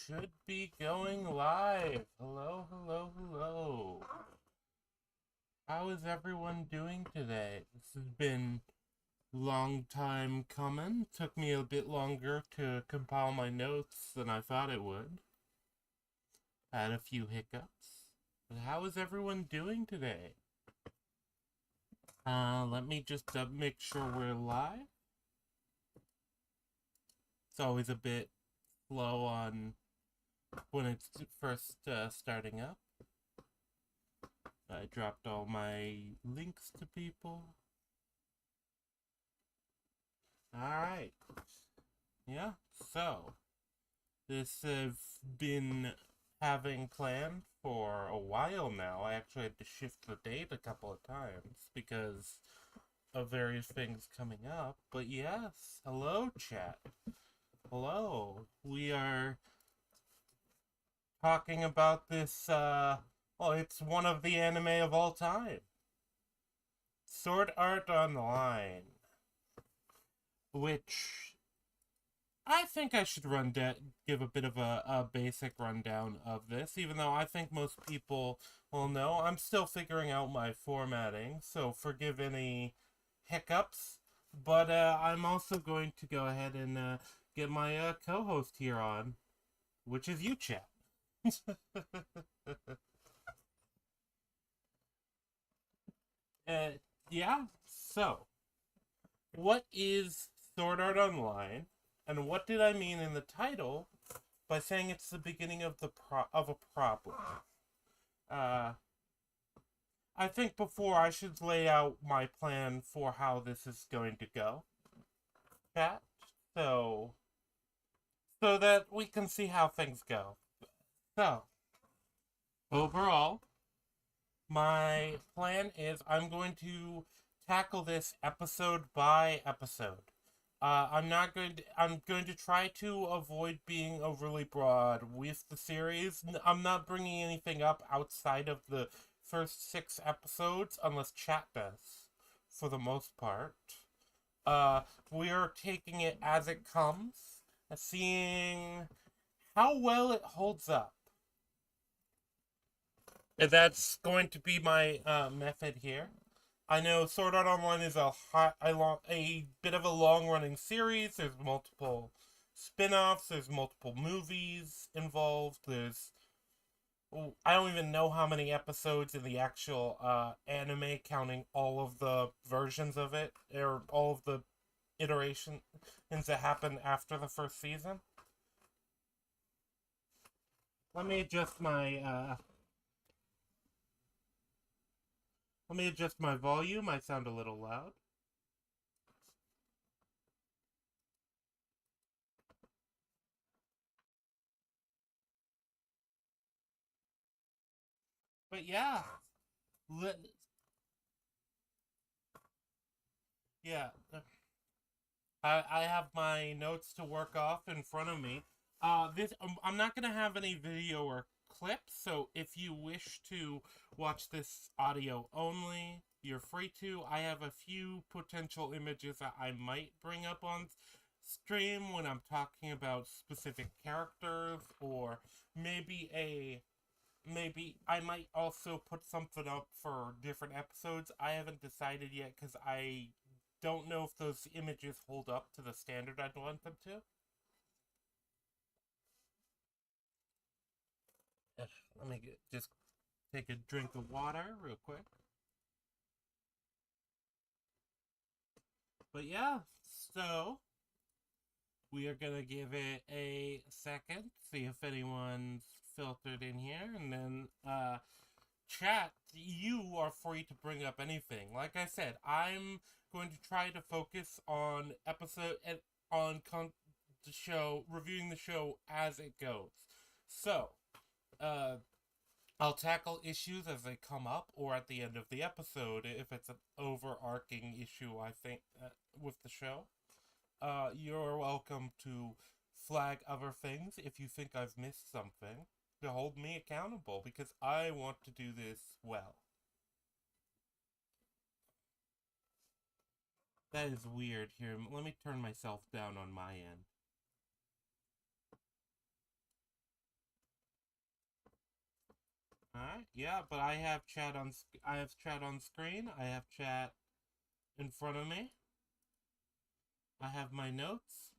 should be going live. Hello, hello, hello. How is everyone doing today? This has been a long time coming. Took me a bit longer to compile my notes than I thought it would. Had a few hiccups. But how is everyone doing today? Let me just make sure we're live. It's always a bit slow on when it's first starting up. I dropped all my links to people. Alright. Yeah, so this I've been having planned for a while now. I actually had to shift the date a couple of times because of various things coming up. But yes, hello chat. Hello. We are talking about this, well, it's one of the anime of all time. Sword Art Online. Which I think I should give a bit of a basic rundown of this, even though I think most people will know. I'm still figuring out my formatting, so forgive any hiccups. But I'm also going to go ahead and get my co-host here on, which is you, chat. uh, yeah, so what is Sword Art Online, and what did I mean in the title by saying it's the beginning of a problem? Uh, I think before I should lay out my plan for how this is going to go, chat, so that we can see how things go. So, overall, my plan is I'm going to tackle this episode by episode. I'm going to try to avoid being overly broad with the series. I'm not bringing anything up outside of the first 6 episodes unless chat does, for the most part. We are taking it as it comes, seeing how well it holds up. And that's going to be my method here. I know Sword Art Online is a bit of a long-running series. There's multiple spin-offs. There's multiple movies involved. I don't even know how many episodes in the actual anime, counting all of the versions of it, or all of the iterations that happened after the first season. Let me adjust my volume. I sound a little loud. But yeah, yeah. I have my notes to work off in front of me. I'm not gonna have any video or clips, so if you wish to watch this audio only, you're free to. I have a few potential images that I might bring up on stream when I'm talking about specific characters, or maybe I might also put something up for different episodes. I haven't decided yet because I don't know if those images hold up to the standard I'd want them to. Let me just take a drink of water real quick. But yeah, so we are gonna give it a second, see if anyone's filtered in here, and then chat, you are free to bring up anything. Like I said, I'm going to try to focus on the show, reviewing the show as it goes. So, uh, I'll tackle issues as they come up, or at the end of the episode if it's an overarching issue. I think with the show, you're welcome to flag other things if you think I've missed something to hold me accountable, because I want to do this well. That is weird. Here, let me turn myself down on my end. Alright, yeah, but I have chat on screen. I have chat in front of me. I have my notes.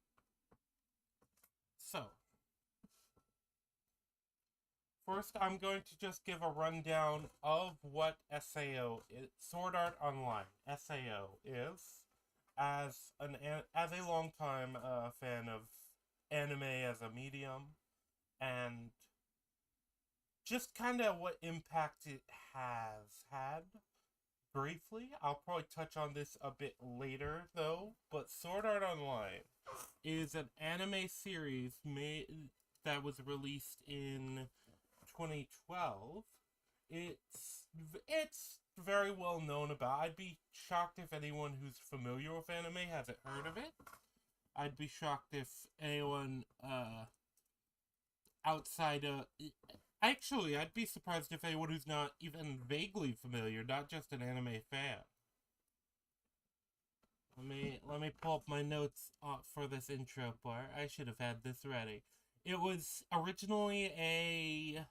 So, first I'm going to just give a rundown of what SAO is, Sword Art Online SAO is, as a longtime fan of anime as a medium, and just kind of what impact it has had. Briefly, I'll probably touch on this a bit later, though, but Sword Art Online is an anime series that was released in 2012. It's very well known about. I'd be shocked if anyone who's familiar with anime hasn't heard of it. I'd be shocked if anyone outside of... Actually, I'd be surprised if anyone who's not even vaguely familiar, not just an anime fan. Let me pull up my notes for this intro part. I should have had this ready. It was originally a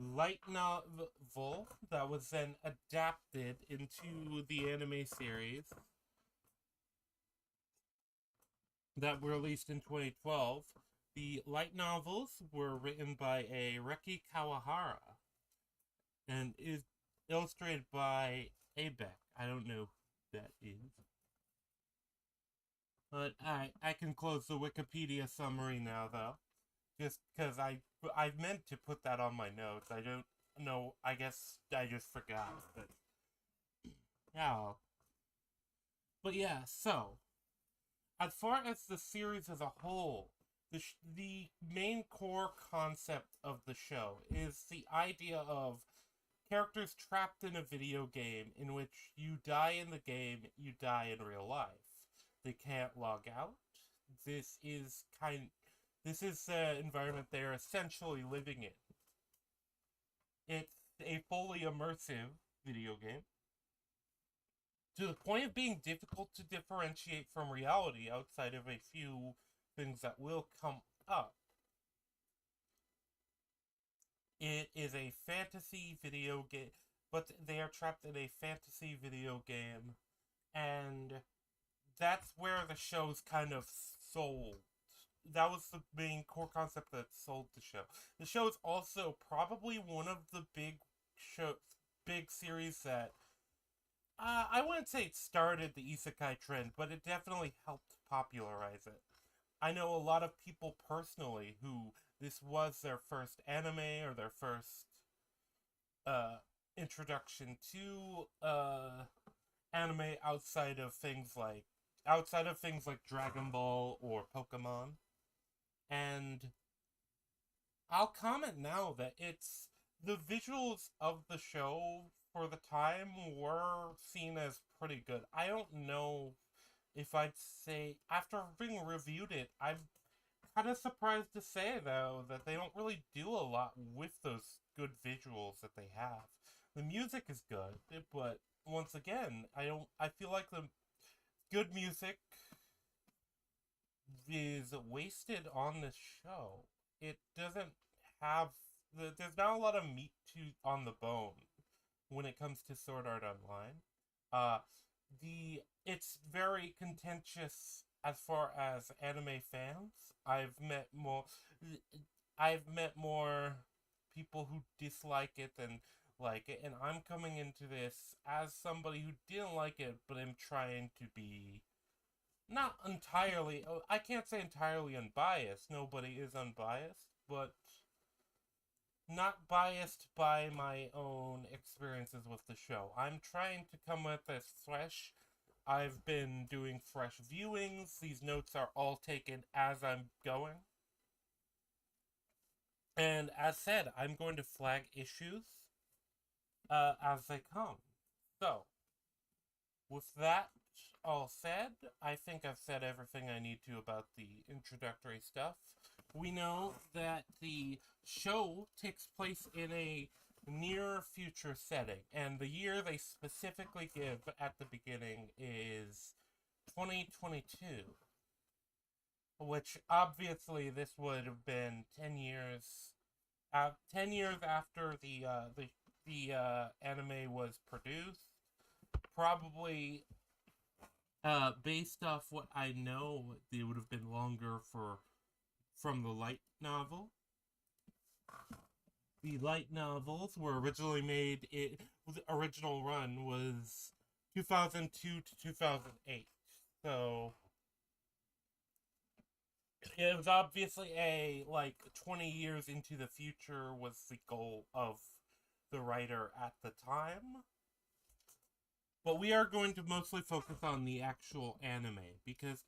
light novel that was then adapted into the anime series that were released in 2012. The light novels were written by a Reki Kawahara and is illustrated by Abeck. I don't know who that is. But I can close the Wikipedia summary now, though. Just because I meant to put that on my notes. I don't know. I guess I just forgot. But yeah. But yeah, so as far as the series as a whole, the main core concept of the show is the idea of characters trapped in a video game in which you die in the game, you die in real life. They can't log out. This is the environment they're essentially living in. It's a fully immersive video game, to the point of being difficult to differentiate from reality outside of a few things that will come up. It is a fantasy video game, but they are trapped in a fantasy video game, and that's where the show's kind of sold. That was the main core concept that sold the show. The show is also probably one of the big series that I wouldn't say it started the isekai trend, but it definitely helped popularize it. I know a lot of people personally who this was their first anime or their first introduction to anime outside of things like Dragon Ball or Pokemon. And I'll comment now that the visuals of the show for the time were seen as pretty good. I don't know if I'd say, after having reviewed it, I'm kind of surprised to say, though, that they don't really do a lot with those good visuals that they have. The music is good, but once again, I feel like the good music is wasted on this show. It doesn't have there's not a lot of meat on the bone when it comes to Sword Art Online. It's very contentious as far as anime fans. I've met more people who dislike it than like it, and I'm coming into this as somebody who didn't like it, but I'm trying to be not entirely, I can't say entirely unbiased. Nobody is unbiased, but not biased by my own experiences with the show. I'm trying to come with this fresh. I've been doing fresh viewings. These notes are all taken as I'm going. And as said, I'm going to flag issues as they come. So, with that all said, I think I've said everything I need to about the introductory stuff. We know that the show takes place in a near future setting, and the year they specifically give at the beginning is 2022, which obviously this would have been 10 years after the the anime was produced. Probably based off what I know, it would have been longer from the light novel. The light novels were originally made. The original run was 2002 to 2008. So it was obviously a 20 years into the future was the goal of the writer at the time. But we are going to mostly focus on the actual anime because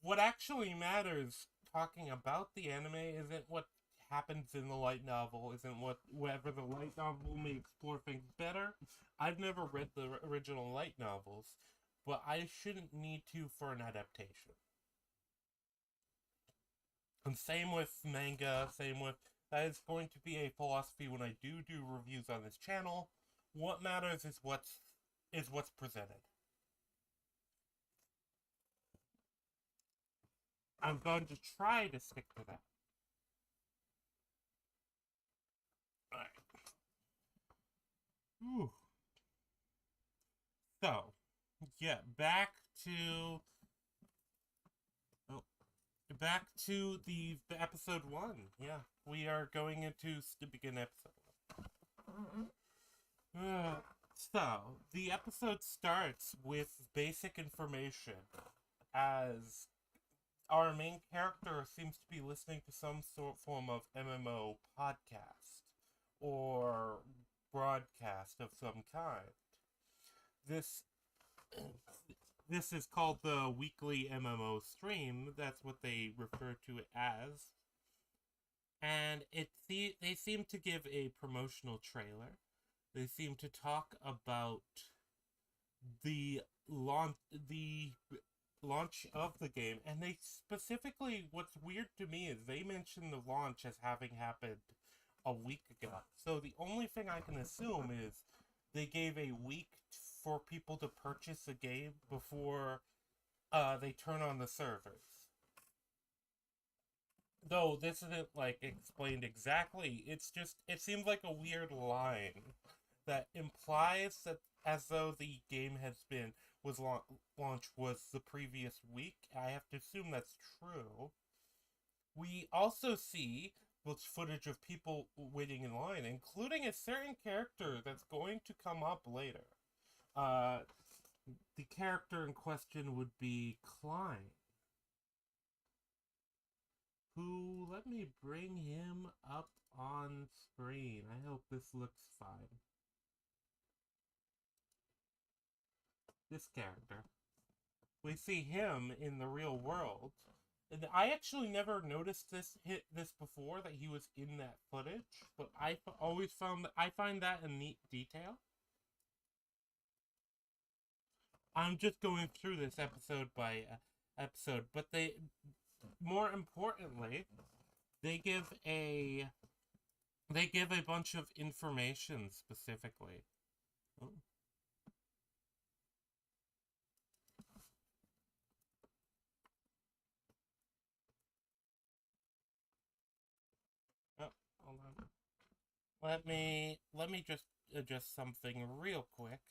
what actually matters talking about the anime isn't what happens in the light novel, isn't whether the light novel may explore things better. I've never read the original light novels, but I shouldn't need to for an adaptation. And same with manga, that is going to be a philosophy when I do reviews on this channel. What matters is what's presented. I'm going to try to stick to that. Alright. So, yeah, back to the episode 1. Yeah, we are going into the begin episode. So, the episode starts with basic information as our main character seems to be listening to some form of MMO podcast or broadcast of some kind. This is called the weekly MMO stream. That's what they refer to it as. And they seem to give a promotional trailer. They seem to talk about the launch of the game, and they specifically, what's weird to me is they mention the launch as having happened a week ago. So the only thing I can assume is they gave a week for people to purchase the game before they turn on the servers. Though this isn't explained exactly, it seems like a weird line that implies that as though the game launch was the previous week. I have to assume that's true. We also see footage of people waiting in line, including a certain character that's going to come up later. The character in question would be Klein, who, let me bring him up on screen. I hope this looks fine. This character. We see him in the real world. And I actually never noticed this before, that he was in that footage, but I find that a neat detail. I'm just going through this episode by episode, but more importantly, they give a bunch of information specifically. Oh. Hold on. Let me just adjust something real quick.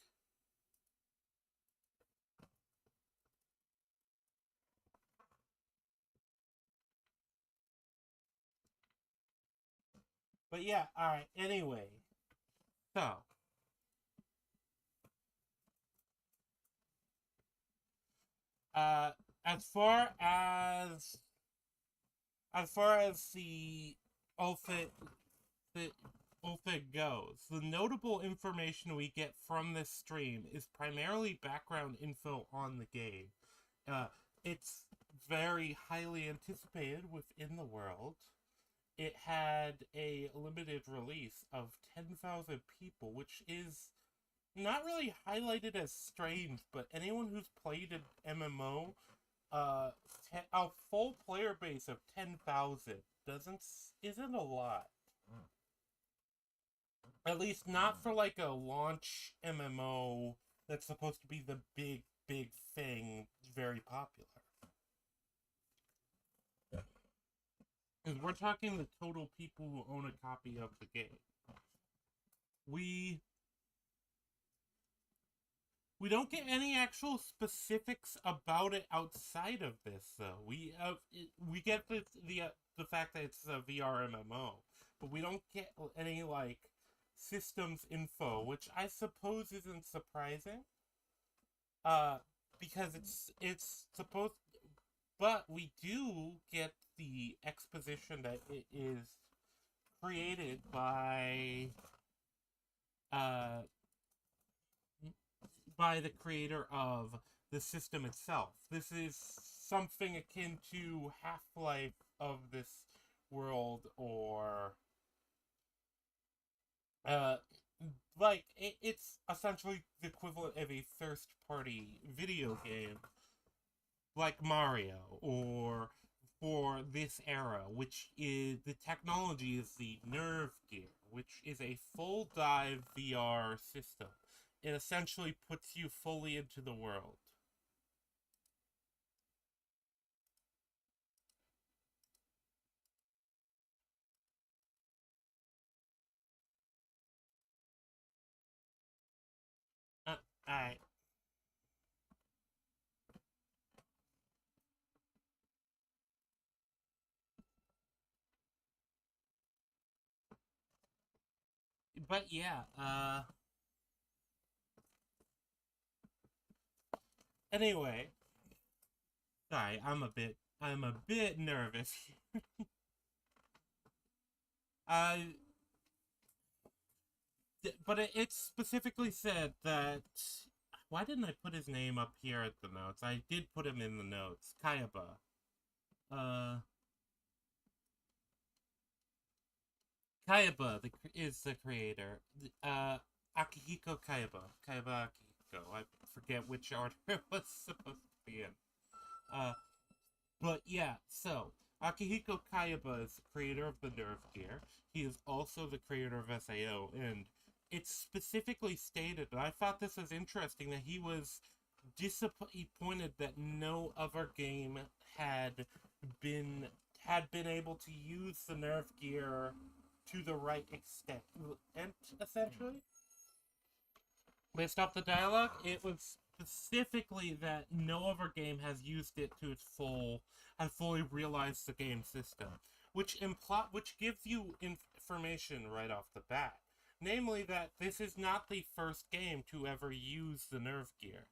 But yeah, alright, anyway. So, as far as the outfit goes, the notable information we get from this stream is primarily background info on the game. It's very highly anticipated within the world. It had a limited release of 10,000 people, which is not really highlighted as strange, but anyone who's played an MMO, a full player base of 10,000 isn't a lot. At least not for a launch MMO that's supposed to be the big thing, very popular. Because we're talking the total people who own a copy of the game. we we don't get any actual specifics about it outside of this, though. We get the fact that it's a VR MMO, but we don't get any like systems info, which I suppose isn't surprising. Uh, because it's supposed, but we do get the exposition that it is created uh by the creator of the system itself. This is something akin to Half-Life of this world, or uh, it's essentially the equivalent of a first-party video game, like Mario, or for this era, which is the technology is the Nerve Gear, which is a full dive VR system. It essentially puts you fully into the world. Uh, I, but yeah. Anyway, sorry, I'm a bit nervous. uh, but it specifically said that. Why didn't I put his name up here at the notes? I did put him in the notes. Kayaba. Uh, is the creator. Akihiko Kayaba. Kayaba Akihiko. I forget which order it was supposed to be in. Uh, but yeah, so Akihiko Kayaba is the creator of the Nerve Gear. He is also the creator of SAO, and it's specifically stated, and I thought this was interesting, that he was disappointed that no other game had been been able to use the Nerve Gear to the right extent. And essentially, based off the dialogue, it was specifically that no other game has used it to its full and fully realized the game system, which gives you information right off the bat, namely that this is not the first game to ever use the Nerve Gear.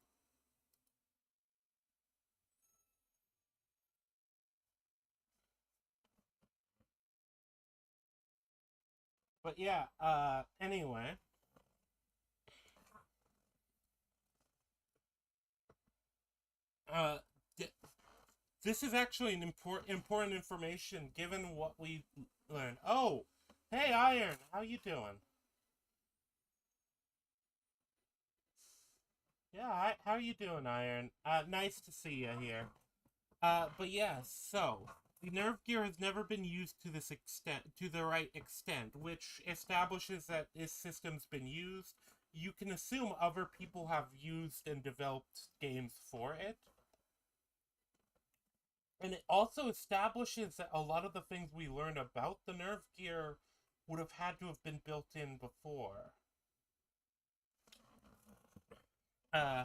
But yeah, anyway, uh, this is actually an important information given what we learned. Oh, hey Iron, how you doing? Yeah, how you doing, Iron? Nice to see you here. But yeah, so the nerve gear has never been used to this extent, to the right extent, which establishes that this system's been used. You can assume other people have used and developed games for it. And it also establishes that a lot of the things we learned about the nerve gear would have had to have been built in before. Uh,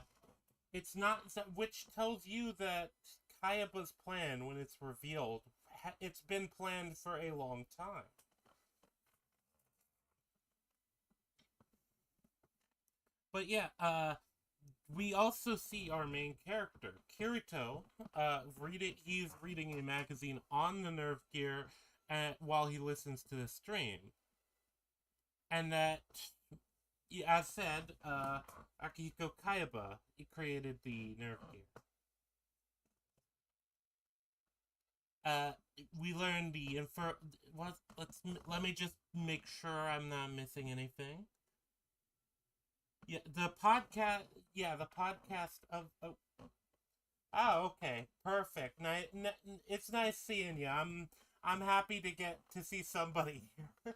it's not, which tells you that Kayaba's plan, when it's revealed, it's been planned for a long time. But yeah, we also see our main character, Kirito, he's reading a magazine on the Nerve Gear while he listens to the stream. And that, as said, Akihiko Kayaba created the Nerve Gear. Uh, we learned the let me just make sure I'm not missing anything. Yeah, the podcast. Yeah, the podcast of. Oh, okay, perfect. It's nice seeing you. I'm happy to get to see somebody here.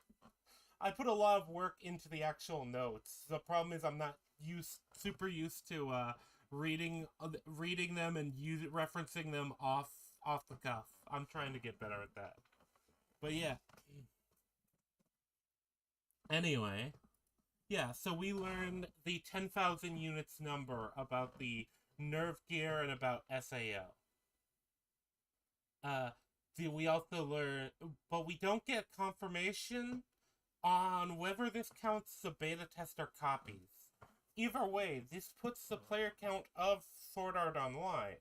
I put a lot of work into the actual notes. The problem is I'm not super used to reading them and referencing them off the cuff. I'm trying to get better at that. But yeah. Anyway, Yeah, so we learned the 10,000 units number about the nerve gear and about SAO. Uh, we also learn, but we don't get confirmation on whether this counts the beta tester copies. Either way, this puts the player count of Sword Art Online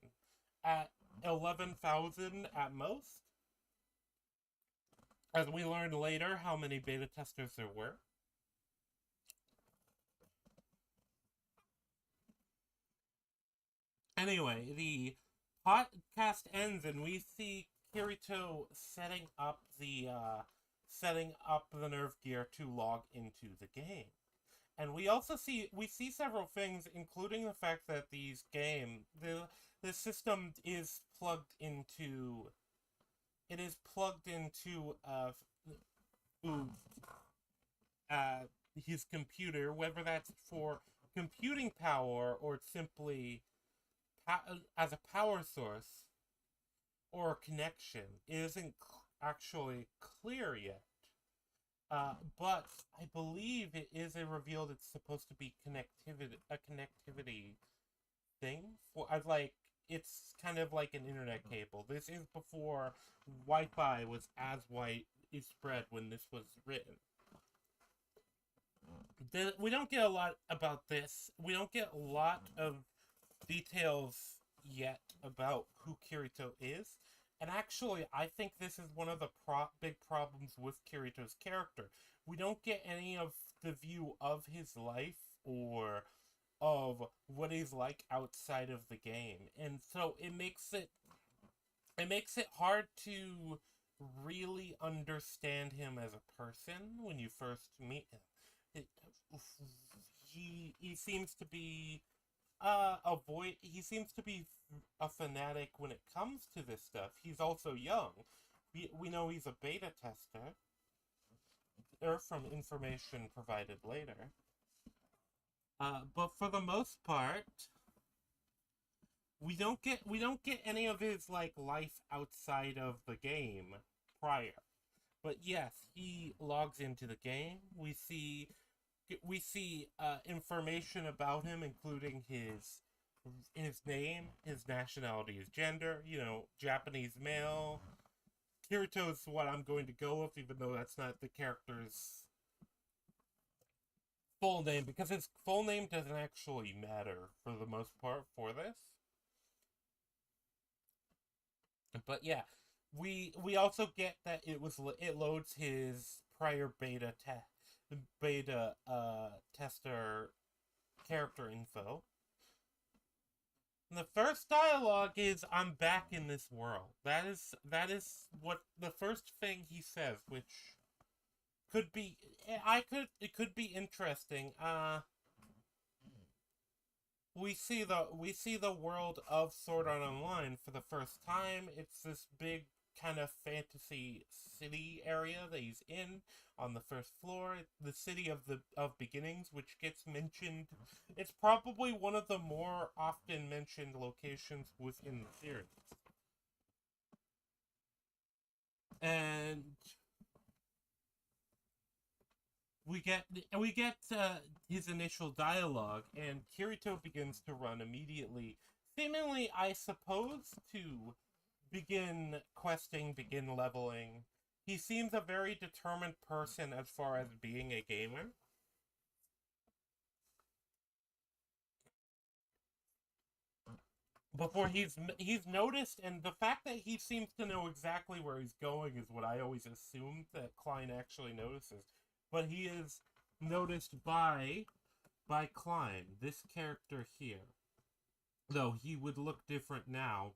at 11,000 at most. As we learn later how many beta testers there were. Anyway, the podcast ends and we see Kirito setting up the nerve gear to log into the game. And we see several things, including the fact that the system is plugged into uh, uh, his computer, whether that's for computing power or simply as a power source or a connection. It isn't actually clear yet. But I believe it is a revealed it's supposed to be a connectivity thing for like it's kind of like an internet cable. This is before Wi-Fi was as widespread when this was written. We don't get a lot about this. We don't get a lot of details yet about who Kirito is. And actually, I think this is one of the big problems with Kirito's character. We don't get any of the view of his life or of what he's like outside of the game. And so it makes it hard to really understand him as a person when you first meet him. He seems to be he seems to be a fanatic when it comes to this stuff. He's also young. We know he's a beta tester, or from information provided later. But for the most part, we don't get any of his like life outside of the game prior. But yes, he logs into the game. We see information about him, including his name, his nationality, his gender. Japanese male. Kirito's what I'm going to go with, even though that's not the character's full name, because his full name doesn't actually matter for the most part for this. But yeah, we also get that it loads his prior beta tester character info. And the first dialogue is, "I'm back in this world." That is what the first thing he says, which could be it could be interesting. We see the world of Sword Art Online for the first time. It's this big kind of fantasy city area that he's in on the first floor. The city of beginnings, which gets mentioned. It's probably one of the more often mentioned locations within the series. And we get his initial dialogue, and Kirito begins to run immediately, seemingly, I suppose, to begin questing, begin leveling. He seems a very determined person as far as being a gamer. Before he's noticed, and the fact that he seems to know exactly where he's going is what I always assumed that Klein actually notices. But he is noticed by Klein, this character here. Though he would look different now,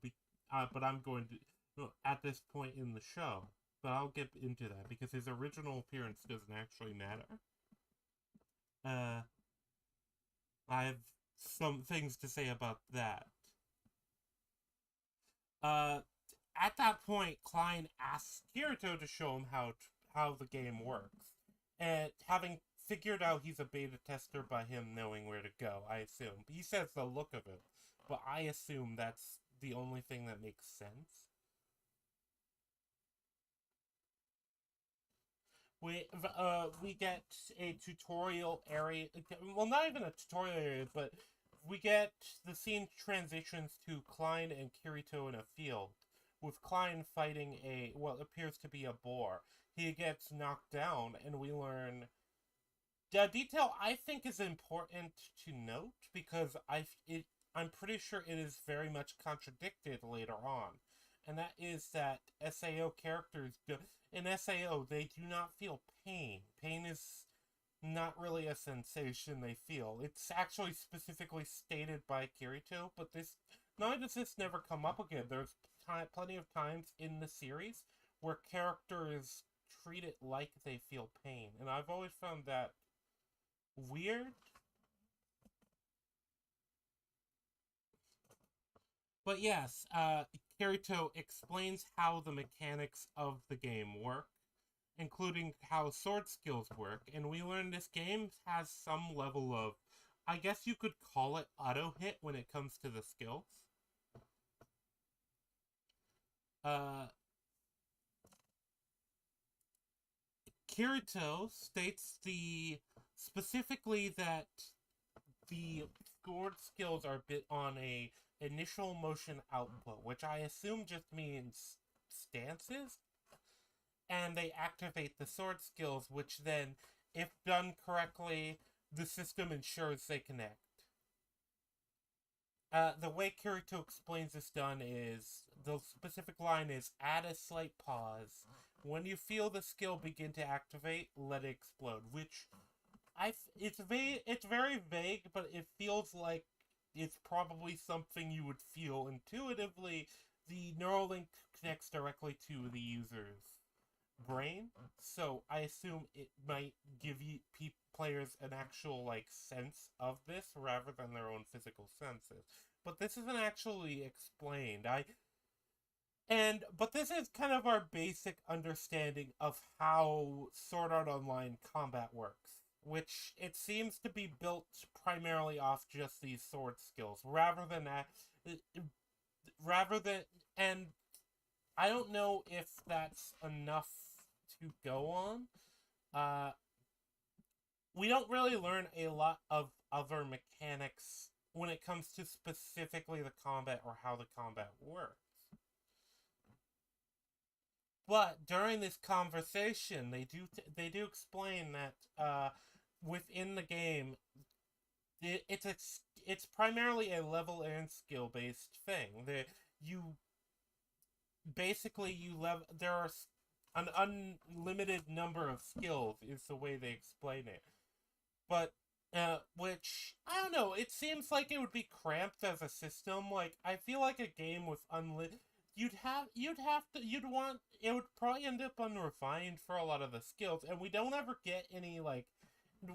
but I'm going to at this point in the show. But I'll get into that because his original appearance doesn't actually matter. I have some things to say about that. At that point, Klein asks Kirito to show him how the game works, and having figured out he's a beta tester by him knowing where to go, I assume. He says the look of it, but I assume that's the only thing that makes sense. We get a tutorial area. Well, not even a tutorial area, but we get the scene transitions to Klein and Kirito in a field, with Klein fighting what appears to be a boar. He gets knocked down, and we learn the detail I think is important to note because I'm pretty sure it is very much contradicted later on, and that is that SAO characters in SAO they do not feel pain. Pain is not really a sensation they feel. It's actually specifically stated by Kirito, but this not only does this never come up again. There's plenty of times in the series where characters treat it like they feel pain, and I've always found that weird. But yes, Kirito explains how the mechanics of the game work, including how sword skills work, and we learn this game has some level of, I guess you could call it auto hit when it comes to the skills. Kirito states specifically that the sword skills are bit on a initial motion output, which I assume just means stances, and they activate the sword skills, which then, if done correctly, the system ensures they connect. The way Kirito explains this done is, the specific line is, add a slight pause. When you feel the skill begin to activate, let it explode, which it's very vague, but it feels like it's probably something you would feel intuitively. The neural link connects directly to the user's brain, so I assume it might give players an actual sense of this rather than their own physical senses. But this isn't actually explained. But this is kind of our basic understanding of how Sword Art Online combat works, which it seems to be built primarily off just these sword skills, rather than, and I don't know if that's enough to go on. We don't really learn a lot of other mechanics when it comes to specifically the combat or how the combat works. But during this conversation, they do explain that within the game, it's primarily a level and skill based thing. There are an unlimited number of skills is the way they explain it. But which I don't know. It seems like it would be cramped as a system. Like I feel like a game with unlimited. You'd want it would probably end up unrefined for a lot of the skills, and we don't ever get any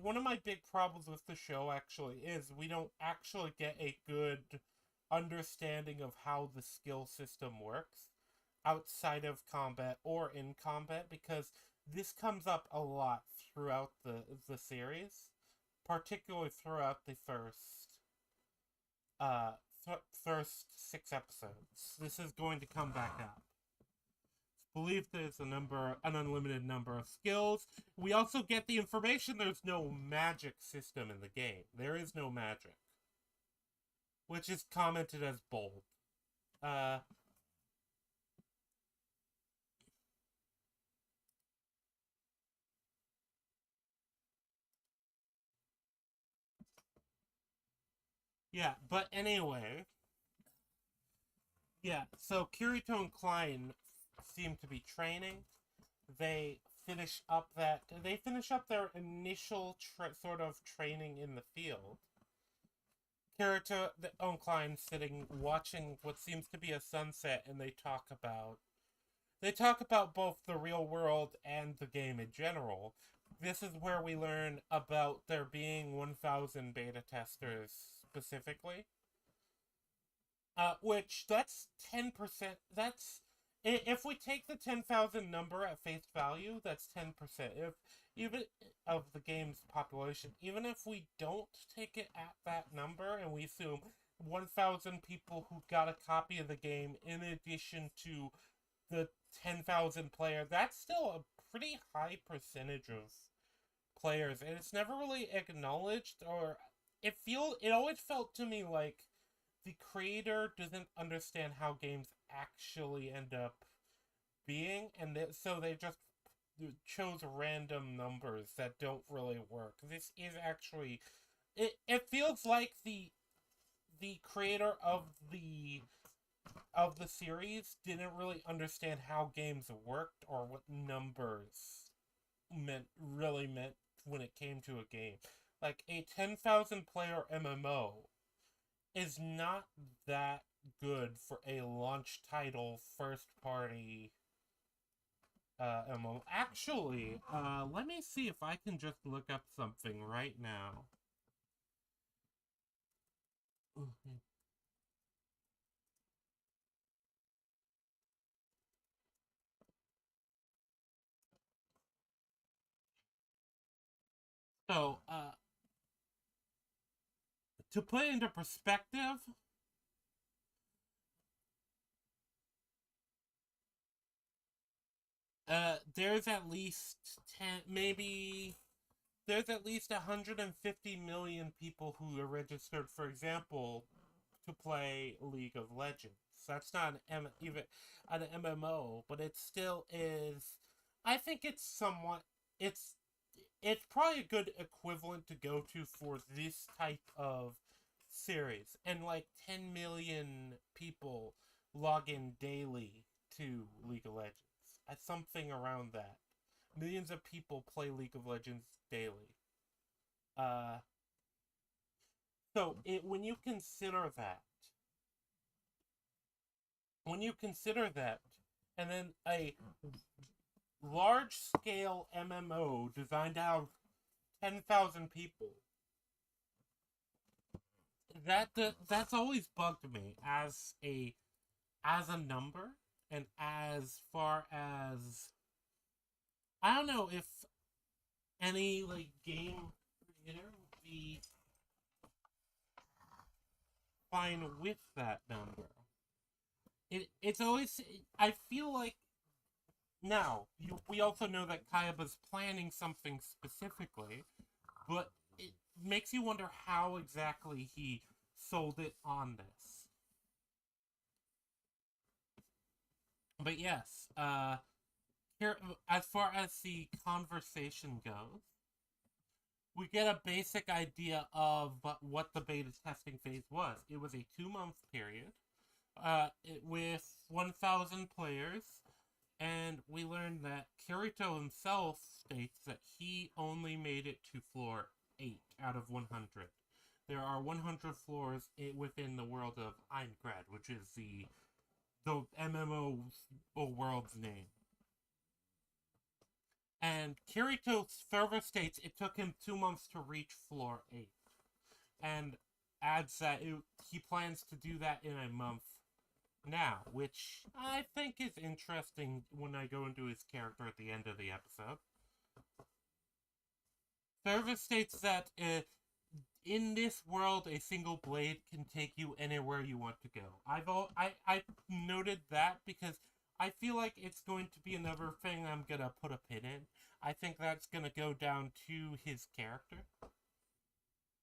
one of my big problems with the show actually is we don't actually get a good understanding of how the skill system works outside of combat or in combat, because this comes up a lot throughout the series, particularly throughout the first 6 episodes. This is going to come back up. I believe there's an unlimited number of skills. We also get the information there's no magic system in the game. There is no magic, which is commented as bold. Yeah, but anyway. Yeah, so Kirito and Klein seem to be training. They finish up their initial sort of training in the field. Kirito and Klein sitting watching what seems to be a sunset, and they talk about both the real world and the game in general. This is where we learn about there being 1,000 beta testers specifically. Which, that's 10%. If we take the 10,000 number at face value, that's 10%. Even of the game's population, even if we don't take it at that number and we assume 1,000 people who got a copy of the game in addition to the 10,000 player, that's still a pretty high percentage of players, and it's never really acknowledged, or it always felt to me like the creator doesn't understand how games actually end up being, and so they just chose random numbers that don't really work. This is actually it feels like the creator of the series didn't really understand how games worked or what numbers meant when it came to a game. Like a 10,000 player MMO is not that good for a launch title first party MMO. Actually, let me see if I can just look up something right now. So, to put it into perspective, there's at least 10, maybe there's at least 150 million people who are registered, for example, to play League of Legends. That's not even an MMO, but it still is. I think it's somewhat. It's it's probably a good equivalent to go to for this type of series. And like 10 million people log in daily to League of Legends. At something around that. Millions of people play League of Legends daily. Uh, so when you consider that, and then a large scale MMO designed to have 10,000 people, that's always bugged me as a number, and as far as I don't know if any like game creator would be fine with that number. It's always I feel like now we also know that Kayaba's planning something specifically, but it makes you wonder how exactly he sold it on this. But yes, here as far as the conversation goes, we get a basic idea of what the beta testing phase was. It was a 2-month period, with 1,000 players, and we learned that Kirito himself states that he only made it to floor 8 out of 100. There are 100 floors within the world of Eingrad, which is the MMO world's name. And Kirito further states it took him 2 months to reach floor 8. And adds that he plans to do that in a month now, which I think is interesting when I go into his character at the end of the episode. Further states that in this world, a single blade can take you anywhere you want to go. I noted that because I feel like it's going to be another thing I'm gonna put a pin in. I think that's gonna go down to his character.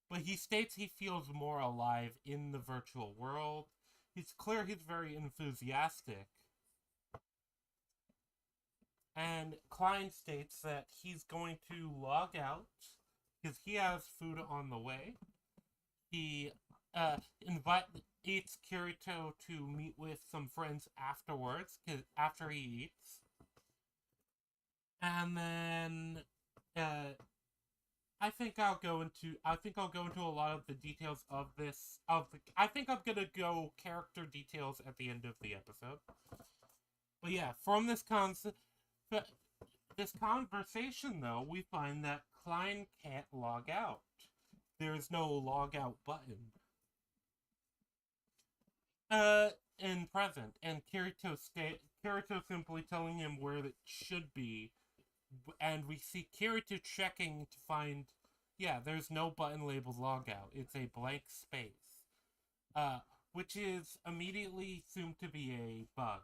But he states he feels more alive in the virtual world. It's clear he's very enthusiastic. And Klein states that he's going to log out because he has food on the way. He invites Kirito to meet with some friends afterwards, after he eats. And then I think I'll go into a lot of the details of this. I think I'm gonna go character details at the end of the episode. But yeah, from this conversation though, we find that Klein can't log out. There's no log out button. In present, and Kirito simply telling him where it should be, and we see Kirito checking to find, yeah, there's no button labeled logout. It's a blank space, which is immediately assumed to be a bug.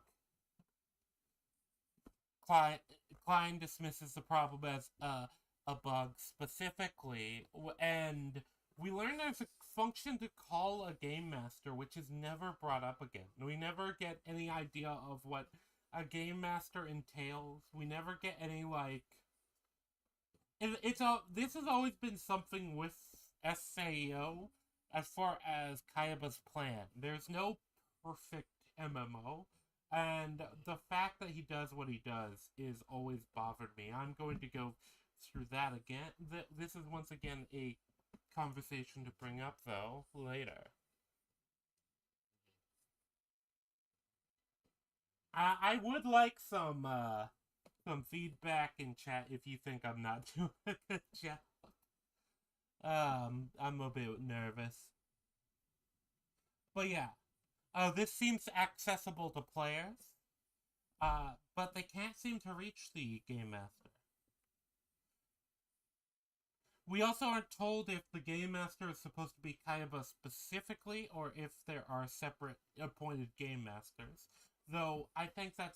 Klein dismisses the problem as a bug specifically, and we learn there's a function to call a game master, which is never brought up again. We never get any idea of what a game master entails. We never get any, like... This has always been something with SAO as far as Kayaba's plan. There's no perfect MMO, and the fact that he does what he does is always bothered me. I'm going to go through that again. This is once again a conversation to bring up, though, later. I would like some feedback in chat if you think I'm not doing a good job. I'm a bit nervous. But yeah, this seems accessible to players, but they can't seem to reach the Game Master. We also aren't told if the Game Master is supposed to be Kayaba specifically, or if there are separate appointed Game Masters. Though, I think that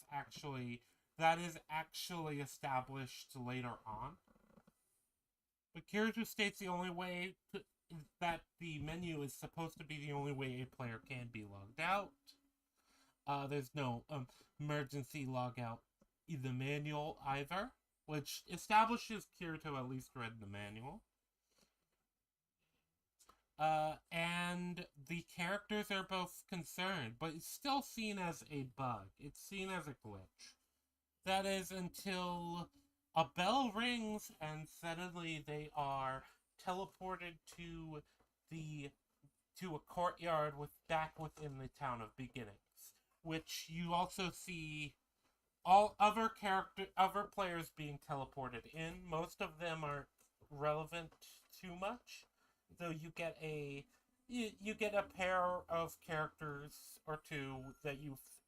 is actually established later on. But Kirito states the only way that the menu is supposed to be the only way a player can be logged out. There's no emergency logout in the manual either, which establishes Kirito at least read the manual. And the characters are both concerned, but it's still seen as a bug. It's seen as a glitch. That is until a bell rings and suddenly they are teleported to a courtyard back within the town of beginnings, which you also see all other players being teleported in. Most of them aren't relevant too much, though you get a pair of characters or two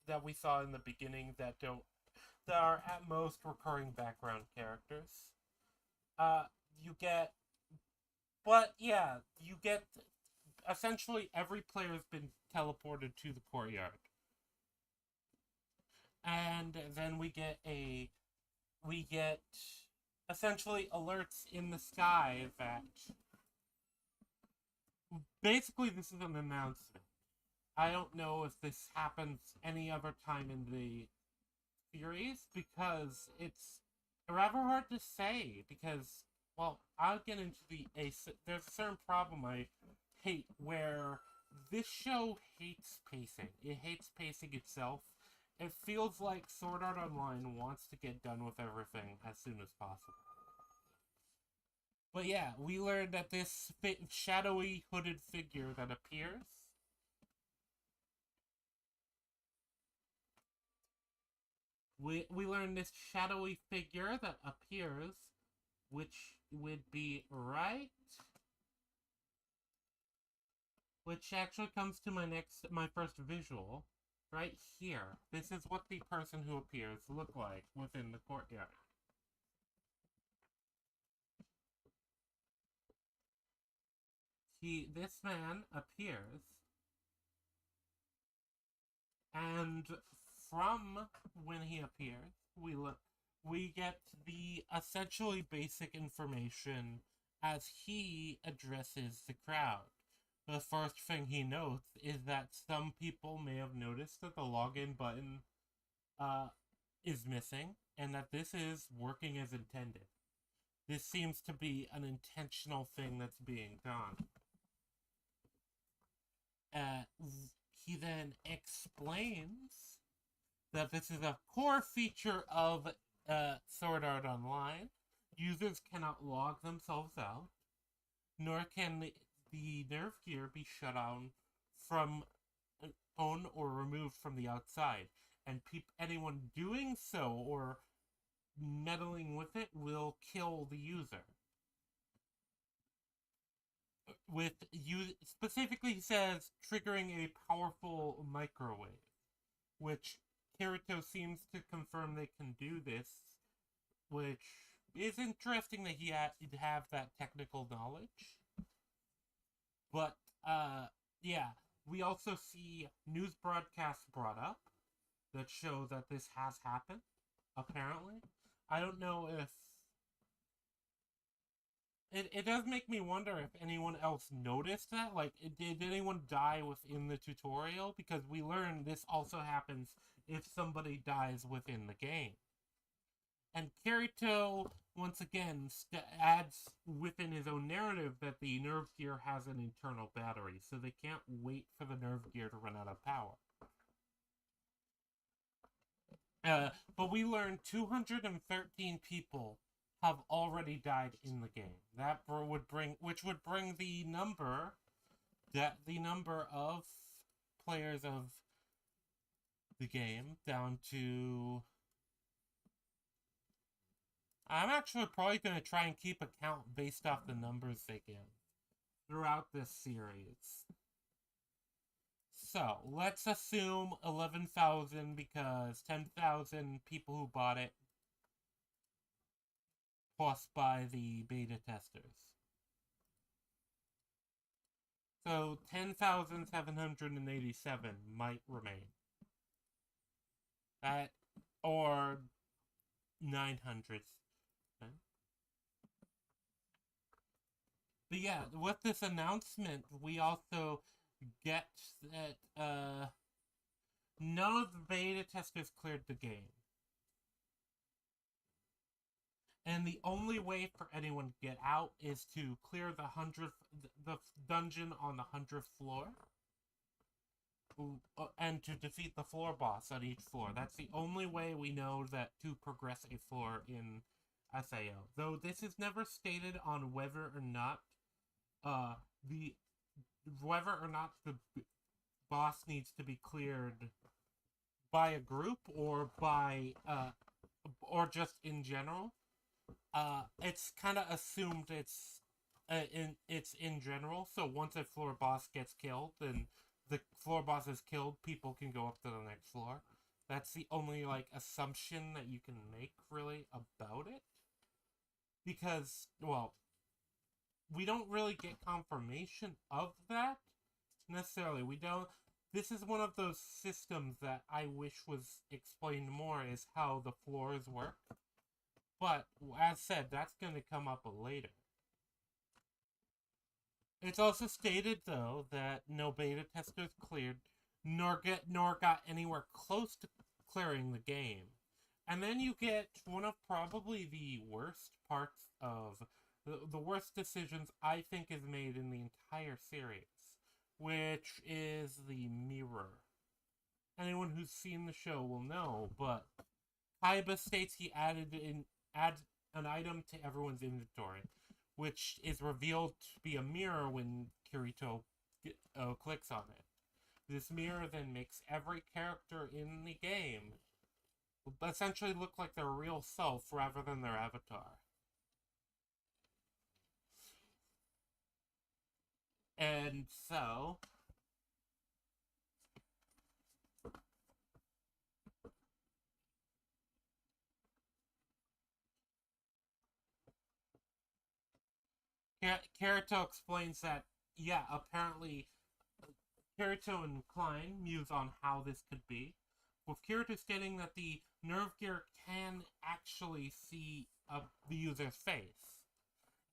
that we saw in the beginning that are at most recurring background characters. You get essentially every player has been teleported to the courtyard. And then we get essentially alerts in the sky that basically this is an announcement. I don't know if this happens any other time in the series, because it's rather hard to say, because, well, I'll get into there's a certain problem I hate where this show hates pacing. It hates pacing itself. It feels like Sword Art Online wants to get done with everything as soon as possible. But yeah, we learned that this shadowy hooded figure that appears We learned this shadowy figure that appears, which would be right. Which actually comes to my first visual, right here. This is what the person who appears look like within the courtyard. This man appears, and from when he appears, we get the essentially basic information as he addresses the crowd. The first thing he notes is that some people may have noticed that the login button is missing, and that this is working as intended. This seems to be an intentional thing that's being done. He then explains that this is a core feature of Sword Art Online. Users cannot log themselves out, nor can the nerve gear be shut down from own or removed from the outside. And anyone doing so or meddling with it will kill the user. Specifically, he says, triggering a powerful microwave, which Kirito seems to confirm they can do this, which is interesting that he have that technical knowledge. But, yeah, we also see news broadcasts brought up that show that this has happened. apparently. I don't know if... It does make me wonder if anyone else noticed that. Like, did anyone die within the tutorial? Because we learned this also happens if somebody dies within the game. And Kirito, once again, adds within his own narrative that the nerve gear has an internal battery, so they can't wait for the nerve gear to run out of power. But we learned 213 people have already died in the game. Which would bring the number of players of the game down to... I'm actually probably going to try and keep a count based off the numbers they give throughout this series. So, let's assume 11,000 because 10,000 people who bought it plus by the beta testers. So 10,787 might remain. That, or 900. But yeah, with this announcement, we also get that none of the beta testers cleared the game. And the only way for anyone to get out is to clear the dungeon on the 100th floor. And to defeat the floor boss on each floor. That's the only way we know that to progress a floor in SAO. Though this is never stated on whether or not the boss needs to be cleared by a group or by or just in general. It's kind of assumed it's in general. So once a floor boss gets killed, then the floor boss is killed, people can go up to the next floor. That's the only, like, assumption that you can make, really, about it. Because, well, we don't really get confirmation of that, necessarily. We don't... This is one of those systems that I wish was explained more, is how the floors work. But, as said, that's going to come up later. It's also stated, though, that no beta testers cleared, nor got anywhere close to clearing the game. And then you get one of probably the worst parts of... The worst decisions I think is made in the entire series, which is the mirror. Anyone who's seen the show will know, but Kaiba states he adds an item to everyone's inventory, which is revealed to be a mirror when Kirito clicks on it. This mirror then makes every character in the game essentially look like their real self rather than their avatar. And so... Kirito explains that, yeah, apparently Kirito and Klein muse on how this could be, with Kirito stating that the nerve gear can actually see the user's face.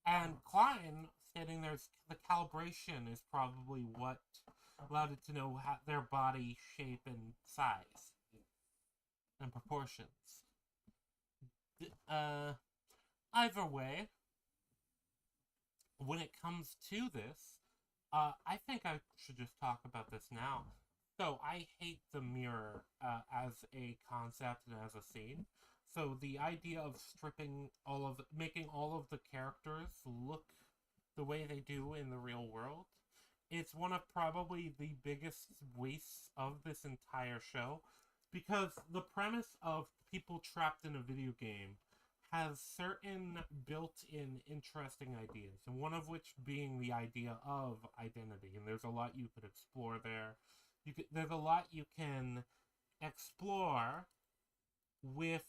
And Klein stating the calibration is probably what allowed it to know their body shape and size and proportions. Either way, when it comes to this, I think I should just talk about this now. So, I hate the mirror as a concept and as a scene. So, the idea of making all of the characters look the way they do in the real world, it's one of probably the biggest wastes of this entire show. Because the premise of people trapped in a video game has certain built-in interesting ideas, and one of which being the idea of identity. And there's a lot you could explore there. There's a lot you can explore with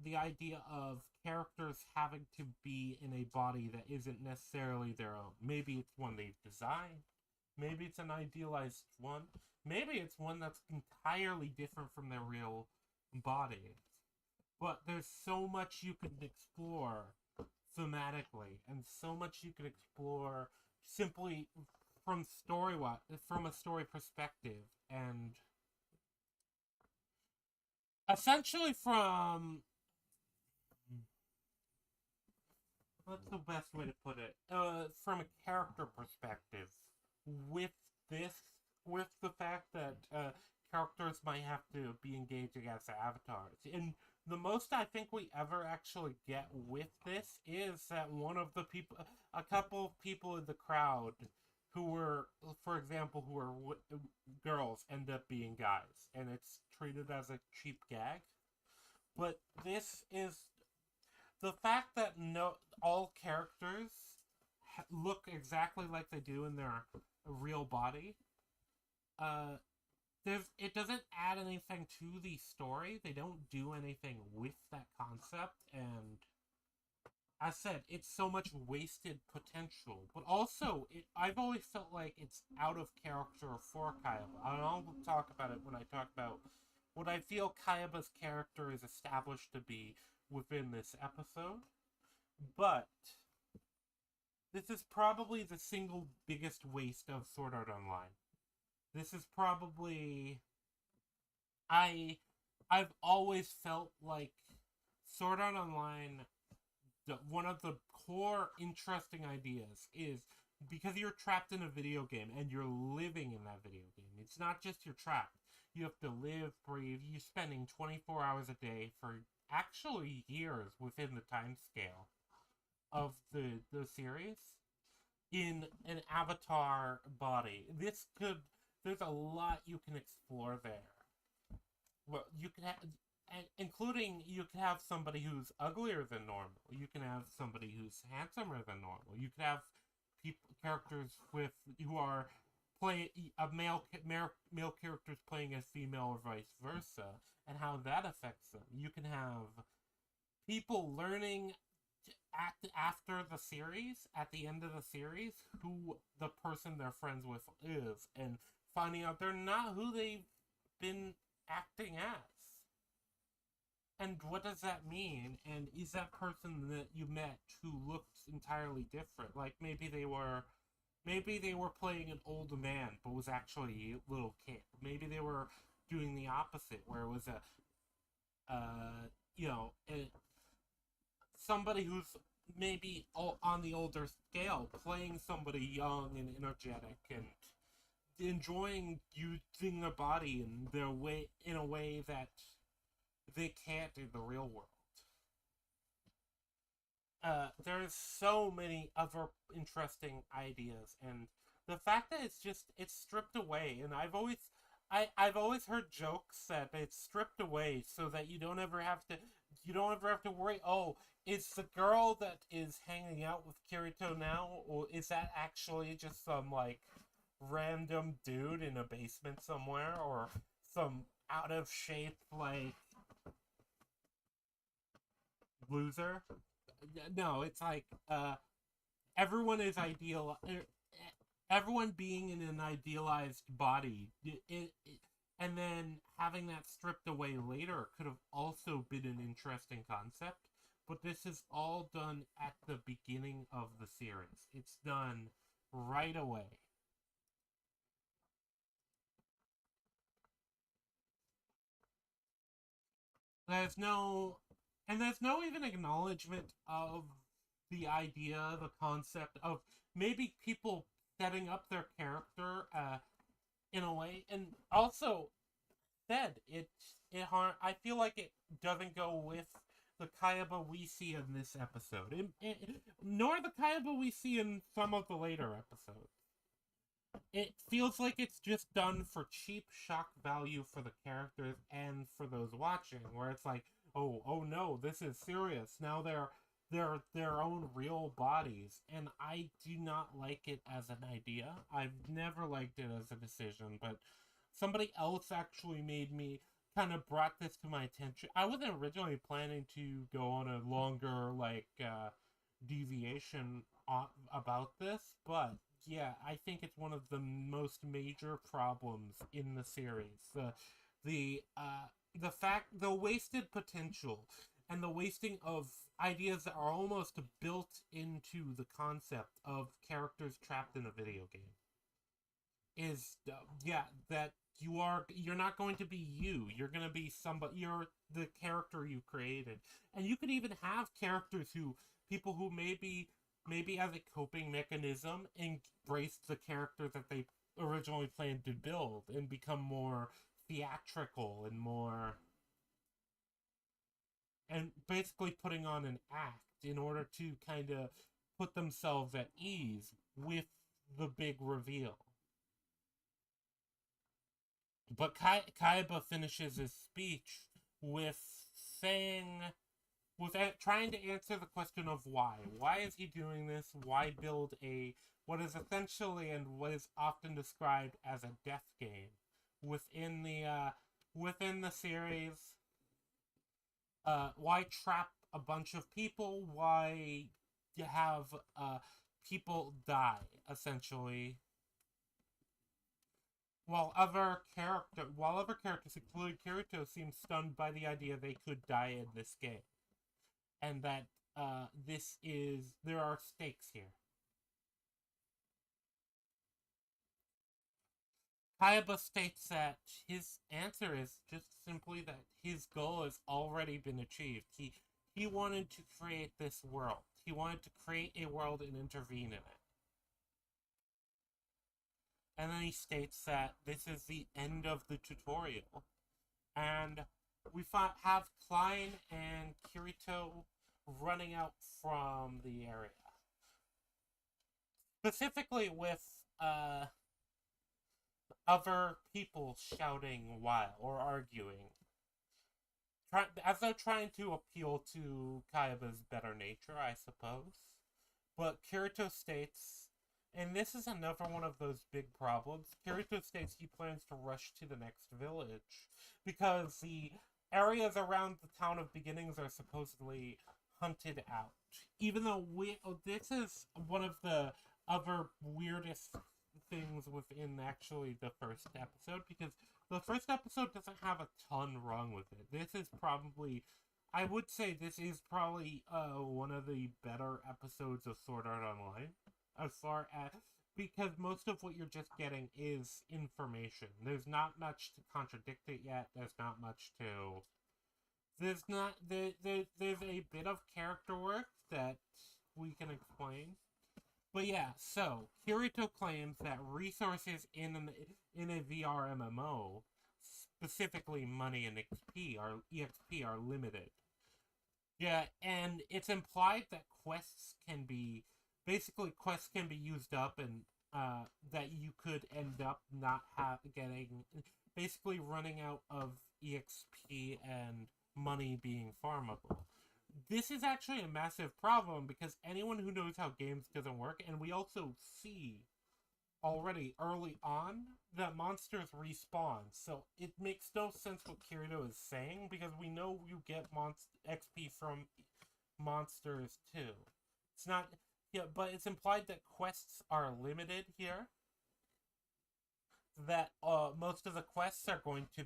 the idea of characters having to be in a body that isn't necessarily their own. Maybe it's one they've designed. Maybe it's an idealized one. Maybe it's one that's entirely different from their real body. but there's so much you can explore thematically, and so much you can explore simply from from a story perspective, and essentially from what's the best way to put it? From a character perspective, with this, with the fact that characters might have to be engaging as avatars, and the most I think we ever actually get with this is that a couple of people in the crowd who were, for example, who were girls, end up being guys, and it's treated as a cheap gag. But this is the fact that no all characters look exactly like they do in their real body. Uh, it doesn't add anything to the story. They don't do anything with that concept, and as I said, it's so much wasted potential. But also, I've always felt like it's out of character for Kaiba. And I'll talk about it when I talk about what I feel Kaiba's character is established to be within this episode. But this is probably the single biggest waste of Sword Art Online. This is probably I've always felt like Sword Art Online, one of the core interesting ideas is because you're trapped in a video game and you're living in that video game. It's not just you're trapped. You have to live, breathe. You're spending 24 hours a day for actually years within the time scale of the series in an avatar body. There's a lot you can explore there. Well, you can have, including you can have somebody who's uglier than normal. You can have somebody who's handsomer than normal. You can have characters who are play a male characters playing as female or vice versa, and how that affects them. You can have people learning after the series, at the end of the series, who the person they're friends with is, and finding out they're not who they've been acting as. And what does that mean? And is that person that you met who looked entirely different? Like maybe they were playing an old man, but was actually a little kid. Maybe they were doing the opposite, where it was somebody who's maybe on the older scale, playing somebody young and energetic and enjoying using their body in a way that they can't in the real world. There's so many other interesting ideas, and the fact that it's stripped away, and I've always heard jokes that it's stripped away so that you don't ever have to worry, oh, is the girl that is hanging out with Kirito now, or is that actually just some like random dude in a basement somewhere, or some out of shape like loser? No, it's like everyone is ideal. Everyone being in an idealized body, and then having that stripped away later could have also been an interesting concept. But this is all done at the beginning of the series. It's done right away. There's no even acknowledgement of the idea, the concept of maybe people setting up their character in a way, and also said I feel like it doesn't go with the Kaiba we see in this episode, nor the Kaiba we see in some of the later episodes. It feels like it's just done for cheap shock value for the characters and for those watching, where it's like, oh no, this is serious. Now they're their own real bodies, and I do not like it as an idea. I've never liked it as a decision, but somebody else actually made me kind of brought this to my attention. I wasn't originally planning to go on a longer deviation about this, but yeah, I think it's one of the most major problems in the series. The wasted potential. and the wasting of ideas that are almost built into the concept of characters trapped in a video game is that you're not going to be you're going to be somebody, you're the character you created. And you could even have characters who people who maybe as a coping mechanism embrace the character that they originally planned to build and become more theatrical and more, and basically putting on an act in order to kind of put themselves at ease with the big reveal. But Kaiba finishes his speech with saying, trying to answer the question of why. Why is he doing this? Why build what is essentially and what is often described as a death game within the series? Why trap a bunch of people? Why have people die essentially? While other characters, including Kirito, seem stunned by the idea they could die in this game, and that there are stakes here. Kayaba states that his answer is just simply that his goal has already been achieved. He wanted to create this world. He wanted to create a world and intervene in it. And then he states that this is the end of the tutorial. And we have Klein and Kirito running out from the area. Specifically with other people shouting while or arguing. As though trying to appeal to Kayaba's better nature, I suppose. But Kirito states, and this is another one of those big problems, Kirito states he plans to rush to the next village because the areas around the town of beginnings are supposedly hunted out. Even though this is one of the other weirdest things within actually the first episode, because the first episode doesn't have a ton wrong with it. I would say this is probably one of the better episodes of Sword Art Online, as far as, because most of what you're just getting is information. There's not much to contradict it yet. There's a bit of character work that we can explain. But yeah, so Kirito claims that resources in a VR MMO, specifically money and EXP are limited. Yeah, and it's implied that quests can be used up, and that you could end up not basically running out of EXP and money being farmable. This is actually a massive problem because anyone who knows how games doesn't work, and we also see already early on that monsters respawn, so it makes no sense what Kirito is saying, because we know you get XP from monsters too. It's not, but it's implied that quests are limited here. That most of the quests are going to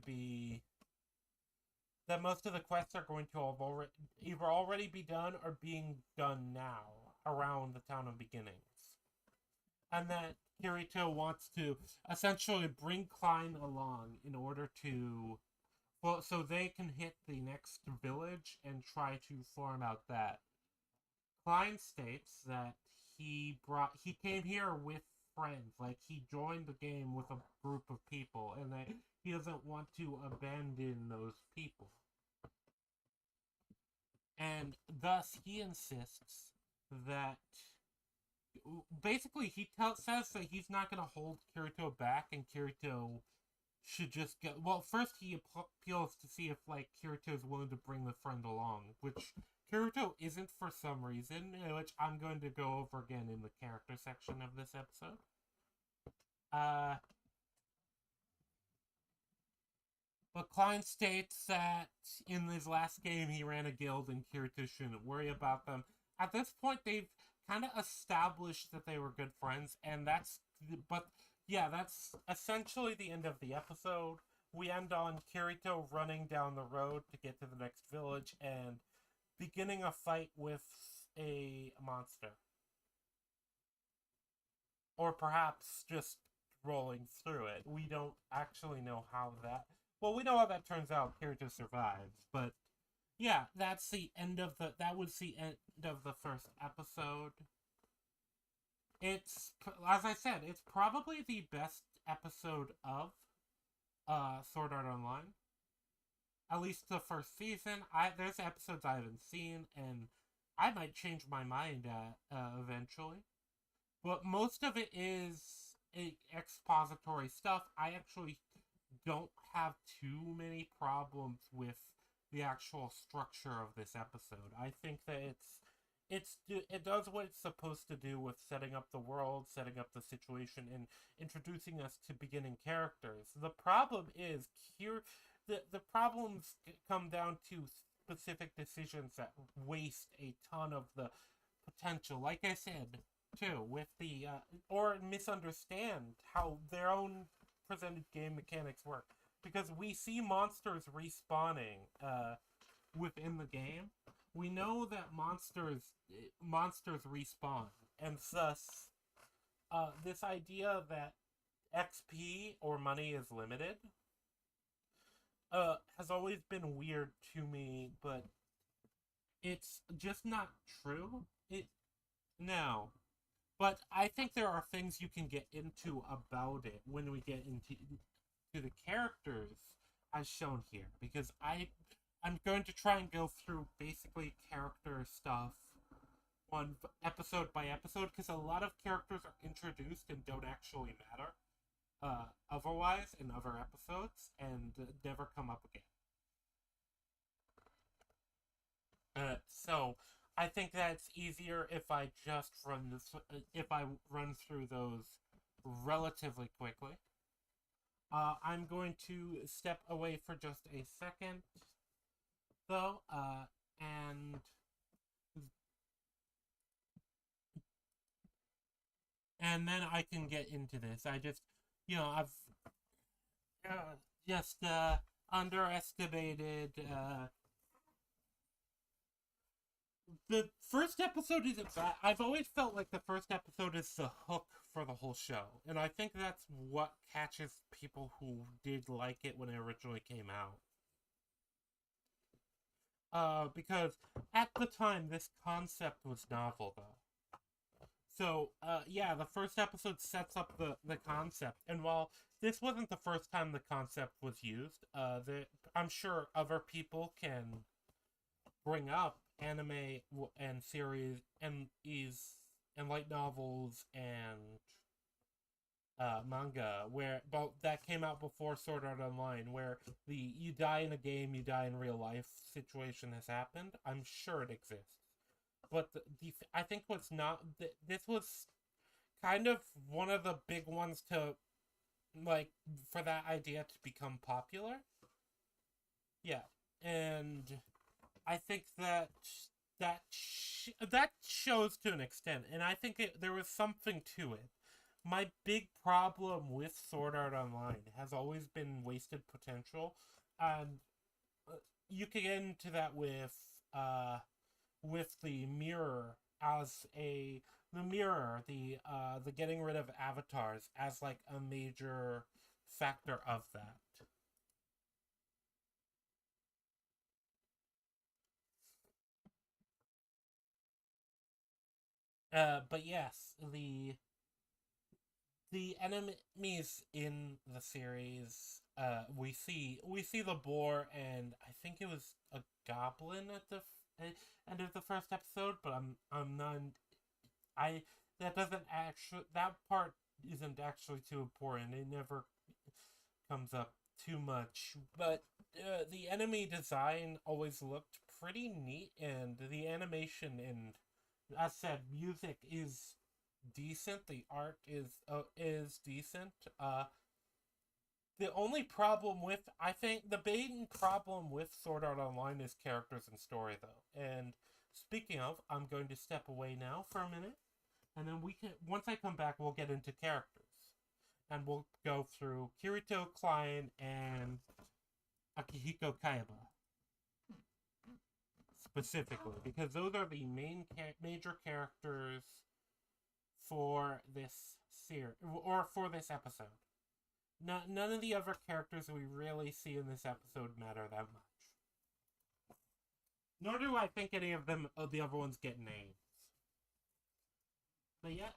have either already be done or being done now around the town of beginnings. And that Kirito wants to essentially bring Klein along in order to, so they can hit the next village and try to farm out that. Klein states that he came here with friends, like he joined the game with a group of people, and that he doesn't want to abandon those people. And thus he insists that basically he says that he's not going to hold Kirito back, and Kirito should just go. Well, first he appeals to see if Kirito is willing to bring the friend along, which Kirito isn't for some reason, which I'm going to go over again in the character section of this episode. But Klein states that in his last game he ran a guild and Kirito shouldn't worry about them. At this point, they've kind of established that they were good friends, and that's essentially the end of the episode. We end on Kirito running down the road to get to the next village, and beginning a fight with a monster. Or perhaps just rolling through it. We don't actually know how that. Well, we know how that turns out. Kirito survives, but yeah, that's the end of the. That was the end of the first episode. It's, as I said, it's probably the best episode of Sword Art Online. At least the first season. There's episodes I haven't seen, and I might change my mind eventually. But most of it is expository stuff. I actually don't have too many problems with the actual structure of this episode. I think that it does what it's supposed to do with setting up the world, setting up the situation, and introducing us to beginning characters. The problem is here. The problems come down to specific decisions that waste a ton of the potential. Like I said, too, with the or misunderstand how their own presented game mechanics work, because we see monsters respawning within the game. We know that monsters respawn, and thus this idea that XP or money is limited has always been weird to me, but it's just not true. No. But I think there are things you can get into about it when we get into the characters as shown here, because I'm going to try and go through basically character stuff on episode by episode, because a lot of characters are introduced and don't actually matter otherwise in other episodes and never come up again. So I think that it's easier if I just run through those relatively quickly. I'm going to step away for just a second, though, and then I can get into this. I just, I've just underestimated. The first episode isn't bad. I've always felt like the first episode is the hook for the whole show. And I think that's what catches people who did like it when it originally came out. Because at the time, this concept was novel, though. So, yeah, the first episode sets up the concept. And while this wasn't the first time the concept was used, I'm sure other people can bring up anime and series and light novels and manga that came out before Sword Art Online, where the you die in a game, you die in real life situation has happened. I'm sure it exists, but I think this was kind of one of the big ones to for that idea to become popular. Yeah, and I think that shows to an extent, and I think there was something to it. My big problem with Sword Art Online has always been wasted potential, and you can get into that with the mirror the getting rid of avatars as like a major factor of that. But yes, the enemies in the series, we see the boar, and I think it was a goblin at the end of the first episode, but I'm not. That part isn't actually too important. It never comes up too much, but the enemy design always looked pretty neat, and the animation and, as said, music is decent. The art is decent. The only problem with the main problem with Sword Art Online is characters and story, though. And speaking of, I'm going to step away now for a minute, and then once I come back, we'll get into characters, and we'll go through Kirito, Klein, and Akihiko Kaiba. specifically, because those are the major characters for this series, or for this episode. None of the other characters we really see in this episode matter that much. Nor do I think any of them, the other ones, get names. But yeah.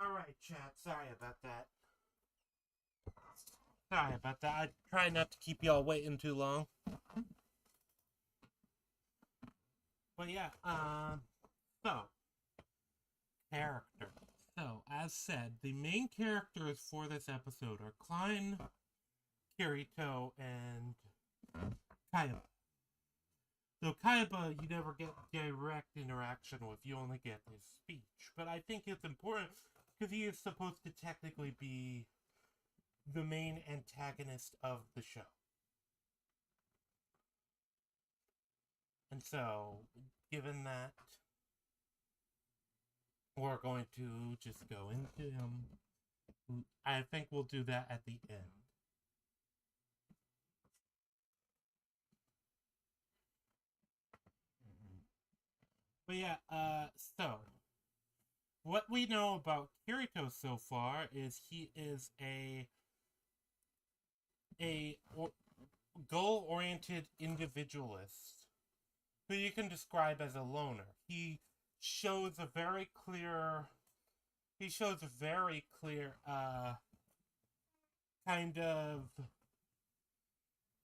Alright, chat. Sorry about that. I try not to keep y'all waiting too long. But yeah, so, character. So, as said, the main characters for this episode are Klein, Kirito, and Kaiba. So Kaiba, you never get direct interaction with, you only get his speech. But I think it's important, because he is supposed to technically be the main antagonist of the show. And so, given that, we're going to just go into him. I think we'll do that at the end. But yeah, so, what we know about Kirito so far is he is a goal-oriented individualist who you can describe as a loner. He shows a very clear kind of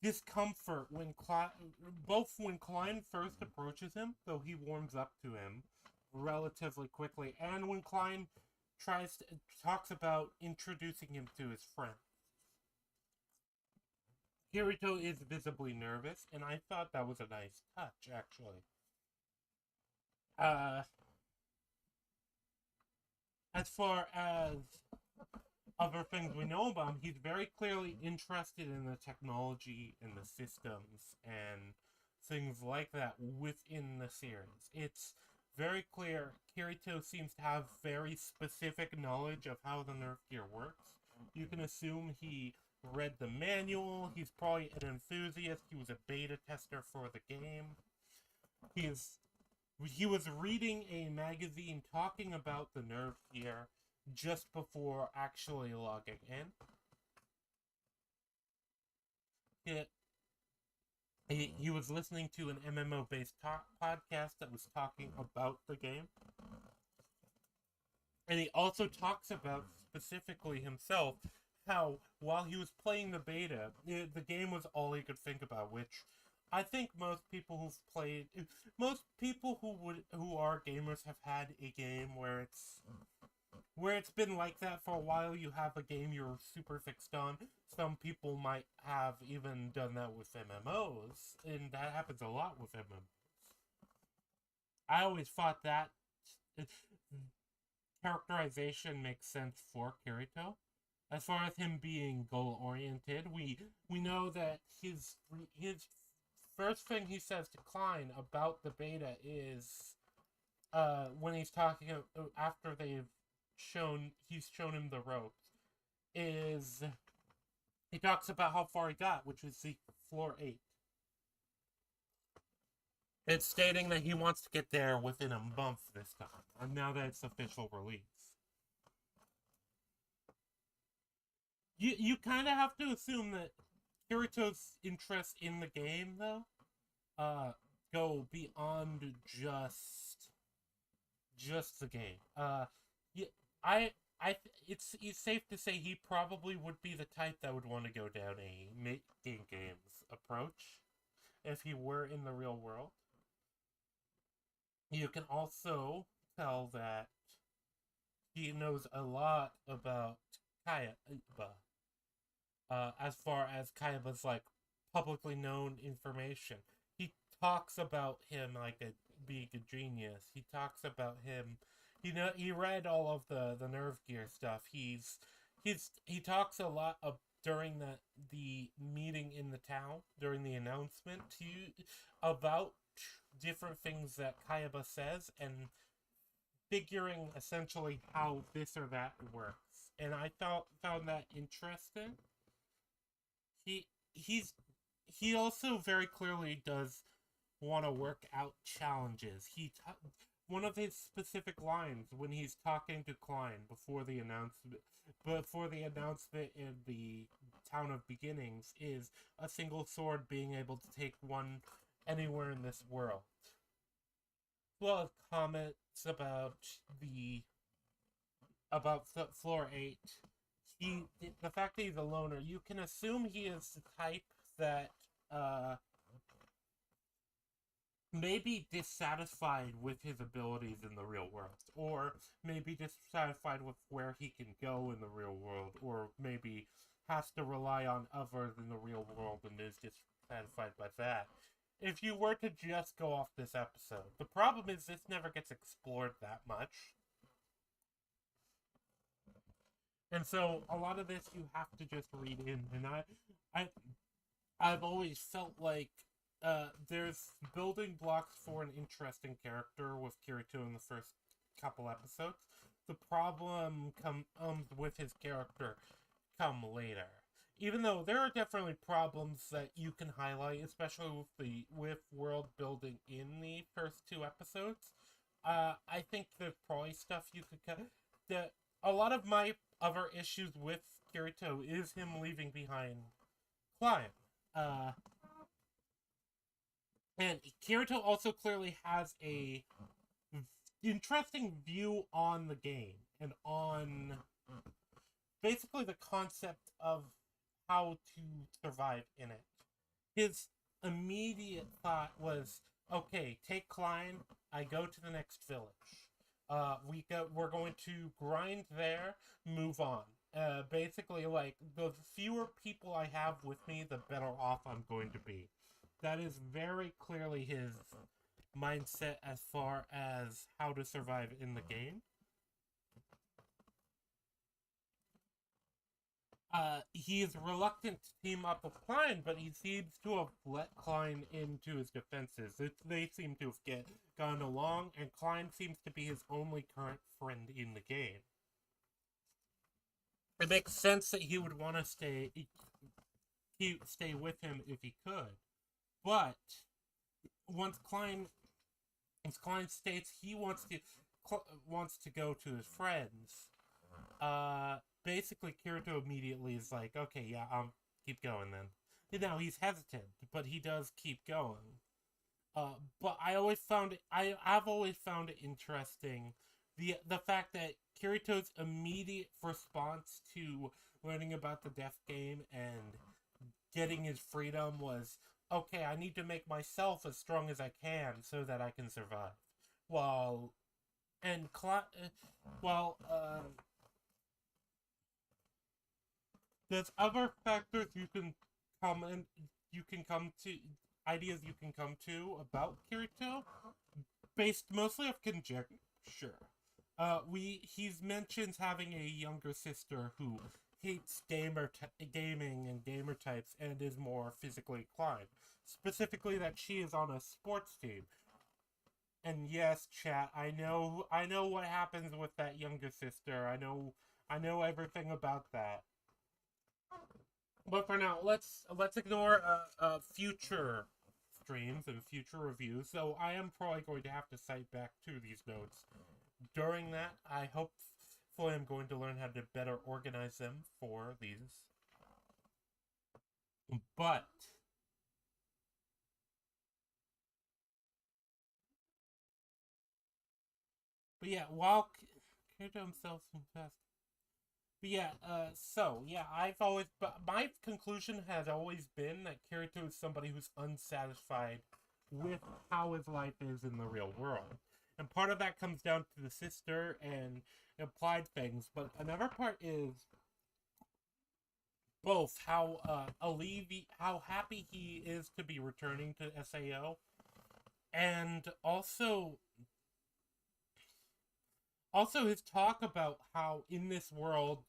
discomfort when Klein first approaches him, though he warms up to him relatively quickly, and when Klein talks about introducing him to his friend. Kirito is visibly nervous, and I thought that was a nice touch, actually. As far as other things we know about him, he's very clearly interested in the technology and the systems and things like that within the series. It's very clear Kirito seems to have very specific knowledge of how the nerf gear works. You can assume he read the manual, he's probably an enthusiast, he was a beta tester for the game. He was reading a magazine talking about the nerf gear just before actually logging in. he was listening to an MMO-based podcast that was talking about the game. And he also talks about, specifically himself, how while he was playing the beta, the game was all he could think about, which I think most people who are gamers have had a game where it's been like that for a while. You have a game you're super fixed on. Some people might have even done that with MMOs, and that happens a lot with MMOs. I always thought that characterization makes sense for Kirito. As far as him being goal oriented, we know that his first thing he says to Klein about the beta is when he's talking after he's shown him the ropes, is he talks about how far he got, which was the floor 8. It's stating that he wants to get there within a month this time, and now that it's official release. You kind of have to assume that Kirito's interest in the game, though, go beyond just the game. Yeah, it's safe to say he probably would be the type that would want to go down a making games approach if he were in the real world. You can also tell that he knows a lot about Kayaba, as far as Kayaba's like publicly known information. He talks about him like being a genius. He talks about him. He read all of the nerve gear stuff. He talks a lot of during the meeting in the town, during the announcement about different things that Kayaba says and figuring essentially how this or that works. And I found that interesting. He also very clearly does want to work out challenges. One of his specific lines when he's talking to Klein before the announcement in the Town of Beginnings is a single sword being able to take one anywhere in this world. Well, as comments about floor 8, the fact that he's a loner, you can assume he is the type that maybe dissatisfied with his abilities in the real world, or maybe dissatisfied with where he can go in the real world, or maybe has to rely on others in the real world and is dissatisfied by that. If you were to just go off this episode, the problem is this never gets explored that much. And so a lot of this you have to just read in, and I've always felt like there's building blocks for an interesting character with Kirito in the first couple episodes. The problem comes with his character come later. Even though there are definitely problems that you can highlight, especially with world building in the first 2 episodes, I think there's probably stuff you could cut. A lot of my other issues with Kirito is him leaving behind Klein. And Kirito also clearly has a interesting view on the game and on basically the concept of how to survive in it. His immediate thought was, okay, take Klein, I go to the next village. We're going to grind there, move on. Basically, like, the fewer people I have with me, the better off I'm going to be. That is very clearly his mindset as far as how to survive in the game. He is reluctant to team up with Klein, but he seems to have let Klein into his defenses. They seem to have gone along, and Klein seems to be his only current friend in the game. It makes sense that he would want to stay with him if he could. But once Klein states he wants to go to his friends, basically Kirito immediately is like, okay, yeah, keep going then. he's hesitant, but he does keep going. But I've always found it interesting the fact that Kirito's immediate response to learning about the death game and getting his freedom was, okay, I need to make myself as strong as I can so that I can survive. While and well, there's other factors come and you can come to ideas you can come to about Kirito based mostly of conjecture. He's mentions having a younger sister who hates gaming and gamer types and is more physically inclined. Specifically, that she is on a sports team. And yes, chat, I know what happens with that younger sister. I know everything about that. But for now, let's ignore future streams and future reviews. So I am probably going to have to cite back to these notes. During that, I hopefully I'm going to learn how to better organize them for these. But yeah, while Kirito himself confessed. But yeah, so yeah, but my conclusion has always been that Kirito is somebody who's unsatisfied with how his life is in the real world. And part of that comes down to the sister and implied things, but another part is both how happy he is to be returning to SAO, and also his talk about how in this world,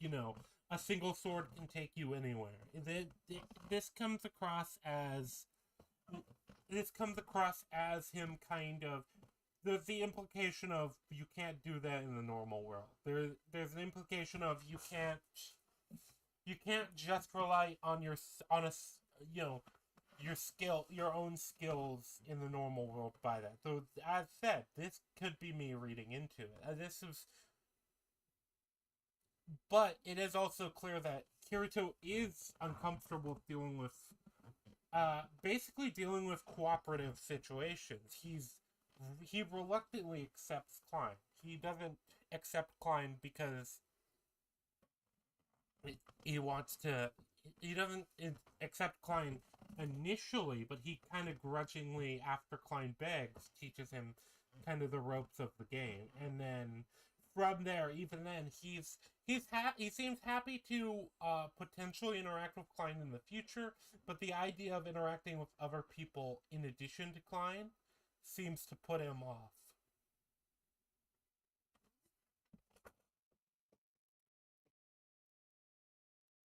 a single sword can take you anywhere. This comes across as him kind of there's the implication of you can't do that in the normal world. There's an implication of you can't just rely on your own skills in the normal world by that. So as said, this could be me reading into it. But it is also clear that Kirito is uncomfortable dealing with basically dealing with cooperative situations. He reluctantly accepts Klein. He doesn't accept Klein because he wants to. He doesn't accept Klein initially, but he kind of grudgingly, after Klein begs, teaches him kind of the ropes of the game, and then from there, even then, he seems happy to potentially interact with Klein in the future, but the idea of interacting with other people in addition to Klein seems to put him off.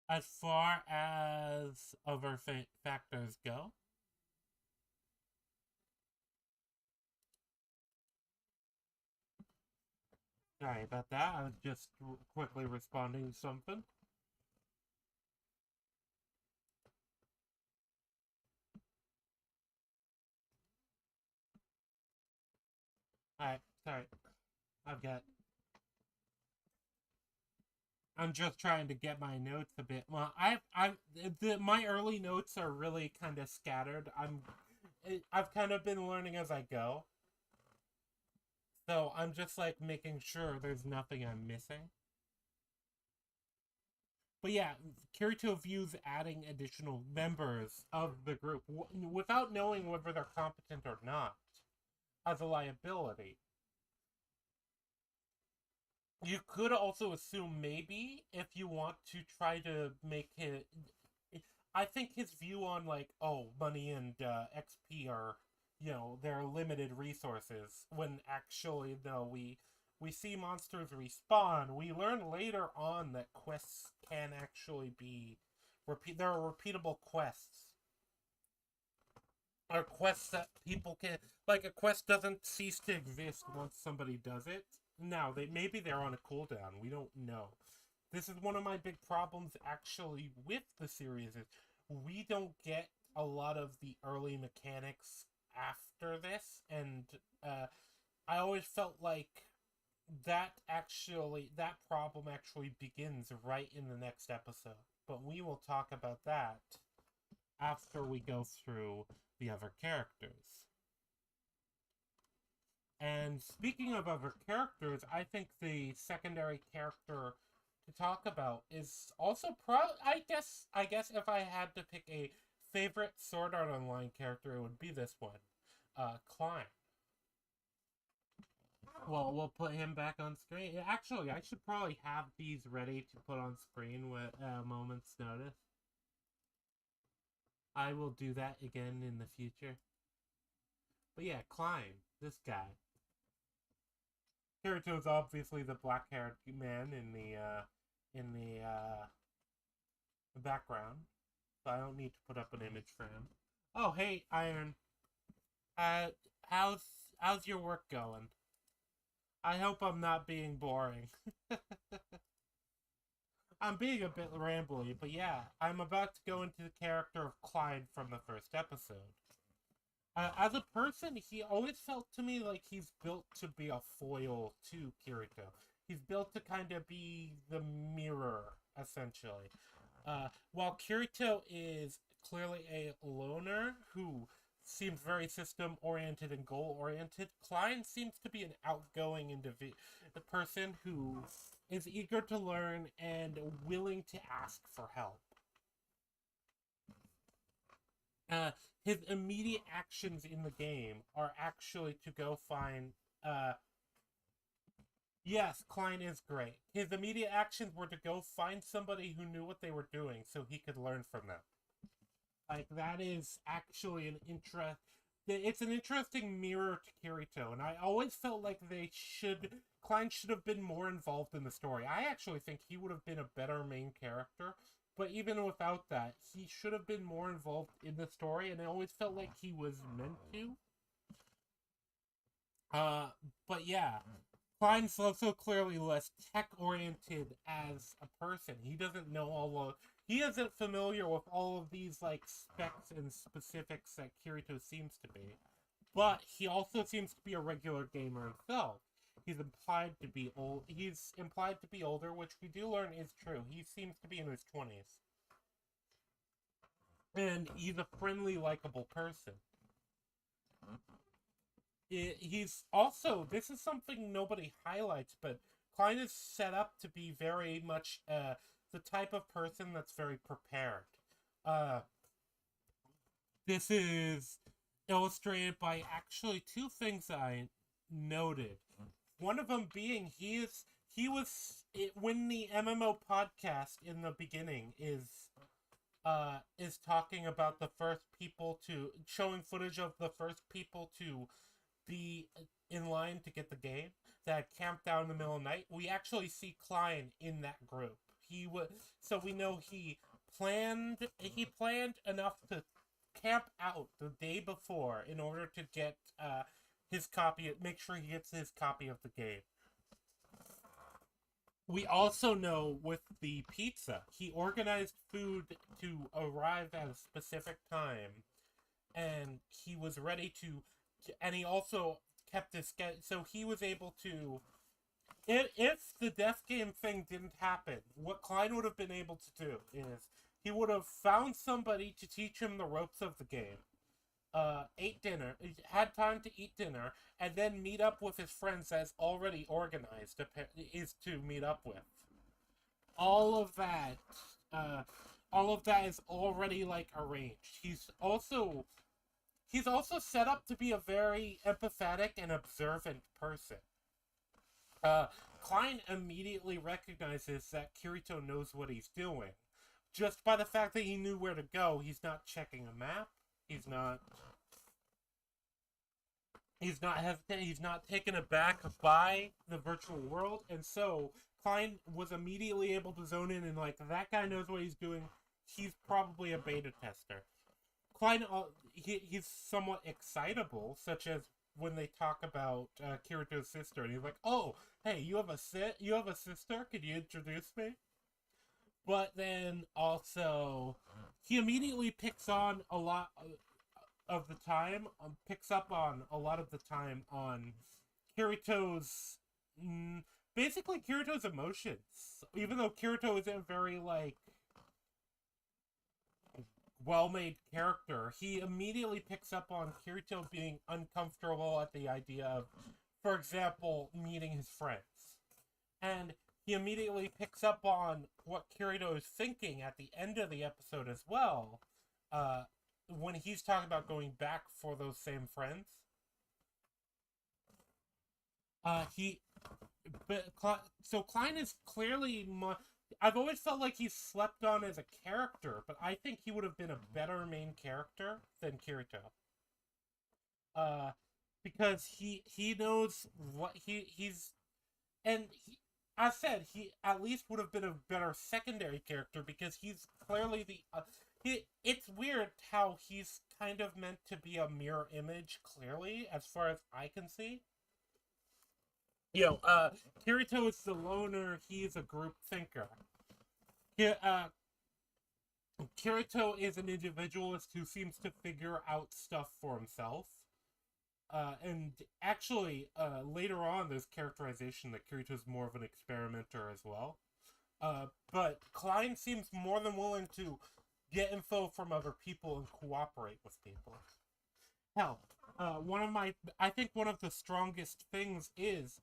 As far as other factors go, sorry about that. I was just quickly responding to something. Alright, sorry. I've got. I'm just trying to get my notes a bit. Well, my early notes are really kind of scattered. I've kind of been learning as I go. So I'm just like making sure there's nothing I'm missing. But yeah, Kirito views adding additional members of the group without knowing whether they're competent or not as a liability. You could also assume maybe if you want to try to make it. I think his view on like, oh, money and XP are, they're limited resources. When actually, no, we see monsters respawn. We learn later on that quests can actually be There are repeatable quests. Or quests that people can like. A quest doesn't cease to exist once somebody does it. Now maybe they're on a cooldown. We don't know. This is one of my big problems actually with the series is we don't get a lot of the early mechanics after this, and I always felt like that problem actually begins right in the next episode. But we will talk about that after we go through the other characters. And speaking of other characters, I think the secondary character to talk about is also I guess if I had to pick a favorite Sword Art Online character, it would be this one, Klein. Well, we'll put him back on screen. Actually, I should probably have these ready to put on screen with a moment's notice. I will do that again in the future. But yeah, Klein, this guy. Kirito is obviously the black-haired man in the background, so I don't need to put up an image for him. Oh, hey, Iron. How's your work going? I hope I'm not being boring. I'm being a bit rambly, but yeah, I'm about to go into the character of Klein from the first episode. As a person, he always felt to me like he's built to be a foil to Kirito. He's built to kind of be the mirror, essentially. While Kirito is clearly a loner who seems very system-oriented and goal-oriented, Klein seems to be an outgoing person who is eager to learn and willing to ask for help. His immediate actions in the game are actually to go find, yes, Klein is great. His immediate actions were to go find somebody who knew what they were doing so he could learn from them. Like, that is actually it's an interesting mirror to Kirito, and I always felt like Klein should have been more involved in the story. I actually think he would have been a better main character, but even without that, he should have been more involved in the story, and I always felt like he was meant to. But yeah, Klein's also clearly less tech-oriented as a person. He doesn't know he isn't familiar with all of these, like, specs and specifics that Kirito seems to be. But he also seems to be a regular gamer himself. He's implied to be older, which we do learn is true. He seems to be in his 20s. And he's a friendly, likable person. He's also, this is something nobody highlights, but Klein is set up to be very much the type of person that's very prepared. This is illustrated by actually two things I noted. One of them being when the MMO podcast in the beginning is talking about the first people showing footage of the first people to be in line to get the game that camped out in the middle of the night. We actually see Klein in that group. So we know he planned enough to camp out the day before in order to get make sure he gets his copy of the game. We also know with the pizza, he organized food to arrive at a specific time, and he was ready to, and he also kept his schedule, so he was able to, if the death game thing didn't happen, what Klein would have been able to do is, he would have found somebody to teach him the ropes of the game, ate dinner, had time to eat dinner, and then meet up with his friends as already organized is to meet up with. All of that is already, like, arranged. He's also set up to be a very empathetic and observant person. Klein immediately recognizes that Kirito knows what he's doing. Just by the fact that he knew where to go, he's not checking a map. He's not hesitant. He's not taken aback by the virtual world, and so Klein was immediately able to zone in and, like, that guy knows what he's doing. He's probably a beta tester. Klein, he's somewhat excitable, such as when they talk about Kirito's sister, and he's like, "Oh, hey, you have a sister? Could you introduce me?" But then also, he immediately picks on a lot of the time, picks up on a lot of the time on Kirito's, basically Kirito's emotions. Even though Kirito isn't very, like, well-made character, he immediately picks up on Kirito being uncomfortable at the idea of, for example, meeting his friends. And he immediately picks up on what Kirito is thinking at the end of the episode as well, when he's talking about going back for those same friends. So Klein is clearly I've always felt like he's slept on as a character, but I think he would have been a better main character than Kirito. Because he knows what he's, and I said he at least would have been a better secondary character because he's clearly it's weird how he's kind of meant to be a mirror image, clearly, as far as I can see. Kirito is the loner, he's a group thinker. Kirito is an individualist who seems to figure out stuff for himself. And actually, later on, there's characterization that Kirito's more of an experimenter as well. But Klein seems more than willing to get info from other people and cooperate with people. Hell, I think one of the strongest things is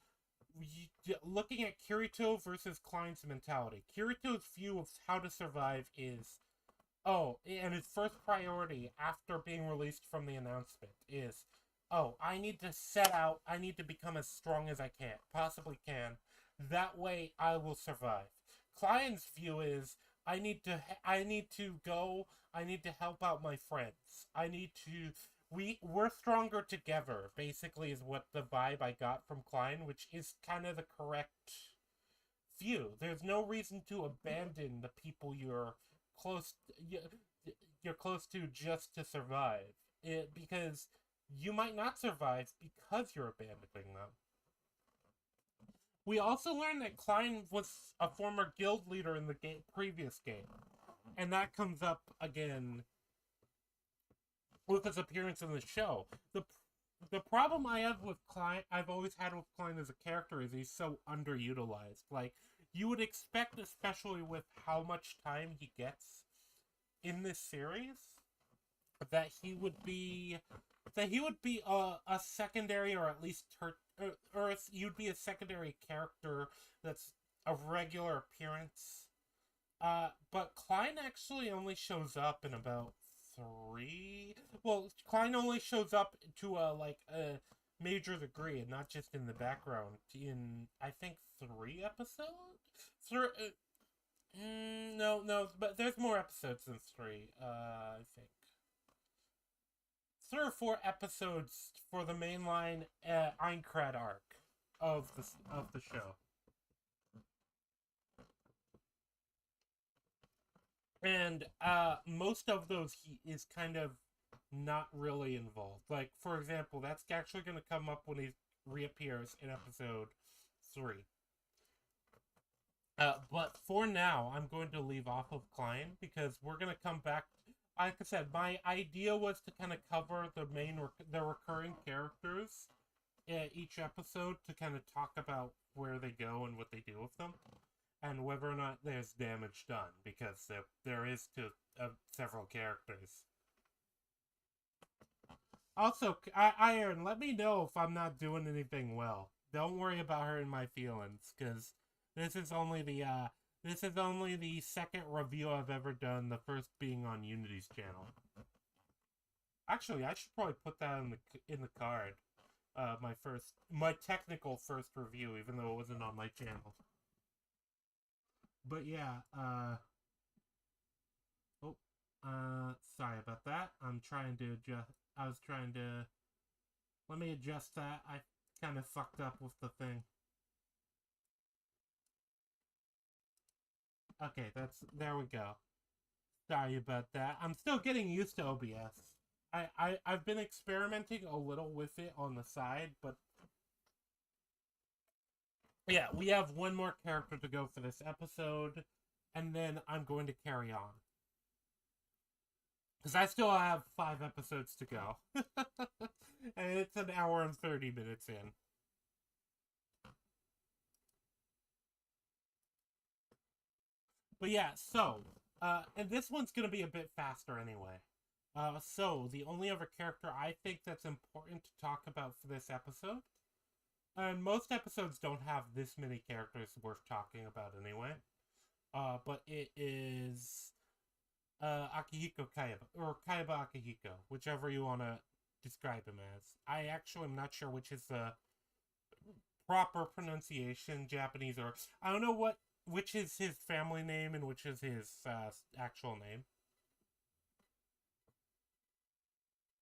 looking at Kirito versus Klein's mentality. Kirito's view of how to survive is, and his first priority after being released from the announcement is, I need to set out, I need to become as strong as I possibly can. That way I will survive. Klein's view is, I need to go, I need to help out my friends. We're stronger together, basically, is what the vibe I got from Klein, which is kind of the correct view. There's no reason to abandon the people you're close to just to survive. Because you might not survive because you're abandoning them. We also learned that Klein was a former guild leader in the previous game. And that comes up again with his appearance in the show. The problem I have with Klein, I've always had with Klein as a character, is he's so underutilized. Like, you would expect, especially with how much time he gets in this series, that he would be a secondary, or at least you'd be a secondary character that's a regular appearance. But Klein actually only shows up in about Klein only shows up to a major degree, and not just in the background, in, I think, 3 episodes? No, but there's more episodes than 3, I think. 3 or 4 episodes for the mainline Einkrad arc of the show. And most of those he is kind of not really involved. Like, for example, that's actually going to come up when he reappears in episode 3. But for now, I'm going to leave off of Klein, because we're going to come back. Like I said, my idea was to kind of cover the recurring characters each episode, to kind of talk about where they go and what they do with them, and whether or not there's damage done, because there is to several characters. Also, Iron, let me know if I'm not doing anything well. Don't worry about hurting my feelings, because this is only the second review I've ever done, the first being on Unity's channel. Actually, I should probably put that in the card. My technical first review, even though it wasn't on my channel. But yeah, sorry about that. Let me adjust that. I kind of fucked up with the thing. Okay, there we go. Sorry about that. I'm still getting used to OBS. I've been experimenting a little with it on the side, but yeah, we have one more character to go for this episode, and then I'm going to carry on. Because I still have 5 episodes to go. And it's an hour and 30 minutes in. But yeah, so, And this one's going to be a bit faster anyway. So, the only other character I think that's important to talk about for this episode, and most episodes don't have this many characters worth talking about anyway, but it is Akihiko Kaiba, or Kaiba Akihiko, whichever you want to describe him as. I actually am not sure which is the proper pronunciation, Japanese, or I don't know which is his family name and which is his actual name.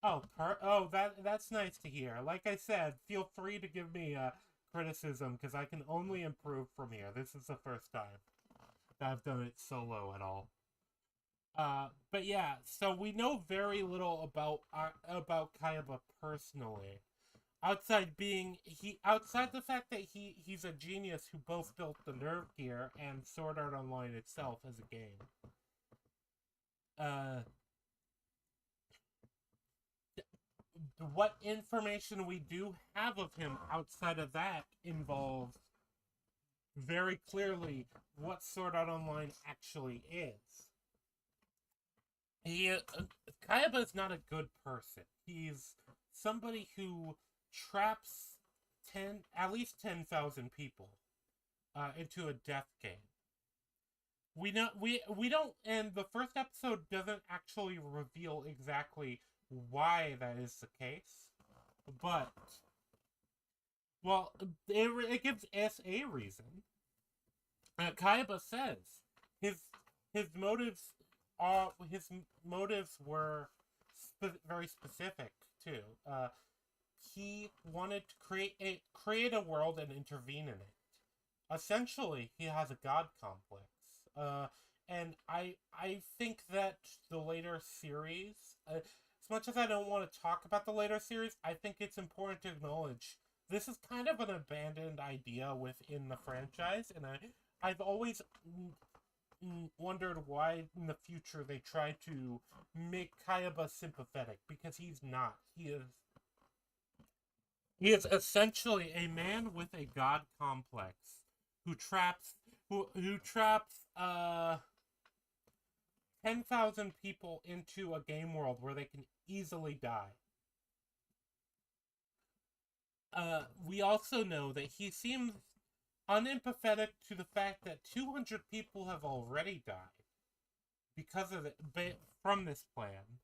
Oh, that's nice to hear. Like I said, feel free to give me criticism because I can only improve from here. This is the first time that I've done it solo at all. But yeah, so we know very little about Kayaba personally. Outside the fact that he's a genius who both built the Nerve Gear and Sword Art Online itself as a game. What information we do have of him outside of that involves very clearly what Sword Art Online actually is. Kayaba is not a good person. He's somebody who traps at least 10,000 people into a death game. We don't, and the first episode doesn't actually reveal exactly why that is the case, but well, it gives us a reason. Kayaba says his motives were very specific too. He wanted to create a world and intervene in it. Essentially, he has a god complex. And I think that the later series, as much as I don't want to talk about the later series, I think it's important to acknowledge this is kind of an abandoned idea within the franchise, and I've always wondered why in the future they try to make Kayaba sympathetic, because he's not. He is essentially a man with a god complex who traps 10,000 people into a game world where they can easily die. We also know that he seems unempathetic to the fact that 200 people have already died because of from this plan.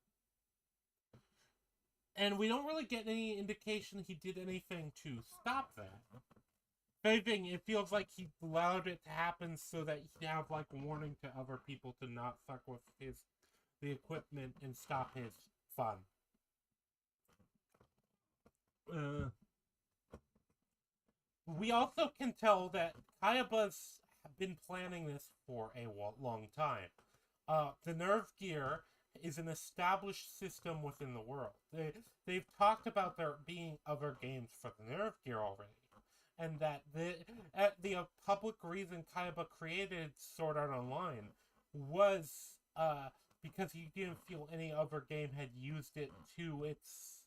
And we don't really get any indication he did anything to stop that. If anything, it feels like he allowed it to happen so that he'd have like a warning to other people to not fuck with the equipment and stop his fun. We also can tell that Kayaba's been planning this for a long time. The Nerve Gear is an established system within the world. They've talked about there being other games for the Nerve Gear already, and that the public reason Kayaba created Sword Art Online was because he didn't feel any other game had used it to its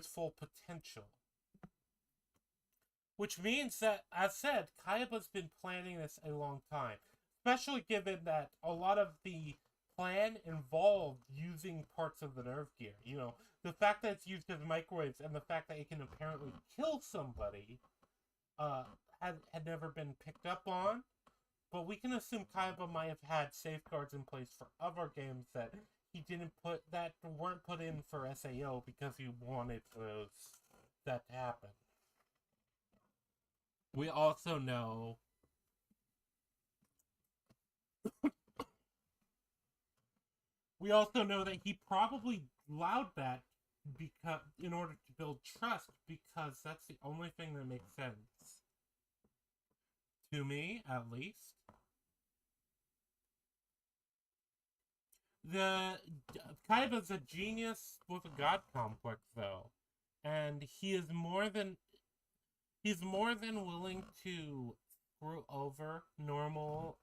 full potential. Which means that, as said, Kayaba's been planning this a long time. Especially given that a lot of the plan involved using parts of the Nerve Gear. You know, the fact that it's used as microwaves and the fact that it can apparently kill somebody had never been picked up on. But we can assume Kayaba might have had safeguards in place for other games that he weren't put in for SAO because he wanted that to happen. We also know that he probably allowed that in order to build trust, because that's the only thing that makes sense. To me, at least. Kaiba's a genius with a god complex, though. And he is more than willing to screw over normal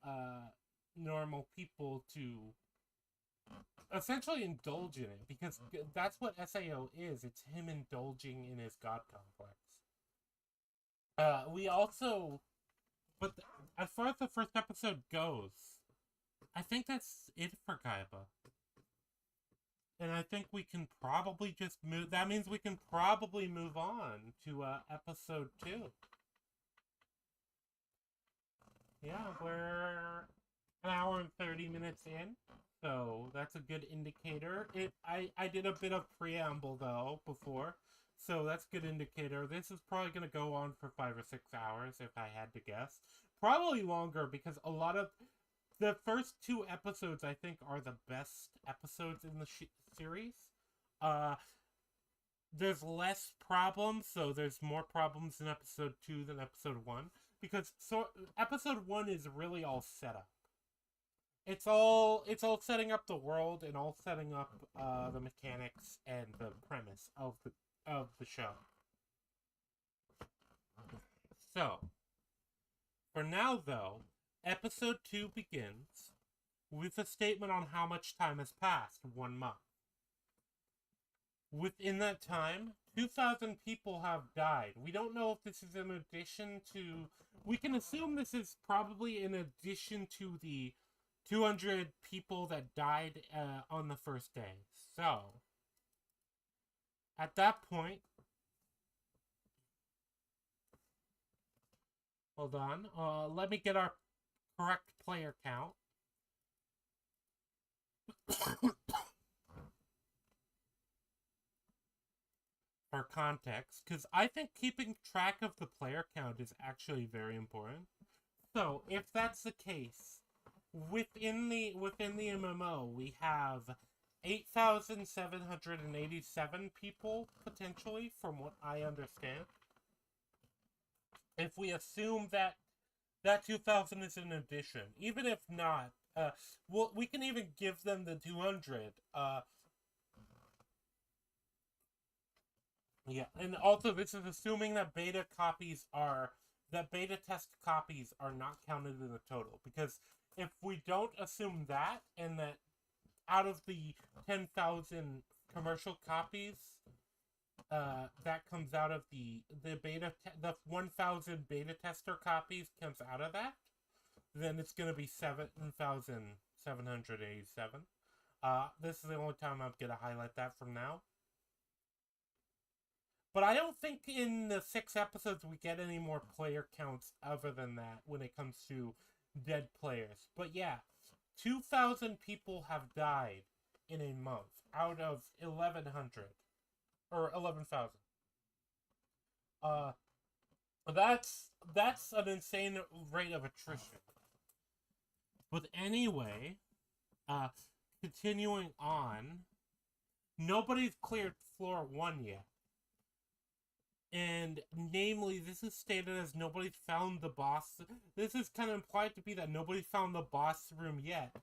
people to essentially indulge in it, because that's what SAO is. It's him indulging in his god complex. But as far as the first episode goes, I think that's it for Kaiba. And I think we can probably just move. That means we can probably move on to episode 2. Yeah, we're an hour and 30 minutes in, so that's a good indicator. I did a bit of preamble though before, so that's a good indicator. This is probably going to go on for 5 or 6 hours if I had to guess. Probably longer because a lot of the first 2 episodes I think are the best episodes in the series. Uh, there's less problems, so there's more problems in episode 2 than episode 1 because episode 1 is really all set up. It's all setting up the world and all setting up the mechanics and the premise of the show. So, for now though, episode 2 begins with a statement on how much time has passed, 1 month. Within that time, 2,000 people have died. We don't know if this is in addition to... We can assume this is probably in addition to the 200 people that died on the first day. So, at that point... Hold on. Let me get our correct player count. For context, because I think keeping track of the player count is actually very important. So, if that's the case, within the MMO, we have 8,787 people, potentially, from what I understand. If we assume that 2,000 is an addition, even if not, well, we can even give them the 200, yeah, and also this is assuming that beta test copies are not counted in the total. Because if we don't assume that, and that out of the 10,000 commercial copies, that comes out of the 1,000 beta tester copies comes out of that, then it's going to be 7,787. This is the only time I'm going to highlight that from now. But I don't think in the 6 episodes we get any more player counts other than that when it comes to dead players. But yeah, 2,000 people have died in a month out of 1,100. Or 11,000. That's an insane rate of attrition. But anyway, continuing on, nobody's cleared floor 1 yet. And namely, this is stated as nobody's found the boss. This is kind of implied to be that nobody's found the boss room yet,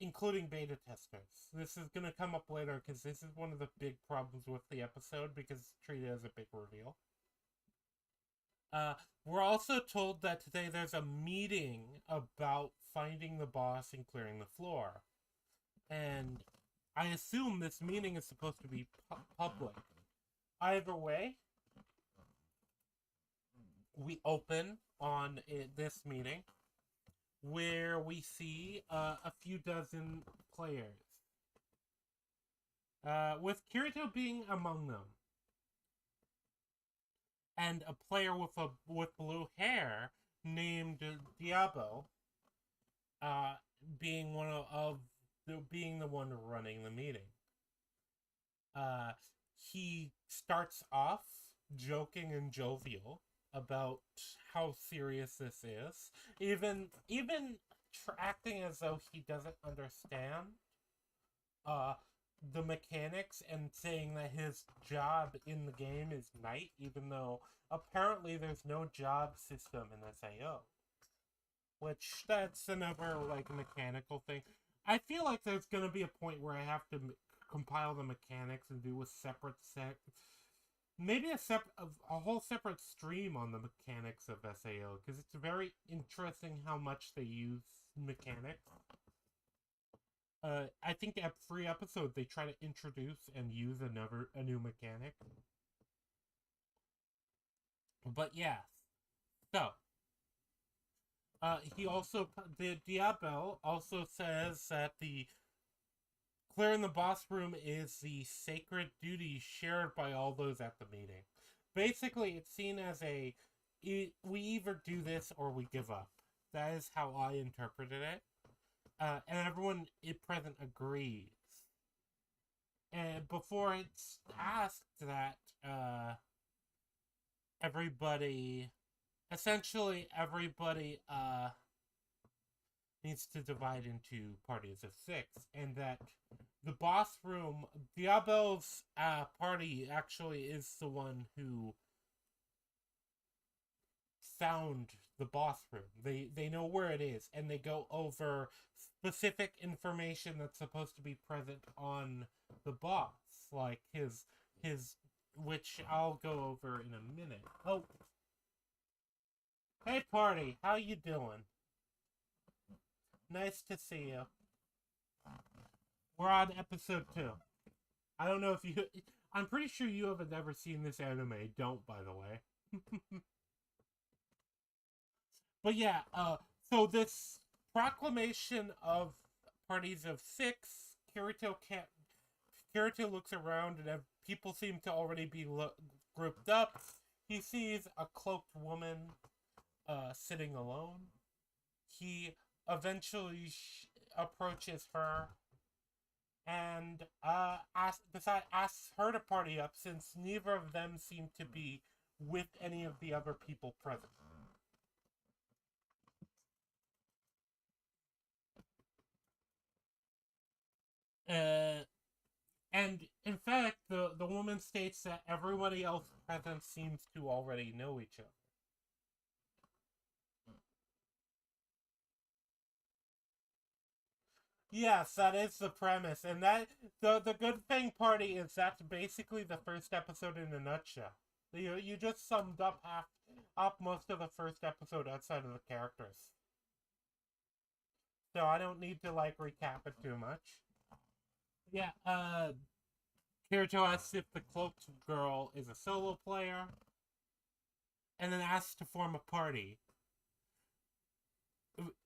including beta testers. This is going to come up later because this is one of the big problems with the episode because it's treated as a big reveal. We're also told that today there's a meeting about finding the boss and clearing the floor. And I assume this meeting is supposed to be public. Either way, we open on this meeting where we see a few dozen players. With Kirito being among them. And a player with blue hair named Diabel being being the one running the meeting. He starts off joking and jovial about how serious this is, even acting as though he doesn't understand the mechanics, and saying that his job in the game is knight, even though apparently there's no job system in SAO. Which, that's another, like, mechanical thing. I feel like there's gonna be a point where I have to compile the mechanics and do a separate maybe a whole separate stream on the mechanics of SAO, because it's very interesting how much they use mechanics. I think every episode they try to introduce and use a new mechanic. But yeah, so The Diabel also says that the clearing the boss room is the sacred duty shared by all those at the meeting. Basically, it's seen as we either do this or we give up. That is how I interpreted it. And everyone present agrees. And before it's asked that everybody, essentially everybody needs to divide into parties of 6, and that the boss room, Diabel's party actually is the one who found the boss room. They know where it is, and they go over specific information that's supposed to be present on the boss, like his which I'll go over in a minute. Oh, hey party, how you doing? Nice to see you. We're on episode 2. I don't know if you. I'm pretty sure you have never seen this anime. Don't, by the way. But yeah, so this proclamation of parties of 6, Kirito can't. Kirito looks around and people seem to already be grouped up. He sees a cloaked woman sitting alone. He eventually approaches her and asks her to party up, since neither of them seem to be with any of the other people present. And in fact, the woman states that everybody else present seems to already know each other. Yes, that is the premise, and that the good thing party is that's basically the first episode in a nutshell. You just summed up most of the first episode outside of the characters, so I don't need to recap it too much. Yeah, Kirito asks if the cloaked girl is a solo player, and then asks to form a party.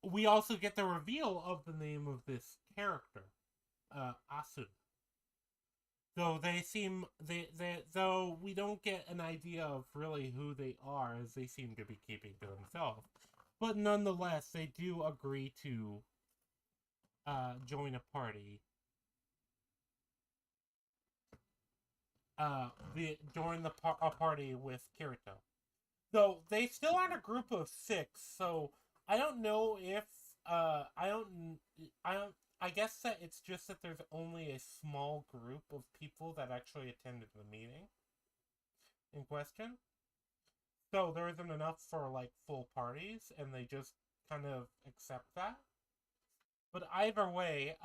We also get the reveal of the name of this character, Asu. Though though we don't get an idea of really who they are, as they seem to be keeping to themselves. But nonetheless, they do agree to join a party. Join a party with Kirito. Though they still aren't a group of 6, so I don't know if I guess that it's just that there's only a small group of people that actually attended the meeting in question. So there isn't enough for full parties, and they just kind of accept that. But either way,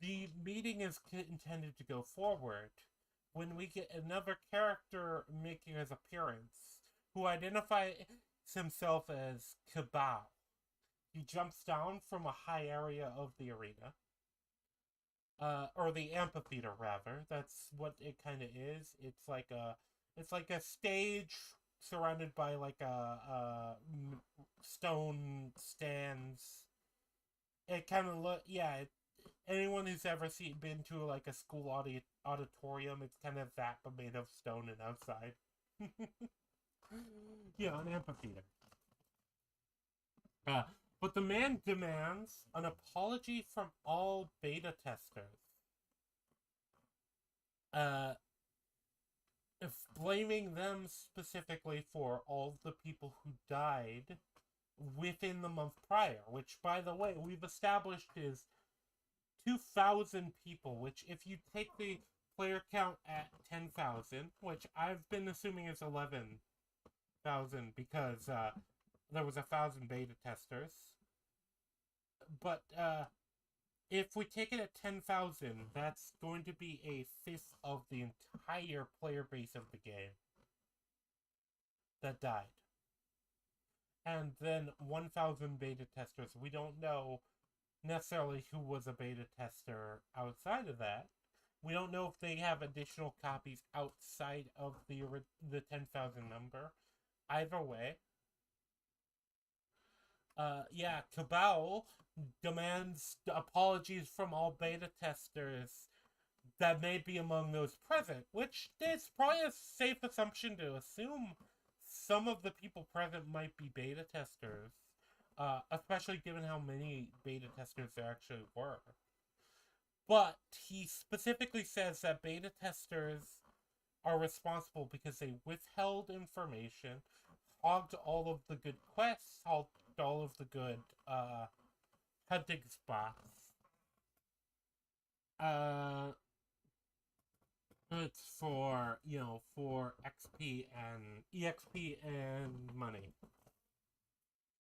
the meeting is intended to go forward when we get another character making his appearance, who identifies himself as Kabao. He jumps down from a high area of the arena. Or the amphitheater, rather. That's what it kind of is. It's like a stage surrounded by a stone stands. It kind of anyone who's ever been to a school auditorium, it's kind of that, but made of stone and outside. Yeah, an amphitheater. But the man demands an apology from all beta testers. Blaming them specifically for all the people who died within the month prior, which, by the way, we've established is 2,000 people, which if you take the player count at 10,000, which I've been assuming is 11,000 because there was 1,000 beta testers. But if we take it at 10,000, that's going to be a fifth of the entire player base of the game that died. And then 1,000 beta testers. We don't know necessarily who was a beta tester outside of that. We don't know if they have additional copies outside of the 10,000 number. Either way, yeah, Cabal demands apologies from all beta testers that may be among those present, which is probably a safe assumption to assume some of the people present might be beta testers, especially given how many beta testers there actually were. But he specifically says that beta testers are responsible because they withheld information, hogged all of the good quests, hogged all of the good hunting spots. It's for, for XP and EXP and money.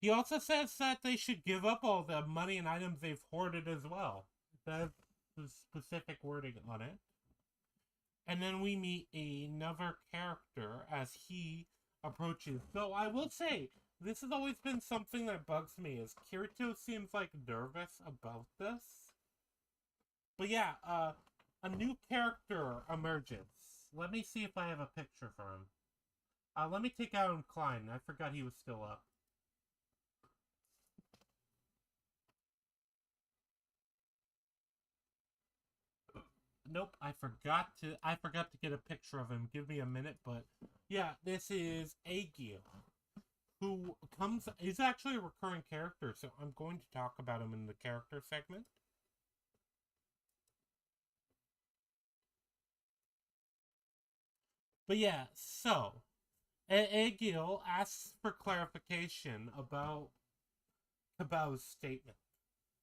He also says that they should give up all the money and items they've hoarded as well. That's the specific wording on it. And then we meet another character as he approaches. So I will say, this has always been something that bugs me, is Kirito seems like nervous about this. But yeah, a new character emerges. Let me see if I have a picture for him. Let me take out Klein. I forgot he was still up. Nope, I forgot to get a picture of him. Give me a minute, but yeah, this is Akihiko, who is actually a recurring character, so I'm going to talk about him in the character segment. But yeah, so Akihiko asks for clarification about Kabao's statement,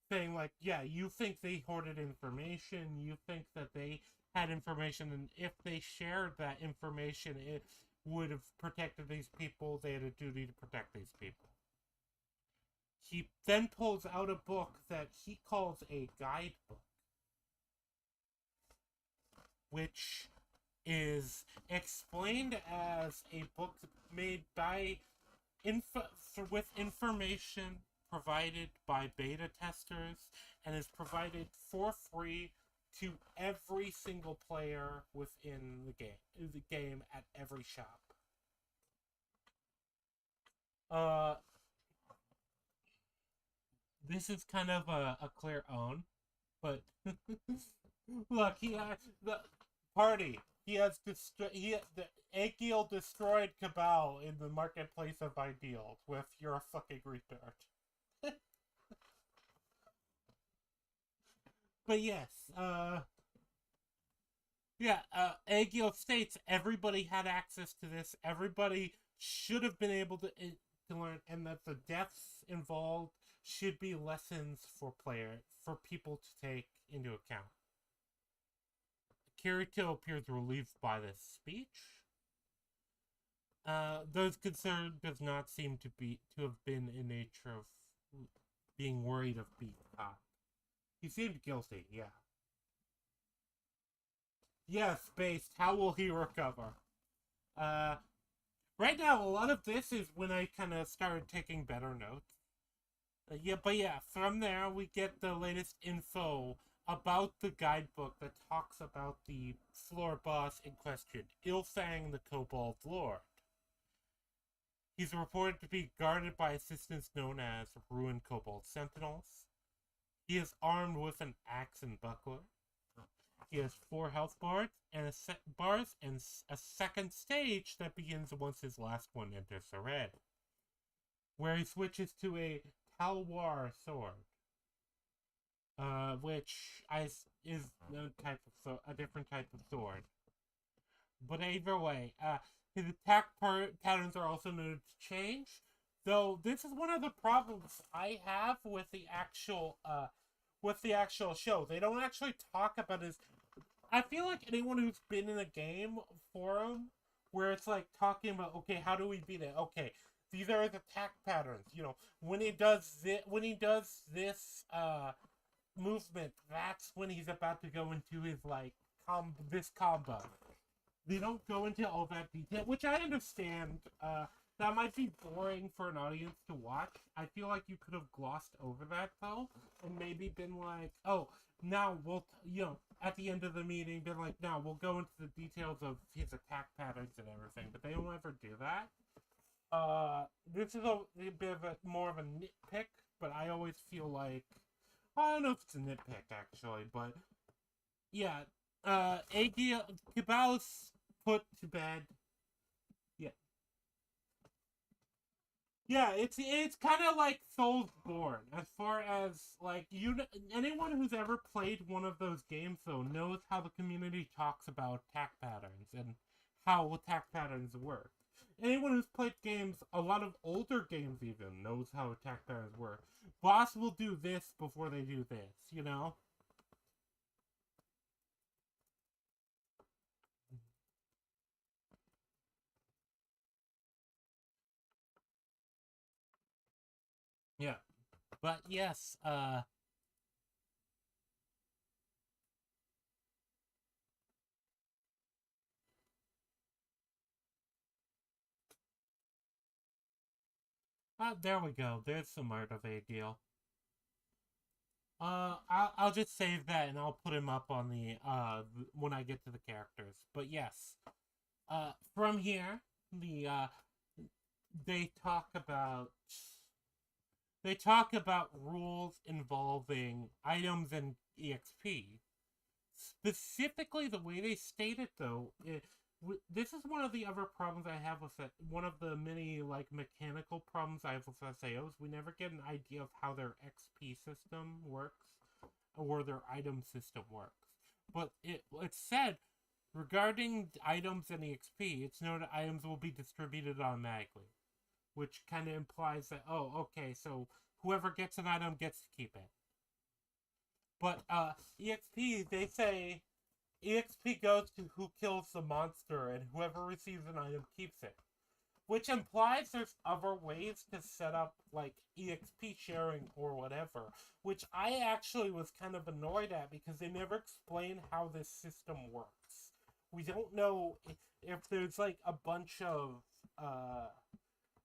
saying like, yeah, you think they hoarded information, you think that they had information, and if they shared that information, it would have protected these people. They had a duty to protect these people. He then pulls out a book that he calls a guidebook, which is explained as a book made by with information provided by beta testers and is provided for free to every single player within the game at every shop. This is kind of a clear own, but look, the party. Akihiko destroyed Cabal in the marketplace of ideals with "You're a fucking retard." But yes, Akihiko states everybody had access to this. Everybody should have been able to learn, and that the deaths involved should be lessons for people to take into account. Kirito appears relieved by this speech. Those concern does not seem to have been in nature of being worried of being caught. He seemed guilty, yeah. Yes, based. How will he recover? Right now, a lot of this is when I kind of started taking better notes. From there we get the latest info about the guidebook that talks about the floor boss in question, Ilfang the Kobold Lord. He's reported to be guarded by assistants known as Ruined Kobold Sentinels. He is armed with an axe and buckler. He has 4 health bars and a second stage that begins once his last one enters the red, where he switches to a Talwar sword, which is a different type of sword. But either way, his attack patterns are also noted to change. Though this is one of the problems I have with the actual show. They don't actually talk about his. I feel like anyone who's been in a game forum where it's like talking about, okay, how do we beat it? Okay, these are his attack patterns. When he does this movement, that's when he's about to go into his this combo. They don't go into all that detail, which I understand. That might be boring for an audience to watch. I feel like you could have glossed over that, though, and maybe been like, oh, now we'll, at the end of the meeting, been like, now we'll go into the details of his attack patterns and everything, but they don't ever do that. This is a bit of more of a nitpick, but I always feel like I don't know if it's a nitpick actually, but yeah, Agia Cabal's put to bed. Yeah, yeah, it's kind of like Soulsborne as far as like anyone who's ever played one of those games though knows how the community talks about attack patterns and how attack patterns work. Anyone who's played games, a lot of older games even, knows how attack patterns work. Boss will do this before they do this, you know? Yeah. But yes, there we go. There's some art of a deal. I'll just save that and I'll put him up on the when I get to the characters. But yes, from here, the they talk about they talk about rules involving items and EXP. Specifically, the way they state it, though, this is one of the other problems I have with it. One of the many like mechanical problems I have with SAOs. We never get an idea of how their XP system works or their item system works. But it's said regarding items and EXP, it's known that items will be distributed automatically, which kind of implies that okay, so whoever gets an item gets to keep it. But EXP, they say EXP goes to who kills the monster, and whoever receives an item keeps it. Which implies there's other ways to set up, like, EXP sharing or whatever. Which I actually was kind of annoyed at because they never explain how this system works. We don't know if there's, like, a bunch of,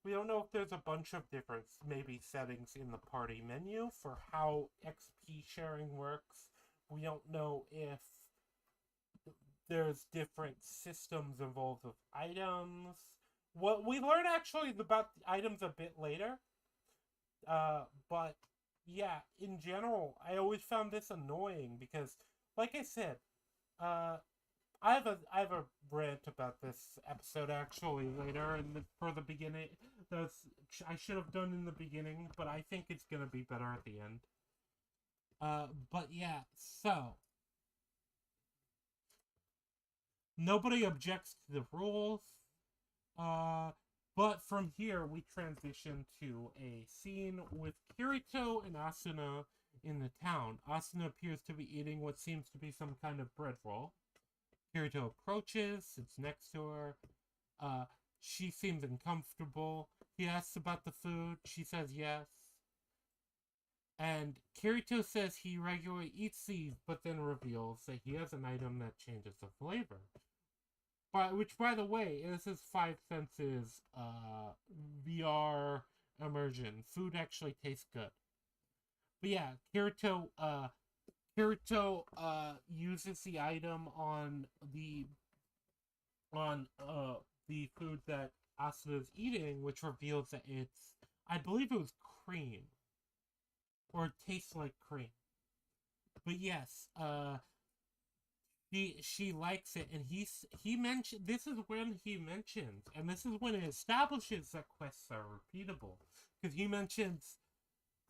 we don't know if there's a bunch of different, maybe, settings in the party menu for how XP sharing works. We don't know if there's different systems involved with items. What we learn actually about the items a bit later. But yeah, in general, I always found this annoying because, like I said, uh, I have a rant about this episode actually later for the beginning. That's I should have done in the beginning, but I think it's gonna be better at the end. But yeah, so nobody objects to the rules. Uh, but from here, we transition to a scene with Kirito and Asuna in the town. Asuna appears to be eating what seems to be some kind of bread roll. Kirito approaches, sits next to her. Uh, she seems uncomfortable. He asks about the food. She says yes. And Kirito says he regularly eats these, but then reveals that he has an item that changes the flavor. Which, by the way, this is Five Senses VR immersion. Food actually tastes good. But yeah, Kirito uses the item on the food that Asuna is eating, which reveals that it's, I believe it was cream or it tastes like cream. But yes, she likes it, and he mentioned this is when he mentions, and this is when it establishes that quests are repeatable, because he mentions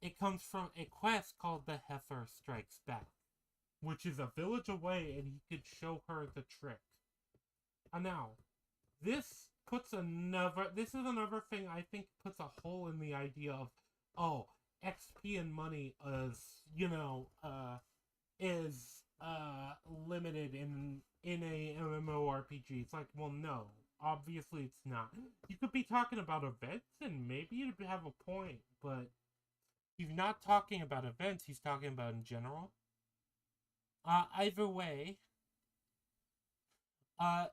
it comes from a quest called the Heifer Strikes Back, which is a village away, and he could show her the trick. And now, this is another thing I think puts a hole in the idea of, oh, XP and money is limited in a MMORPG. It's like, well, no, obviously it's not. You could be talking about events, and maybe you'd have a point, but he's not talking about events. He's talking about in general. Either way, uh,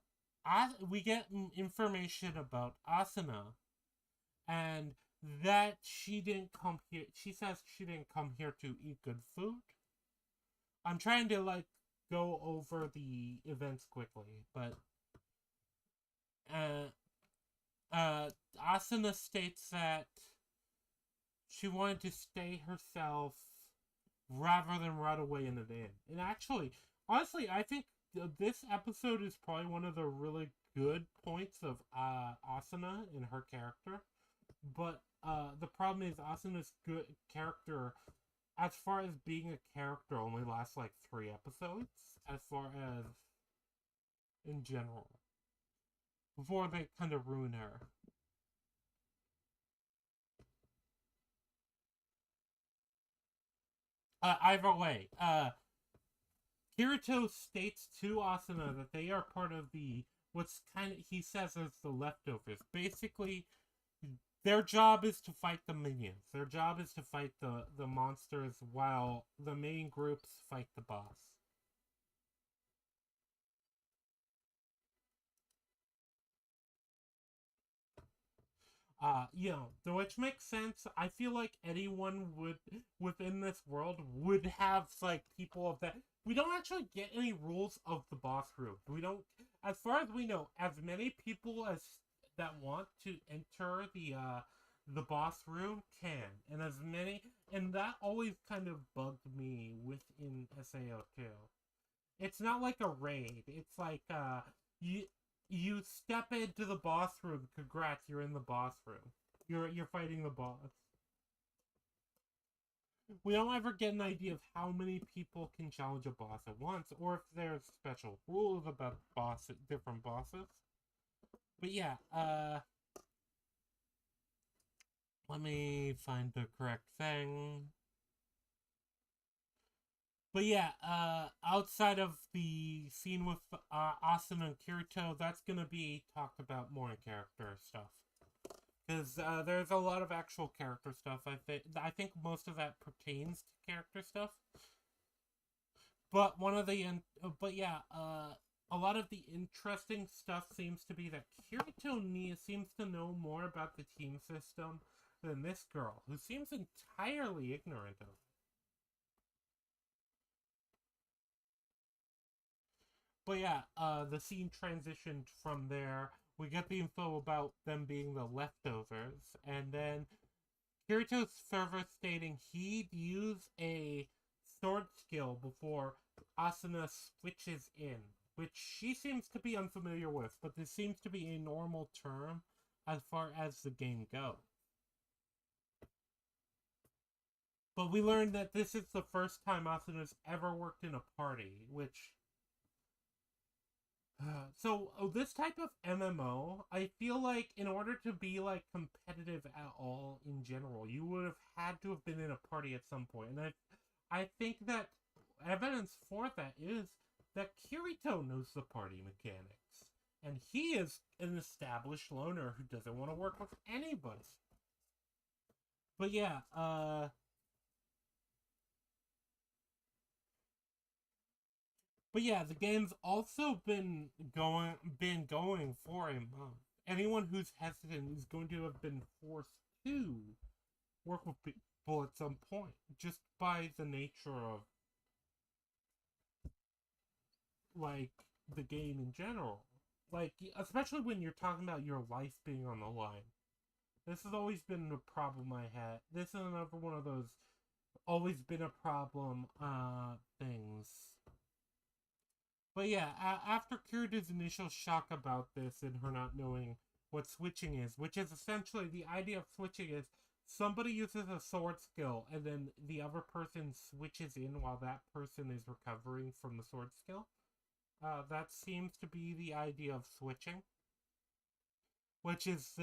we get information about Asuna, and that she didn't come here. She says she didn't come here to eat good food. I'm trying to like go over the events quickly, but uh, Asuna states that she wanted to stay herself rather than run away in an inn. And actually, honestly, I think this episode is probably one of the really good points of Asuna and her character. But the problem is Asuna's good character, as far as being a character, only lasts like 3 episodes. As far as in general, before they kind of ruin her. Either way, Kirito states to Asuna that they are part of the what's kind of he says as the leftovers. Basically, their job is to fight the minions. Their job is to fight the monsters while the main groups fight the boss. Which makes sense. I feel like anyone would within this world would have like people of that. We don't actually get any rules of the boss room. We don't, as far as we know, as many people as that want to enter the boss room can, and as many, and that always kind of bugged me within SAO too. It's not like a raid. It's like you you step into the boss room. Congrats, you're in the boss room. You're fighting the boss. We don't ever get an idea of how many people can challenge a boss at once, or if there's special rules about different bosses. But yeah, let me find the correct thing. But yeah, outside of the scene with Asuna and Kirito, that's gonna be talked about more in character stuff. Because there's a lot of actual character stuff. I think most of that pertains to character stuff. But one of the but yeah, a lot of the interesting stuff seems to be that Kirito seems to know more about the team system than this girl, who seems entirely ignorant of it. But yeah, the scene transitioned from there. We get the info about them being the leftovers, and then Kirito's further stating he'd use a sword skill before Asuna switches in, which she seems to be unfamiliar with, but this seems to be a normal term as far as the game goes. But we learned that this is the first time Asuna's ever worked in a party, which this type of MMO, I feel like in order to be like competitive at all in general, you would have had to have been in a party at some point. And I think that evidence for that is that Kirito knows the party mechanics. And he is an established loner who doesn't want to work with anybody. But yeah, the game's also been going for a month. Anyone who's hesitant is going to have been forced to work with people at some point, just by the nature of like the game in general. Like, especially when you're talking about your life being on the line. This has always been a problem I had. This is another one of those always been a problem things. But yeah, after Kirito's initial shock about this and her not knowing what switching is, which is essentially the idea of switching is somebody uses a sword skill and then the other person switches in while that person is recovering from the sword skill. That seems to be the idea of switching, which is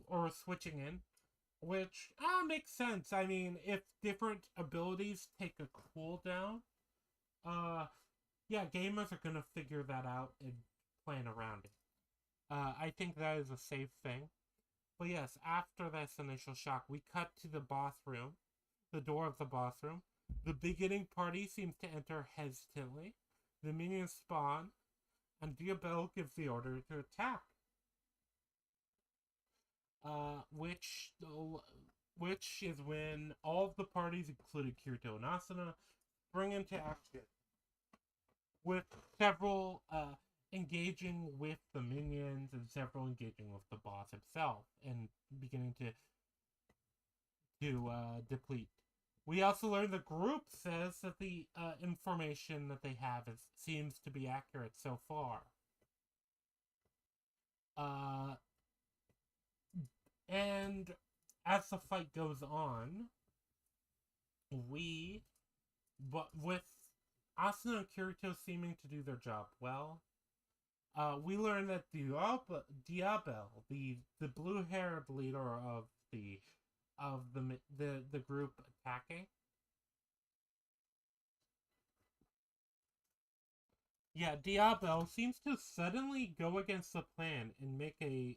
or switching in, which makes sense. I mean, if different abilities take a cooldown, uh, yeah, gamers are gonna figure that out and plan around it. I think that is a safe thing. But yes, after this initial shock, we cut to the boss room, the door of the boss room. The beginning party seems to enter hesitantly. The minions spawn, and Diabel gives the order to attack. Which is when all of the parties, including Kirito and Asuna, spring into action with several engaging with the minions and several engaging with the boss himself and beginning to deplete. We also learned the group says that the information that they have seems to be accurate so far. And as the fight goes on, but with Asuna and Kirito seeming to do their job well, we learn that Diabel, the blue-haired leader of the group attacking, yeah, Diabel seems to suddenly go against the plan and make an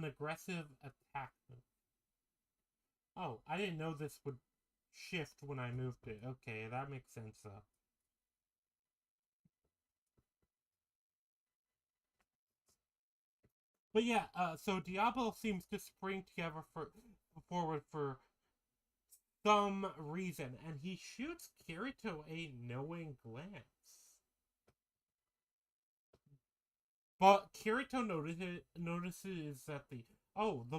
aggressive attack move. Oh, I didn't know this would shift when I moved it. Okay, that makes sense though. But yeah, so Diablo seems to spring forward for some reason, and he shoots Kirito a knowing glance. But Kirito notices that the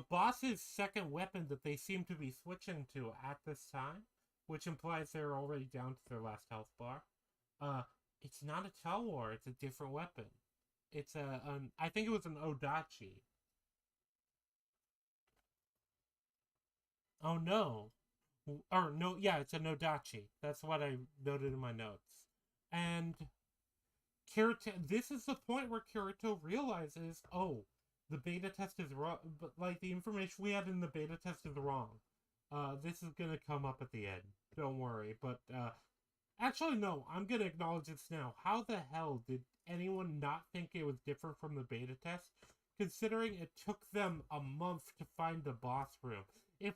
boss's second weapon that they seem to be switching to at this time, which implies they're already down to their last health bar. It's not a Telwar, it's a different weapon. It's I think it was an Odachi. Oh no. Or no, yeah, it's a Nodachi. That's what I noted in my notes. And Kirito, this is the point where Kirito realizes, oh, the beta test is wrong, but like the information we had in the beta test is wrong. This is gonna come up at the end. Don't worry. But actually, no, I'm gonna acknowledge this now. How the hell did anyone not think it was different from the beta test? Considering it took them a month to find the boss room. If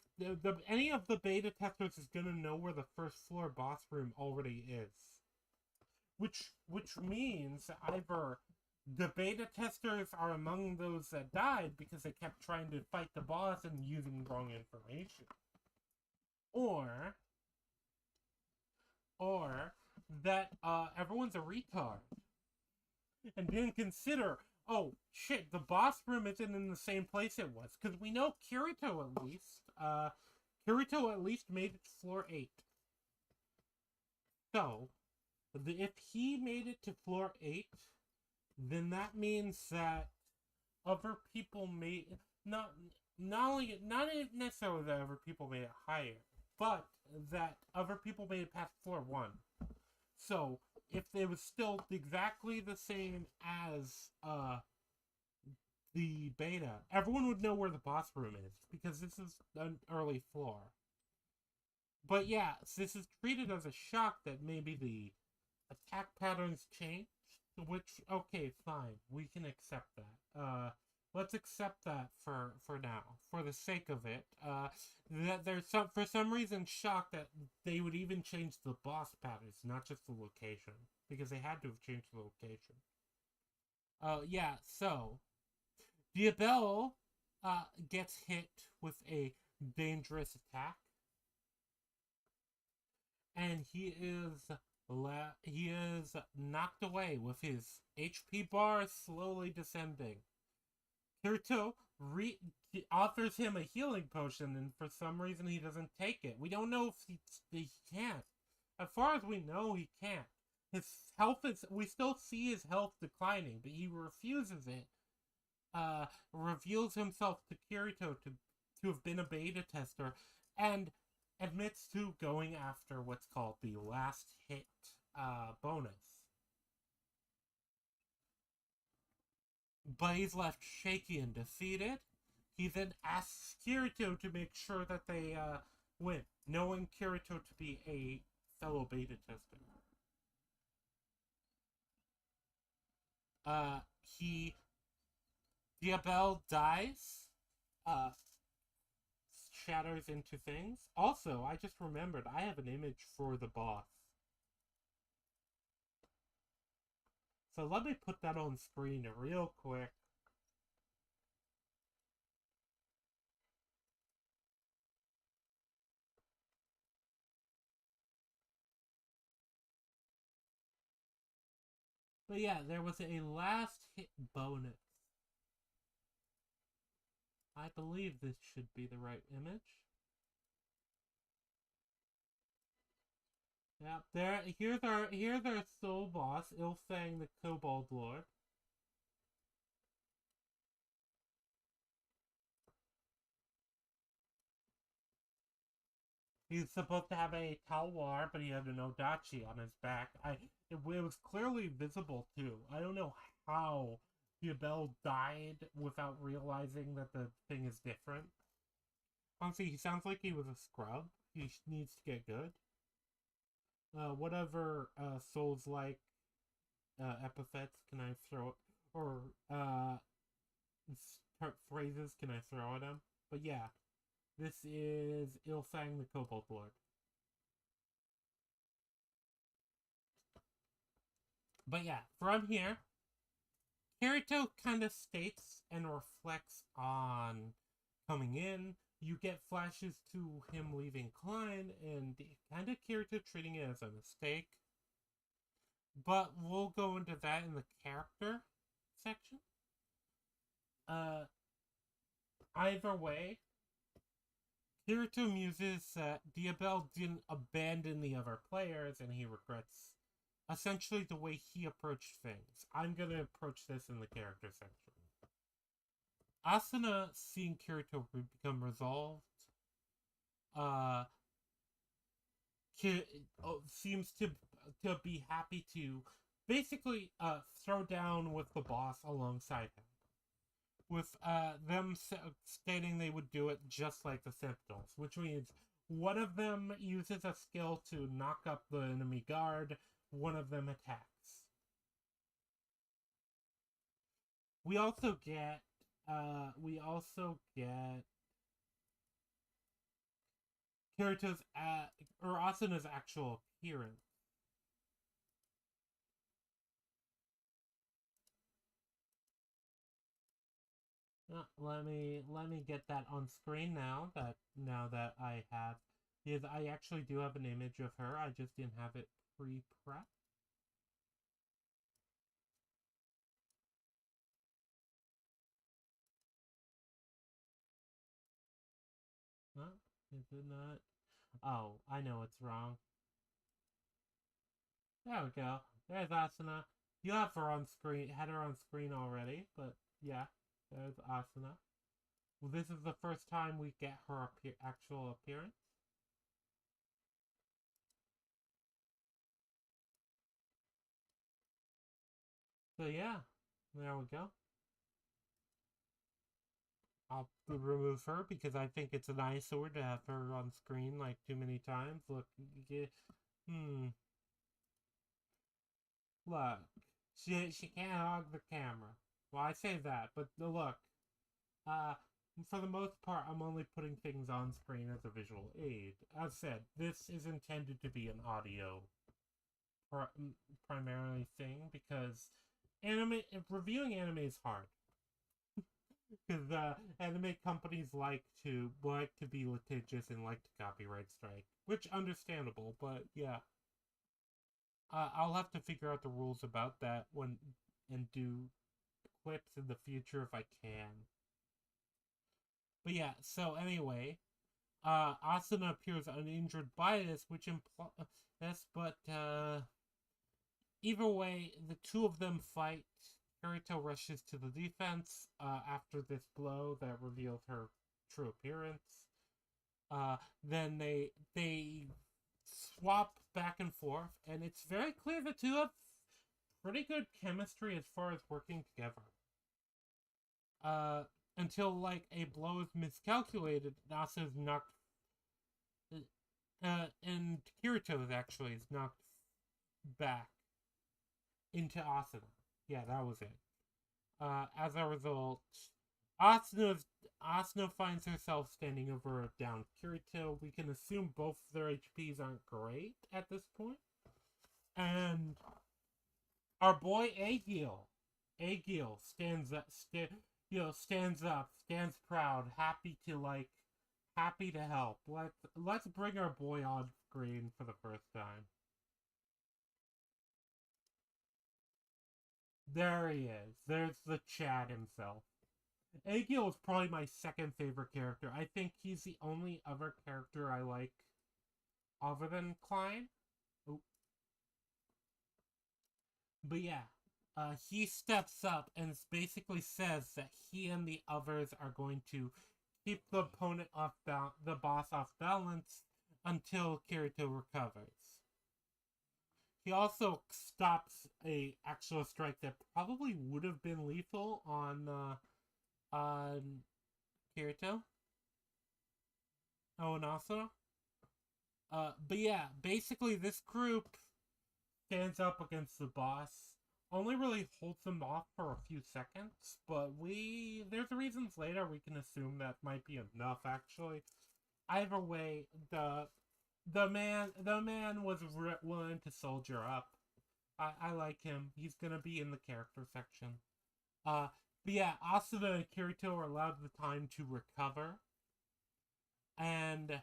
any of the beta testers is gonna know where the first floor boss room already is. Which means either the beta testers are among those that died because they kept trying to fight the boss and using wrong information. Or that everyone's a retard and didn't consider, oh shit, the boss room isn't in the same place it was, because we know Kirito at least made it to floor 8. So if he made it to floor 8, then that means that other people not necessarily that other people made it higher, but that other people made it past floor 1. So if it was still exactly the same as the beta, everyone would know where the boss room is because this is an early floor. But yeah, this is treated as a shock that maybe the attack patterns changed, which, okay, fine, we can accept that. Let's accept that for now, for the sake of it. That there's for some reason shocked that they would even change the boss patterns, not just the location, because they had to have changed the location. Yeah, so Diabel gets hit with a dangerous attack, and he is knocked away with his HP bar slowly descending. Kirito offers him a healing potion, and for some reason he doesn't take it. We don't know if he can't. As far as we know, he can't. His health we still see his health declining, but he refuses it. Reveals himself to Kirito to have been a beta tester, and admits to going after what's called the last hit bonus. But he's left shaky and defeated. He then asks Kirito to make sure that they win, knowing Kirito to be a fellow beta tester. Diabel dies, shatters into things. Also, I just remembered I have an image for the boss. So let me put that on screen real quick. But yeah, there was a last hit bonus. I believe this should be the right image. Yeah, there. Here's our soul boss, Ilfang the Kobold Lord. He's supposed to have a Talwar, but he had an Odachi on his back. It was clearly visible too. I don't know how Diabel died without realizing that the thing is different. Honestly, he sounds like he was a scrub. He needs to get good. Whatever Souls-like epithets can I throw, or phrases can I throw at him? But yeah, this is Ilfang the Kobold Lord. But yeah, from here, Kirito kind of states and reflects on coming in. You get flashes to him leaving Klein, and kind of Kirito treating it as a mistake. But we'll go into that in the character section. Either way, Kirito muses that Diabel didn't abandon the other players, and he regrets essentially the way he approached things. I'm gonna approach this in the character section. Asuna, seeing Kirito become resolved, seems to be happy to basically throw down with the boss alongside him. With them stating they would do it just like the Sentinels, which means one of them uses a skill to knock up the enemy guard, one of them attacks. We also get Kirito's or Asuna's actual appearance. Let me get that on screen now that I have, because I actually do have an image of her. I just didn't have it pre-prep. Huh? Is it not? Oh, I know it's wrong. There we go. There's Asuna. You have her on screen, had her on screen already, but yeah, there's Asuna. Well, this is the first time we get her actual appearance. So yeah, there we go. I'll remove her because I think it's an eyesore to have her on screen like too many times. Look, look, she can't hog the camera. Well, I say that, but look, for the most part, I'm only putting things on screen as a visual aid. As said, this is intended to be an audio primarily thing because reviewing anime is hard. Because anime companies like to be litigious and like to copyright strike, which understandable, but yeah, I'll have to figure out the rules about that and do clips in the future if I can. But yeah, so anyway, Asuna appears uninjured by this, which implies this, but either way, the two of them fight. Kirito rushes to the defense after this blow that reveals her true appearance. Then they swap back and forth, and it's very clear the two have pretty good chemistry as far as working together. Until like a blow is miscalculated, Nasa is knocked. And Kirito is knocked back into Asuna. Yeah, that was it. As a result, Asuna finds herself standing over a downed Kirito. We can assume both of their HPs aren't great at this point. And our boy Agil stands up, stands proud, happy to help. Let's bring our boy on screen for the first time. There he is. There's the Chad himself. Agil is probably my second favorite character. I think he's the only other character I like other than Klein. Oh. But yeah, he steps up and basically says that he and the others are going to keep the opponent off the boss off balance until Kirito recovers. He also stops a actual strike that probably would have been lethal on Kirito. Oh, and also, but yeah, basically this group stands up against the boss. Only really holds them off for a few seconds, but there's reasons later we can assume that might be enough. Actually, either way, the man was willing to soldier up. I like him. He's gonna be in the character section. Uh, but yeah, Asuna and Kirito are allowed the time to recover, and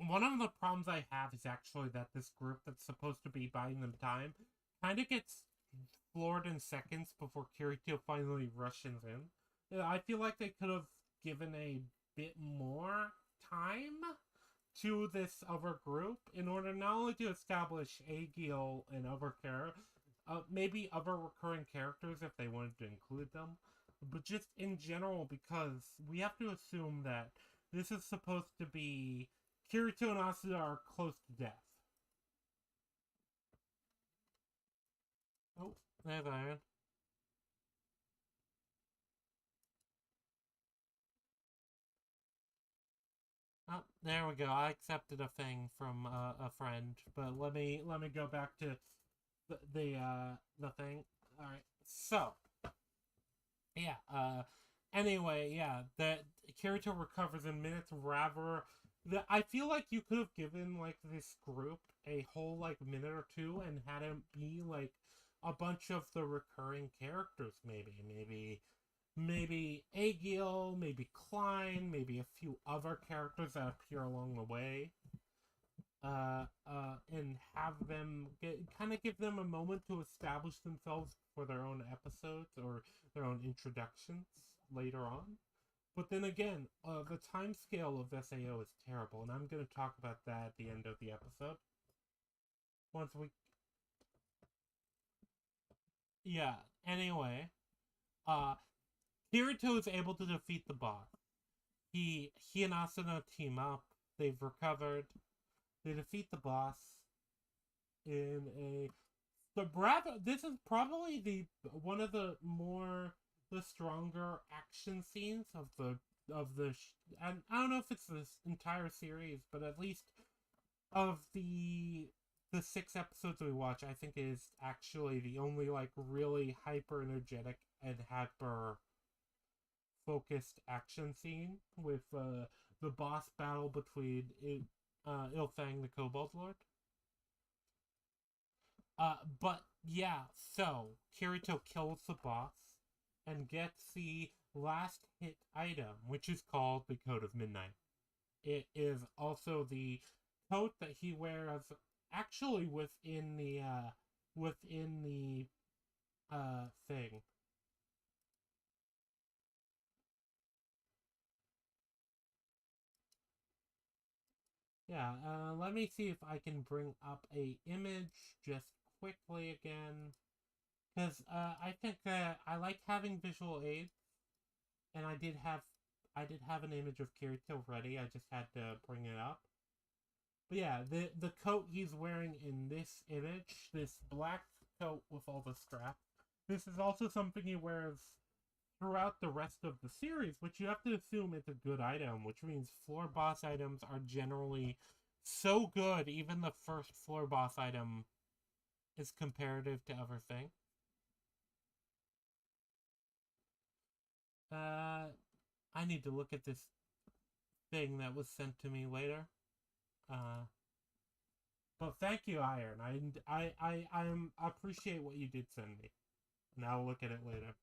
one of the problems I have is actually that this group that's supposed to be buying them time kind of gets floored in seconds before Kirito finally rushes in. I feel like they could have given a bit more time to this other group in order not only to establish Agil and other characters, maybe other recurring characters if they wanted to include them, but just in general because we have to assume that this is supposed to be Kirito and Asuda are close to death. Oh, there's Iron. Oh, there we go. I accepted a thing from a friend, but let me go back to the thing. All right. So, yeah. Anyway, yeah. That Kirito recovers in minutes. Rather, I feel like you could have given like this group a whole like minute or two and had it be like a bunch of the recurring characters. Maybe Agil, maybe Klein, maybe a few other characters that appear along the way. And have them kind of give them a moment to establish themselves for their own episodes or their own introductions later on. But then again, the time scale of SAO is terrible, and I'm going to talk about that at the end of the episode. Once we, yeah. Anyway, uh, Kirito is able to defeat the boss. He and Asuna team up. They've recovered. They defeat the boss in a the Bravo. This is probably the one of the stronger action scenes of the. And I don't know if it's this entire series, but at least of the 6 episodes we watch, I think is actually the only like really hyper energetic and hyper focused action scene with the boss battle between Ilfang the Kobold Lord. But yeah, so Kirito kills the boss and gets the last hit item, which is called the Coat of Midnight. It is also the coat that he wears actually within the thing. Yeah, let me see if I can bring up a image just quickly again. Because I think that I like having visual aids, and I did have an image of Kirito ready. I just had to bring it up. But yeah, the coat he's wearing in this image, this black coat with all the straps, this is also something he wears throughout the rest of the series, which you have to assume is a good item, which means floor boss items are generally so good, even the first floor boss item is comparative to other things. Uh, I need to look at this thing that was sent to me later. Uh, but thank you, Iron. I appreciate what you did send me. And I'll look at it later.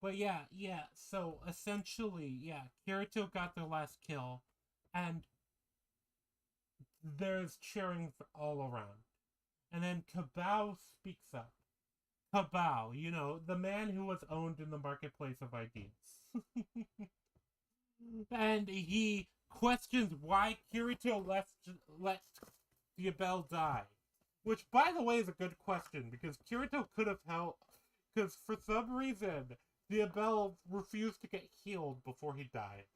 But yeah. So essentially, yeah, Kirito got the last kill, and there's cheering all around. And then Kabao speaks up. Kabao, you know, the man who was owned in the marketplace of ideas. And he questions why Kirito let Diabel die. Which, by the way, is a good question, because Kirito could have helped. Because for some reason, Diabel refused to get healed before he died.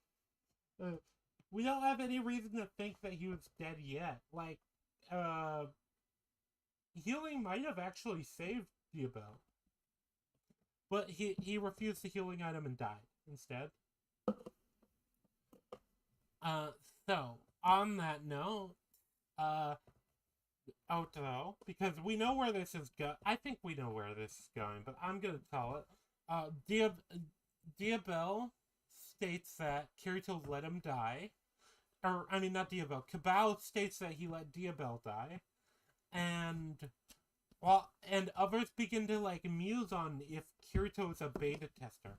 We don't have any reason to think that he was dead yet. Like, healing might have actually saved Diabel. But he refused the healing item and died instead. So, on that note, Oto, because we know where this is I think we know where this is going, but I'm gonna tell it. Diabel states that Kirito let him die. Or, I mean, not Diabel. Kabao states that he let Diabel die. And, well, and others begin to, like, muse on if Kirito is a beta tester.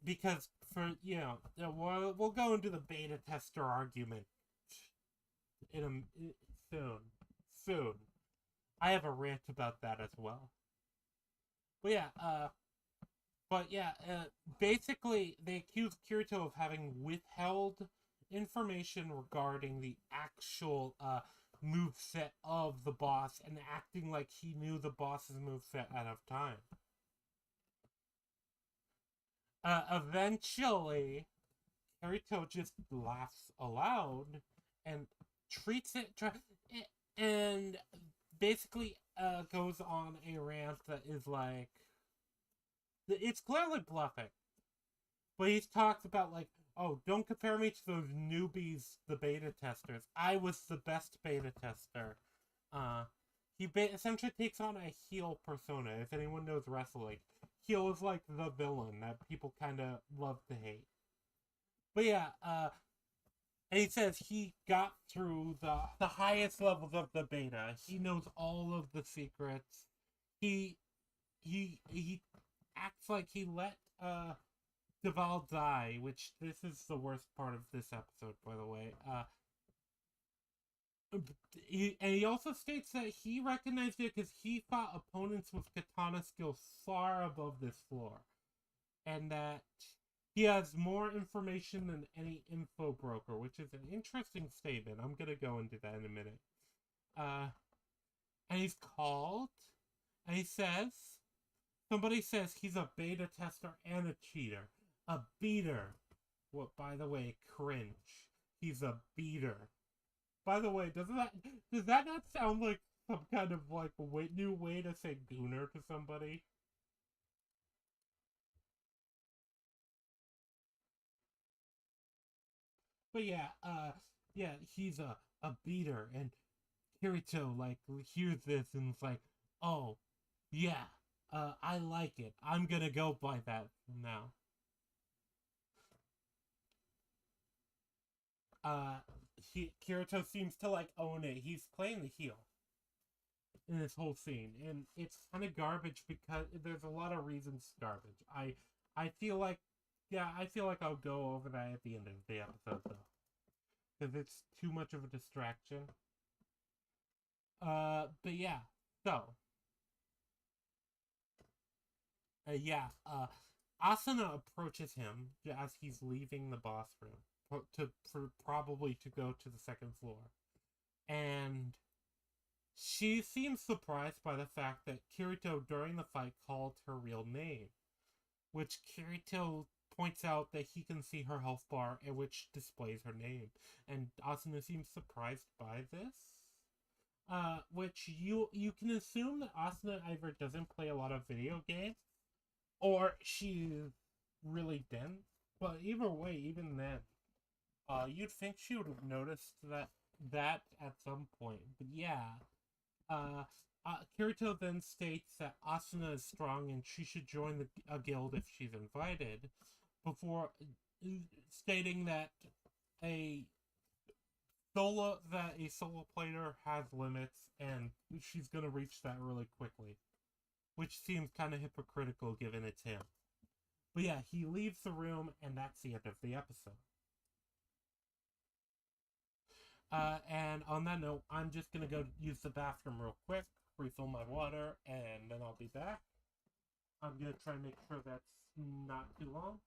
Because for, you know, we'll go into the beta tester argument soon. I have a rant about that as well. But yeah, basically, they accuse Kirito of having withheld information regarding the actual moveset of the boss and acting like he knew the boss's moveset out of time. Eventually, Kirito just laughs aloud and treats it, and basically goes on a rant that is like, it's clearly bluffing. But he talks about, like, oh, don't compare me to those newbies, the beta testers. I was the best beta tester. He essentially takes on a heel persona. If anyone knows wrestling, heel is like the villain that people kind of love to hate. But yeah, and he says he got through the highest levels of the beta. He knows all of the secrets. He acts like he let Diabel die, which this is the worst part of this episode, by the way. He also states that he recognized it because he fought opponents with katana skills far above this floor, and that he has more information than any info broker, which is an interesting statement. I'm gonna go into that in a minute. And he's called, and he says, somebody says he's a beta tester and a cheater. A beater. What, by the way, cringe. He's a beater. By the way, does that not sound like some kind of, like, new way to say gooner to somebody? But yeah, he's a beater, and Kirito, like, hears this and is like, oh, yeah, I like it. I'm gonna go by that from now. Kirito seems to, like, own it. He's playing the heel in this whole scene, and it's kind of garbage because there's a lot of reasons it's garbage. I feel like I'll go over that at the end of the episode, though, because it's too much of a distraction. But yeah, so Asuna approaches him as he's leaving the boss room probably to go to the second floor, and she seems surprised by the fact that Kirito during the fight called her real name, which Kirito points out that he can see her health bar, and which displays her name, and Asuna seems surprised by this. Which you can assume that Asuna either doesn't play a lot of video games, or she's really dense. But either way, even then, you'd think she would have noticed that at some point. But yeah, Kirito then states that Asuna is strong and she should join a guild if she's invited, before stating that a solo player has limits and she's gonna reach that really quickly, which seems kind of hypocritical given it's him. But yeah, he leaves the room, and that's the end of the episode. And on that note, I'm just gonna go use the bathroom real quick, refill my water, and then I'll be back. I'm gonna try and make sure that's not too long.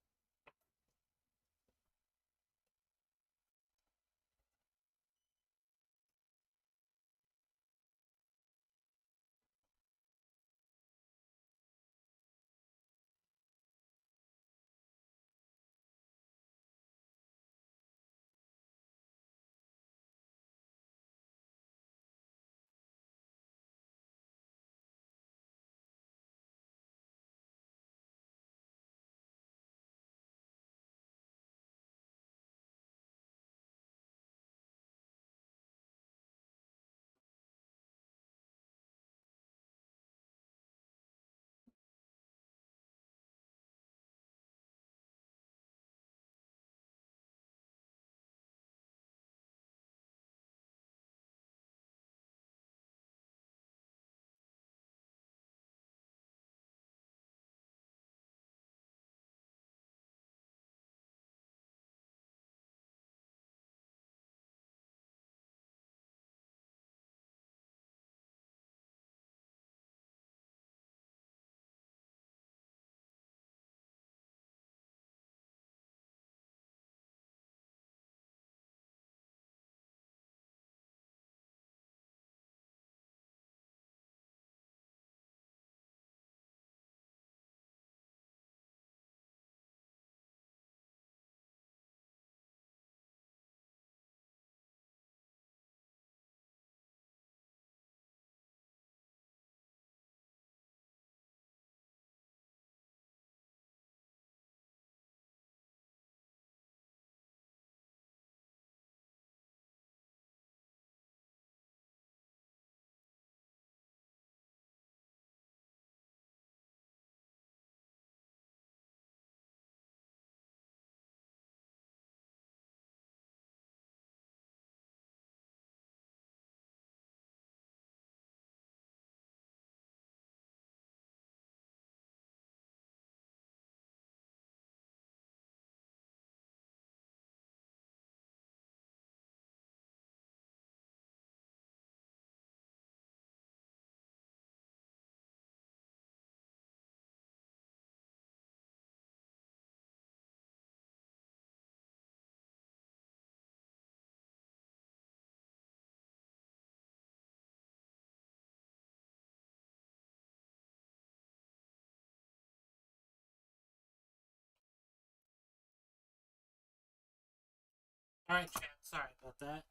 Alright, chat, sorry about that.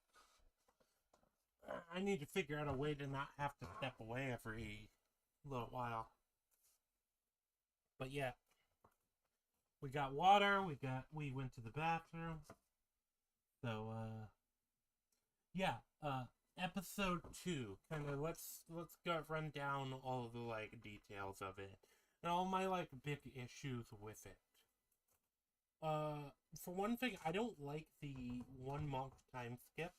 I need to figure out a way to not have to step away every little while. But yeah, we got water. We went to the bathroom. So yeah. Episode 2. Kind of let's go run down all of the like details of it and all my like big issues with it. For one thing, I don't like the 1 month time skip.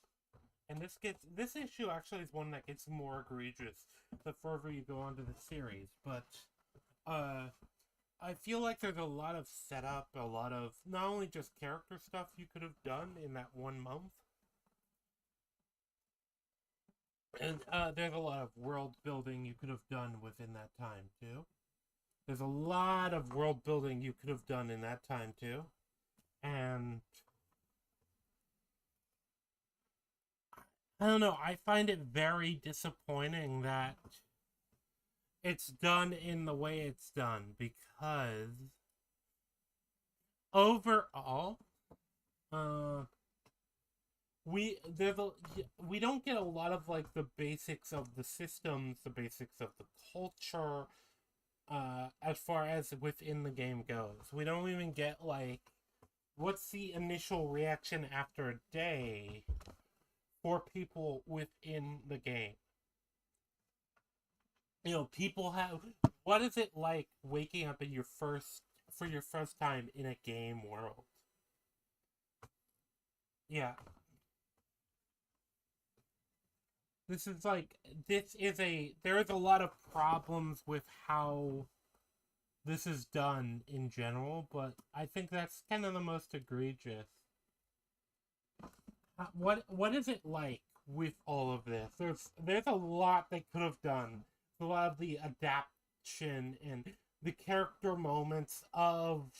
And this issue actually is one that gets more egregious the further you go on to the series. But I feel like there's a lot of setup, a lot of not only just character stuff you could have done in that 1 month, and there's a lot of world building you could have done within that time too. There's a lot of world building you could have done in that time too, and I don't know. I find it very disappointing that it's done in the way it's done because overall, uh, we don't get a lot of like the basics of the systems, the basics of the culture, as far as within the game goes. We don't even get like what's the initial reaction after a day for people within the game. You know, people have what is it like waking up in your first time in a game world? Yeah. There is a lot of problems with how this is done in general, but I think that's kind of the most egregious. what is it like with all of this? There's a lot they could have done. A lot of the adaptation and the character moments of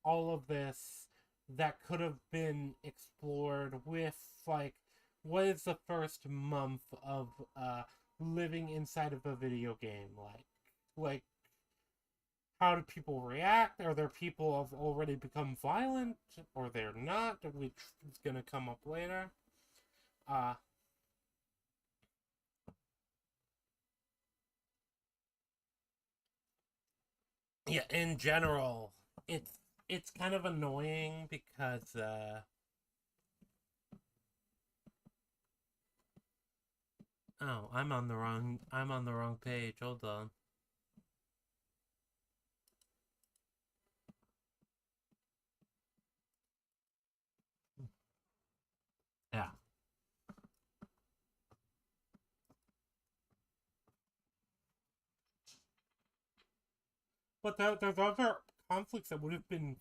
all of this that could have been explored with, like, what is the first month of living inside of a video game like? Like, how do people react? Are there people who have already become violent, or they're not, which is gonna come up later? Uh, yeah, in general, it's kind of annoying because oh, I'm on the wrong page. Hold on. Yeah. But there's other conflicts that would have been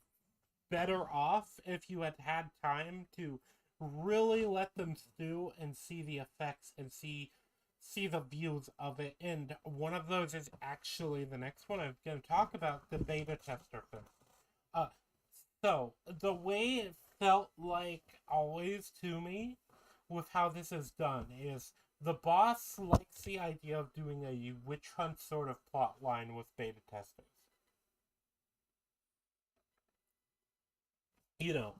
better off if you had had time to really let them stew and see the effects and see the views of it. And one of those is actually the next one I'm going to talk about, the beta tester thing. Uh, so the way it felt like always to me with how this is done is the boss likes the idea of doing a witch hunt sort of plot line with beta testers. You know,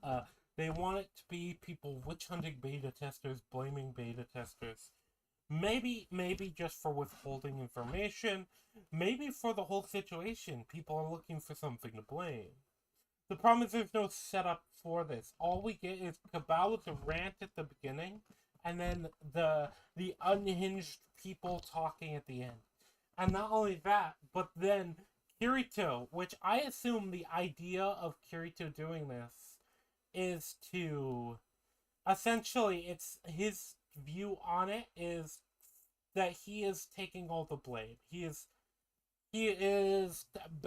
they want it to be people witch hunting beta testers, blaming beta testers. Maybe just for withholding information. Maybe for the whole situation, people are looking for something to blame. The problem is there's no setup for this. All we get is Cabal's rant at the beginning, and then the unhinged people talking at the end. And not only that, but then Kirito, which I assume the idea of Kirito doing this is to essentially, it's his view on it is that he is taking all the blame. He is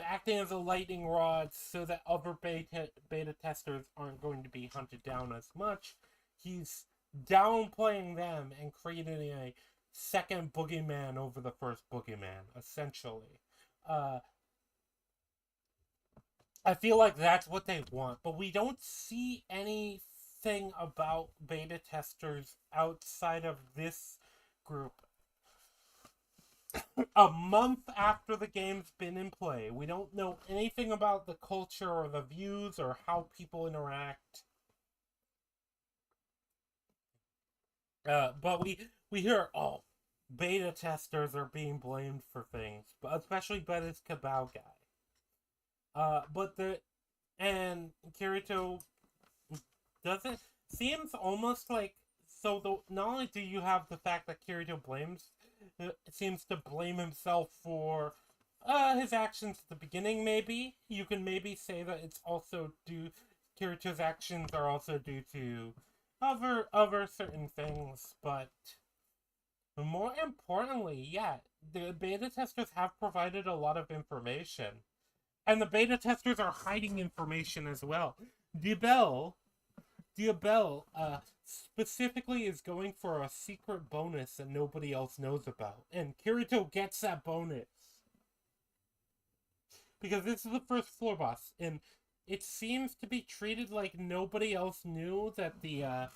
acting as a lightning rod so that other beta testers aren't going to be hunted down as much. He's downplaying them and creating a second boogeyman over the first boogeyman, essentially. Uh, I feel like that's what they want, but we don't see anything about beta testers outside of this group. A month after the game's been in play, we don't know anything about the culture or the views or how people interact. But we hear, oh, beta testers are being blamed for things, but especially by this Cabal guy. But the and Kirito doesn't seems almost like so. Not only do you have the fact that Kirito seems to blame himself for his actions at the beginning. Maybe you can maybe say that it's also due Kirito's actions are also due to other certain things, but more importantly, yeah, the beta testers have provided a lot of information. And the beta testers are hiding information as well. Diabel, specifically is going for a secret bonus that nobody else knows about. And Kirito gets that bonus. Because this is the first floor boss. And it seems to be treated like nobody else knew that the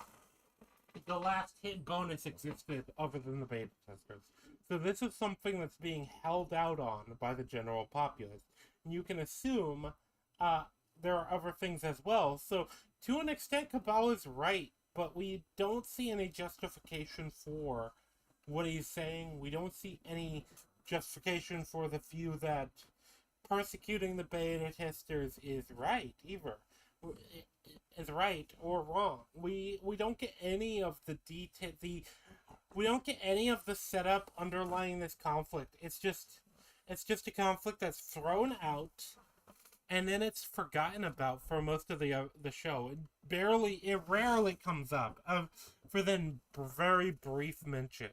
last hit bonus existed other than the beta testers. So this is something that's being held out on by the general populace. And you can assume there are other things as well. So to an extent, Cabal is right, but we don't see any justification for what he's saying. We don't see any justification for the view that persecuting the beta testers is right either. Is right or wrong. We don't get any of the detail. We don't get any of the setup underlying this conflict. It's just a conflict that's thrown out, and then it's forgotten about for most of the show. It rarely comes up, for then very brief mentions.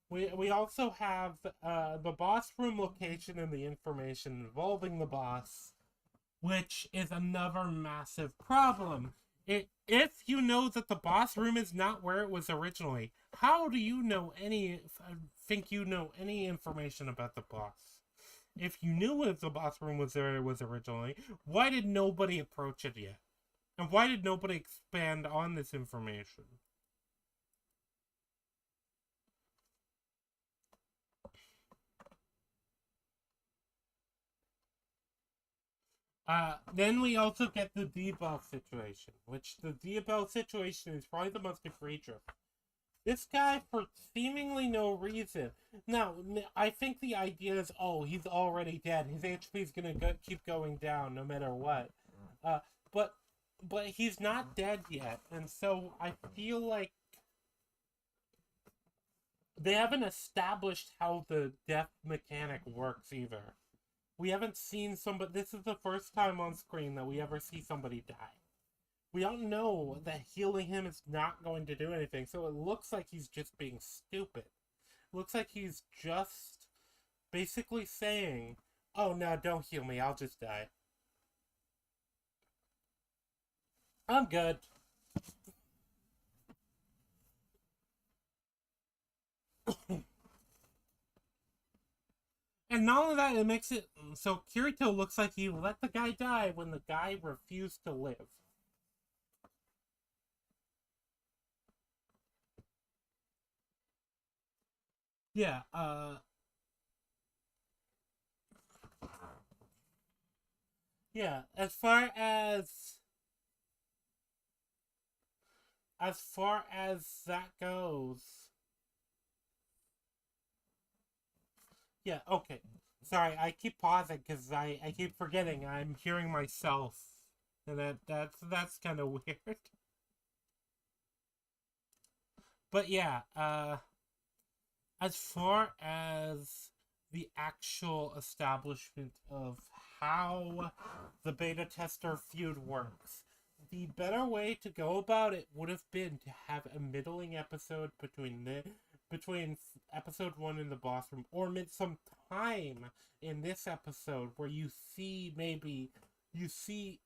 We also have the boss room location and the information involving the boss, which is another massive problem. If you know that the boss room is not where it was originally, how do you know think you know any information about the boss? If you knew if the boss room was there it was originally, why did nobody approach it yet? And why did nobody expand on this information? Then we also get the Diabel situation, which the Diabel situation is probably the most egregious. This guy, for seemingly no reason. Now, I think the idea is, oh, he's already dead. His HP is gonna keep going down no matter what. Uh, but he's not dead yet, and so I feel like they haven't established how the death mechanic works either. We haven't seen somebody. This is the first time on screen that we ever see somebody die. We don't know that healing him is not going to do anything, so it looks like he's just being stupid. It looks like he's just basically saying, oh no, don't heal me, I'll just die. I'm good. And not only that, it makes it so Kirito looks like he let the guy die when the guy refused to live. Yeah, yeah, as far as that goes. Yeah, okay. Sorry, I keep pausing because I keep forgetting I'm hearing myself. And that's kind of weird. But yeah, as far as the actual establishment of how the beta tester feud works, the better way to go about it would have been to have a middling episode between episode 1 in the boss room, or some time in this episode where you see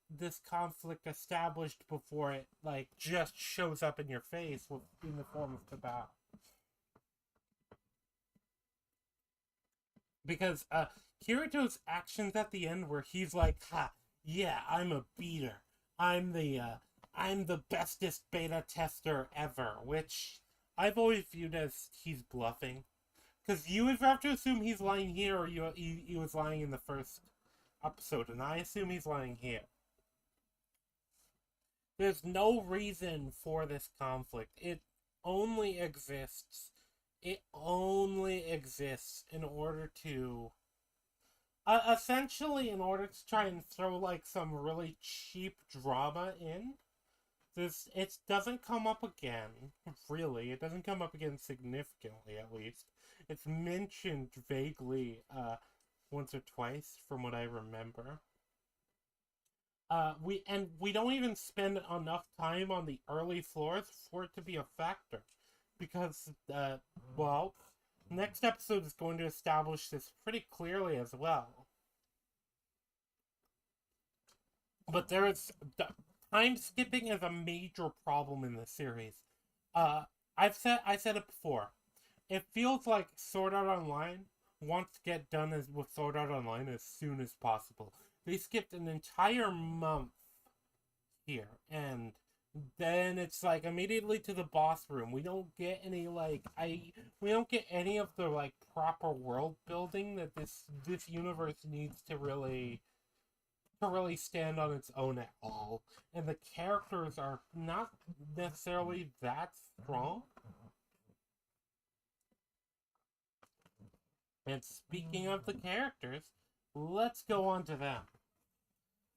this conflict established before it like just shows up in your face in the form of Tabao. Because Kirito's actions at the end where he's like, ha, yeah, I'm a beater. I'm the bestest beta tester ever, which I've always viewed as he's bluffing. Because you would have to assume he's lying here, or he was lying in the first episode, and I assume he's lying here. There's no reason for this conflict. Only exists. It only exists in order to essentially in order to try and throw like some really cheap drama in. It doesn't come up again, really. It doesn't come up again significantly, at least. It's mentioned vaguely once or twice, from what I remember. We don't even spend enough time on the early floors for it to be a factor, because well, next episode is going to establish this pretty clearly as well. But time skipping is a major problem in the series. I said it before. It feels like Sword Art Online wants to get done with Sword Art Online as soon as possible. They skipped an entire month here, and then it's like immediately to the boss room. We don't get any we don't get any of the like proper world building that this universe needs to really stand on its own at all. And the characters are not necessarily that strong. And speaking of the characters, let's go on to them.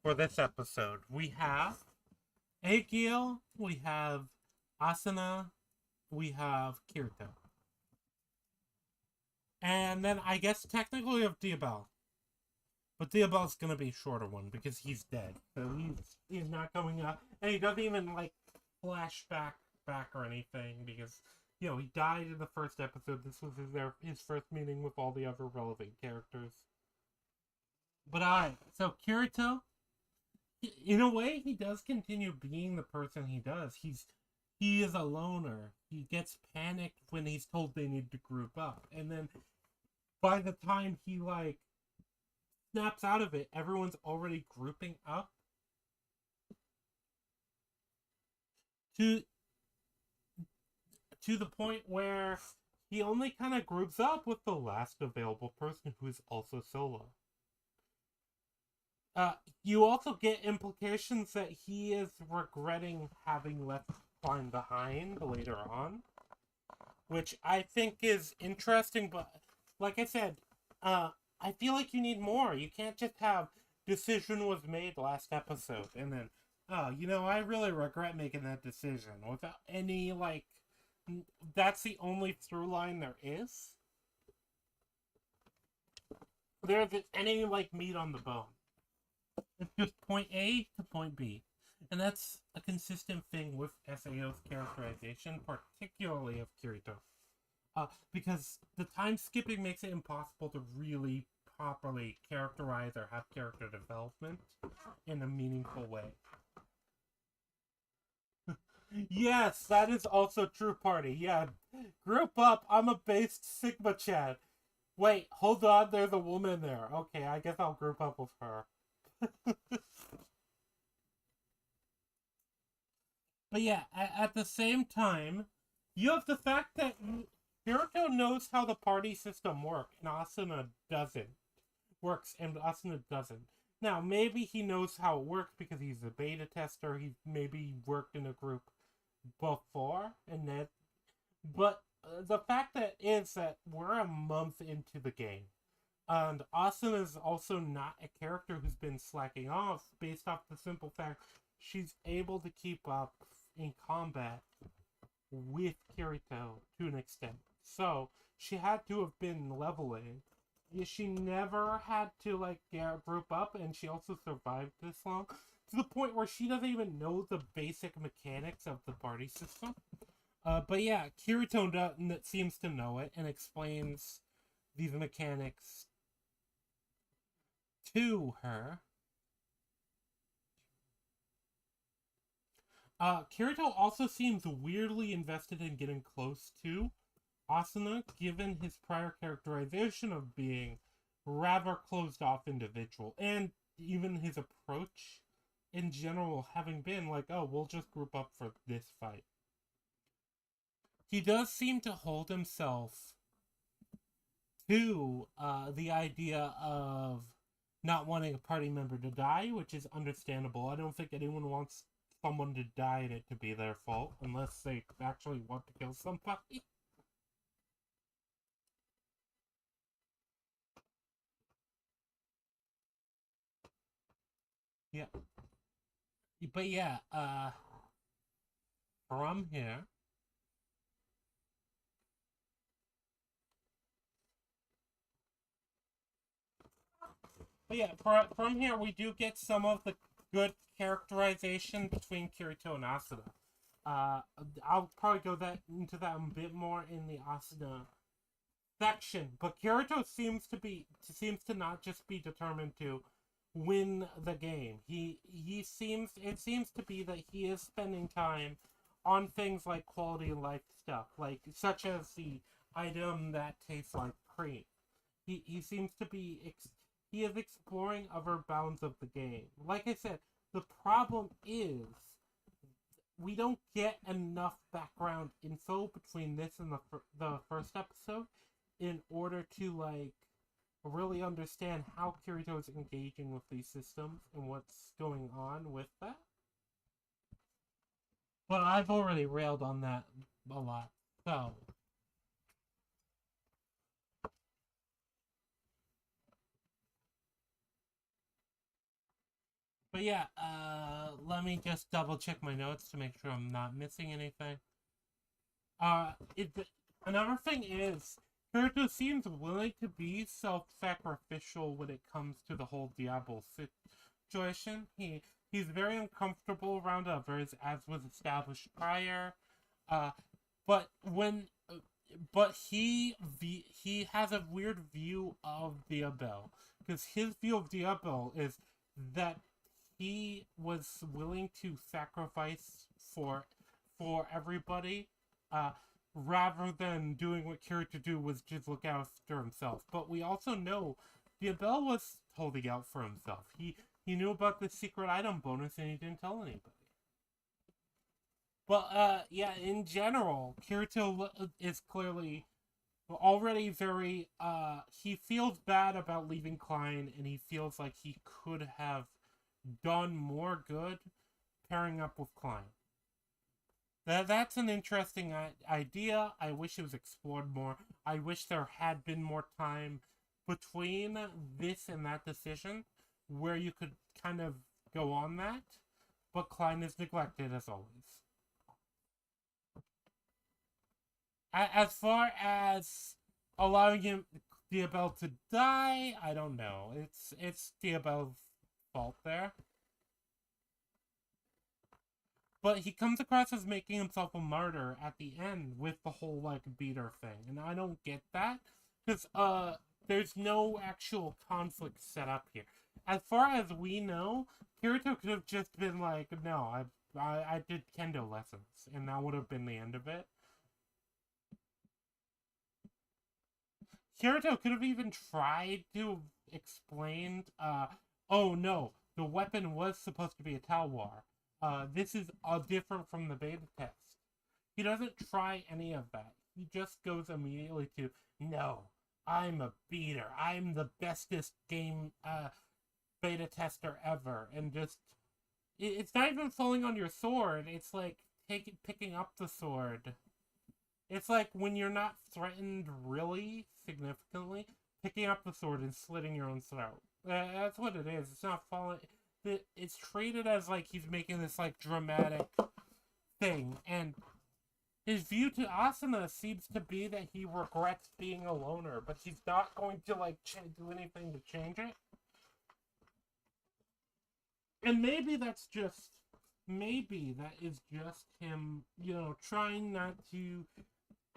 For this episode, we have Akihiko, we have Asuna, we have Kirito. And then I guess technically we have Diabel. But Diabel's gonna be a shorter one because he's dead. So he's not coming up. And he doesn't even like flash back or anything because he died in the first episode. This was his first meeting with all the other relevant characters. But alright, so Kirito, in a way, he does continue being the person he does. He is a loner. He gets panicked when he's told they need to group up, and then by the time he like snaps out of it, everyone's already grouping up to the point where he only kind of groups up with the last available person who is also solo. You also get implications that he is regretting having left Klein behind later on, which I think is interesting, but like I said, I feel like you need more. You can't just have decision was made last episode and then, I really regret making that decision without any, like, that's the only through line there is. There isn't any, like, meat on the bone. It's just point A to point B. And that's a consistent thing with SAO's characterization, particularly of Kirito. Because the time skipping makes it impossible to really properly characterize or have character development in a meaningful way. Yes, that is also true, party. Yeah, group up. I'm a based Sigma Chad. Wait, hold on. There's a woman there. Okay, I guess I'll group up with her. But yeah, at the same time, you have the fact that Kirito knows how the party system works, and Asuna doesn't. Now, maybe he knows how it works because he's a beta tester. He maybe worked in a group before, and then, but the fact that is that we're a month into the game, and Asuna is also not a character who's been slacking off based off the simple fact she's able to keep up in combat with Kirito to an extent. So she had to have been leveling. She never had to group up, and she also survived this long to the point where she doesn't even know the basic mechanics of the party system. But yeah, Kirito seems to know it and explains these mechanics to her. Kirito also seems weirdly invested in getting close to Asuna, given his prior characterization of being rather closed-off individual, and even his approach in general having been like, oh, we'll just group up for this fight. He does seem to hold himself to the idea of not wanting a party member to die, which is understandable. I don't think anyone wants someone to die and it to be their fault, unless they actually want to kill somebody. Yeah. But yeah, from here, from here we do get some of the good characterization between Kirito and Asuna. I'll probably go into that a bit more in the Asuna section, but Kirito seems to not just be determined to win the game. It seems to be that he is spending time on things like quality of life stuff, such as the item that tastes like cream. He seems to be he is exploring other bounds of the game. Like I said, the problem is we don't get enough background info between this and the first episode in order to really understand how Kirito is engaging with these systems and what's going on with that. But I've already railed on that a lot, so. But yeah, let me just double check my notes to make sure I'm not missing anything. Another thing is, Kirito seems willing to be self-sacrificial when it comes to the whole Diabel situation. He's very uncomfortable around others, as was established prior. But he has a weird view of Diabel, because his view of Diabel is that he was willing to sacrifice for everybody, rather than doing what Kirito do was just look out after himself. But we also know Diabel was holding out for himself. He knew about the secret item bonus and he didn't tell anybody. But yeah, in general, Kirito is clearly already very he feels bad about leaving Klein, and he feels like he could have done more good pairing up with Klein. That's an interesting idea. I wish it was explored more. I wish there had been more time between this and that decision where you could kind of go on that, but Klein is neglected as always. As far as allowing him Diabel to die, I don't know. It's Diabel's fault there. But he comes across as making himself a martyr at the end with the whole, like, beater thing. And I don't get that. Because, there's no actual conflict set up here. As far as we know, Kirito could have just been like, no, I did kendo lessons. And that would have been the end of it. Kirito could have even tried to explain, oh no, the weapon was supposed to be a Talwar. This is different from the beta test. He doesn't try any of that. He just goes immediately to, no, I'm a beater. I'm the bestest game beta tester ever. And just, it's not even falling on your sword. It's like picking up the sword. It's like when you're not threatened really significantly, picking up the sword and slitting your own throat. That's what it is. It's not falling. It's treated as like he's making this like dramatic thing, and his view to Asuna seems to be that he regrets being a loner, but he's not going to like do anything to change it. And maybe that is just him, trying not to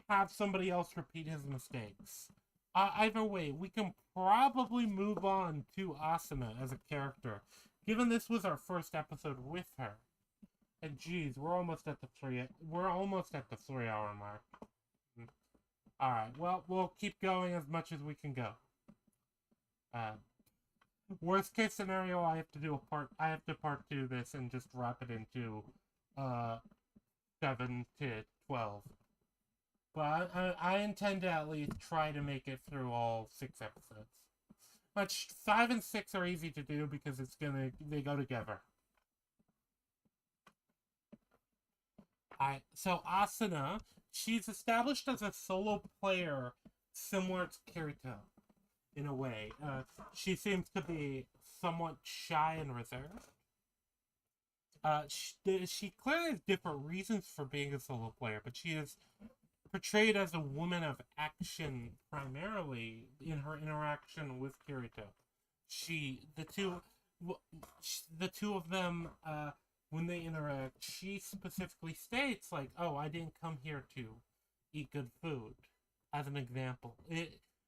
have somebody else repeat his mistakes. Either way, we can probably move on to Asuna as a character, given this was our first episode with her. And geez, we're almost at the 3-hour mark. Alright, well, we'll keep going as much as we can go. Worst case scenario, I have to part 2 this and just wrap it into 7 to 12. But I intend to at least try to make it through all 6 episodes. Which 5 and 6 are easy to do because they go together. Alright, so Asuna, she's established as a solo player similar to Kirito, in a way. She seems to be somewhat shy and reserved. She clearly has different reasons for being a solo player, but she is portrayed as a woman of action primarily in her interaction with Kirito. The two of them, when they interact, she specifically states like, "Oh, I didn't come here to eat good food," as an example.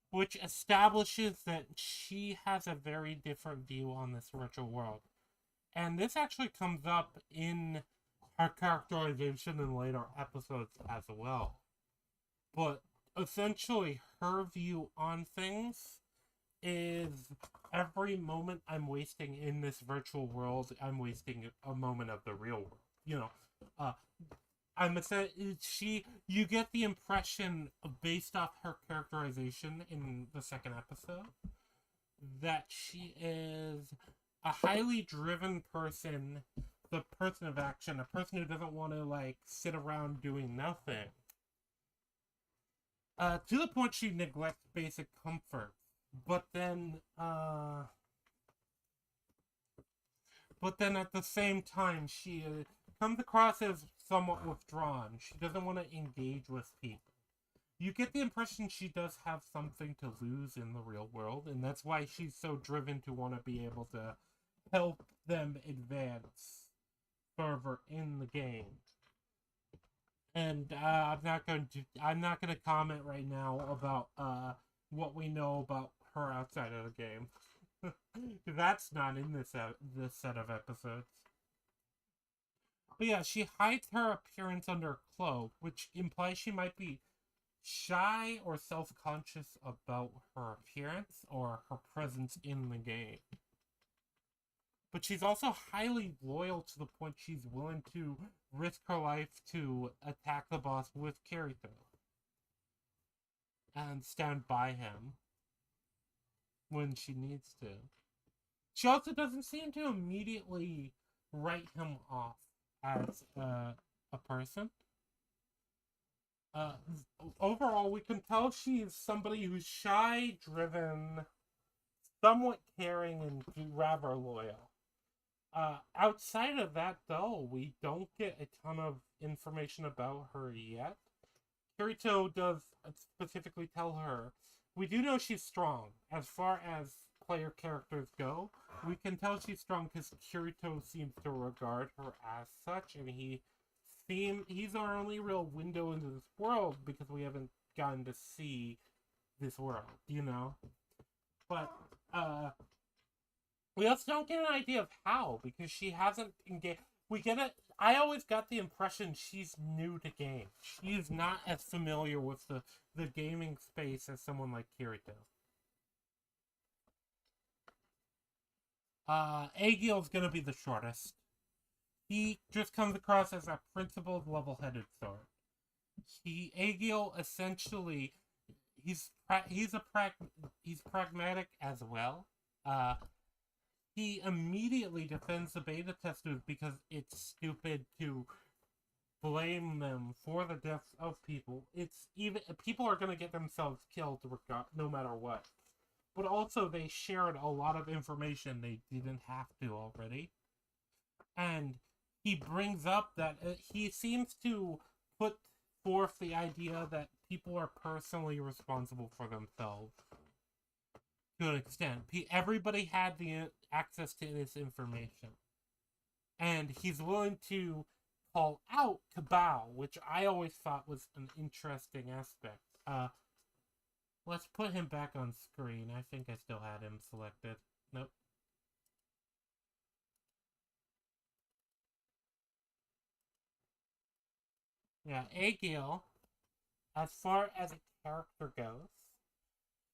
Which establishes that she has a very different view on this virtual world. And this actually comes up in her characterization in later episodes as well. But essentially, her view on things is every moment I'm wasting in this virtual world, I'm wasting a moment of the real world. You get the impression, based off her characterization in the second episode, that she is a highly driven person, the person of action, a person who doesn't want to, like, sit around doing nothing. To the point she neglects basic comfort. But then at the same time, she comes across as somewhat withdrawn. She doesn't want to engage with people. You get the impression she does have something to lose in the real world, and that's why she's so driven to want to be able to help them advance further in the game. And I'm not going to comment right now about what we know about her outside of the game. That's not in this set of episodes. But yeah, she hides her appearance under a cloak, which implies she might be shy or self-conscious about her appearance or her presence in the game. But she's also highly loyal to the point she's willing to risk her life to attack the boss with Kirito and stand by him when she needs to. She also doesn't seem to immediately write him off as a person. Overall, we can tell she's somebody who's shy, driven, somewhat caring, and rather loyal. Outside of that, though, we don't get a ton of information about her yet. Kirito does specifically tell her, we do know she's strong. As far as player characters go, we can tell she's strong because Kirito seems to regard her as such, and he's our only real window into this world because we haven't gotten to see this world, you know? But, we also don't get an idea of how, because she hasn't engaged. I always got the impression she's new to games. She's not as familiar with the gaming space as someone like Kirito. Agil's gonna be the shortest. He just comes across as a principled, level-headed sort. Agil essentially, he's pragmatic as well. He immediately defends the beta testers because it's stupid to blame them for the deaths of people. People are going to get themselves killed no matter what. But also they shared a lot of information they didn't have to already. And he brings up that he seems to put forth the idea that people are personally responsible for themselves. To an extent. Everybody had the access to this information. And he's willing to call out Kabao, which I always thought was an interesting aspect. Let's put him back on screen. I think I still had him selected. Nope. Yeah, Agil, as far as a character goes,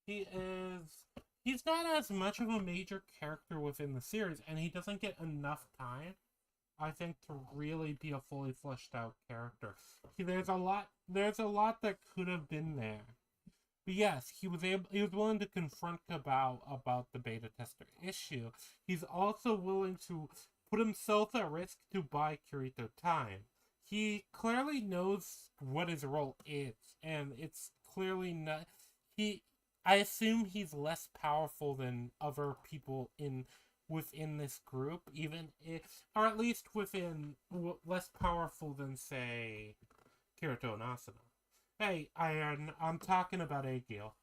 he's not as much of a major character within the series, and he doesn't get enough time, I think, to really be a fully fleshed out character. There's a lot that could have been there. But yes, he was willing to confront Kabao about the beta tester issue. He's also willing to put himself at risk to buy Kirito time. He clearly knows what his role is, and it's clearly not. I assume he's less powerful than other people within this group, or at least less powerful than, say, Kirito and Asuna. Hey, I'm talking about Agil.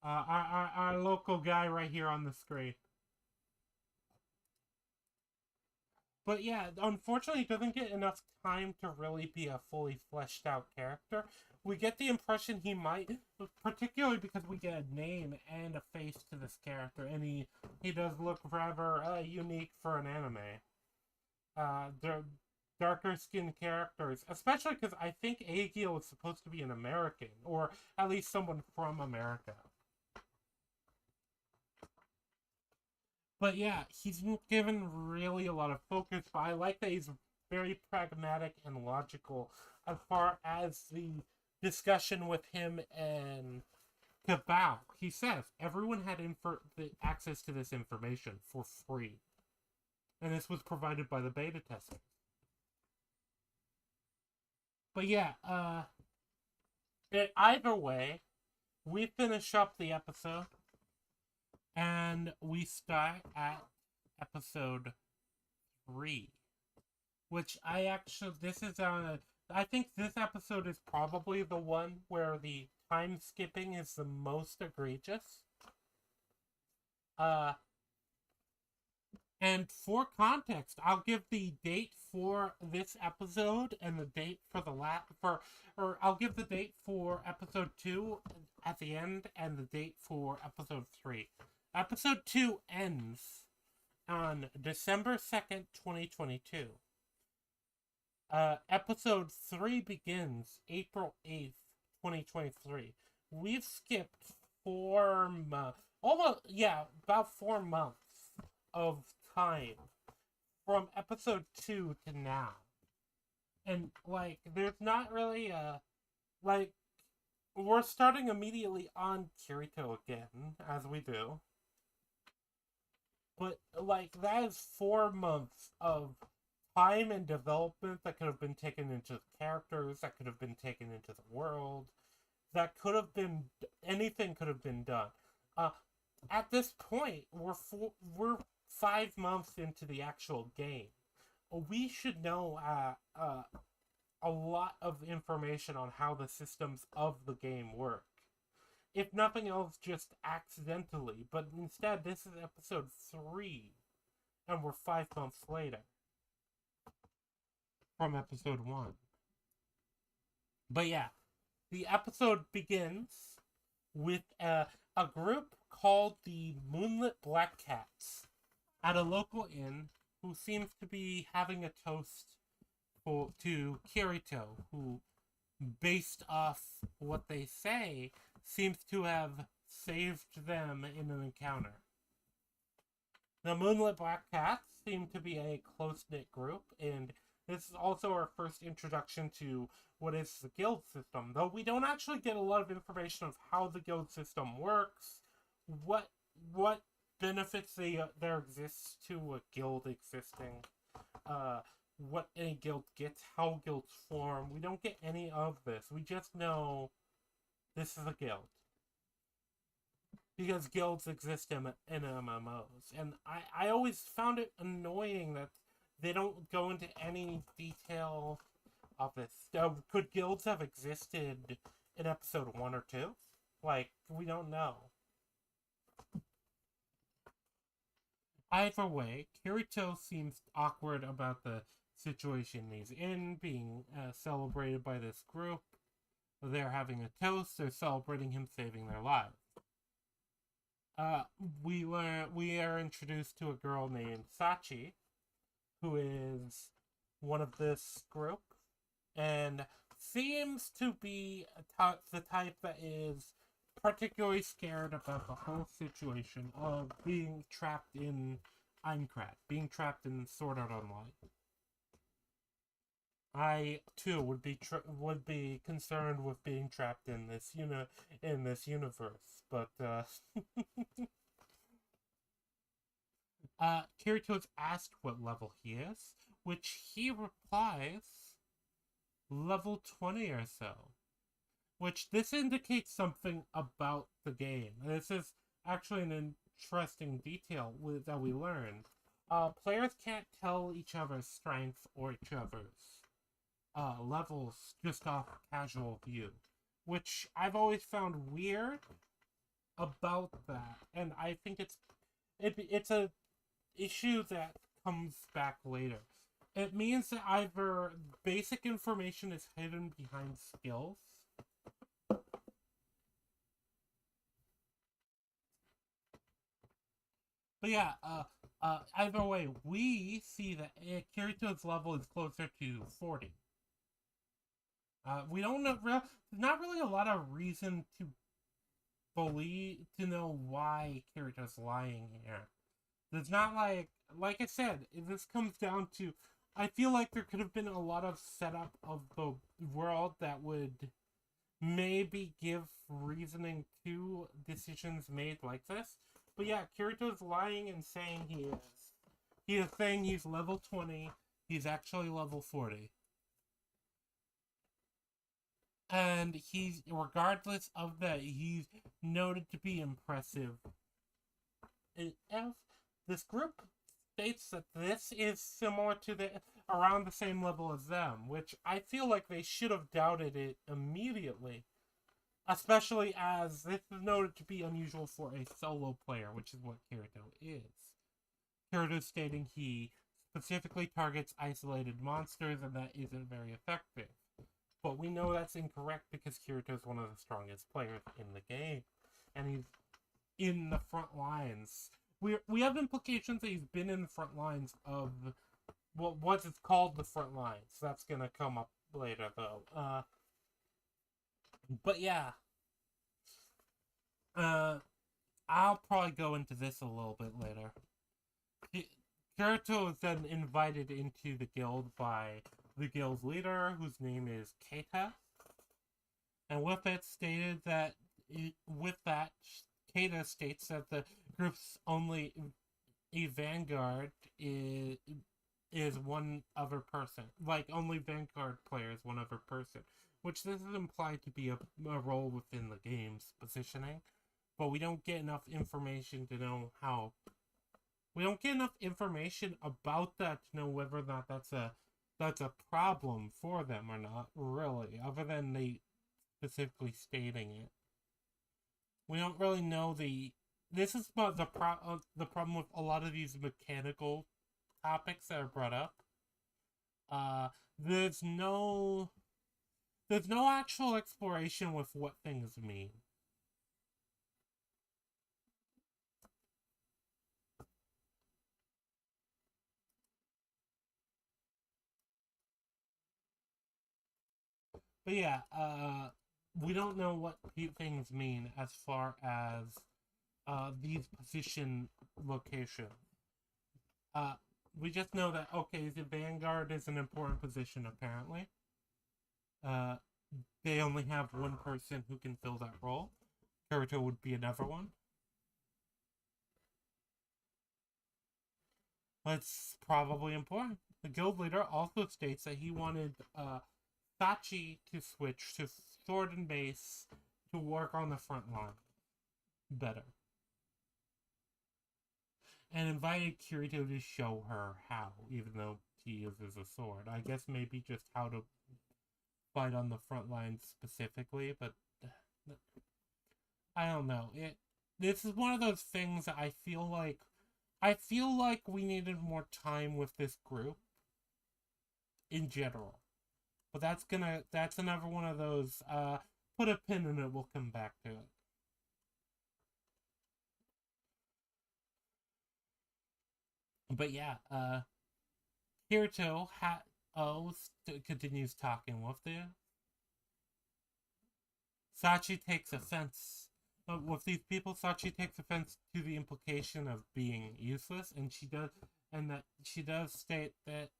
Our local guy right here on the screen. But yeah, unfortunately, he doesn't get enough time to really be a fully fleshed out character. We get the impression he might, particularly because we get a name and a face to this character, and he does look rather unique for an anime. The darker skinned characters, especially because I think Agil is supposed to be an American, or at least someone from America. But yeah, he's given really a lot of focus, but I like that he's very pragmatic and logical as far as the discussion with him and Kabao. He says everyone had the access to this information for free. And this was provided by the beta testers. But yeah, either way, we finish up the episode. And we start at episode 3. Which I think this episode is probably the one where the time skipping is the most egregious. And for context, I'll give the date for this episode and the date for or I'll give the date for episode 2 at the end and the date for episode 3. Episode 2 ends on December 2nd, 2022. Episode 3 begins April 8th, 2023. We've skipped 4 months. About 4 months of time from episode 2 to now. And, like, there's not really we're starting immediately on Kirito again, as we do. But, like, that is 4 months of time and development that could have been taken into the characters, that could have been taken into the world, that could have been, anything could have been done. At this point, we're 5 months into the actual game. We should know a lot of information on how the systems of the game work. If nothing else, just accidentally. But instead, this is episode 3, and we're 5 months later from episode 1. But yeah, the episode begins with a group called the Moonlit Black Cats at a local inn who seems to be having a toast to Kirito, who, based off what they say, seems to have saved them in an encounter. The Moonlit Black Cats seem to be a close-knit group, and this is also our first introduction to what is the guild system, though we don't actually get a lot of information of how the guild system works, what benefits there exists to a guild existing, what any guild gets, how guilds form. We don't get any of this. We just know this is a guild. Because guilds exist in MMOs. And I always found it annoying that they don't go into any detail of this. Could guilds have existed in episode 1 or 2? Like, we don't know. Either way, Kirito seems awkward about the situation he's in, being celebrated by this group. They're having a toast, they're celebrating him saving their lives. We are introduced to a girl named Sachi, who is one of this group, and seems to be the type that is particularly scared about the whole situation of being trapped in Aincrad, being trapped in Sword Art Online. I too would be concerned with being trapped in this universe, but Kirito's asked what level he is, which he replies level 20 or so. Which this indicates something about the game. This is actually an interesting detail that we learned. Players can't tell each other's strengths or each other's levels just off casual view, which I've always found weird about that, and I think it's a issue that comes back later. It means that either basic information is hidden behind skills, but yeah, either way, we see that Kirito's level is closer to 40. We don't know, not really a lot of reason to know why Kirito's lying here. There's not like I said, this comes down to, I feel like there could have been a lot of setup of the world that would maybe give reasoning to decisions made like this. But yeah, Kirito's lying and saying he is saying he's level 20, he's actually level 40. And he's, regardless of that, he's noted to be impressive. And this group states that this is similar to around the same level as them, which I feel like they should have doubted it immediately. Especially as this is noted to be unusual for a solo player, which is what Kirito is. Kirito stating he specifically targets isolated monsters and that isn't very effective. But we know that's incorrect because Kirito is one of the strongest players in the game. And he's in the front lines. We have implications that he's been in the front lines of what is called the front lines. That's gonna come up later though. But yeah. I'll probably go into this a little bit later. Kirito is then invited into the guild by the guild's leader, whose name is Keita. And with it stated that, Keita states that the group's only a vanguard is one other person. Like, only vanguard player is one other person. Which this is implied to be a role within the game's positioning. But we don't get enough information to know how. We don't get enough information about that to know whether or not that's a problem for them or not, really, other than they specifically stating it. We don't really know this is about the problem with a lot of these mechanical topics that are brought up. There's no actual exploration with what things mean. But yeah, we don't know what things mean as far as these position locations. We just know that, okay, the Vanguard is an important position, apparently. They only have one person who can fill that role. Kirito would be another one. That's probably important. The guild leader also states that he wanted Sachi to switch to sword and mace to work on the front line better. And invited Kirito to show her how, even though he uses a sword. I guess maybe just how to fight on the front line specifically, but I don't know. This is one of those things that I feel like we needed more time with this group in general. But that's another one of those, put a pin in it, we'll come back to it. But yeah, Kirito continues talking with you. Sachi takes offense. With these people, Sachi takes offense to the implication of being useless, and she does state that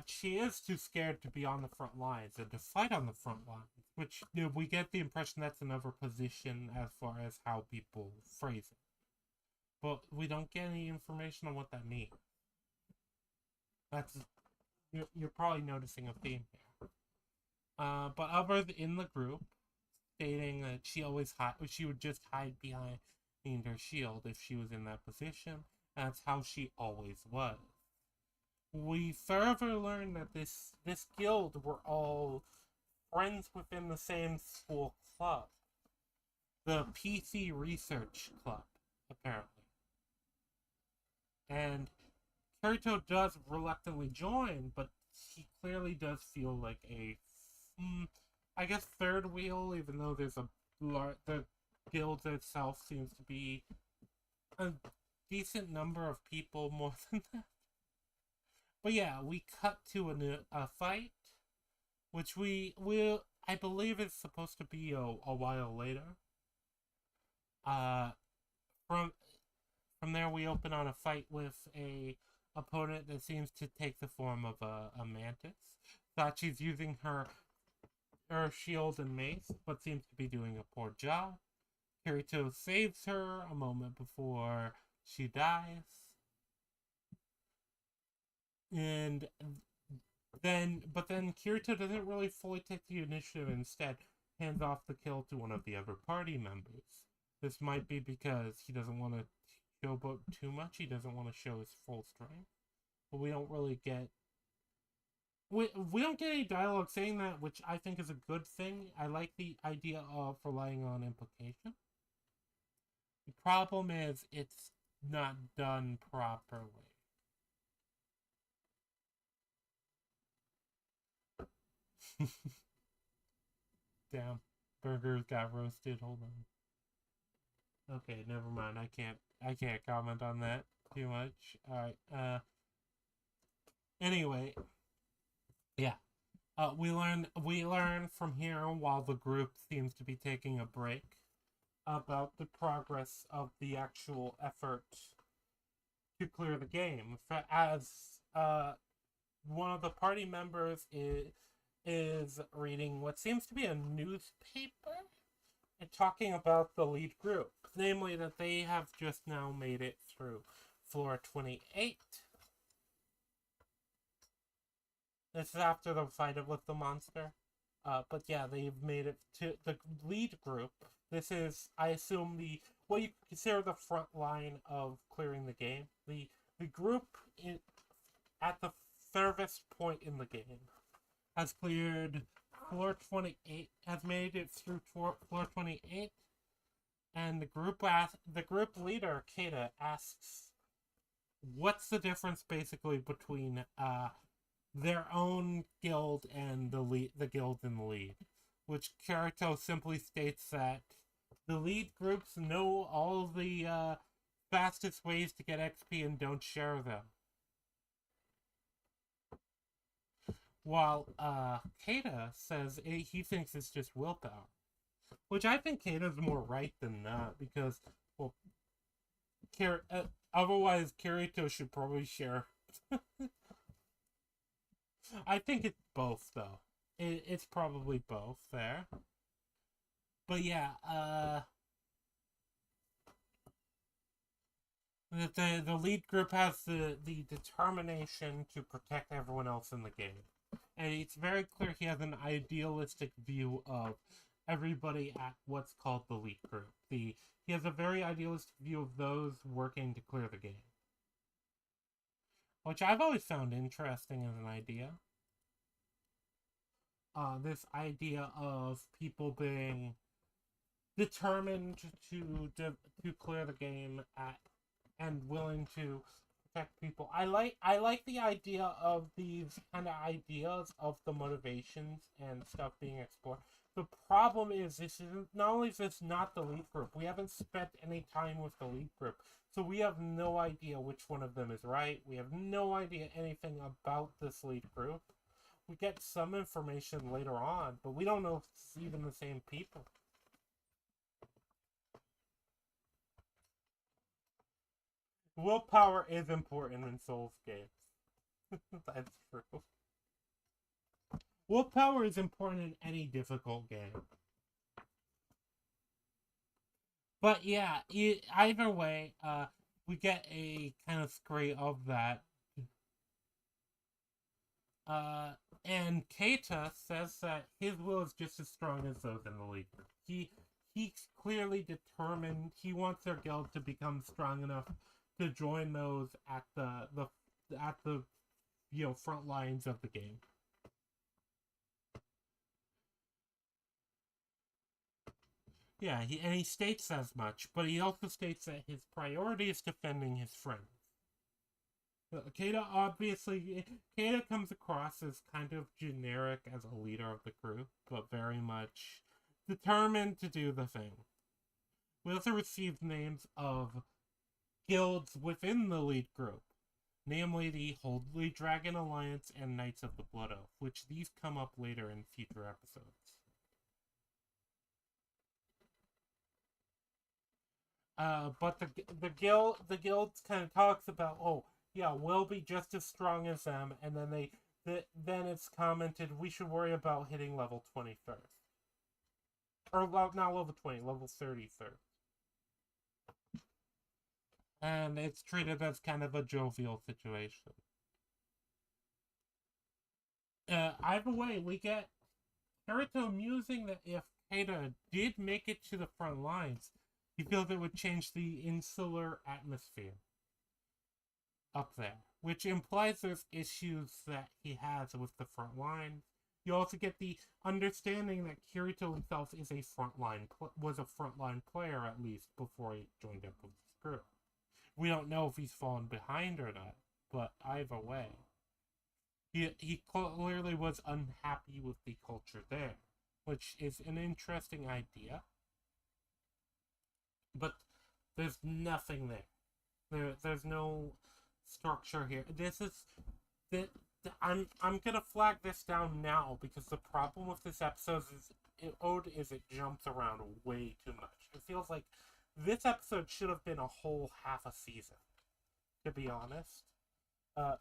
she is too scared to be on the front lines and to fight on the front lines, which, we get the impression that's another position as far as how people phrase it. But we don't get any information on what that means. You're probably noticing a theme here. But others in the group stating that she would just hide behind her shield if she was in that position. That's how she always was. We further learn that this guild were all friends within the same school club. The PC Research Club, apparently. And Kirito does reluctantly join, but he clearly does feel like a, I guess, third wheel, even though the guild itself seems to be a decent number of people more than that. But yeah, we cut to a fight, which I believe is supposed to be a while later. From there, we open on a fight with a opponent that seems to take the form of a mantis. Sachi's using her shield and mace, but seems to be doing a poor job. Kirito saves her a moment before she dies. But then Kirito doesn't really fully take the initiative, instead hands off the kill to one of the other party members. This might be because he doesn't want to showboat too much, he doesn't want to show his full strength. But we don't really get... We don't get any dialogue saying that, which I think is a good thing. I like the idea of relying on implication. The problem is it's not done properly. Damn, burgers got roasted. Hold on. Okay, never mind. I can't comment on that too much. All right. Anyway, yeah. We learn from here while the group seems to be taking a break about the progress of the actual effort to clear the game. As one of the party members is reading what seems to be a newspaper and talking about the lead group, namely that they have just now made it through floor 28. This is after the fight with the monster. But yeah, they've made it to the lead group. This is, I assume, what you consider the front line of clearing the game. The group at the furthest point in the game has cleared floor 28, has made it through floor 28, and the group leader, Kata, asks, what's the difference basically between their own guild and the guild in the lead, which Kirito simply states that the lead groups know all the fastest ways to get XP and don't share them. While Kata says he thinks it's just willpower, which I think Kata's more right than not, because, well, otherwise Kirito should probably share. I think it's both, though. It's probably both there. But yeah, the lead group has the determination to protect everyone else in the game. And it's very clear he has an idealistic view of everybody at what's called the lead group. He has a very idealistic view of those working to clear the game, which I've always found interesting as an idea. This idea of people being determined to clear the game and willing to protect people. I like the idea of these kind of ideas of the motivations and stuff being explored. The problem is not only is this not the lead group, we haven't spent any time with the lead group. So we have no idea which one of them is right. We have no idea anything about this lead group. We get some information later on, but we don't know if it's even the same people. Willpower is important in Souls games. That's true. Willpower is important in any difficult game. But yeah, either way, we get a kind of scree of that. And Keita says that his will is just as strong as those in the league. He's clearly determined. He wants their guild to become strong enough to join those at the front lines of the game. Yeah, he states as much, but he also states that his priority is defending his friends. Keita comes across as kind of generic as a leader of the group, but very much determined to do the thing. We also received names of guilds within the lead group, namely the Holy Dragon Alliance and Knights of the Blood Oath, which these come up later in future episodes. But the guild kind of talks about, oh yeah, we'll be just as strong as them, and then then it's commented we should worry about hitting level 20 first, or not level 20, level 30 first. And it's treated as kind of a jovial situation. Either way, we get Kirito musing that if Keita did make it to the front lines, he feels it would change the insular atmosphere up there, which implies there's issues that he has with the front line, You also get the understanding that Kirito himself is was a frontline player, at least before he joined up with his crew. We don't know if he's fallen behind or not, but either way, he clearly was unhappy with the culture there, which is an interesting idea. But there's nothing there. There's no structure here. This is the I'm gonna flag this down now because the problem with this episode is it jumps around way too much. It feels like this episode should have been a whole half a season, to be honest.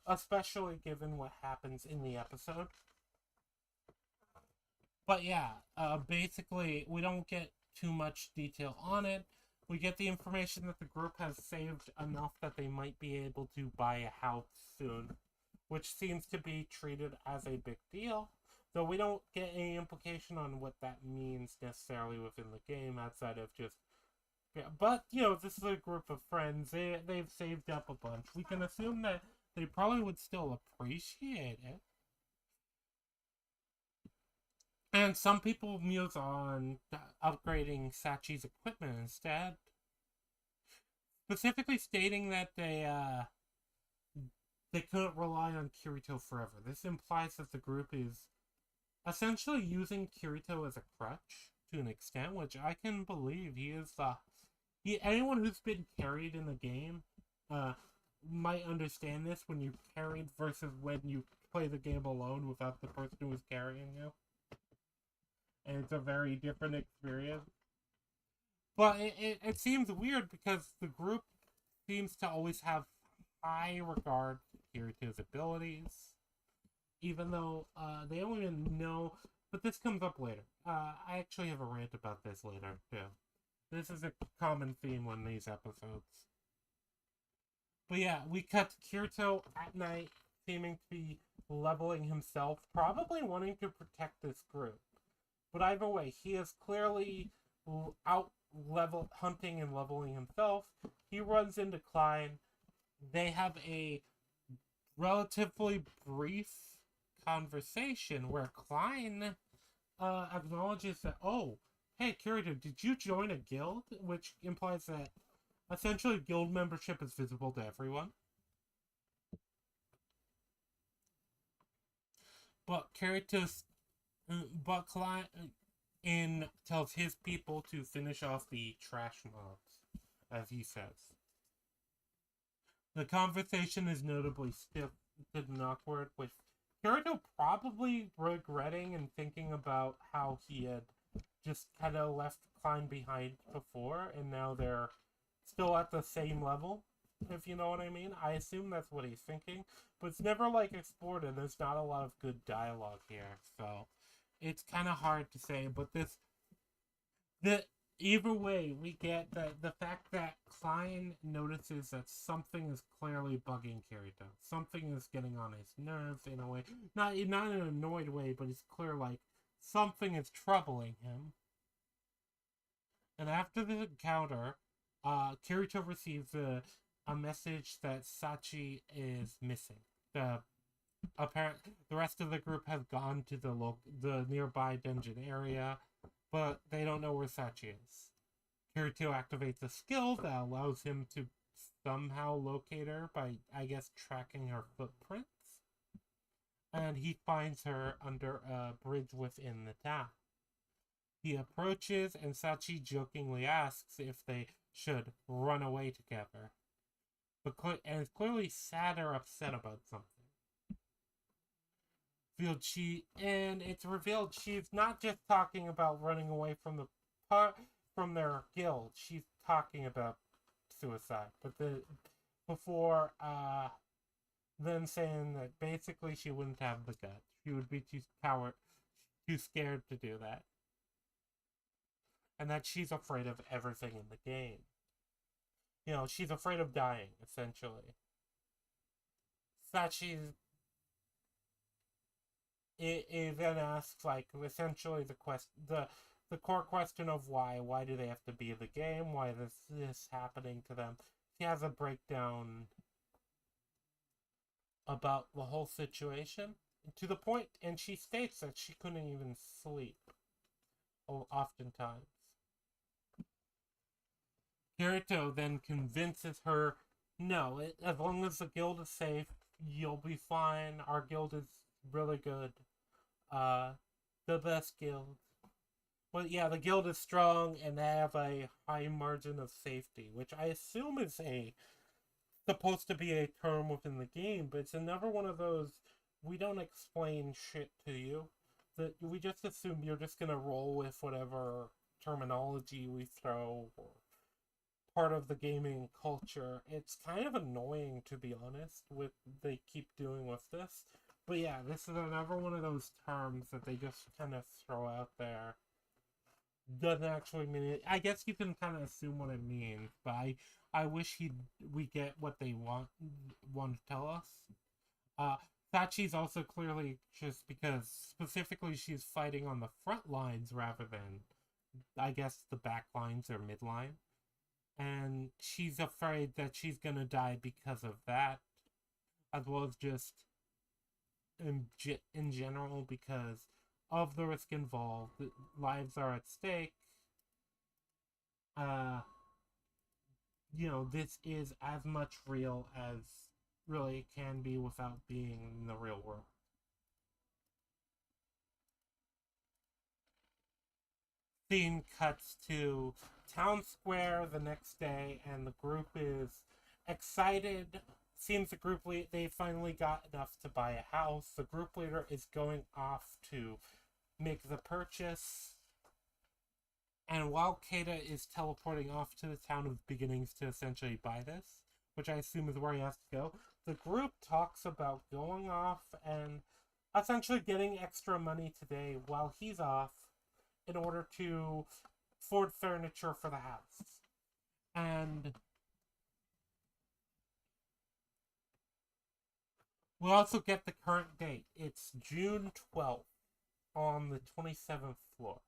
Especially given what happens in the episode. But yeah, basically, we don't get too much detail on it. We get the information that the group has saved enough that they might be able to buy a house soon, which seems to be treated as a big deal, though we don't get any implication on what that means necessarily within the game outside of just... Yeah, but, this is a group of friends. They've saved up a bunch. We can assume that they probably would still appreciate it. And some people muse on upgrading Sachi's equipment instead. Specifically stating that they couldn't rely on Kirito forever. This implies that the group is essentially using Kirito as a crutch to an extent, which I can believe. He is anyone who's been carried in the game might understand this when you carried versus when you play the game alone without the person who was carrying you. And it's a very different experience. But it seems weird because the group seems to always have high regard for Kirito's abilities, even though they don't even know. But this comes up later. I actually have a rant about this later, too. This is a common theme on these episodes. But yeah, we cut to Kirito at night, seeming to be leveling himself, probably wanting to protect this group. But either way, he is clearly hunting and leveling himself. He runs into Klein. They have a relatively brief conversation where Klein acknowledges that, oh, hey, Kirito, did you join a guild? Which implies that essentially guild membership is visible to everyone. But Klein tells his people to finish off the trash mobs, as he says. The conversation is notably stiff and awkward, with Kirito probably regretting and thinking about how he had just kind of left Klein behind before, and now they're still at the same level, if you know what I mean. I assume that's what he's thinking, but it's never explored, and there's not a lot of good dialogue here, so it's kind of hard to say. But either way, we get the fact that Klein notices that something is clearly bugging Kirito. Something is getting on his nerves in a way, not in an annoyed way, but it's clear something is troubling him. And after the encounter, Kirito receives a message that Sachi is missing. The rest of the group has gone to the nearby dungeon area, but they don't know where Sachi is. Kirito activates a skill that allows him to somehow locate her by, I guess, tracking her footprints. And he finds her under a bridge within the town. He approaches, and Sachi jokingly asks if they should run away together. And is clearly sad or upset about something. And it's revealed she's not just talking about running away from their guild. She's talking about suicide. But before them saying that basically she wouldn't have the guts. She would be too scared to do that. And that she's afraid of everything in the game. She's afraid of dying, essentially. Sachi it then asks, essentially the core question of why. Why do they have to be in the game? Why is this happening to them? She has a breakdown about the whole situation. to the point, and she states that she couldn't even sleep, oftentimes. Kirito then convinces her, no, as long as the guild is safe, you'll be fine. Our guild is really good. The best guild. But yeah, the guild is strong and they have a high margin of safety, which I assume is supposed to be a term within the game, but it's another one of those we don't explain shit to you. That we just assume you're just gonna roll with whatever terminology we throw or part of the gaming culture. It's kind of annoying, to be honest, with they keep doing with this. But yeah, this is another one of those terms that they just kind of throw out there. Doesn't actually mean it. I guess you can kind of assume what it means, but I wish we get what they want to tell us. Sachi's also clearly just because specifically she's fighting on the front lines rather than, I guess, the back lines or midline. And she's afraid that she's gonna die because of that, as well as just in general because of the risk involved. Lives are at stake. Uh, this is as much real as really can be without being in the real world. Scene cuts to town square the next day, and the group is excited. Seems the group they finally got enough to buy a house. The group leader is going off to make the purchase. And while Keita is teleporting off to the town of beginnings to essentially buy this, which I assume is where he has to go, the group talks about going off and essentially getting extra money today while he's off in order to afford furniture for the house. And we'll also get the current date. It's June 12th on the 27th floor.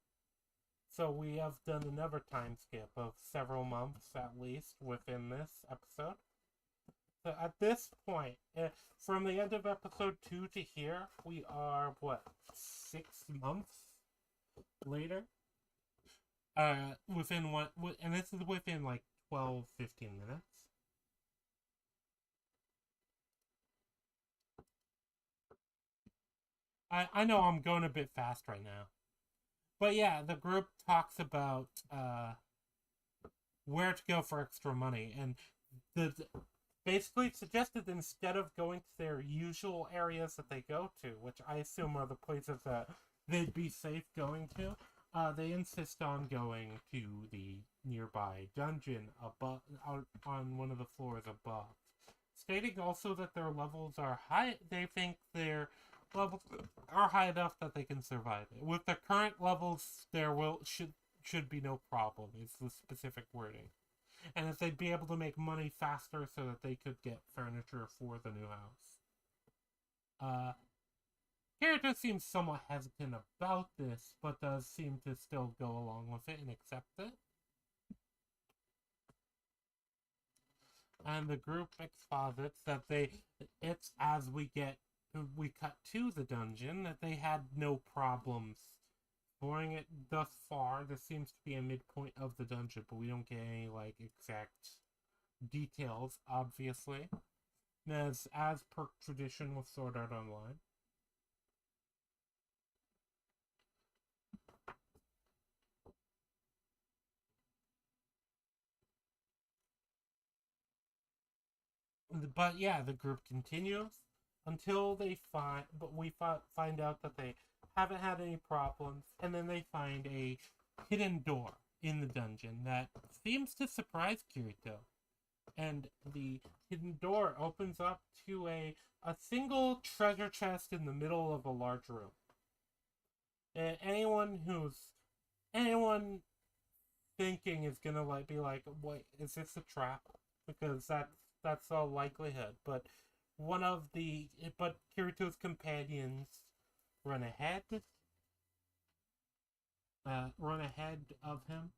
So we have done another time skip of several months at least within this episode. So at this point, from the end of episode 2 to here, we are, 6 months later? Within one, and this is within like 12, 15 minutes. I know I'm going a bit fast right now. But yeah, the group talks about where to go for extra money, and basically suggested instead of going to their usual areas that they go to, which I assume are the places that they'd be safe going to, they insist on going to the nearby dungeon above, on one of the floors above, stating also that their levels are high. They think their levels are high enough that they can survive it. With the current levels, there should be no problem. Is the specific wording, and if they'd be able to make money faster so that they could get furniture for the new house. Kirito seems somewhat hesitant about this, but does seem to still go along with it and accept it. And the group exposits that it's as we cut to the dungeon, that they had no problems exploring it thus far. This seems to be a midpoint of the dungeon, but we don't get any, exact details, obviously. As per tradition with Sword Art Online. But yeah, the group continues until they find out that they haven't had any problems, and then they find a hidden door in the dungeon that seems to surprise Kirito. And the hidden door opens up to a single treasure chest in the middle of a large room. Anyone thinking is gonna be like, wait, is this a trap? Because that's a likelihood. But Kirito's companions run ahead of him.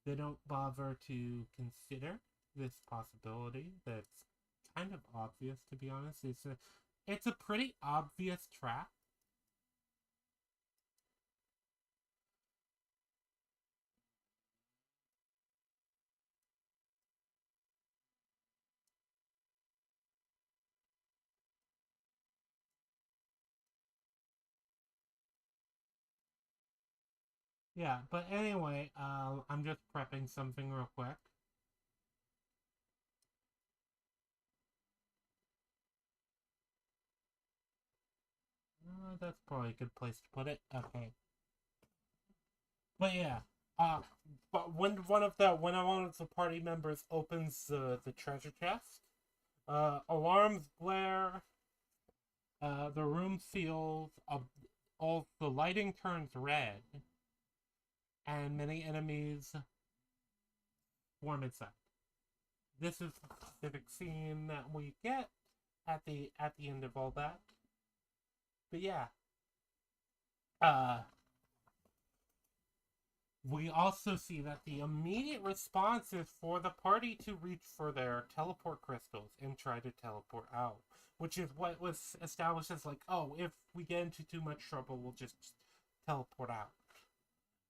They don't bother to consider this possibility that's kind of obvious, to be honest. it's a pretty obvious trap. Yeah, but anyway, I'm just prepping something real quick. That's probably a good place to put it. Okay. But yeah, uh, but when one of the party members opens the treasure chest, alarms blare. The room feels all the lighting turns red, and many enemies swarm inside. This is the specific scene that we get at the end of all that. But yeah, uh, we also see that the immediate response is for the party to reach for their teleport crystals and try to teleport out, which is what was established as like, oh, if we get into too much trouble, we'll just teleport out.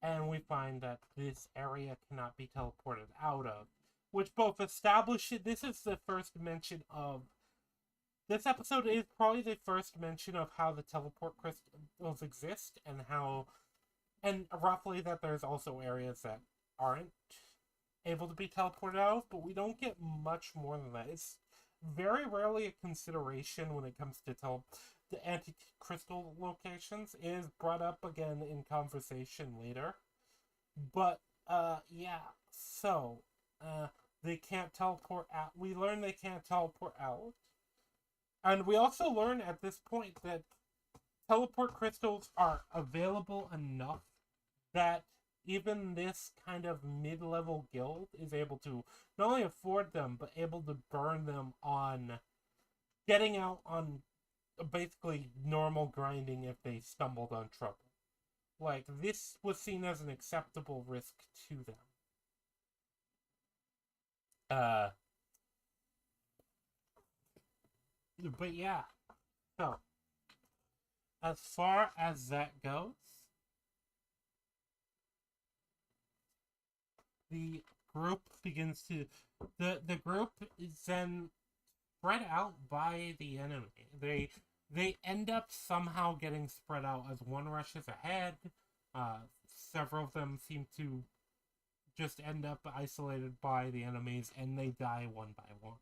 And we find that this area cannot be teleported out of, which both establishes this is the first mention of. This episode is probably the first mention of how the teleport crystals exist and how and roughly that there's also areas that aren't able to be teleported out, but we don't get much more than that. It's very rarely a consideration when it comes to the anti-crystal locations. It is brought up again in conversation later. But yeah, so they can't teleport out. We learn they can't teleport out. And we also learn at this point that teleport crystals are available enough that even this kind of mid-level guild is able to not only afford them, but able to burn them on getting out on basically normal grinding if they stumbled on trouble. Like, this was seen as an acceptable risk to them. Uh, but yeah, so as far as that goes, the group begins to the group is then spread out by the enemy. They end up somehow getting spread out as one rushes ahead. Several of them seem to just end up isolated by the enemies, and they die one by one.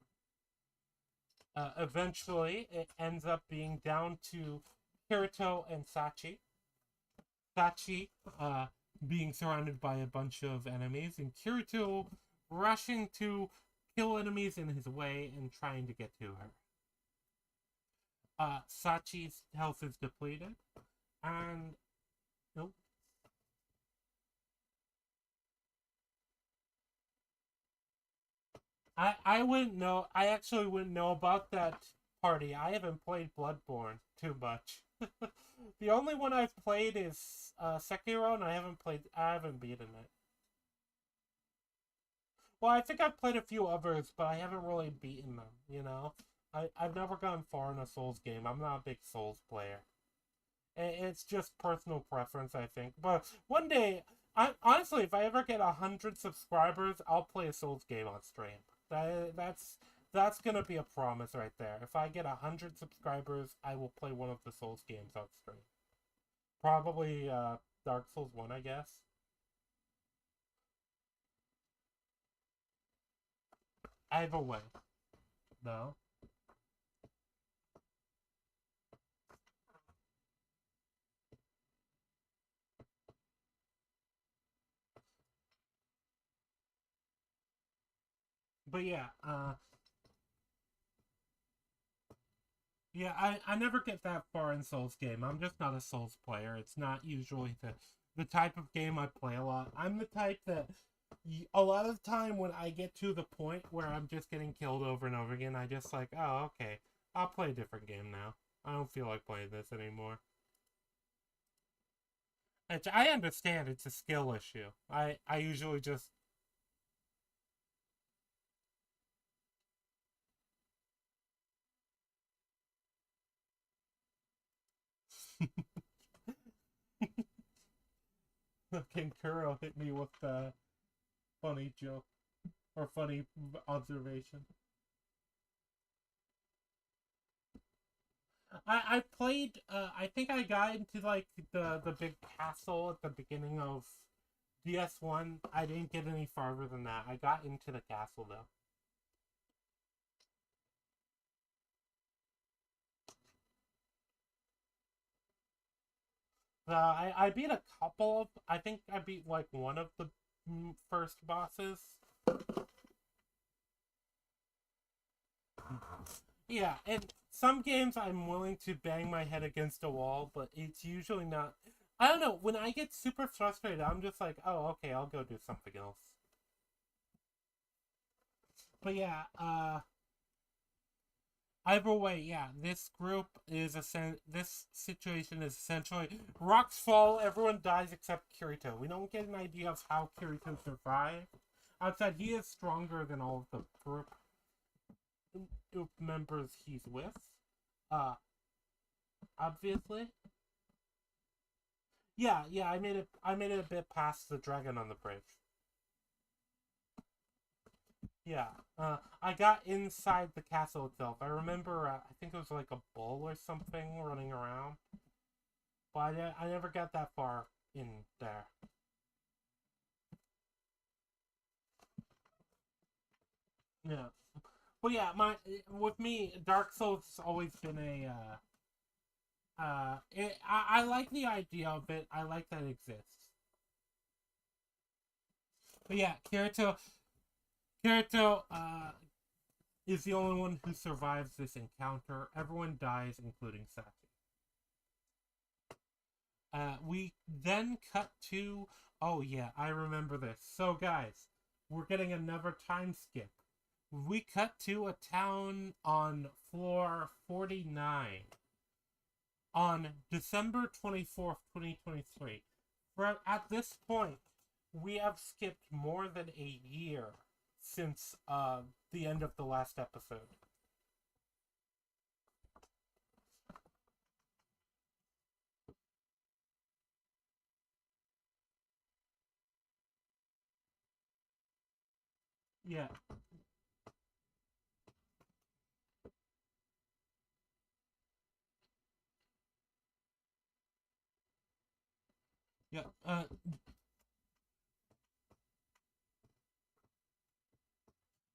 Eventually, it ends up being down to Kirito and Sachi. Sachi being surrounded by a bunch of enemies, and Kirito rushing to kill enemies in his way and trying to get to her. Sachi's health is depleted, and nope. I wouldn't know. I actually wouldn't know about that party. I haven't played Bloodborne too much. The only one I've played is Sekiro, and I haven't beaten it. Well, I think I've played a few others, but I haven't really beaten them. You know, I've never gone far in a Souls game. I'm not a big Souls player. It's just personal preference, I think. But one day, honestly, if I ever get 100 subscribers, I'll play a Souls game on stream. That's gonna be a promise right there. If I get 100 subscribers, I will play one of the Souls games on stream. Probably Dark Souls 1, I guess. Either way, no. But yeah, yeah, I never get that far in Souls game. I'm just not a Souls player. It's not usually the type of game I play a lot. I'm the type that a lot of the time when I get to the point where I'm just getting killed over and over again, I just like, oh, okay, I'll play a different game now. I don't feel like playing this anymore. Which I understand it's a skill issue. I usually just Kinkuro hit me with the funny joke or funny observation. I played. I think I got into like the big castle at the beginning of DS1. I didn't get any farther than that. I got into the castle though. I beat a couple of. I think I beat like one of the first bosses. Yeah, and some games I'm willing to bang my head against a wall, but it's usually not. I don't know. When I get super frustrated, I'm just like, oh, okay, I'll go do something else. But yeah, either way, yeah, this group is this situation is essentially rocks fall, everyone dies except Kirito. We don't get an idea of how Kirito survived. Outside, he is stronger than all of the group members he's with. Uh, obviously. Yeah, yeah, I made it. I made it a bit past the dragon on the bridge. Yeah, I got inside the castle itself. I remember, I think it was like a bull or something running around, but I never got that far in there. Yeah, but yeah, my with me, Dark Souls has always been a. I like the idea of it. I like that it exists. But yeah, Kirito, is the only one who survives this encounter. Everyone dies, including Saki. We then cut to. Oh, yeah, I remember this. So, guys, we're getting another time skip. We cut to a town on floor 49 on December 24th, 2023. At this point, we have skipped more than a year since the end of the last episode. Yeah. Yeah.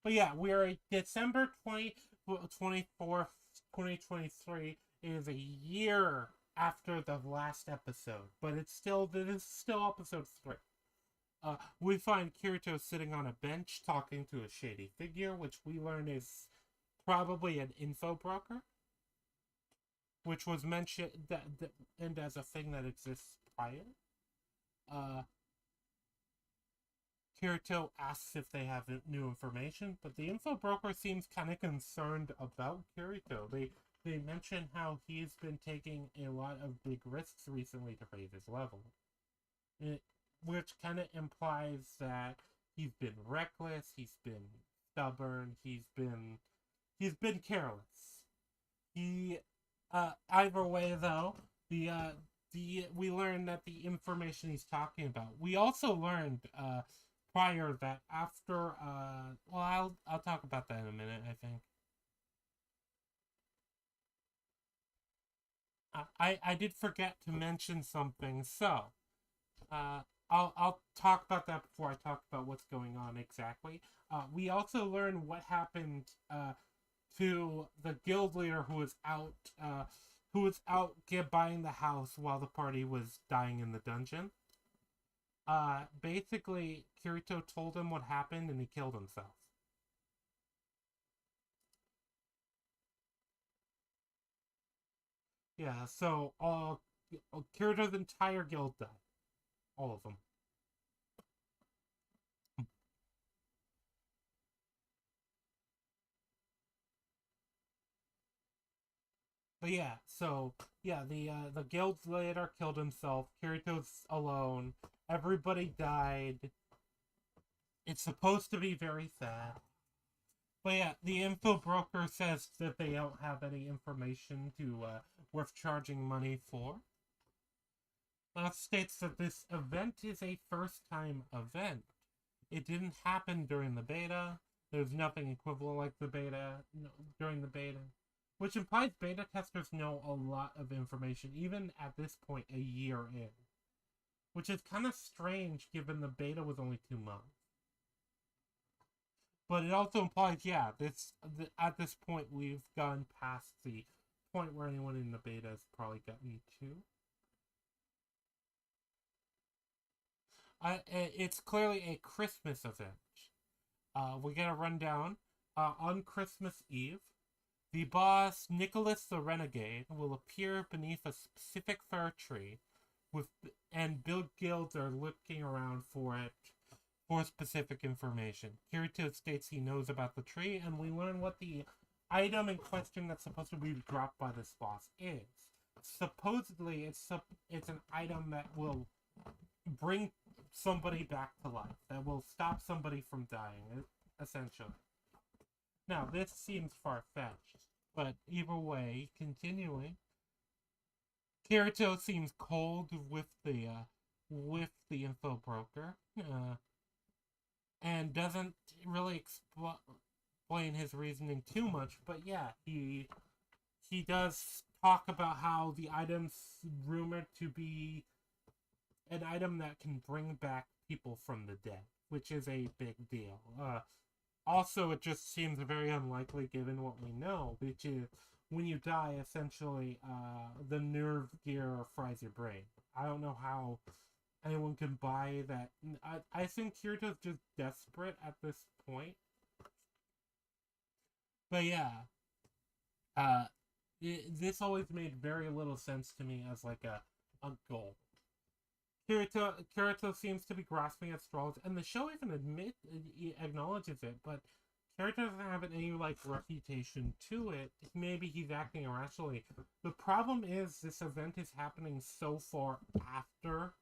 But yeah, we're December 24th, 2023. It is a year after the last episode, but this is still episode 3. We find Kirito sitting on a bench talking to a shady figure, which we learn is probably an info broker, which was mentioned and as a thing that exists prior. Uh, Kirito asks if they have new information, but the info broker seems kind of concerned about Kirito. They mention how he's been taking a lot of big risks recently to raise his level, it, which kind of implies that he's been reckless, he's been stubborn, he's been careless. He either way though, the we learned that the information he's talking about. We also learned prior that after well I'll talk about that in a minute, I think. I did forget to mention something, so uh I'll talk about that before I talk about what's going on exactly. We also learn what happened to the guild leader who was out buying the house while the party was dying in the dungeon. Basically, Kirito told him what happened and he killed himself. Yeah, so Kirito's entire guild died. All of them. But yeah, so yeah, the guild leader killed himself. Kirito's alone. Everybody died. It's supposed to be very sad. But yeah, the info broker says that they don't have any information to worth charging money for. states that this event is a first-time event. It didn't happen during the beta. There's nothing equivalent like the beta during the beta, which implies beta testers know a lot of information, even at this point, a year in. Which is kind of strange, given the beta was only 2 months. But it also implies, yeah, at this point we've gone past the point where anyone in the beta has probably gotten to. It's clearly a Christmas event. We get a rundown. On Christmas Eve, the boss, Nicholas the Renegade, will appear beneath a specific fir tree, and build guilds are looking around for it for specific information. Kirito states he knows about the tree, and we learn what the item in question that's supposed to be dropped by this boss is. Supposedly, it's an item that will bring somebody back to life, that will stop somebody from dying, essentially. Now, this seems far-fetched, but either way, continuing, Kirito seems cold with the info broker, and doesn't really explain his reasoning too much. But yeah, he does talk about how the item's rumored to be an item that can bring back people from the dead, which is a big deal. Also, it just seems very unlikely given what we know, which is when you die, essentially, the nerve gear fries your brain. I don't know how anyone can buy that. I think Kirito's just desperate at this point. But yeah, this always made very little sense to me as like a goal. Kirito seems to be grasping at straws, and the show even acknowledges it, but Kirito doesn't have any like refutation to it. Maybe he's acting irrationally. The problem is this event is happening so far after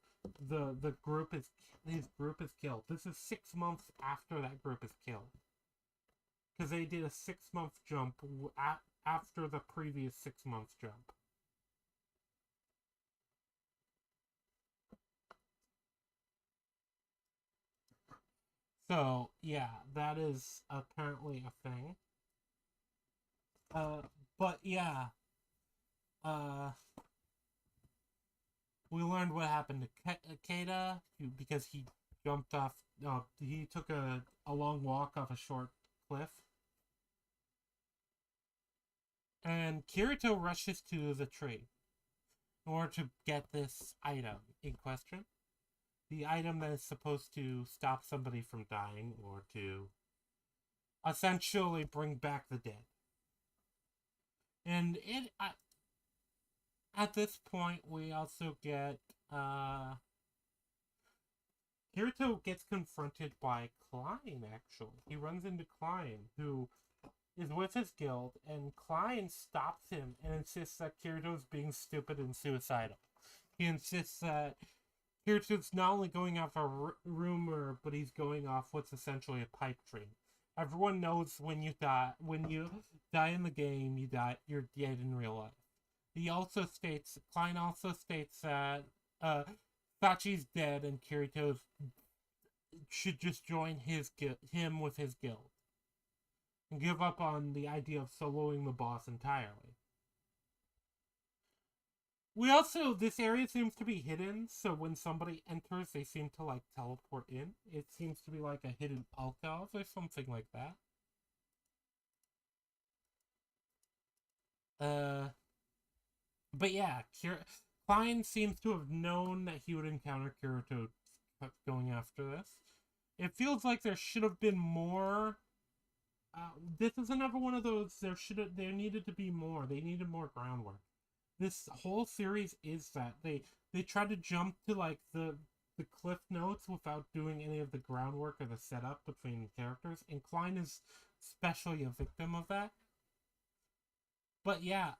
his group is killed. This is 6 months after that group is killed, because they did a 6-month jump after the previous 6-month jump. So, yeah, that is apparently a thing. But yeah, we learned what happened to Keita because he jumped off. He took a long walk off a short cliff, and Kirito rushes to the tree in order to get this item in question. The item that is supposed to stop somebody from dying or to essentially bring back the dead. And at this point, we also get Kirito gets confronted by Klein, actually. He runs into Klein, who is with his guild, and Klein stops him and insists that Kirito's being stupid and suicidal. He insists that Kirito's not only going off a rumor, but he's going off what's essentially a pipe dream. Everyone knows when you die in the game, you're dead in real life. Klein also states that Sachi's dead and Kirito should just join him with his guild and give up on the idea of soloing the boss entirely. This area seems to be hidden, so when somebody enters, they seem to, like, teleport in. It seems to be like a hidden alcove or something like that. But yeah, Klein seems to have known that he would encounter Kirito going after this. It feels like there should have been more. This is another one of those, there needed to be more. They needed more groundwork. This whole series is that they try to jump to like the cliff notes without doing any of the groundwork or the setup between characters, and Klein is especially a victim of that. But yeah,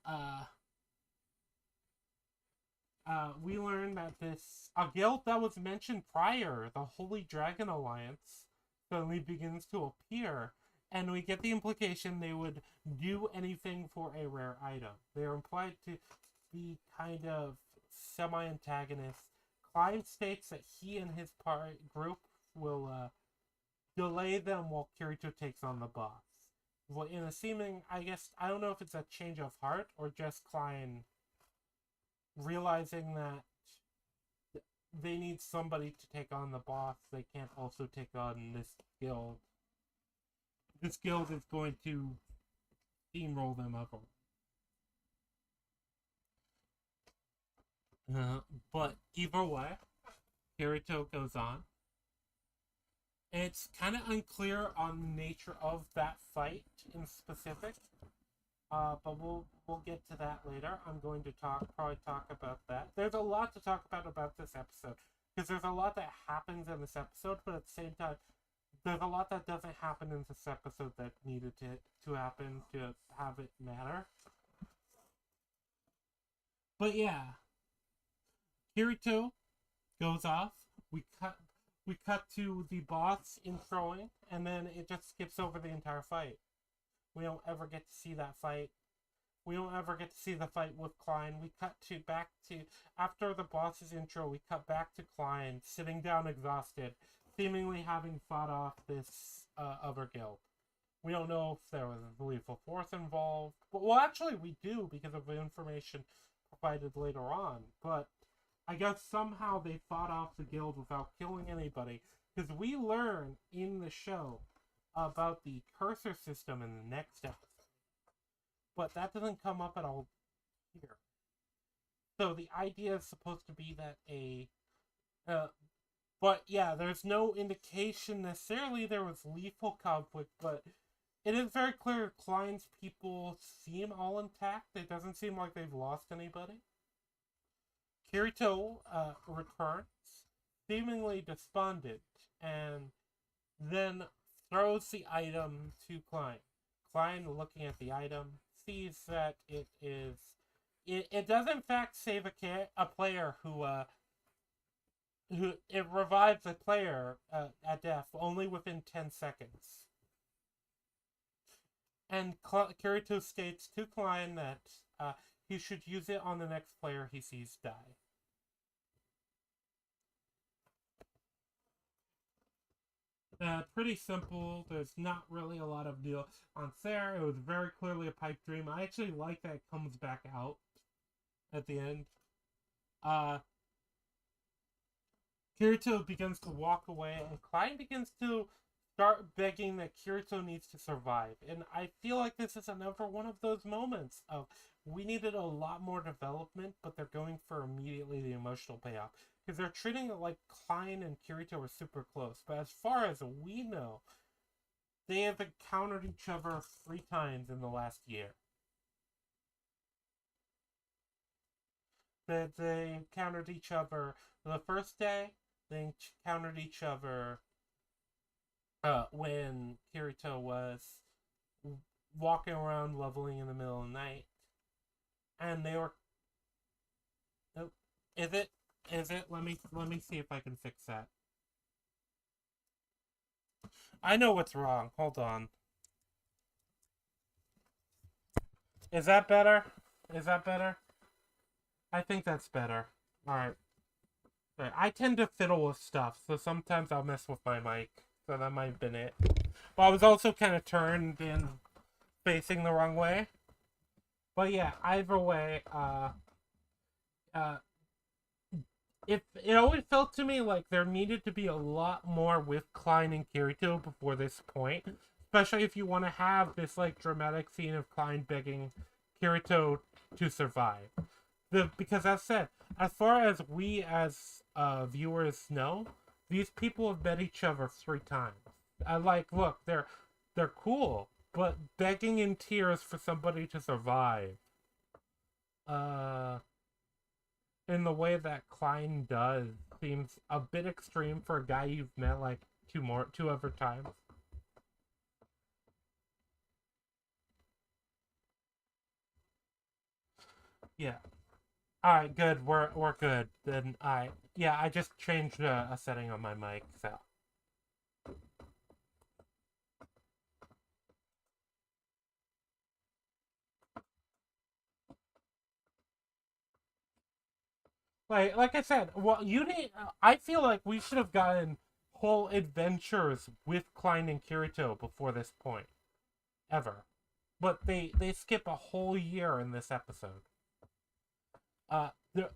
we learned that a guild that was mentioned prior, the Holy Dragon Alliance, suddenly begins to appear, and we get the implication they would do anything for a rare item. They are implied to be kind of semi-antagonists, Klein states that he and his group will delay them while Kirito takes on the boss. Well, in a seeming, I guess, I don't know if it's a change of heart or just Klein realizing that they need somebody to take on the boss. They can't also take on this guild. This guild is going to steamroll them over. But either way, Kirito goes on. It's kind of unclear on the nature of that fight in specific, but we'll get to that later. I'm going to probably talk about that. There's a lot to talk about this episode, because there's a lot that happens in this episode, but at the same time, there's a lot that doesn't happen in this episode that needed to happen to have it matter. But yeah, Kirito goes off. We cut to the boss introing, and then it just skips over the entire fight. We don't ever get to see that fight. We don't ever get to see the fight with Klein. We cut back to after the boss's intro. We cut back to Klein sitting down exhausted, seemingly having fought off this other guild. We don't know if there was a lethal force involved. Well, actually, we do because of the information provided later on. But I guess somehow they fought off the guild without killing anybody. Because we learn in the show about the cursor system in the next episode. But that doesn't come up at all here. So the idea is supposed to be that but yeah, there's no indication necessarily there was lethal conflict, but it is very clear Klein's people seem all intact. It doesn't seem like they've lost anybody. Kirito returns, seemingly despondent, and then throws the item to Klein. Klein, looking at the item, sees that it does in fact save a player who it revives a player at death only within 10 seconds. And Kirito states to Klein that he should use it on the next player he sees die. Pretty simple. There's not really a lot of nuance there. It was very clearly a pipe dream. I actually like that it comes back out at the end. Kirito begins to walk away, and Klein begins to start begging that Kirito needs to survive. And I feel like this is another one of those moments of we needed a lot more development, but they're going for immediately the emotional payoff. Because they're treating it like Klein and Kirito are super close. But as far as we know, they have encountered each other 3 times in the last year. They encountered each other the first day. They encountered each other when Kirito was walking around leveling in the middle of the night. And they were... Oh, is it? Let me see if I can fix that. I know what's wrong. Hold on. Is that better? Is that better? I think that's better. Alright. I tend to fiddle with stuff, so sometimes I'll mess with my mic. So that might have been it. Well, I was also kind of turned and facing the wrong way. But yeah, either way, it always felt to me like there needed to be a lot more with Klein and Kirito before this point. Especially if you want to have this like dramatic scene of Klein begging Kirito to survive. Because as said, as far as we as viewers know, these people have met each other 3 times. Look, they're cool, but begging in tears for somebody to survive, in the way that Klein does, seems a bit extreme for a guy you've met like 2 other times. Yeah. Alright, good. We're good. Then I just changed a setting on my mic, so. Like I said, well, you need. I feel like we should have gotten whole adventures with Klein and Kirito before this point, ever. But they skip a whole year in this episode. The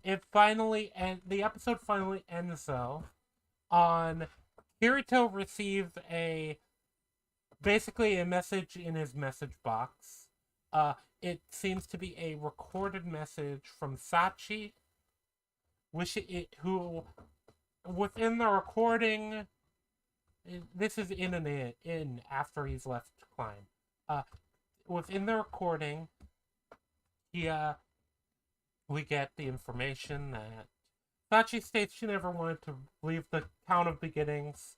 episode finally ends though on Kirito receives basically a message in his message box. It seems to be a recorded message from Sachi, who within the recording, this is in after he's left Klein. Within the recording, he we get the information that Sachi states she never wanted to leave the town of beginnings.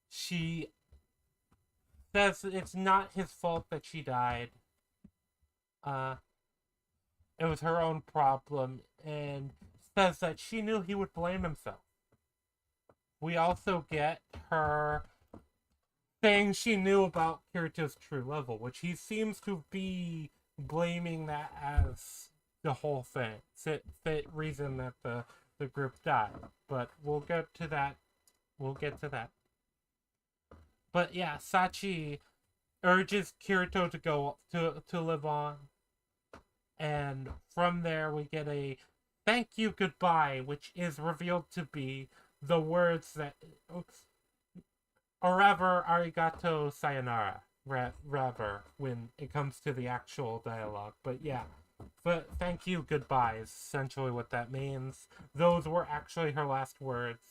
She says it's not his fault that she died. It was her own problem, and says that she knew he would blame himself. We also get her saying she knew about Kirito's true level, which he seems to be blaming that as the whole thing. The reason that the group died. But we'll get to that. But yeah, Sachi urges Kirito to go to live on. And from there we get a thank you goodbye, which is revealed to be the words that Oraver arigato sayonara, rather, when it comes to the actual dialogue. But yeah, but thank you goodbye is essentially what that means. Those were actually her last words.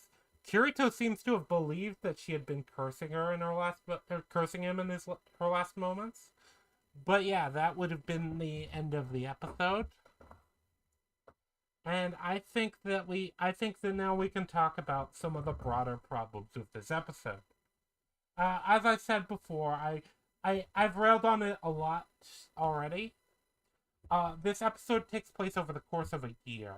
Kirito seems to have believed that she had been cursing her in cursing him in her last moments. But yeah, that would have been the end of the episode. And I think that now we can talk about some of the broader problems with this episode. As I said before, I've railed on it a lot already. This episode takes place over the course of a year.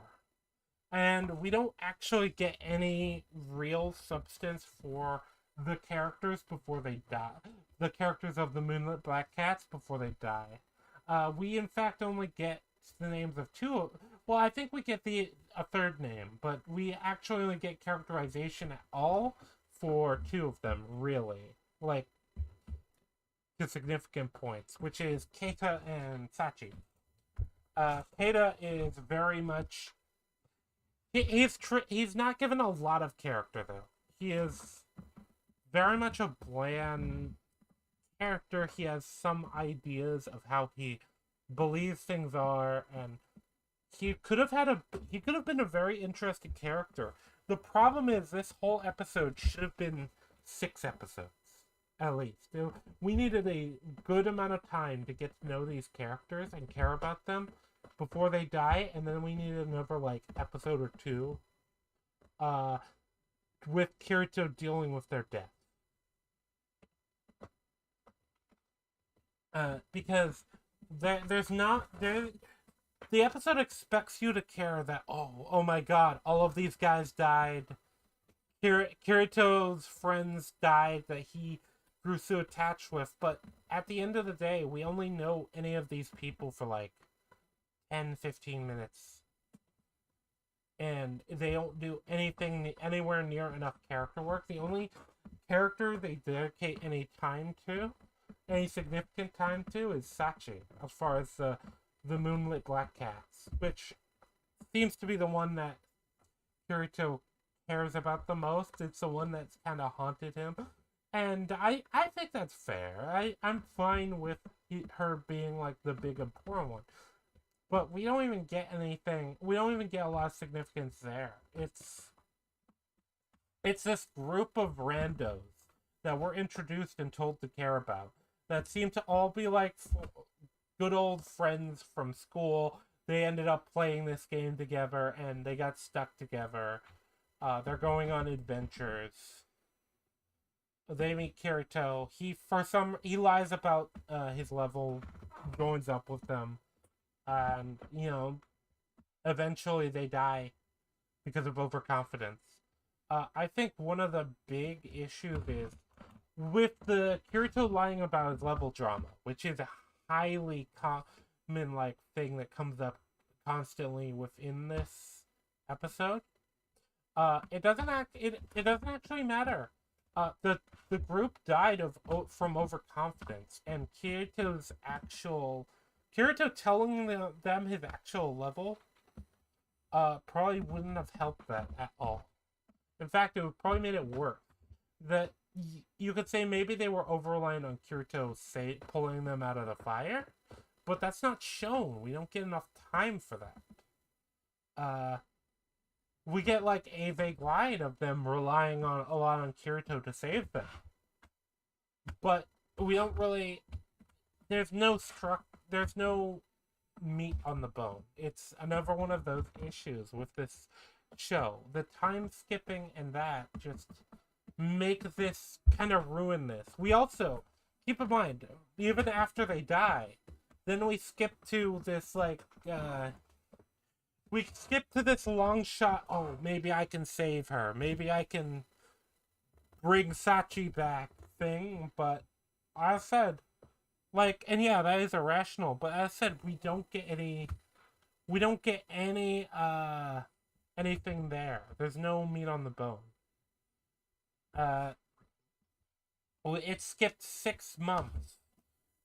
And we don't actually get any real substance for the characters before they die. The characters of the Moonlit Black Cats before they die. We in fact only get the names of two. Well, I think we get a third name, but we actually only get characterization at all for two of them, really. Like, to significant points, which is Keita and Sachi. Keita is very much... He's not given a lot of character, though. He is very much a bland character. He has some ideas of how he believes things are, and he could have been a very interesting character. The problem is this whole episode should have been 6 episodes, at least. We needed a good amount of time to get to know these characters and care about them before they die, and then we needed another episode or 2 with Kirito dealing with their death. Because the episode expects you to care that, oh my god, all of these guys died. Kirito's friends died that he grew so attached with, but at the end of the day, we only know any of these people for 10-15 minutes. And they don't do anything anywhere near enough character work. The only character they dedicate any significant time to is Sachi, as far as the Moonlit Black Cats, which seems to be the one that Kirito cares about the most. It's the one that's kind of haunted him. And I think that's fair. I'm fine with her being the big important one. But we don't even get anything. We don't even get a lot of significance there. It's this group of randos that we're introduced and told to care about that seem to all be good old friends from school. They ended up playing this game together and they got stuck together. They're going on adventures. They meet Kirito. He lies about his level, joins up with them. And, eventually they die because of overconfidence. I think one of the big issues is with the Kirito lying about his level drama, which is a highly common thing that comes up constantly within this episode. It doesn't actually matter. The group died from overconfidence, and Kirito telling them his actual level probably wouldn't have helped that at all. In fact, it would probably made it worse. That you could say maybe they were over reliant on Kirito pulling them out of the fire, but that's not shown. We don't get enough time for that. Uh, we get like a vague line of them relying on a lot on Kirito to save them, but we don't really. There's no meat on the bone. It's another one of those issues with this show. The time skipping and that just make this kind of ruin this. We also keep in mind, even after they die, then we skip to this we skip to this long shot. Oh, maybe I can save her. Maybe I can bring Sachi back thing. But I said, and yeah, that is irrational. But as I said, we don't get any anything there. There's no meat on the bone. It skipped 6 months,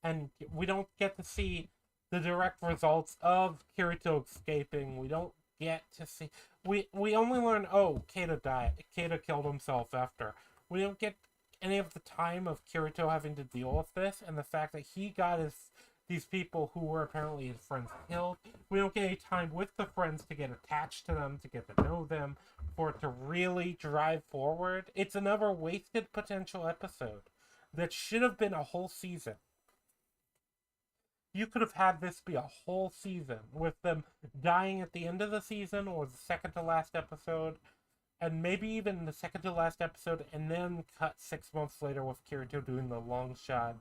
and we don't get to see the direct results of Kirito escaping. We don't get to see. We only learn, oh, Keita died. Keita killed himself after. We don't get any of the time of Kirito having to deal with this, and the fact that he got these people who were apparently his friends killed. We don't get any time with the friends to get attached to them, to get to know them, for it to really drive forward. It's another wasted potential episode that should have been a whole season. You could have had this be a whole season with them dying at the end of the season or the second to last episode, and maybe even the second to last episode, and then cut 6 months later with Kirito doing the long shot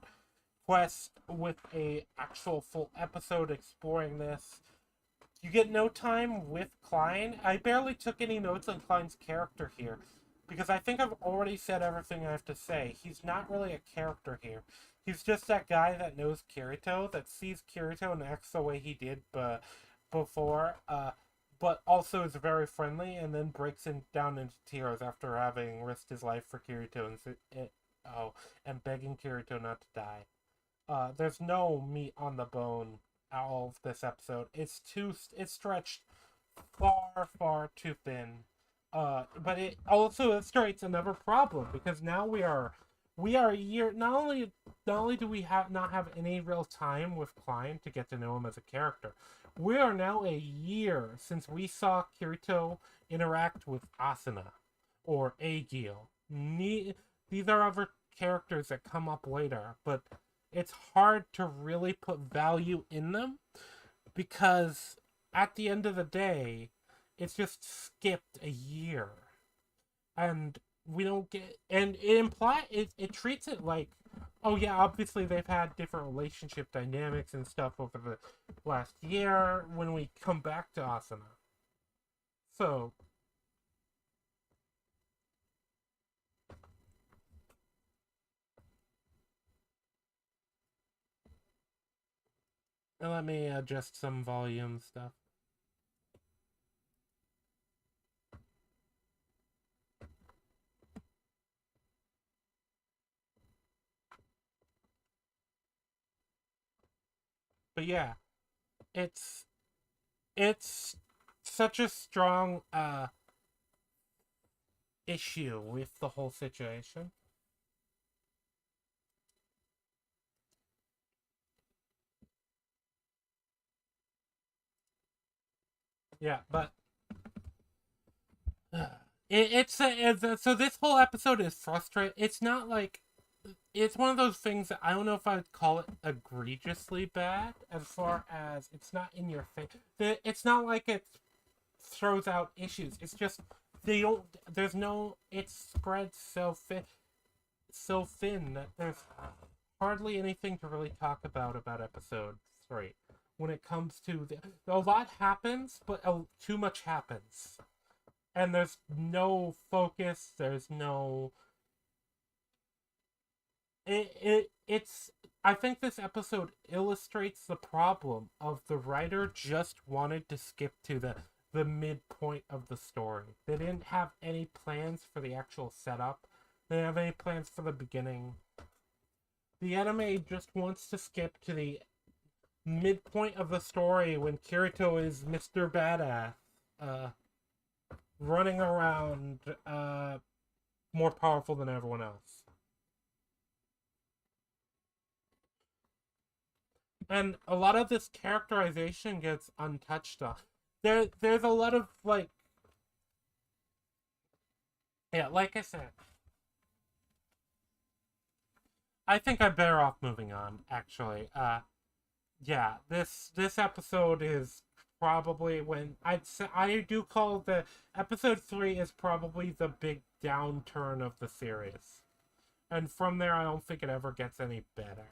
quest with a actual full episode exploring this. You get no time with Klein. I barely took any notes on Klein's character here, because I think I've already said everything I have to say. He's not really a character here. He's just that guy that knows Kirito, that sees Kirito and acts the way he did before, but also is very friendly, and then breaks down into tears after having risked his life for Kirito and begging Kirito not to die. There's no meat on the bone all of this episode. It's stretched far too thin. But it also illustrates another problem, because now we are a year. Not only do we not have any real time with Klein to get to know him as a character, we are now a year since we saw Kirito interact with Asuna or Agil. These are other characters that come up later, but it's hard to really put value in them, because at the end of the day, it's just skipped a year, and we don't get. And it treats it like, oh yeah, obviously they've had different relationship dynamics and stuff over the last year when we come back to Asuna. So let me adjust some volume stuff. But yeah, it's such a strong issue with the whole situation. Yeah, but so this whole episode is frustrating. It's not like, it's one of those things that I don't know if I'd call it egregiously bad, as far as it's not in your face. It's not like it throws out issues. It's just they don't. There's no. It's spread so thin that there's hardly anything to really talk about episode 3. When it comes to a lot happens, but too much happens, and there's no focus. There's no. It's. I think this episode illustrates the problem of the writer just wanted to skip to the midpoint of the story. They didn't have any plans for the actual setup. They didn't have any plans for the beginning. The anime just wants to skip to the midpoint of the story when Kirito is Mr. Badass, running around, more powerful than everyone else. And a lot of this characterization gets untouched on. There's a lot of, like, yeah, like I said, I think I'm better off moving on, actually. Yeah, this episode is probably when I'd say I do call the episode 3 is probably the big downturn of the series. And from there I don't think it ever gets any better.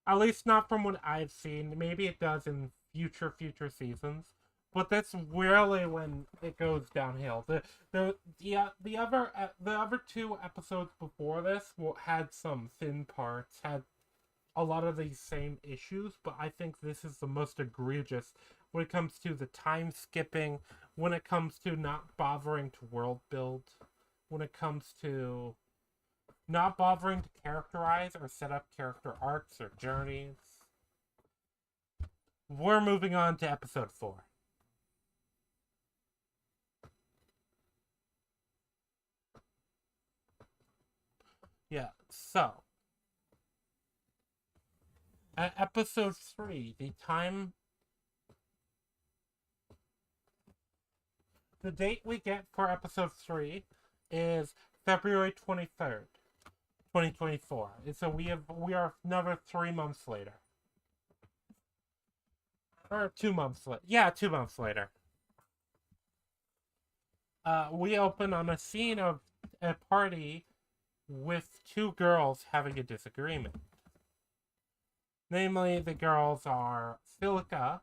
At least not from what I've seen. Maybe it does in future seasons. But that's really when it goes downhill. The other two episodes before this had some thin parts, had a lot of these same issues, but I think this is the most egregious when it comes to the time skipping, when it comes to not bothering to world build, when it comes to not bothering to characterize or set up character arcs or journeys. We're moving on to episode 4. Yeah, so at episode 3, the date we get for episode 3 is February 23rd, 2024. And so we are another 3 months later. Or 2 months later. Yeah, 2 months later. We open on a scene of a party with two girls having a disagreement. Namely, the girls are Silica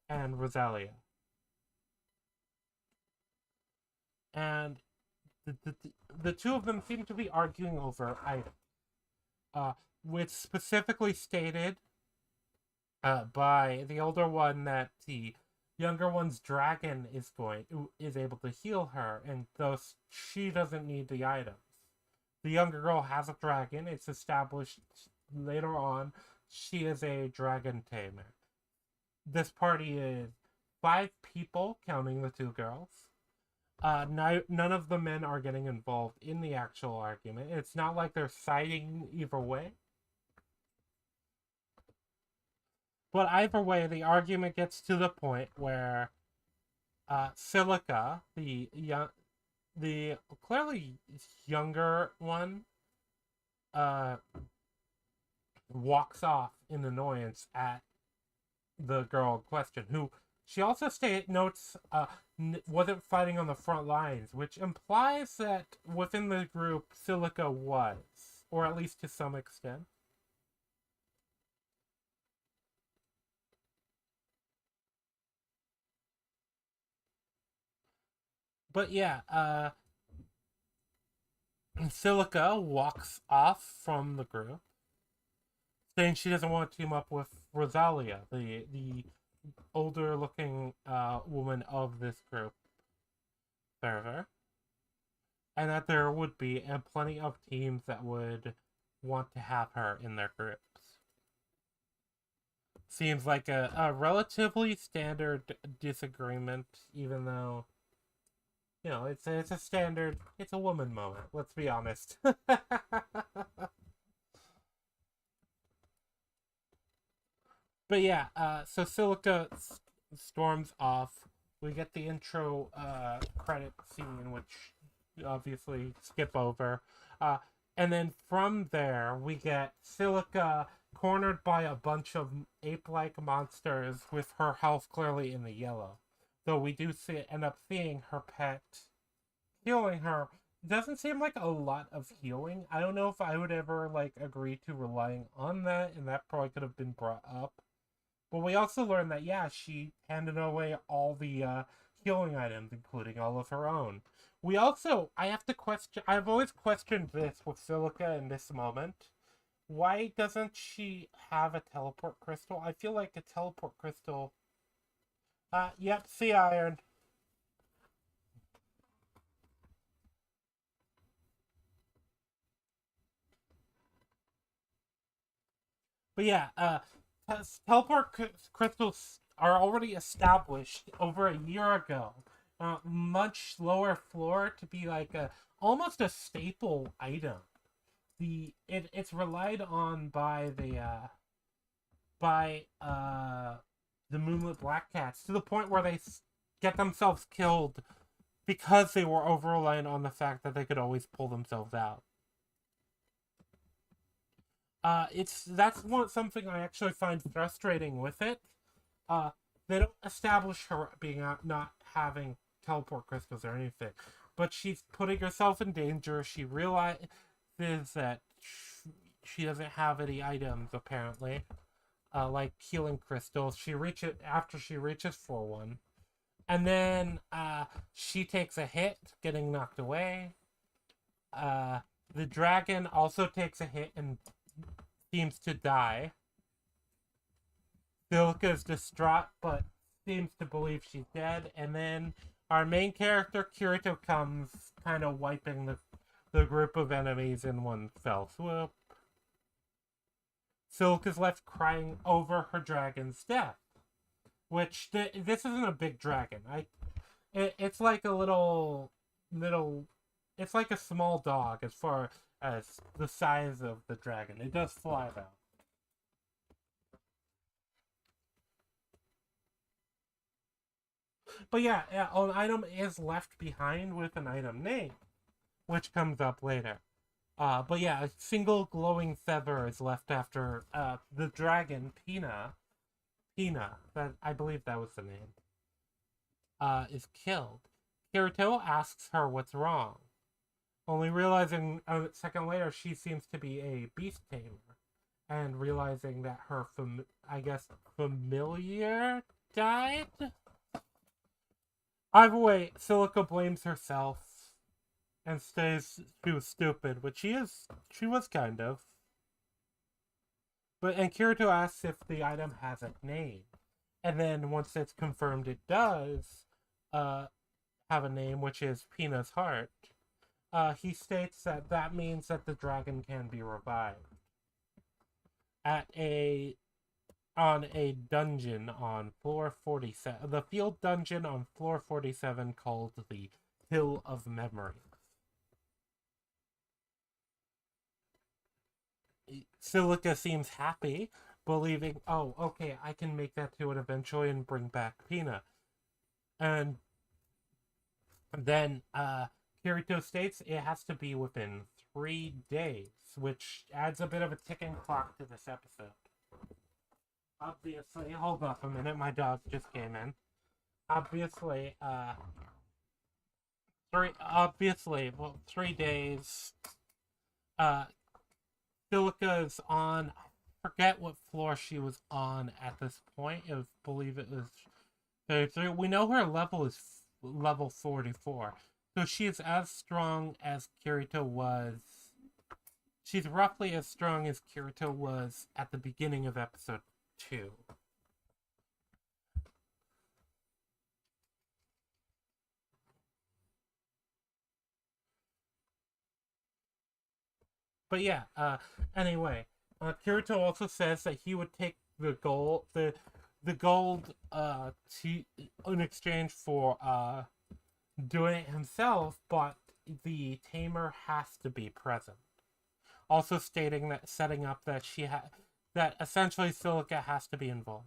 and Rosalia. And the two of them seem to be arguing over items. Which specifically stated by the older one that the younger one's dragon is able to heal her, and thus she doesn't need the items. The younger girl has a dragon. It's established later on she is a dragon tamer. This party is 5 people, counting the 2 girls. None of the men are getting involved in the actual argument. It's not like they're siding either way. But either way, the argument gets to the point where Silica, the clearly younger one, walks off in annoyance at the girl in question, who she also notes wasn't fighting on the front lines, which implies that within the group, Silica was, or at least to some extent. But yeah, Silica walks off from the group, saying she doesn't want to team up with Rosalia, the older looking woman of this group further, and that there would be plenty of teams that would want to have her in their groups. Seems like a relatively standard disagreement, even though, you know, it's a standard, it's a woman moment, let's be honest. But yeah, so Silica storms off. We get the intro credit scene, which obviously skip over. And then from there, we get Silica cornered by a bunch of ape-like monsters with her health clearly in the yellow. Though we do end up seeing her pet healing her. Doesn't seem like a lot of healing. I don't know if I would ever agree to relying on that, and that probably could have been brought up. But we also learned that, yeah, she handed away all the healing items, including all of her own. I've always questioned this with Silica in this moment. Why doesn't she have a teleport crystal? I feel like a teleport crystal Yep, sea iron. But yeah, teleport crystals are already established over a year ago. Much lower floor to be like a almost a staple item. It's relied on by the Moonlit Black Cats to the point where they get themselves killed because they were over reliant on the fact that they could always pull themselves out. It's that's something I actually find frustrating with it. Uh, they don't establish her being out, not having teleport crystals or anything, but she's putting herself in danger. She realizes that she doesn't have any items apparently, like healing crystals. She reaches for one, and then she takes a hit, getting knocked away. Uh, the dragon also takes a hit and seems to die. Silica is distraught, but seems to believe she's dead. And then our main character, Kirito, comes, kind of wiping the group of enemies in one fell swoop. Silica's left crying over her dragon's death. Which, this isn't a big dragon. It's like a little... It's like a small dog as far as the size of the dragon. It does fly, though. But yeah, an item is left behind with an item name, which comes up later. But yeah, a single glowing feather is left after the dragon, Pina. Pina, that I believe that was the name, is killed. Kirito asks her what's wrong, only realizing a second later she seems to be a beast tamer, and realizing that her, familiar died? Either way, Silica blames herself and stays she was stupid, which she was kind of. And Kirito asks if the item has a name. And then once it's confirmed it does have a name, which is Pina's heart, he states that means that the dragon can be revived on a dungeon on floor 47, the field dungeon on floor 47 called the Hill of Memories. Silica seems happy, believing, oh, okay, I can make that to it eventually and bring back Pina. And then Kirito states it has to be within 3 days, which adds a bit of a ticking clock to this episode. Obviously, hold up a minute, my dog just came in. Obviously, 3 days. Uh, Silica's on. I forget what floor she was on at this point. I believe it was 33. We know her level is level 44, so she is as strong as Kirito was. She's roughly as strong as Kirito was at the beginning of episode 2. But yeah, anyway, Kirito also says that he would take the gold in exchange for doing it himself, but the tamer has to be present. Also stating that setting up that that essentially Silica has to be involved.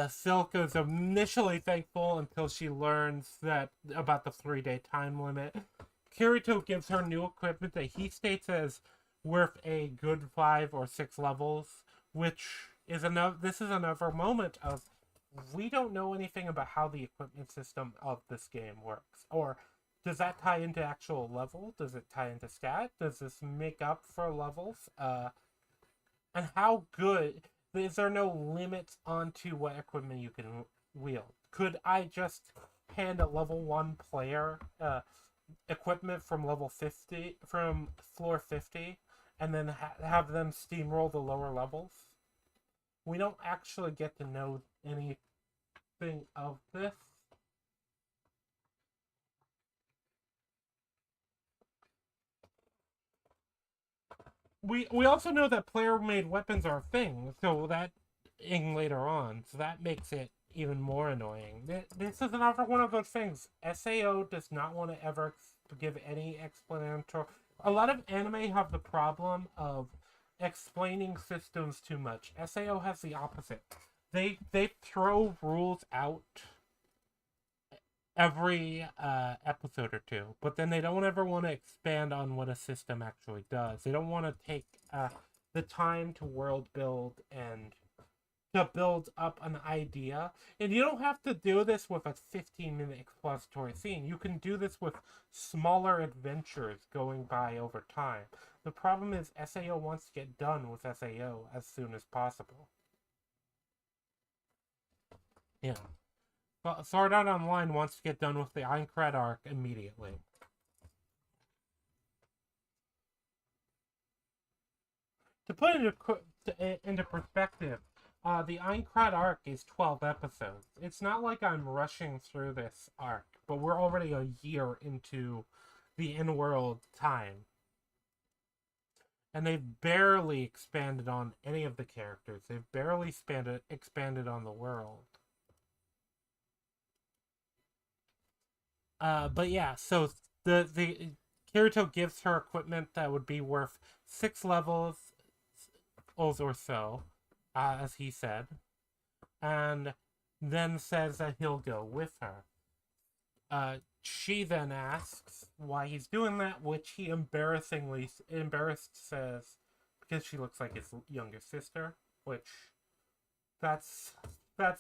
Silica is initially thankful until she learns that about the 3-day time limit. Kirito gives her new equipment that he states as worth a good 5 or 6 levels, which is another. This is another moment of we don't know anything about how the equipment system of this game works, or does that tie into actual level? Does it tie into stat? Does this make up for levels? And how good? Is there no limits onto what equipment you can wield? Could I just hand a level 1 player equipment from level 50, from floor 50, and then have them steamroll the lower levels? we don't actually get to know anything of this. We also know that player-made weapons are a thing, so that later on, so that makes it even more annoying. This is another one of those things. SAO does not want to ever give any explanatory. A lot of anime have the problem of explaining systems too much. SAO has the opposite. They throw rules out every episode or two, but then they don't ever want to expand on what a system actually does. They don't want to take the time to world build and to build up an idea. And you don't have to do this with a 15-minute expository scene. You can do this with smaller adventures going by over time. The problem is SAO wants to get done with SAO as soon as possible. Yeah. Well, Sword Art Online wants to get done with the Aincrad arc immediately. To put it into perspective, the Aincrad arc is 12 episodes. It's not like I'm rushing through this arc, but we're already a year into the in-world time. And they've barely expanded on any of the characters. They've barely expanded on the world. But yeah, so the Kirito gives her equipment that would be worth 6 levels or so, as he said, and then says that he'll go with her. She then asks why he's doing that, which he embarrassed says because she looks like his younger sister, which that's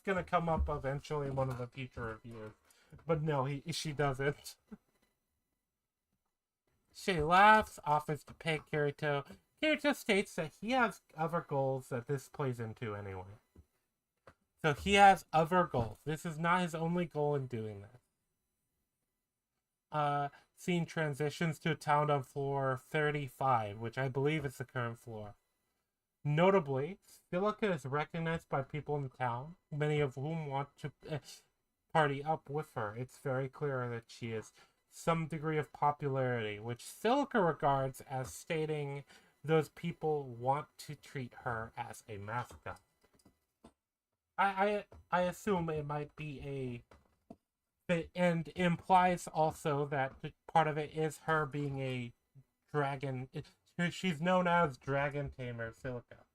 gonna come up eventually in one of the future reviews. But no, she doesn't. She laughs, offers to pay Kirito. Kirito states that he has other goals that this plays into anyway. So he has other goals. This is not his only goal in doing this. Scene transitions to a town on floor 35, which I believe is the current floor. Notably, Silica is recognized by people in the town, many of whom want to party up with her. It's very clear that she has some degree of popularity, which Silica regards as stating those people want to treat her as a mascot. I assume it might be and implies also that part of it is her being a dragon. She's known as Dragon Tamer Silica.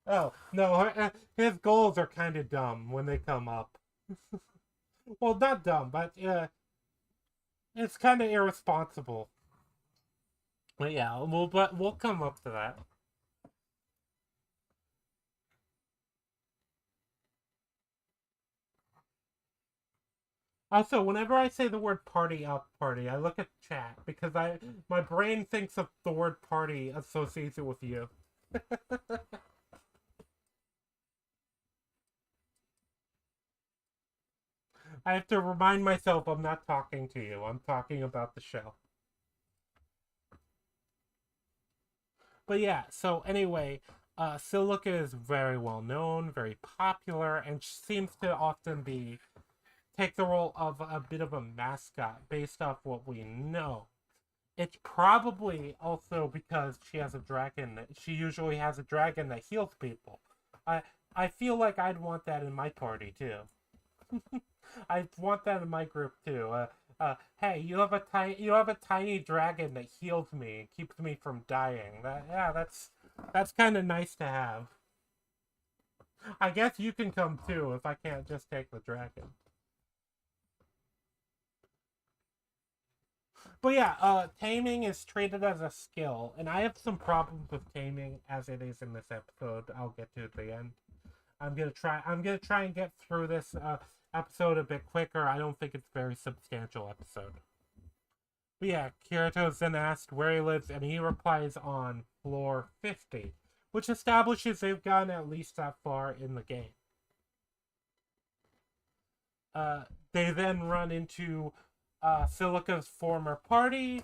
Oh, no, his goals are kind of dumb when they come up. Well, not dumb, but it's kind of irresponsible. But yeah, we'll come up to that. Also, whenever I say the word party up party, I look at chat because my brain thinks of the word party associates it with you. I have to remind myself I'm not talking to you. I'm talking about the show. But yeah, so anyway, Silica is very well known, very popular, and seems to often take the role of a bit of a mascot based off what we know. It's probably also because she has a dragon. She usually has a dragon that heals people. I feel like I'd want that in my party too. I want that in my group too. Hey, you have a tiny dragon that heals me and keeps me from dying. That's kind of nice to have. I guess you can come too if I can't just take the dragon. But yeah, taming is treated as a skill, and I have some problems with taming as it is in this episode. I'll get to at the end. I'm gonna try and get through this episode a bit quicker. I don't think it's a very substantial episode. But yeah, Kirito is then asked where he lives, and he replies on floor 50, which establishes they've gotten at least that far in the game. They then run into Silica's former party.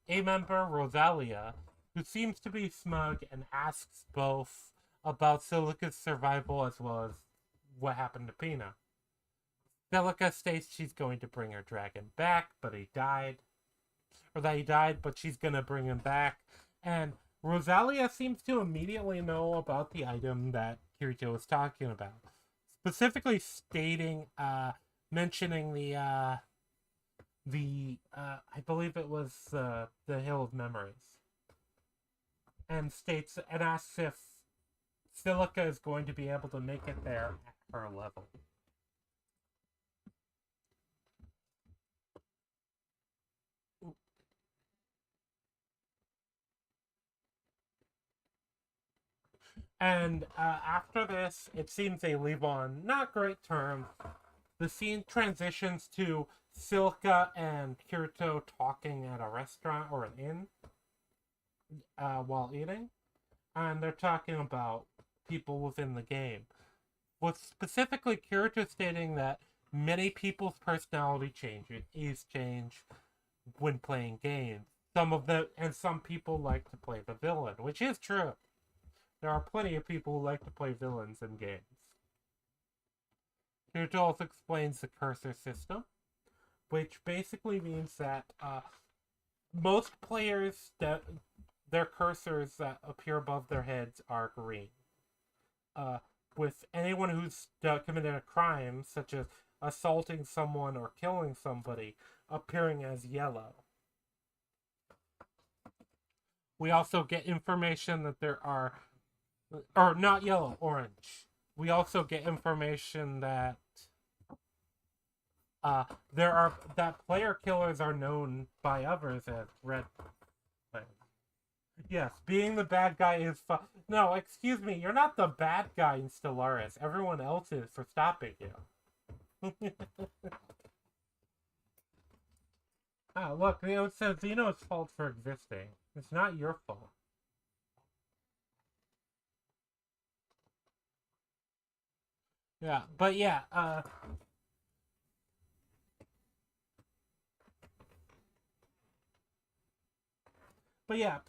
a member, Rosalia, who seems to be smug and asks both about Silica's survival as well as what happened to Pina. Silica states she's going to bring her dragon back, but he died. Or that he died, but she's going to bring him back. And Rosalia seems to immediately know about the item that Kirito was talking about. Specifically stating, mentioning I believe it was the Hill of Memories. And asks if Silica is going to be able to make it there at her level. And after this, it seems they leave on not great terms. The scene transitions to Silica and Kirito talking at a restaurant or an inn while eating. And they're talking about people within the game. With specifically Kirito stating that many people's personality change when playing games. Some people like to play the villain, which is true. There are plenty of people who like to play villains in games. Kirito also explains the cursor system, which basically means that most players, their cursors that appear above their heads are green. With anyone who's committed a crime, such as assaulting someone or killing somebody, appearing as yellow. We also get information that there are, or not yellow, orange. We also get information that that player killers are known by others as red players. Yes, being the bad guy is No, excuse me, you're not the bad guy in Stellaris. Everyone else is for stopping you. Look, it says Xeno's fault for existing. It's not your fault. Yeah, but yeah,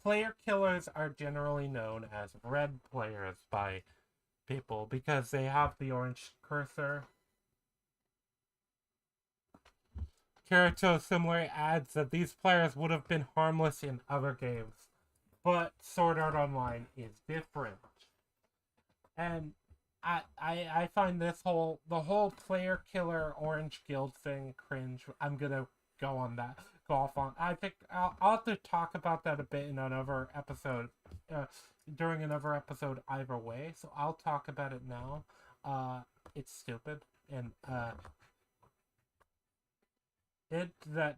player killers are generally known as red players by people because they have the orange cursor. Kirito similarly adds that these players would have been harmless in other games, but Sword Art Online is different. And I find the whole player killer orange guild thing cringe. I'm gonna go off on. I think I'll have to talk about that a bit in another episode, during another episode either way. So I'll talk about it now. It's stupid, and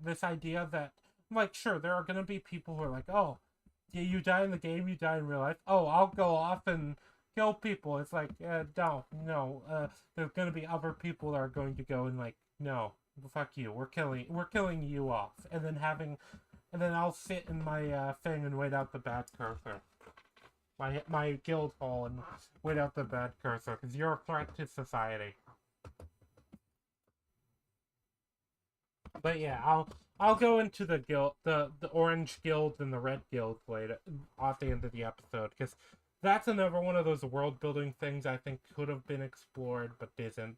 this idea that, like, sure, there are gonna be people who are like, oh, yeah, you die in the game, you die in real life. Oh, I'll go off and kill people. It's like, no. There's gonna be other people that are going to go and like, no, fuck you. We're killing you off, and then I'll sit in my thing and wait out the bad cursor, my guild hall, and wait out the bad cursor because you're a threat to society. But yeah, I'll go into the guild, the orange guild and the red guild later at the end of the episode because that's another one of those world building things I think could have been explored but isn't.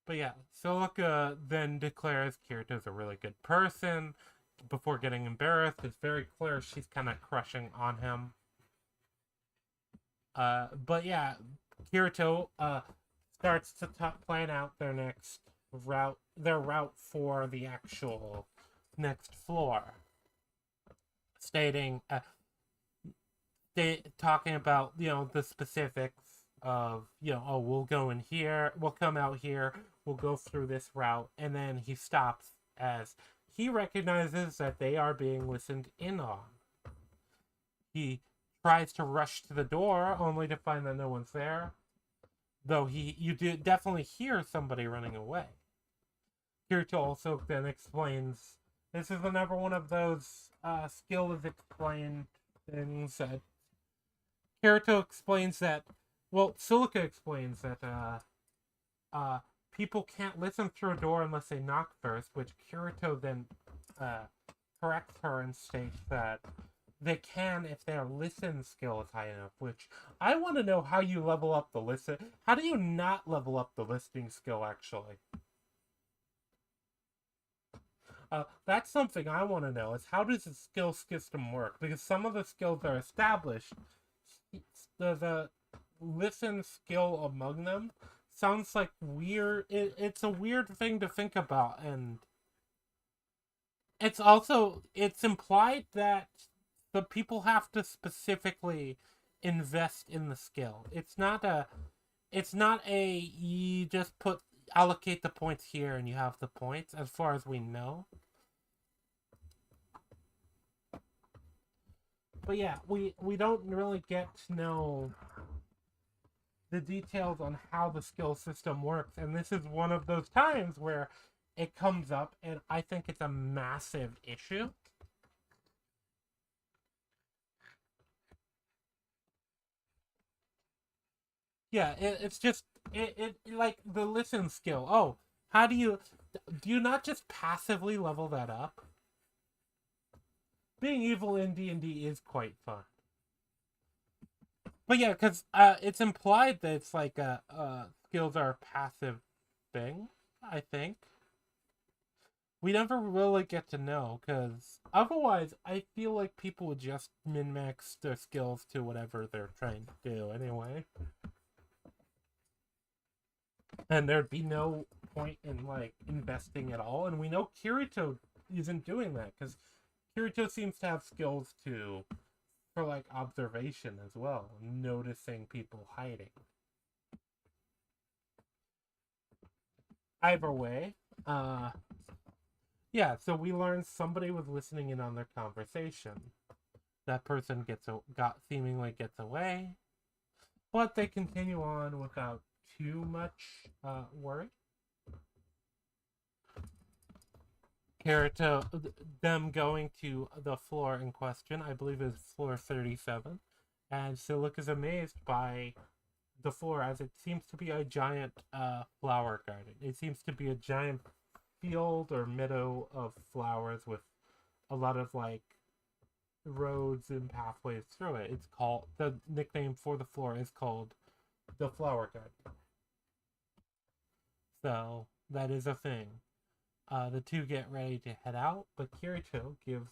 But yeah, Silica then declares Kirito's a really good person before getting embarrassed. It's very clear she's kind of crushing on him. But yeah, Kirito starts to plan out their next route for the actual next floor, stating talking about the specifics of oh, we'll go in here, we'll come out here, we'll go through this route, and then he stops as he recognizes that they are being listened in on. He tries to rush to the door only to find that no one's there, though you do definitely hear somebody running away. Kirito also then explains, this is another one of those skill is explained things that Kirito explains that, well, Silica explains that people can't listen through a door unless they knock first, which Kirito then corrects her and states that they can if their listen skill is high enough, which I want to know how you level up the listen. How do you not level up the listening skill, actually? That's something I want to know, is how does the skill system work? Because some of the skills are established. The listen skill among them sounds like weird. It's a weird thing to think about, and it's implied that the people have to specifically invest in the skill. It's not a you just allocate the points here and you have the points, as far as we know. But yeah, we don't really get to know the details on how the skill system works, and this is one of those times where it comes up, and I think it's a massive issue. Yeah, it's just it like the listen skill. Oh, how do you not just passively level that up? Being evil in D&D is quite fun. But yeah, because it's implied that it's like skills are a passive thing. I think we never really get to know, because otherwise, I feel like people would just min max their skills to whatever they're trying to do anyway, and there'd be no point in like investing at all. And we know Kirito isn't doing that, because Kirito seems to have skills to for like observation as well, noticing people hiding. Either way, uh, yeah. So we learned somebody was listening in on their conversation. That person seemingly gets away, but they continue on without too much worry. Kirito, them going to the floor in question, I believe is floor 37, and Silica is amazed by the floor, as it seems to be a giant flower garden. It seems to be a giant field or meadow of flowers with a lot of like roads and pathways through it. It's called, the nickname for the floor is called the flower garden. So that is a thing. The two get ready to head out, but Kirito gives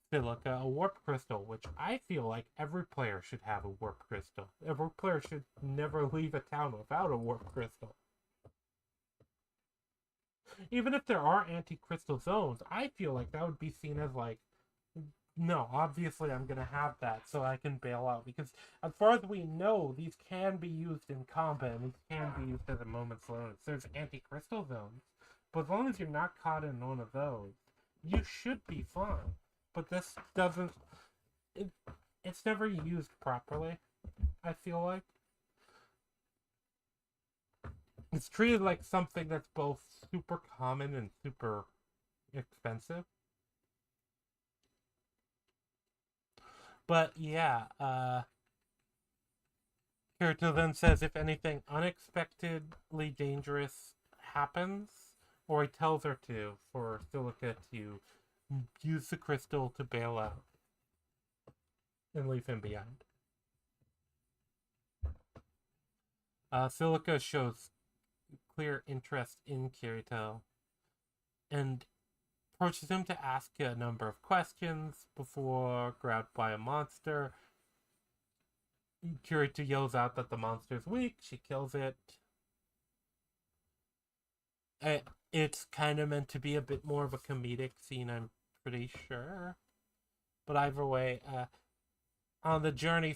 Silica a warp crystal, which I feel like every player should have a warp crystal. Every player should never leave a town without a warp crystal. Even if there are anti-crystal zones, I feel like that would be seen as like, no, obviously I'm gonna have that so I can bail out, because as far as we know, these can be used in combat and these can be used as a moment's notice. There's anti-crystal zones, but as long as you're not caught in one of those, you should be fine. But this doesn't. It, it's never used properly, I feel like. It's treated like something that's both super common and super expensive. But yeah, Kirito then says if anything unexpectedly dangerous happens, or he tells her to, for Silica to use the crystal to bail out and leave him behind. Silica shows clear interest in Kirito and approaches him to ask a number of questions before grabbed by a monster. Kirito yells out that the monster's weak. She kills it. It's kind of meant to be a bit more of a comedic scene, I'm pretty sure. But either way, on the journey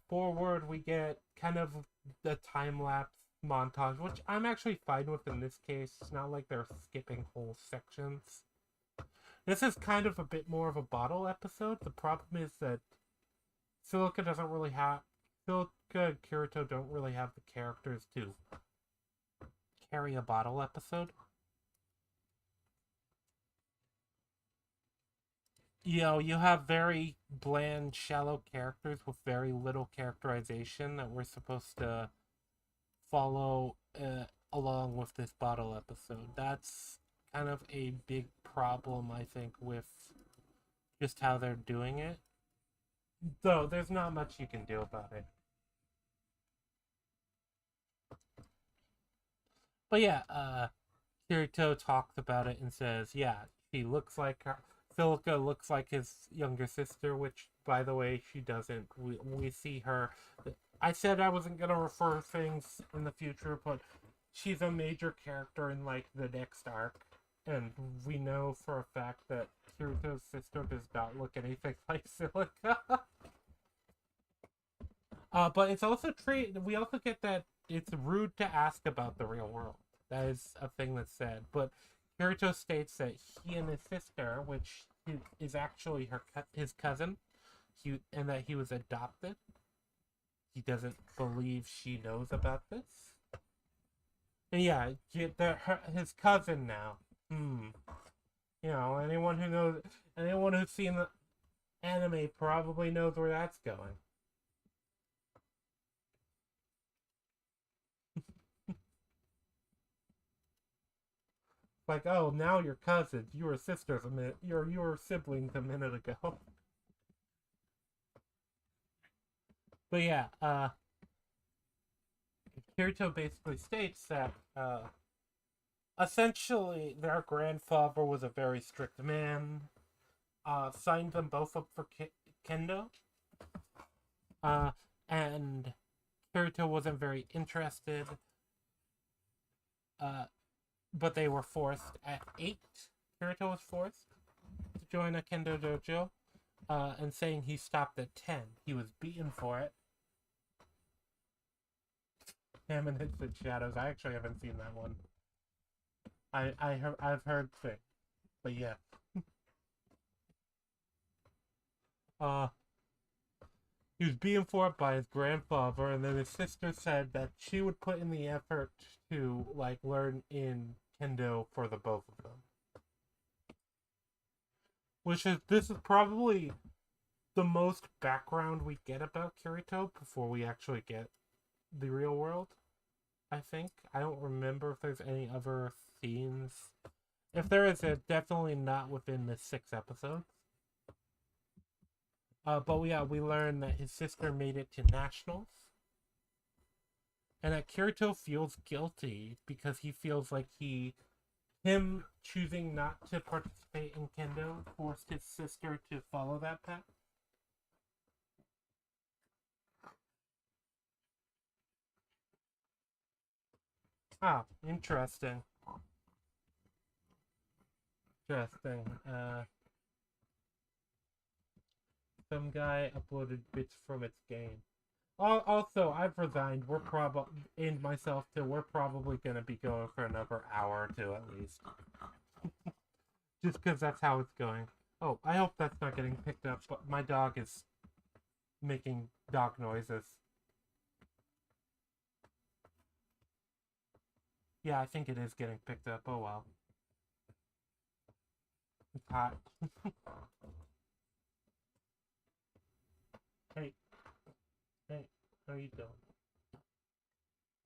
forward, we get kind of the time lapse montage, which I'm actually fine with in this case. It's not like they're skipping whole sections. This is kind of a bit more of a bottle episode. The problem is that Silica and Kirito don't really have the characters to carry a bottle episode. You have very bland, shallow characters with very little characterization that we're supposed to follow along with this bottle episode. That's kind of a big problem, I think, with just how they're doing it. Though there's not much you can do about it. But yeah, Kirito talks about it and says, yeah, she looks like her. Silica looks like his younger sister, which, by the way, she doesn't. We see her. I said I wasn't going to refer things in the future, but she's a major character in, like, the next arc. And we know for a fact that Kirito's sister does not look anything like Silica. But it's also we also get that it's rude to ask about the real world. That is a thing that's said. But Kirito states that he and his sister, which is actually his cousin, and that he was adopted. He doesn't believe she knows about this. And yeah, his cousin now. You know, anyone who's seen the anime probably knows where that's going. Like, oh, now you're cousins. You were sisters a minute. You were siblings a minute ago. But yeah, Kirito basically states that essentially their grandfather was a very strict man. Signed them both up for kendo. And Kirito wasn't very interested. But they were forced at 8. Kirito was forced to join a kendo dojo. And saying he stopped at 10. He was beaten for it. Eminence and Shadows. I actually haven't seen that one. I've heard things, but yeah. He was beaten for it by his grandfather, and then his sister said that she would put in the effort to like learn in kendo for the both of them. This is probably the most background we get about Kirito before we actually get the real world. I think. I don't remember if there's any other themes. If there is, it's definitely not within the 6 episodes. But yeah, we learn that his sister made it to nationals. And that Kirito feels guilty because he feels like him choosing not to participate in kendo forced his sister to follow that path. Ah, interesting. Interesting. Some guy uploaded bits from its game. Also, I've resigned. We're probably, and myself too, we're probably going to be going for another hour or two at least. Just because that's how it's going. Oh, I hope that's not getting picked up, but my dog is making dog noises. Yeah, I think it is getting picked up. Oh well. It's hot. Hey. Hey, how are you doing?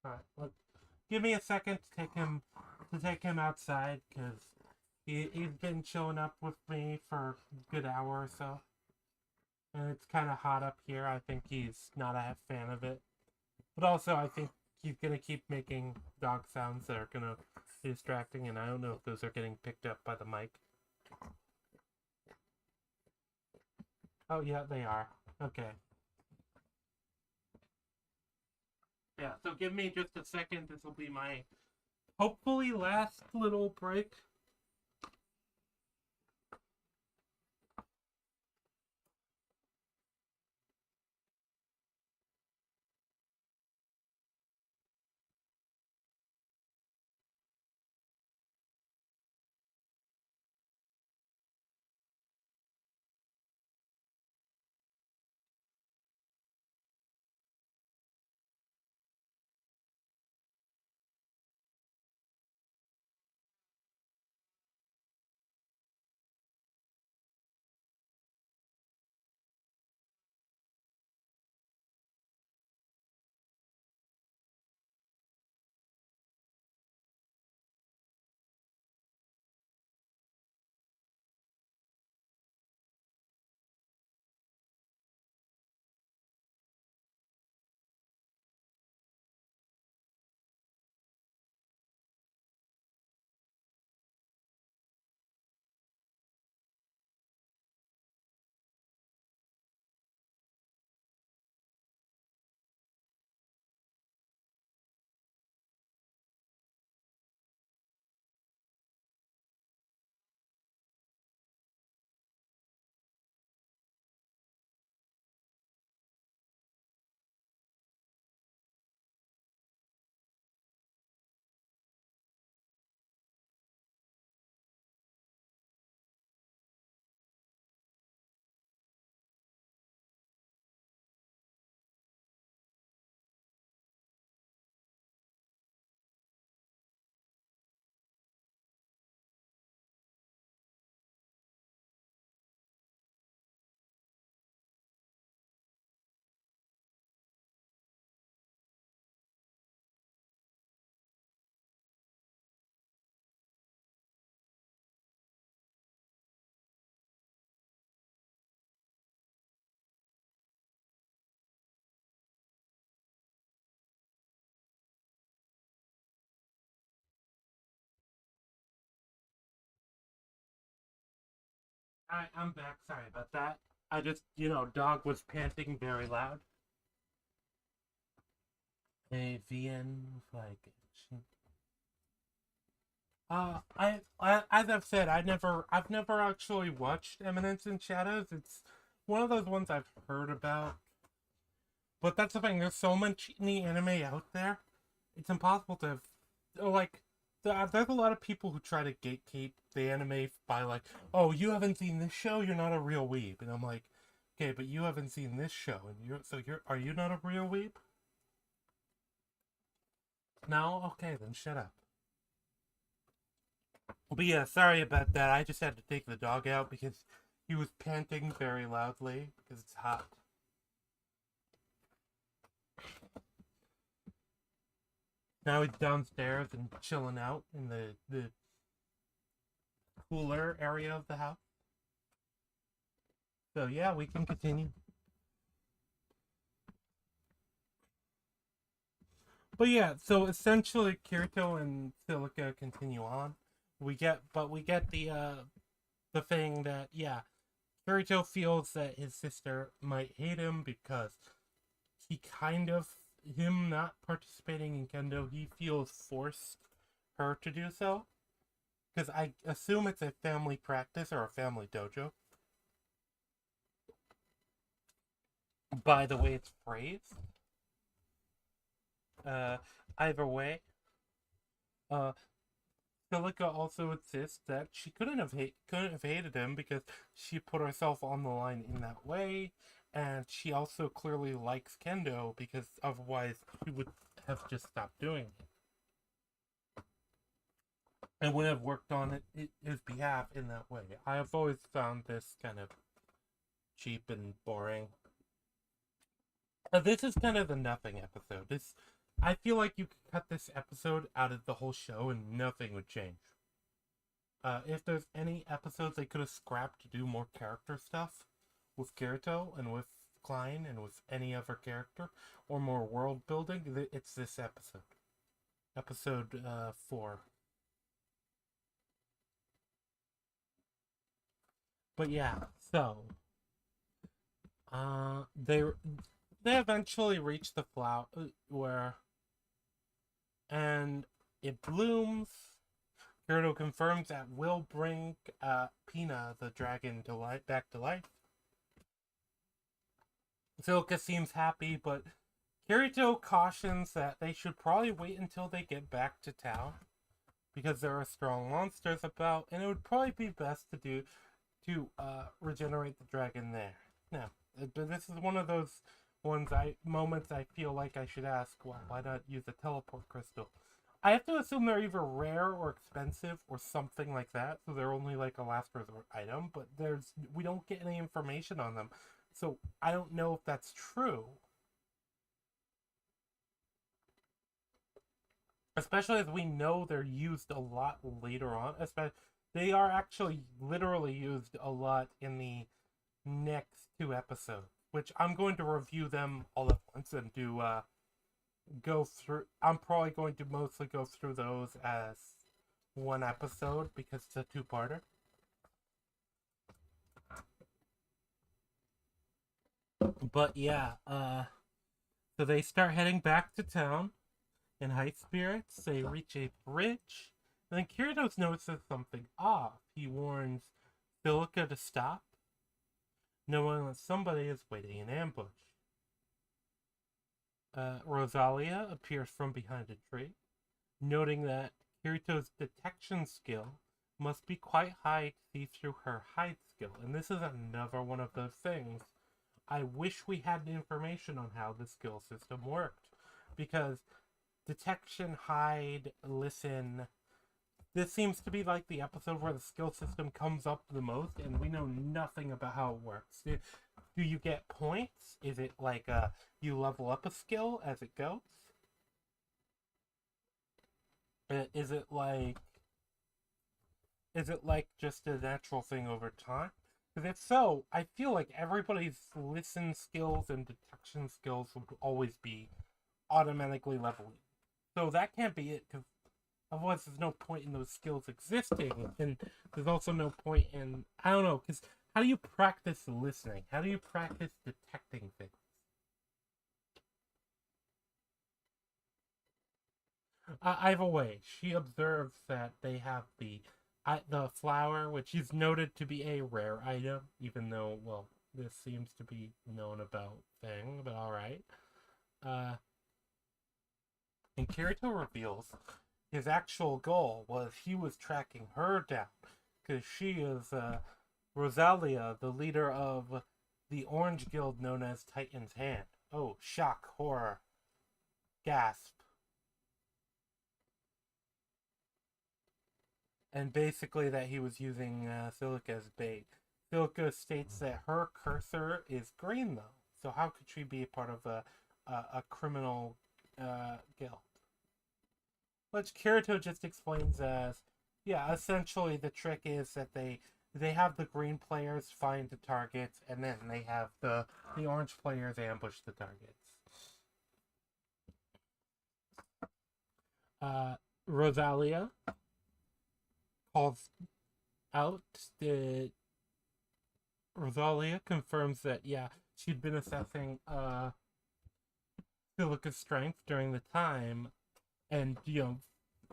Alright, look. Give me a second to take him outside, because he's been showing up with me for a good hour or so. And it's kind of hot up here. I think he's not a fan of it. But also, I think he's going to keep making dog sounds that are going to be distracting, and I don't know if those are getting picked up by the mic. Oh, yeah, they are. Okay. Yeah, so give me just a second. This will be my hopefully last little break. I'm back. Sorry about that. I just, dog was panting very loud. AVN flag. As I've said, I've never actually watched Eminence in Shadows. It's one of those ones I've heard about. But that's the thing. There's so much in the anime out there. It's impossible to have, like. There's a lot of people who try to gatekeep the anime by like, oh, you haven't seen this show, you're not a real weeb, and I'm like, okay, but you haven't seen this show, and are you not a real weeb? No, okay, then shut up. But yeah, sorry about that. I just had to take the dog out because he was panting very loudly because it's hot. Now he's downstairs and chilling out in the cooler area of the house. So yeah, we can continue. But yeah, so essentially Kirito and Silica continue on. We get the thing that, yeah, Kirito feels that his sister might hate him because him not participating in kendo, he feels forced her to do so. Because I assume it's a family practice or a family dojo. By the way it's phrased. Either way, Silica also insists that she couldn't have hated him because she put herself on the line in that way, and she also clearly likes kendo because otherwise she would have just stopped doing it and would have worked on his behalf in that way. I have always found this kind of cheap and boring. This is kind of the nothing episode. I feel like you could cut this episode out of the whole show and nothing would change. If there's any episodes they could have scrapped to do more character stuff with Kirito and with Klein and with any other character, or more world building, it's this episode. Episode 4. But yeah, so they eventually reach the flower and it blooms. Kirito confirms that will bring Pina, the dragon, back to life. Silica seems happy, but Kirito cautions that they should probably wait until they get back to town because there are strong monsters about, and it would probably be best to regenerate the dragon there. Now, this is one of those moments I feel like I should ask, why not use a teleport crystal? I have to assume they're either rare or expensive or something like that, so they're only like a last resort item, but we don't get any information on them, so I don't know if that's true. Especially as we know they're used a lot later on. They are actually literally used a lot in the next 2 episodes, which I'm going to review them all at once and go through. I'm probably going to mostly go through those as one episode because it's a 2-parter. But yeah, so they start heading back to town in high spirits. They reach a bridge, and then Kirito notices something off. He warns Silica to stop, knowing that somebody is waiting in ambush. Rosalia appears from behind a tree, noting that Kirito's detection skill must be quite high to see through her hide skill. And this is another one of those things. I wish we had information on how the skill system worked. Because detection, hide, listen, this seems to be like the episode where the skill system comes up the most, and we know nothing about how it works. Do you get points? Is it like you level up a skill as it goes? Is it like just a natural thing over time? Because if so, I feel like everybody's listen skills and detection skills would always be automatically leveling. So that can't be it, because otherwise there's no point in those skills existing, and there's also no point in, I don't know, because how do you practice listening? How do you practice detecting things? Either way, she observes that they have the flower, which is noted to be a rare item, even though, well, this seems to be known about thing, but alright. Uh, and Kirito reveals his actual goal was he was tracking her down, because she is, Rosalia, the leader of the Orange Guild known as Titan's Hand. Oh, shock, horror, gasp. And basically that he was using Silica as bait. Silica states that her cursor is green, though. So how could she be a part of a criminal guild? Which Kirito just explains as, yeah, essentially the trick is that they have the green players find the targets, and then they have the orange players ambush the targets. Rosalia calls out the Rosalia confirms that, yeah, she'd been assessing Silica's strength during the time, and,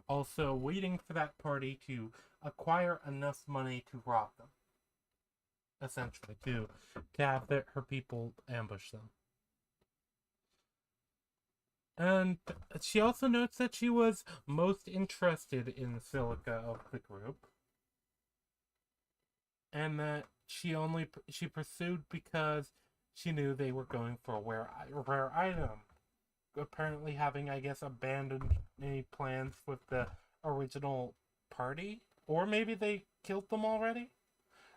also waiting for that party to acquire enough money to rob them. Essentially, to have her people ambush them. And she also notes that she was most interested in Silica of the group, and that she pursued because she knew they were going for a rare item. Apparently having, I guess, abandoned any plans with the original party, or maybe they killed them already.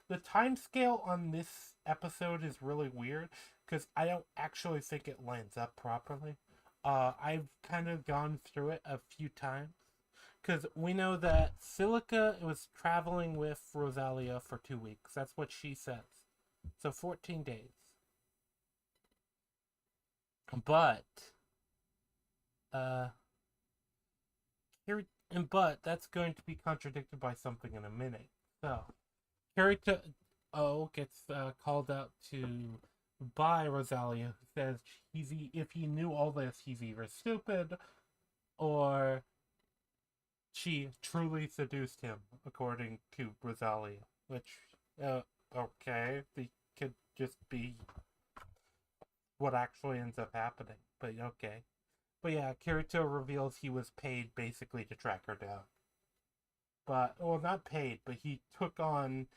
The time scale on this episode is really weird because I don't actually think it lines up properly. I've kind of gone through it a few times because we know that Silica was traveling with Rosalia for 2 weeks. That's what she says. So 14 days. But that's going to be contradicted by something in a minute. So Kirito gets called out to by Rosalia, who says if he knew all this, he's either stupid or she truly seduced him, according to Rosalia. Which, okay, it could just be what actually ends up happening, but okay. But yeah, Kirito reveals he was paid basically to track her down. But, well, not paid, but he took on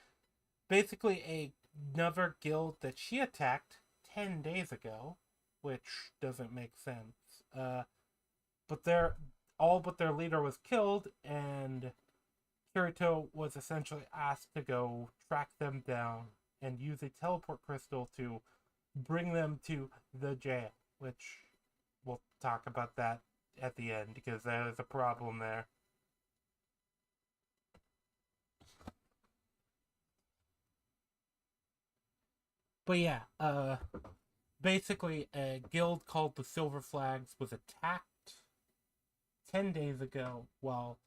basically another guild that she attacked 10 days ago, which doesn't make sense. But their leader was killed, and Kirito was essentially asked to go track them down and use a teleport crystal to bring them to the jail, which we'll talk about that at the end because there is a problem there. But yeah, basically a guild called the Silver Flags was attacked 10 days ago while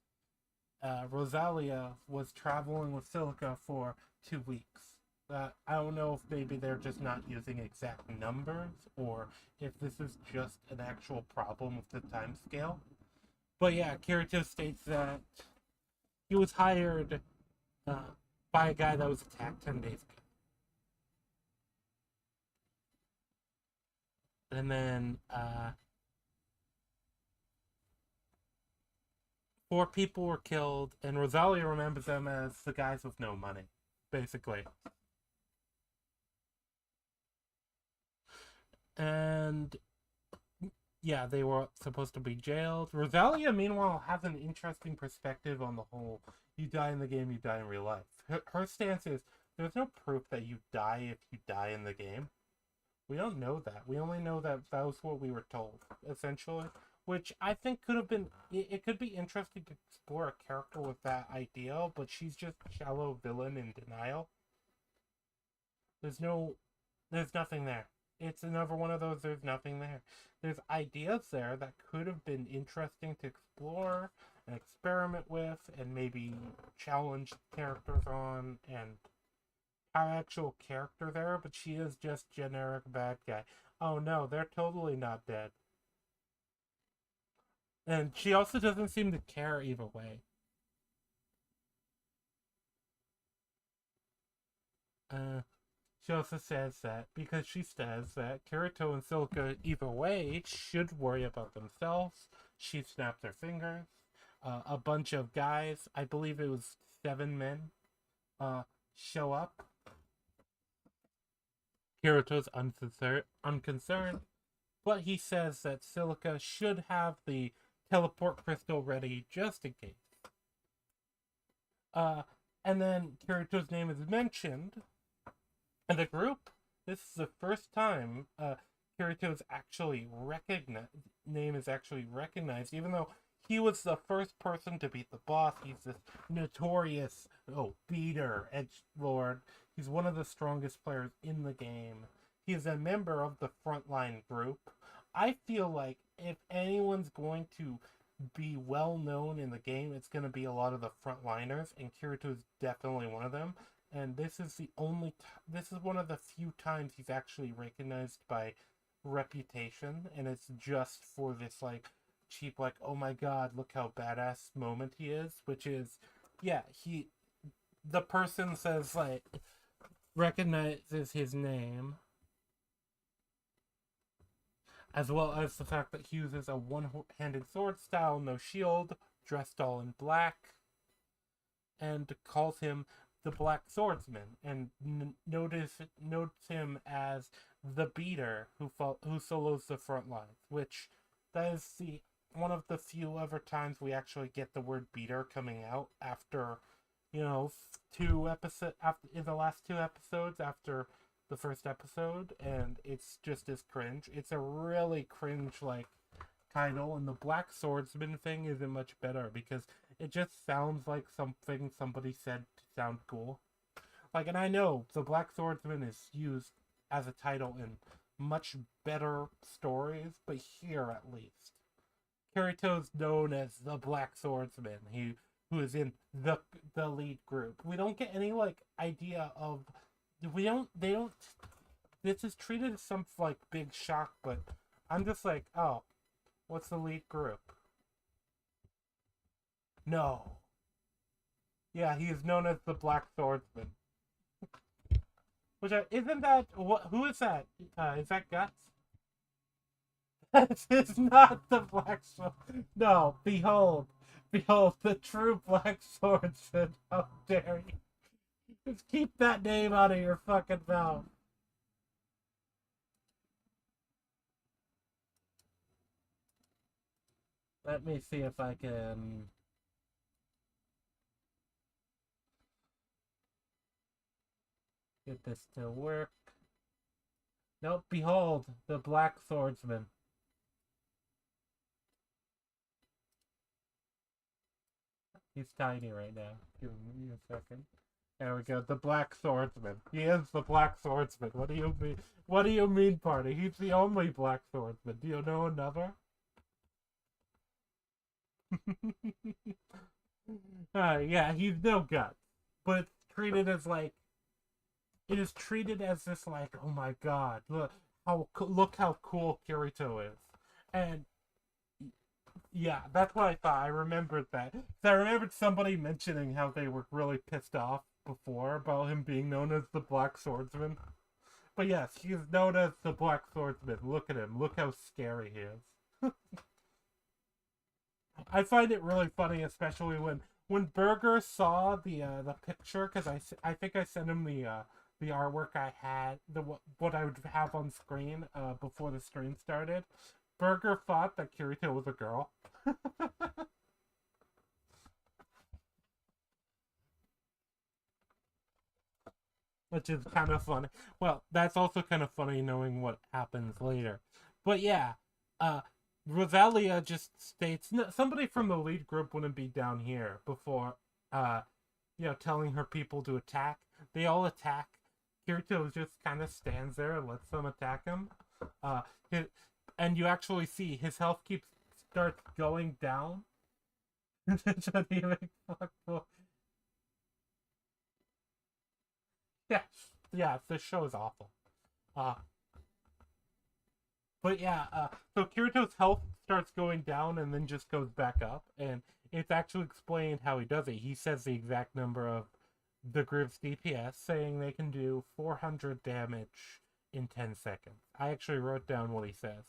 Rosalia was traveling with Silica for 2 weeks. I don't know if maybe they're just not using exact numbers or if this is just an actual problem with the time scale. But yeah, Kirito states that he was hired by a guy that was attacked 10 days ago. And then 4 people were killed, and Rosalia remembers them as the guys with no money, basically. And yeah, they were supposed to be jailed. Rosalia, meanwhile, has an interesting perspective on the whole you die in the game, you die in real life. Her stance is there's no proof that you die if you die in the game. We don't know that. We only know that that was what we were told, essentially. Which I think could have been... It could be interesting to explore a character with that idea, but she's just shallow villain in denial. There's nothing there. It's another one of those there's nothing there. There's ideas there that could have been interesting to explore and experiment with and maybe challenge characters on and actual character there, but she is just generic bad guy. Oh no, they're totally not dead. And she also doesn't seem to care either way. Uh, she also says that because she says that Kirito and Silica either way should worry about themselves. She snaps her fingers. A bunch of guys, I believe it was 7 men, uh, show up. Kirito's unconcerned, but he says that Silica should have the teleport crystal ready just in case. Uh, and then Kirito's name is mentioned in the group. This is the first time Kirito's name is actually recognized, even though he was the first person to beat the boss. He's this notorious beater, edgelord. He's one of the strongest players in the game. He is a member of the frontline group. I feel like if anyone's going to be well known in the game, it's going to be a lot of the frontliners, and Kirito is definitely one of them. And this is this is one of the few times he's actually recognized by reputation, and it's just for this like cheap, like, oh my god, look how badass moment he is, which is, yeah, the person says, like, recognizes his name, as well as the fact that he uses a one-handed sword style, no shield, dressed all in black, and calls him the Black Swordsman, and notes him as the beater who solos the front lines, which that is one of the few ever times we actually get the word beater coming out after, in the last 2 episodes after the first episode, and it's just as cringe. It's a really cringe like title, and the Black Swordsman thing isn't much better because it just sounds like something somebody said to sound cool. Like, and I know the Black Swordsman is used as a title in much better stories, but here at least, Kirito's known as the Black Swordsman, who is in the lead group. We don't get any like idea of this is treated as some like big shock, but I'm just like, oh, what's the lead group? No. Yeah, he is known as the Black Swordsman. Which isn't that who is that? Is that Guts? This is not the Black Sword. No, behold the true Black Swordsman. How dare you? Just keep that name out of your fucking mouth. Let me see if I can get this to work. Nope, behold, the Black Swordsman. He's tiny right now. Give me a second. There we go. The Black Swordsman. He is the Black Swordsman. What do you mean? What do you mean, party? He's the only Black Swordsman. Do you know another? Yeah, he's no Guts. But it's treated as like... It is treated as this like, oh my god, look how cool Kirito is. And yeah, that's what I thought. I remembered that. So I remembered somebody mentioning how they were really pissed off before about him being known as the Black Swordsman. But yes, he's known as the Black Swordsman. Look at him. Look how scary he is. I find it really funny, especially when Berger saw the picture, because I think I sent him the artwork I had, what I would have on screen before the stream started. Berger thought that Kirito was a girl. Which is kind of funny. Well, that's also kind of funny knowing what happens later. But yeah, Rosalia just states somebody from the lead group wouldn't be down here before, telling her people to attack. They all attack. Kirito just kind of stands there and lets them attack him. And you actually see his health starts going down. Yeah, yeah, this show is awful. Uh, but yeah, so Kirito's health starts going down and then just goes back up, and it's actually explained how he does it. He says the exact number of the group's DPS, saying they can do 400 damage in 10 seconds. I actually wrote down what he says.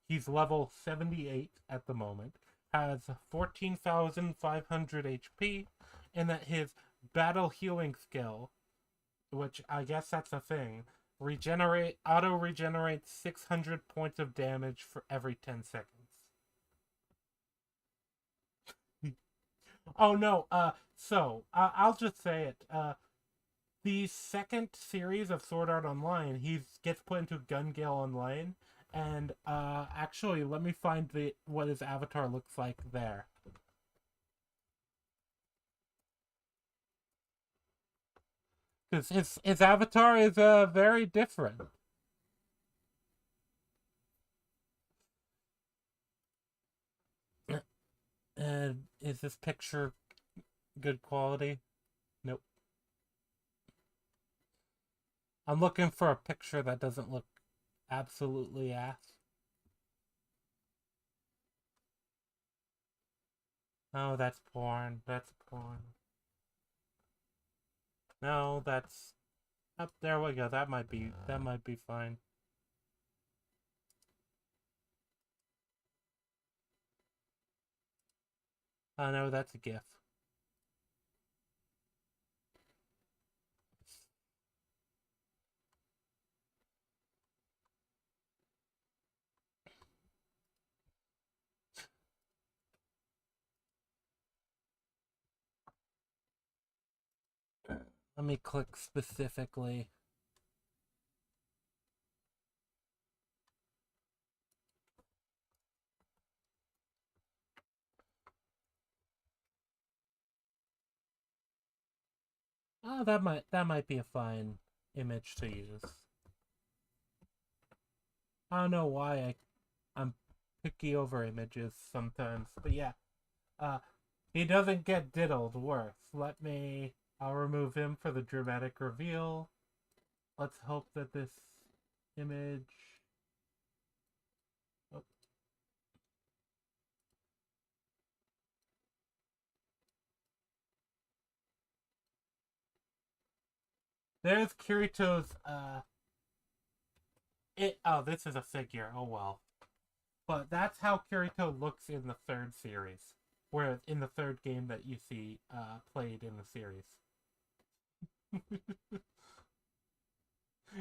He's level 78 at the moment, has 14,500 HP, and that his battle healing skill, which I guess that's a thing, auto regenerates 600 points of damage for every 10 seconds. Oh no, I'll just say it. The second series of Sword Art Online, he gets put into Gun Gale Online, and actually, let me find the what his avatar looks like there. Because his avatar is very different. Is this picture good quality? Nope. I'm looking for a picture that doesn't look absolutely ass. Oh, that's porn. That's porn. No, that's up there we go. That might be fine. Oh no, that's a GIF. Let me click specifically. Oh, that might be a fine image to use. I don't know why I'm picky over images sometimes, but yeah. Uh, he doesn't get diddled worse. I'll remove him for the dramatic reveal. Let's hope that this image. Oh. There's Kirito's. This is a figure. Oh well. But that's how Kirito looks in the third series, where in the third game that you see played in the series.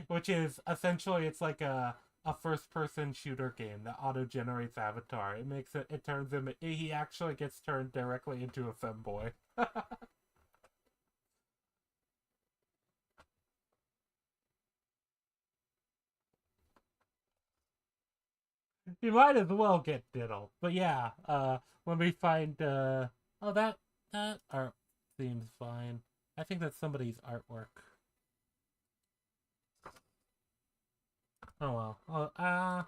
Which is essentially it's like a first person shooter game that auto generates avatar. It turns him he actually gets turned directly into a femboy. He might as well get diddled. But yeah, let me find oh that art seems fine. I think that's somebody's artwork. Oh well.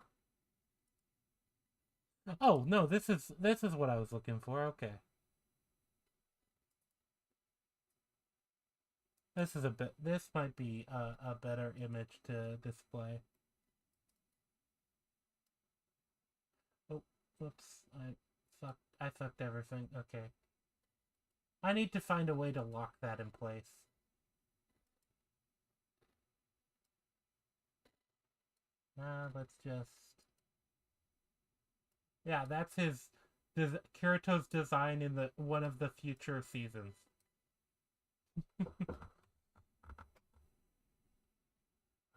Oh no, this is what I was looking for. Okay. This might be a better image to display. Oh, whoops. I fucked everything. Okay. I need to find a way to lock that in place. Let's just... Yeah, that's Kirito's design in the one of the future seasons.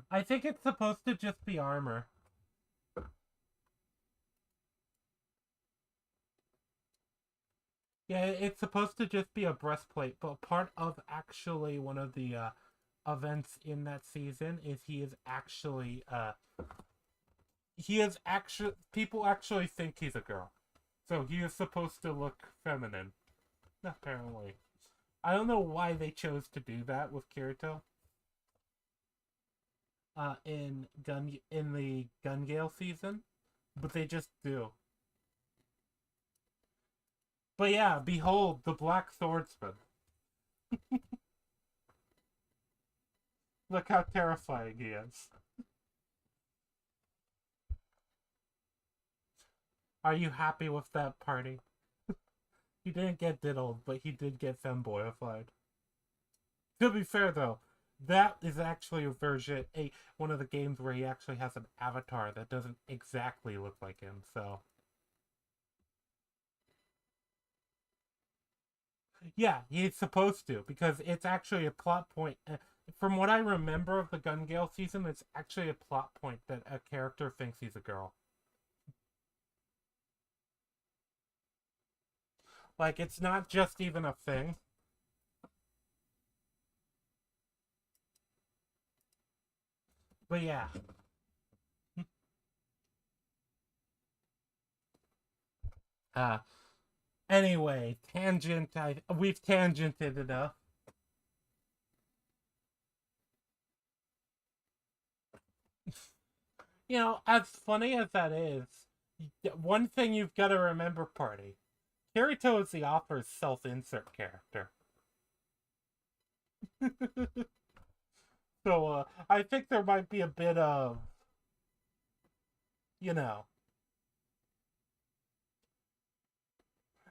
I think it's supposed to just be armor. Yeah, it's supposed to just be a breastplate, but part of actually one of the events in that season is he is actually people actually think he's a girl. So he is supposed to look feminine. Apparently. I don't know why they chose to do that with Kirito. In the Gun Gale season, but they just do. But yeah, behold the Black Swordsman. Look how terrifying he is. Are you happy with that party? He didn't get diddled, but he did get femboyified. To be fair, though, that is actually a version, one of the games where he actually has an avatar that doesn't exactly look like him, so... Yeah, he's supposed to, because it's actually a plot point. From what I remember of the Gun Gale season, it's actually a plot point that a character thinks he's a girl. Like, it's not just even a thing. But yeah. Uh, anyway, we've tangented enough. You know, as funny as that is, one thing you've got to remember, party. Kirito is the author's self-insert character. So, I think there might be a bit of, you know,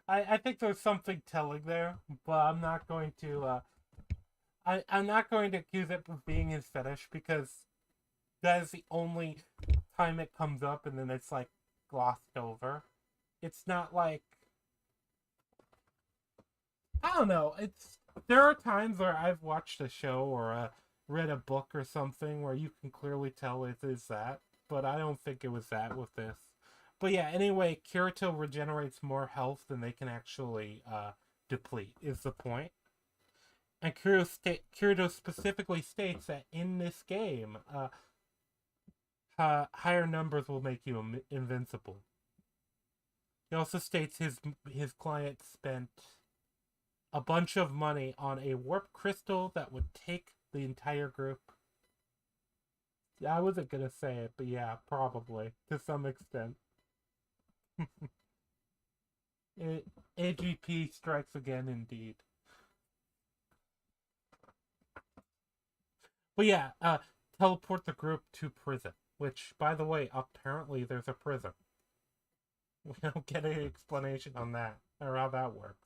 I think there's something telling there, but I'm not going to, I'm not going to accuse it of being his fetish, because that is the only time it comes up, and then it's, like, glossed over. It's not like, I don't know, there are times where I've watched a show or read a book or something where you can clearly tell it is that, but I don't think it was that with this. But yeah, anyway, Kirito regenerates more health than they can actually deplete, is the point. And Kirito specifically states that in this game, higher numbers will make you invincible. He also states his client spent a bunch of money on a warp crystal that would take the entire group. I wasn't gonna say it, but yeah, probably to some extent. AGP strikes again, indeed. But yeah, teleport the group to prison. Which, by the way, apparently there's a prison. We don't get any explanation on that, or how that works.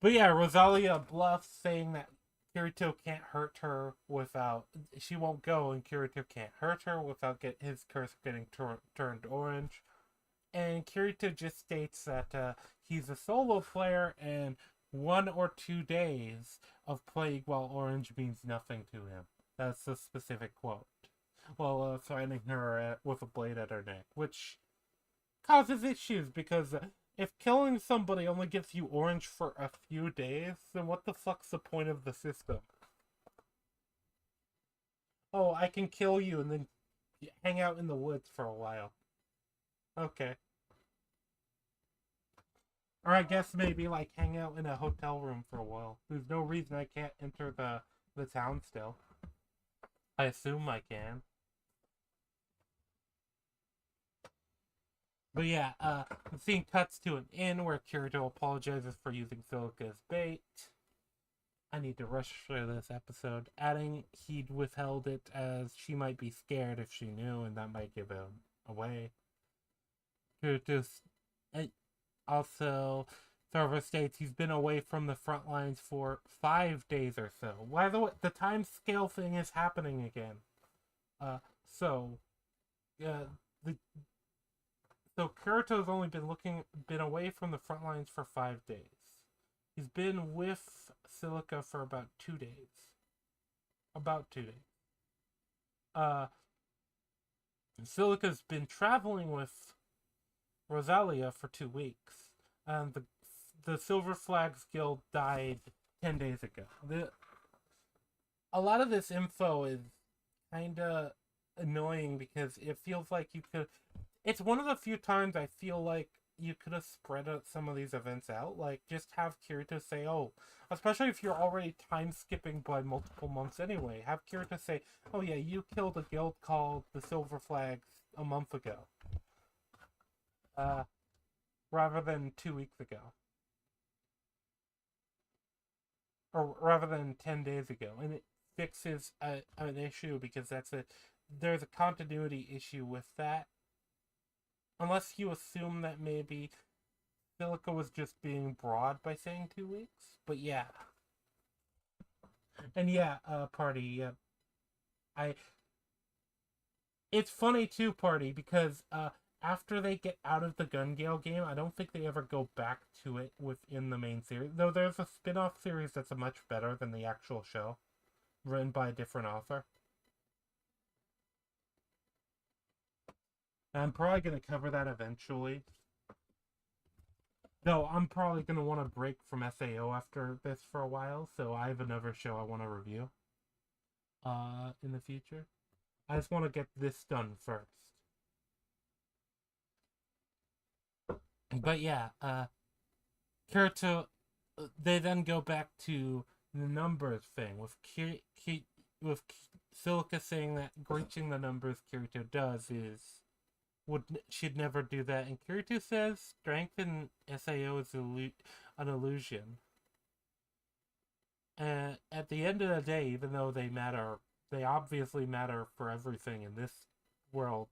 But yeah, Rosalia bluffs, saying that Kirito can't hurt her without... She won't go, and Kirito can't hurt her without his curse getting turned orange. And Kirito just states that he's a solo player, and 1 or 2 days of playing while orange means nothing to him. That's a specific quote. While threatening her with a blade at her neck, which causes issues, because if killing somebody only gives you orange for a few days, then what the fuck's the point of the system? Oh, I can kill you and then hang out in the woods for a while. Okay. Or I guess maybe, like, hang out in a hotel room for a while. There's no reason I can't enter the town still. I assume I can. But yeah, the scene cuts to an inn where Kirito apologizes for using Silica as bait. I need to rush through this episode, adding he'd withheld it as she might be scared if she knew, and that might give him away. Kirito also Thorva states he's been away from the front lines for 5 days or so. By the way, the time scale thing is happening again. So Kirito's only been away from the front lines for 5 days. He's been with Silica for about 2 days. About 2 days. Silica's been traveling with Rosalia for 2 weeks. And the Silver Flags Guild died 10 days ago. A lot of this info is kinda annoying because it feels like you could... It's one of the few times I feel like you could have spread out some of these events out. Like, just have Kirito say, oh, especially if you're already time skipping by multiple months anyway, have Kirito say, oh yeah, you killed a guild called the Silver Flags a month ago. Rather than 2 weeks ago. Or rather than 10 days ago. And fixes an issue, because there's a continuity issue with that. Unless you assume that maybe Silica was just being broad by saying 2 weeks. But yeah. And yeah, Party, yeah. I It's funny too, Party, because after they get out of the Gun Gale game, I don't think they ever go back to it within the main series. Though there's a spin-off series that's much better than the actual show, written by a different author. I'm probably going to cover that eventually. Though I'm probably going to want to break from SAO after this for a while, so I have another show I want to review in the future. I just want to get this done first. But yeah, Kirito, they then go back to the numbers thing with with Silica saying that reaching the numbers Kirito does should never do that, and Kirito says strength in SAO is an illusion. And at the end of the day, even though they obviously matter for everything in this world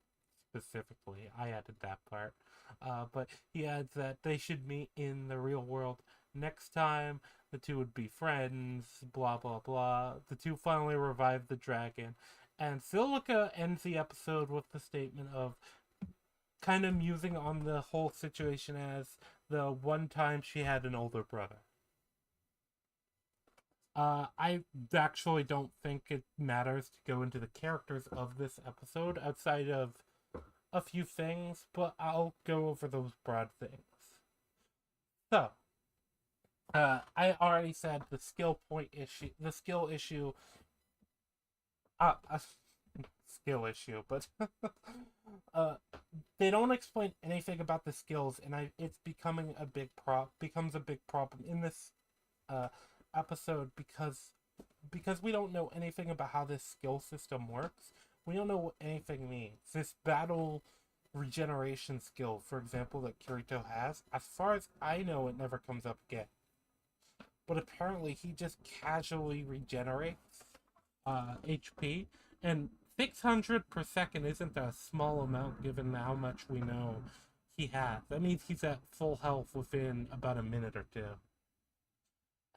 specifically. I added that part. But he adds that they should meet in the real world next time. The two would be friends, blah blah blah. The two finally revive the dragon. And Silica ends the episode with the statement of kind of musing on the whole situation as the one time she had an older brother. I actually don't think it matters to go into the characters of this episode outside of a few things, but I'll go over those broad things. So, I already said the skill issue, skill issue, but they don't explain anything about the skills, and it's becomes a big problem in this episode because we don't know anything about how this skill system works. We don't know what anything means. This battle regeneration skill, for example, that Kirito has, as far as I know, it never comes up again. But apparently he just casually regenerates HP, and 600 per second isn't a small amount given how much we know he has. That means he's at full health within about a minute or two.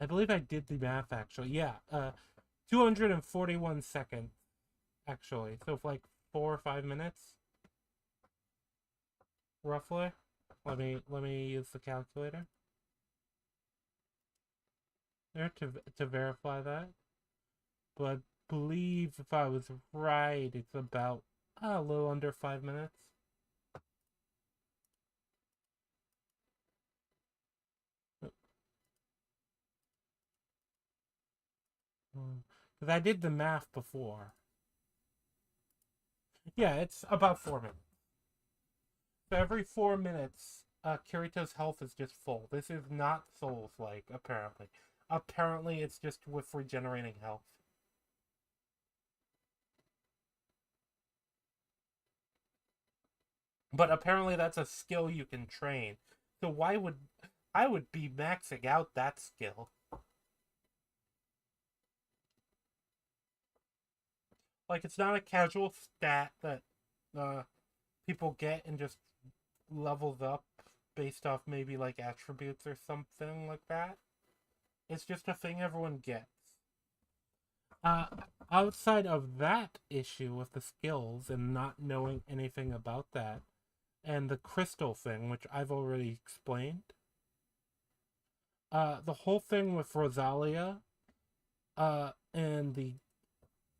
I believe I did the math, actually. Yeah, 241 seconds, actually. So for like 4 or 5 minutes, roughly. Let me use the calculator there to verify that. But I believe if I was right, it's about a little under 5 minutes. Because I did the math before. Yeah, it's about 4 minutes. So every 4 minutes, Kirito's health is just full. This is not Souls-like, apparently. Apparently, it's just with regenerating health. But apparently that's a skill you can train. So why would I would be maxing out that skill? Like, it's not a casual stat that people get and just levels up based off maybe like attributes or something like that. It's just a thing everyone gets. Outside of that issue with the skills and not knowing anything about that, and the crystal thing, which I've already explained, the whole thing with Rosalia, and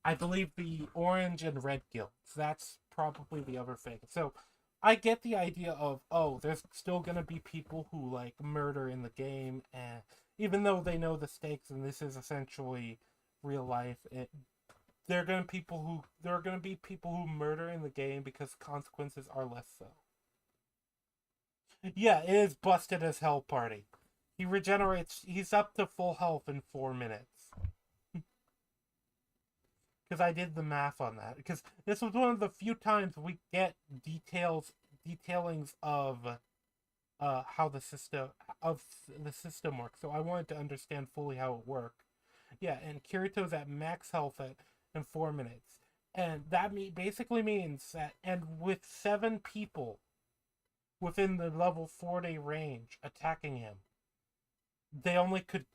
I believe the orange and red guilds, that's probably the other thing. So, I get the idea of, oh, there's still gonna be people who, like, murder in the game, and even though they know the stakes and this is essentially real life, there are gonna be people who murder in the game because consequences are less so. Yeah, it is busted as hell, Party. He regenerates. He's up to full health in 4 minutes. Because I did the math on that. Because this was one of the few times we get detailings of how the system works. So I wanted to understand fully how it worked. Yeah, and Kirito's at max health in 4 minutes. And that basically means that, and with 7 people within the level 4-day range attacking him, they only could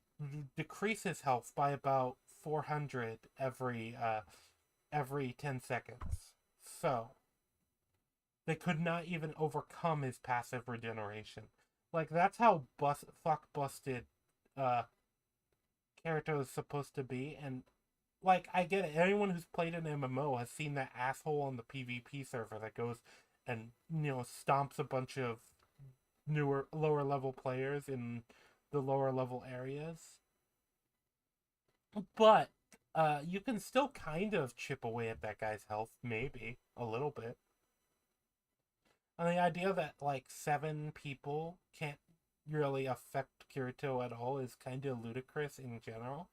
decrease his health by about 400 every 10 seconds. So they could not even overcome his passive regeneration. Like, that's how fuck busted uh Kirito is supposed to be. And like, I get it, anyone who's played an MMO has seen that asshole on the PvP server that goes and, stomps a bunch of lower level players in the lower level areas. But you can still kind of chip away at that guy's health, maybe a little bit. And the idea that like 7 people can't really affect Kirito at all is kind of ludicrous in general.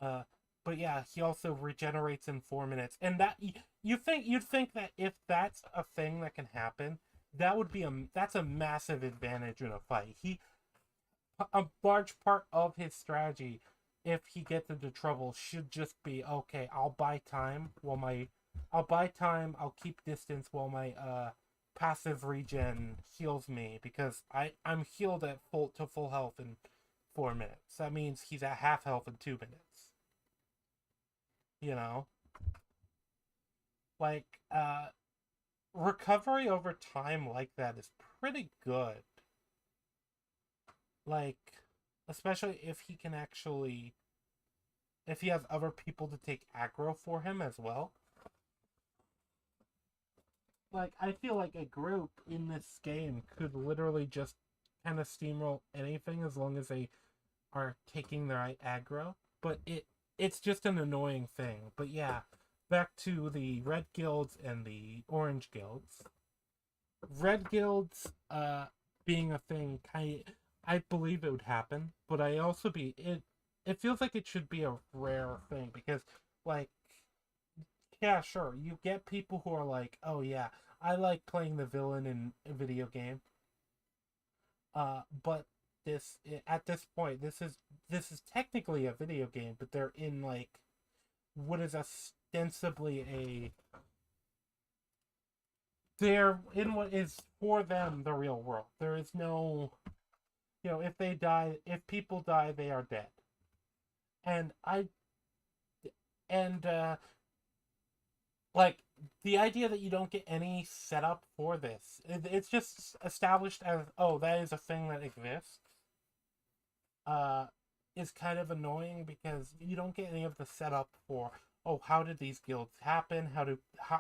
Uh, but yeah, he also regenerates in 4 minutes, and that you'd think that if that's a thing that can happen, that would be that's a massive advantage in a fight. A large part of his strategy, if he gets into trouble, should just be, okay, I'll buy time. I'll keep distance while my passive regen heals me, because I'm healed at full health in 4 minutes. That means he's at half health in 2 minutes. You know, like recovery over time like that is pretty good. Like, especially if he has other people to take aggro for him as well. Like, I feel like a group in this game could literally just kind of steamroll anything as long as they are taking the right aggro. But it's just an annoying thing. But yeah, back to the red guilds and the orange guilds. Red guilds being a thing, I believe it would happen, but I also it feels like it should be a rare thing, because like, yeah, sure, you get people who are like, oh yeah, I like playing the villain in a video game. But at this point, this is technically a video game, but they're in like what is ostensibly they're in what is for them the real world. There is no, if people die, they are dead. And and like, the idea that you don't get any setup for this, it's just established as, oh, that is a thing that exists, uh, is kind of annoying, because you don't get any of the setup for, oh, how did these guilds happen?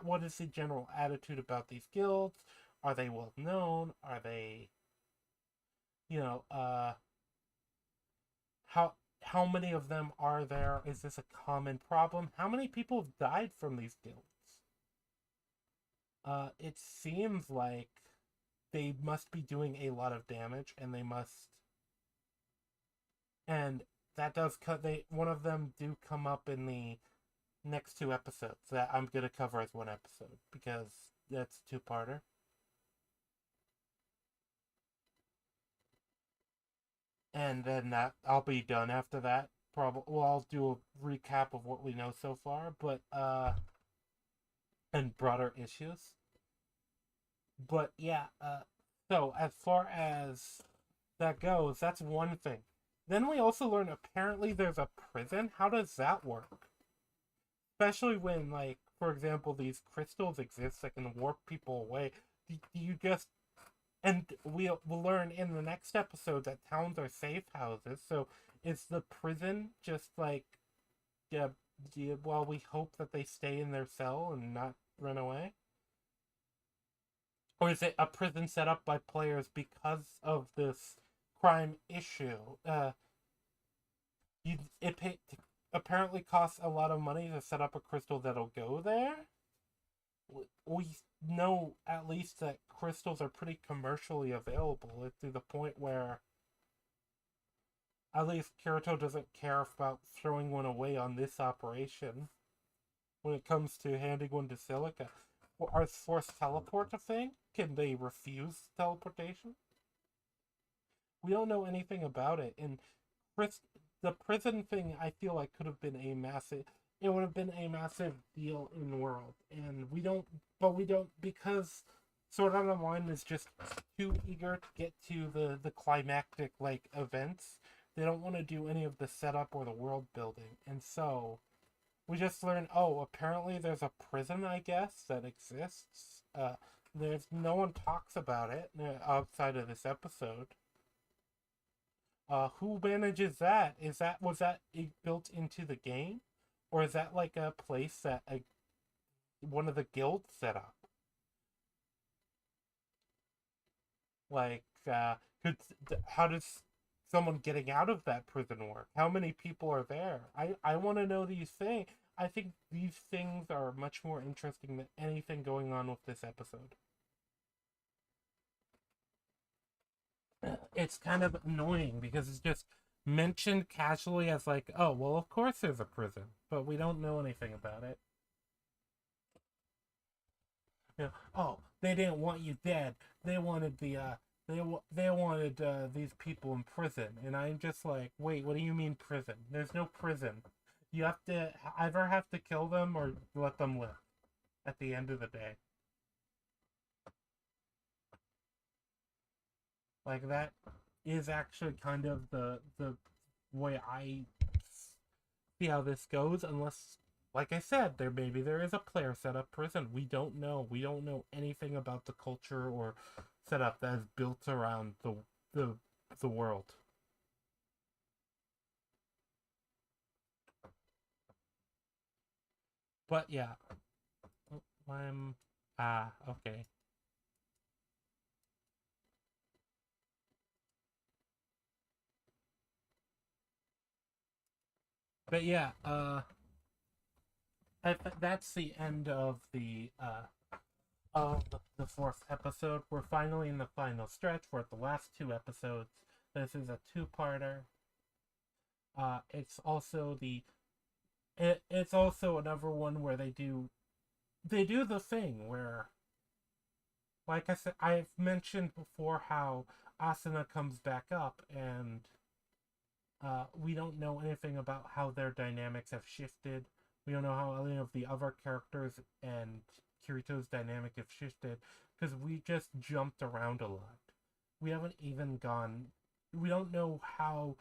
What is the general attitude about these guilds? Are they well known? Are they, you know, how many of them are there? Is this a common problem? How many people have died from these guilds? It seems like they must be doing a lot of damage, and and that does cut. One of them do come up in the next 2 episodes that I'm gonna cover as one episode, because that's a two-parter. And then I'll be done after that. Probably, well, I'll do a recap of what we know so far, but and broader issues. But yeah, so as far as that goes, that's one thing. Then we also learn apparently there's a prison. How does that work? Especially when, like, for example, these crystals exist that can warp people away. You just, and we'll learn in the next episode that towns are safe houses. So is the prison just like, yeah, well, we hope that they stay in their cell and not run away? Or is it a prison set up by players because of this crime issue? It apparently costs a lot of money to set up a crystal that'll go there. We know at least that crystals are pretty commercially available, to the point where at least Kirito doesn't care about throwing one away on this operation when it comes to handing one to Silica. Are forced teleport a thing? Can they refuse teleportation? We don't know anything about it, and the prison thing I feel like could have been a massive. It would have been a massive deal in the world, and we don't because Sword Art Online is just too eager to get to the climactic like events. They don't want to do any of the setup or the world building, and so we just learn. Oh, apparently there's a prison, I guess, that exists. There's no one talks about it outside of this episode. Who manages that? Was that built into the game, or is that like a place that one of the guilds set up? Like, could how does someone getting out of that prison work? How many people are there? I want to know these things. I think these things are much more interesting than anything going on with this episode. It's kind of annoying because it's just mentioned casually as like, oh, well, of course there's a prison, but we don't know anything about it. Oh, they didn't want you dead. They wanted they wanted these people in prison, and I'm just like, wait, what do you mean prison? There's no prison. You have to either have to kill them or let them live. At the end of the day, like that is actually kind of the way I see how this goes. Unless, like I said, there is a player setup prison. We don't know. We don't know anything about the culture or setup that is built around the the world. But yeah, I'm okay. But yeah, that's the end of the fourth episode. We're finally in the final stretch. We're at the last two episodes. This is a two-parter. It's also it's also another one where they do the thing where, like I said, I've mentioned before how Asuna comes back up, and we don't know anything about how their dynamics have shifted. We don't know how any of the other characters and Kirito's dynamic have shifted because we just jumped around a lot. We haven't even gone. We don't know how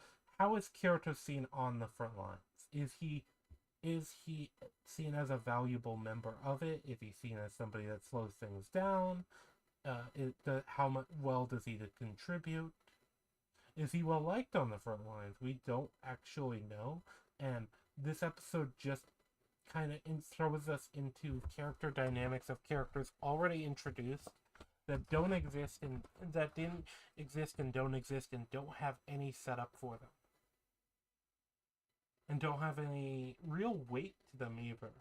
is Kirito seen on the front lines. Is he seen as a valuable member of it? Is he seen as somebody that slows things down? How much well does he contribute? Is he well liked on the front lines? We don't actually know, and this episode just kind of throws us into character dynamics of characters already introduced that don't exist and that didn't exist and don't exist and don't have any setup for them and don't have any real weight to them either.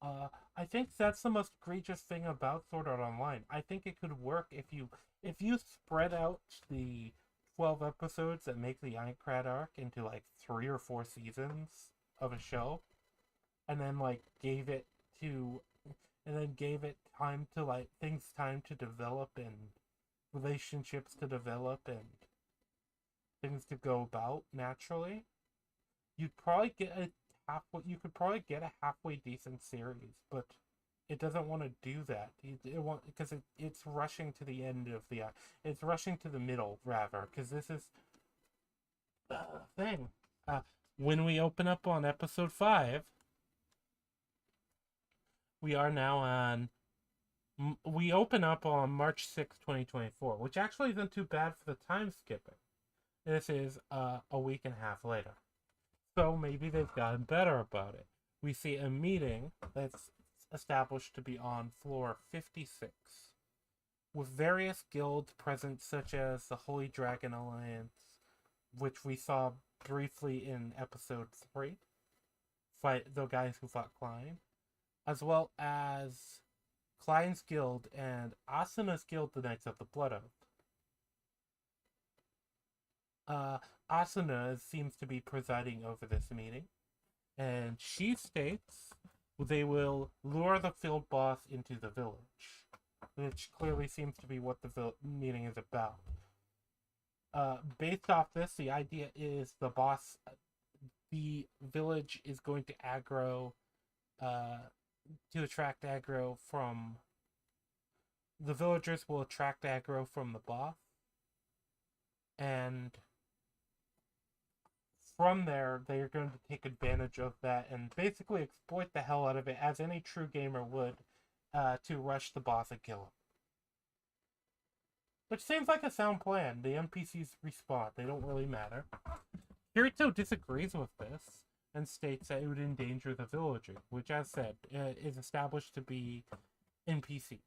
I think that's the most egregious thing about Sword Art Online. I think it could work if you spread out the 12 episodes that make the Aincrad arc into like 3 or 4 seasons of a show, and then like gave it time to like things time to develop and relationships to develop and things to go about naturally. You'd probably get a you could probably get a halfway decent series, but it doesn't want to do that. Because it's rushing to the end of the it's rushing to the middle rather because this is thing. Uh, when we open up on episode 5, we are now on. We open up on March 6th, 2024, which actually isn't too bad for the time skipping. This is a week and a half later. So maybe they've gotten better about it. We see a meeting that's established to be on floor 56 with various guilds present, such as the Holy Dragon Alliance, which we saw briefly in episode 3, fight the guys who fought Klein, as well as Klein's guild and Asuna's guild, the Knights of the Blood Oath. Asuna seems to be presiding over this meeting, and she states they will lure the field boss into the village, which clearly seems to be what the meeting is about. Based off this, the idea is the village is going to aggro, to attract aggro from the villagers will attract aggro from the boss, and from there they are going to take advantage of that and basically exploit the hell out of it, as any true gamer would, to rush the boss and kill him. Which seems like a sound plan. The NPCs respawn. They don't really matter. Kirito disagrees with this and states that it would endanger the villager, which, as said, is established to be NPCs.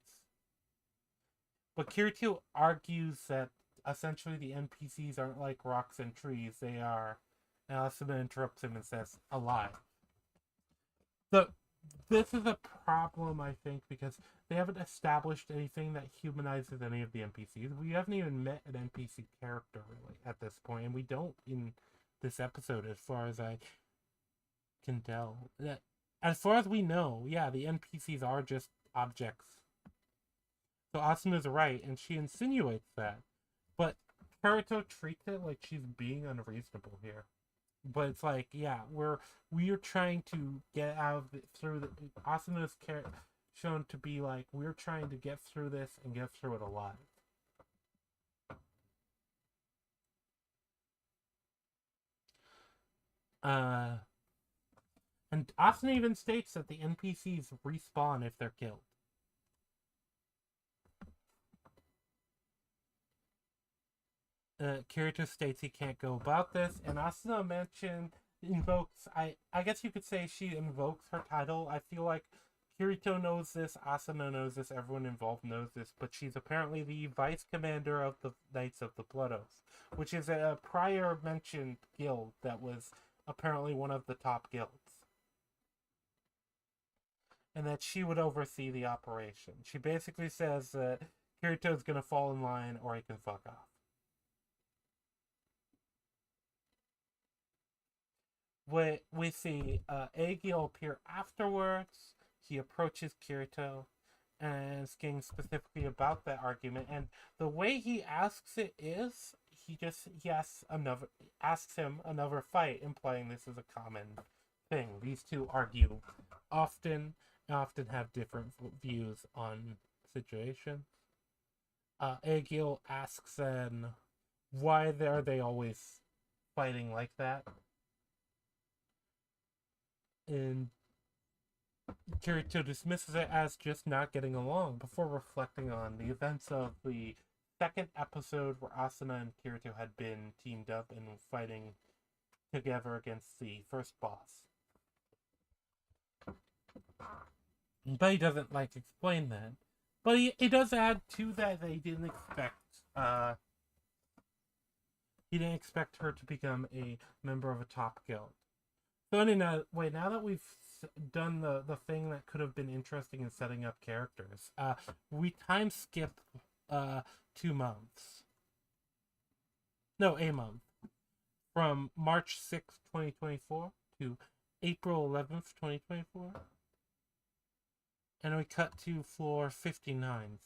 But Kirito argues that essentially the NPCs aren't like rocks and trees. They are, and Asuna interrupts him and says, alive. So this is a problem, I think, because they haven't established anything that humanizes any of the NPCs. We haven't even met an NPC character, really, at this point, and we don't in this episode, as far as I can tell. As far as we know, yeah, the NPCs are just objects. So Asuna's right, and she insinuates that. But Kirito treats it like she's being unreasonable here. But it's like, yeah, we're trying to get out of through the Asuna's shown to be like, we're trying to get through this and get through it alive. And Asuna even states that the NPCs respawn if they're killed. Kirito states he can't go about this, and Asuna invokes, I guess you could say she invokes her title. I feel like Kirito knows this, Asuna knows this, everyone involved knows this, but she's apparently the vice commander of the Knights of the Blood Oath, which is a prior mentioned guild that was apparently one of the top guilds. And that she would oversee the operation. She basically says that Kirito's gonna fall in line or he can fuck off. We see Agil appear afterwards. He approaches Kirito and is getting specifically about that argument. And the way he asks it is, he asks him another fight, implying this is a common thing. These two argue often have different views on situations. Agil asks then, why are they always fighting like that? And Kirito dismisses it as just not getting along before reflecting on the events of the second episode where Asuna and Kirito had been teamed up and fighting together against the first boss. But he doesn't explain that. But he does add to that he didn't expect her to become a member of a top guild. So anyway, now that we've done the thing that could have been interesting in setting up characters, we time skip 2 months. No, a month. From March 6th, 2024 to April 11th, 2024. And we cut to floor 59.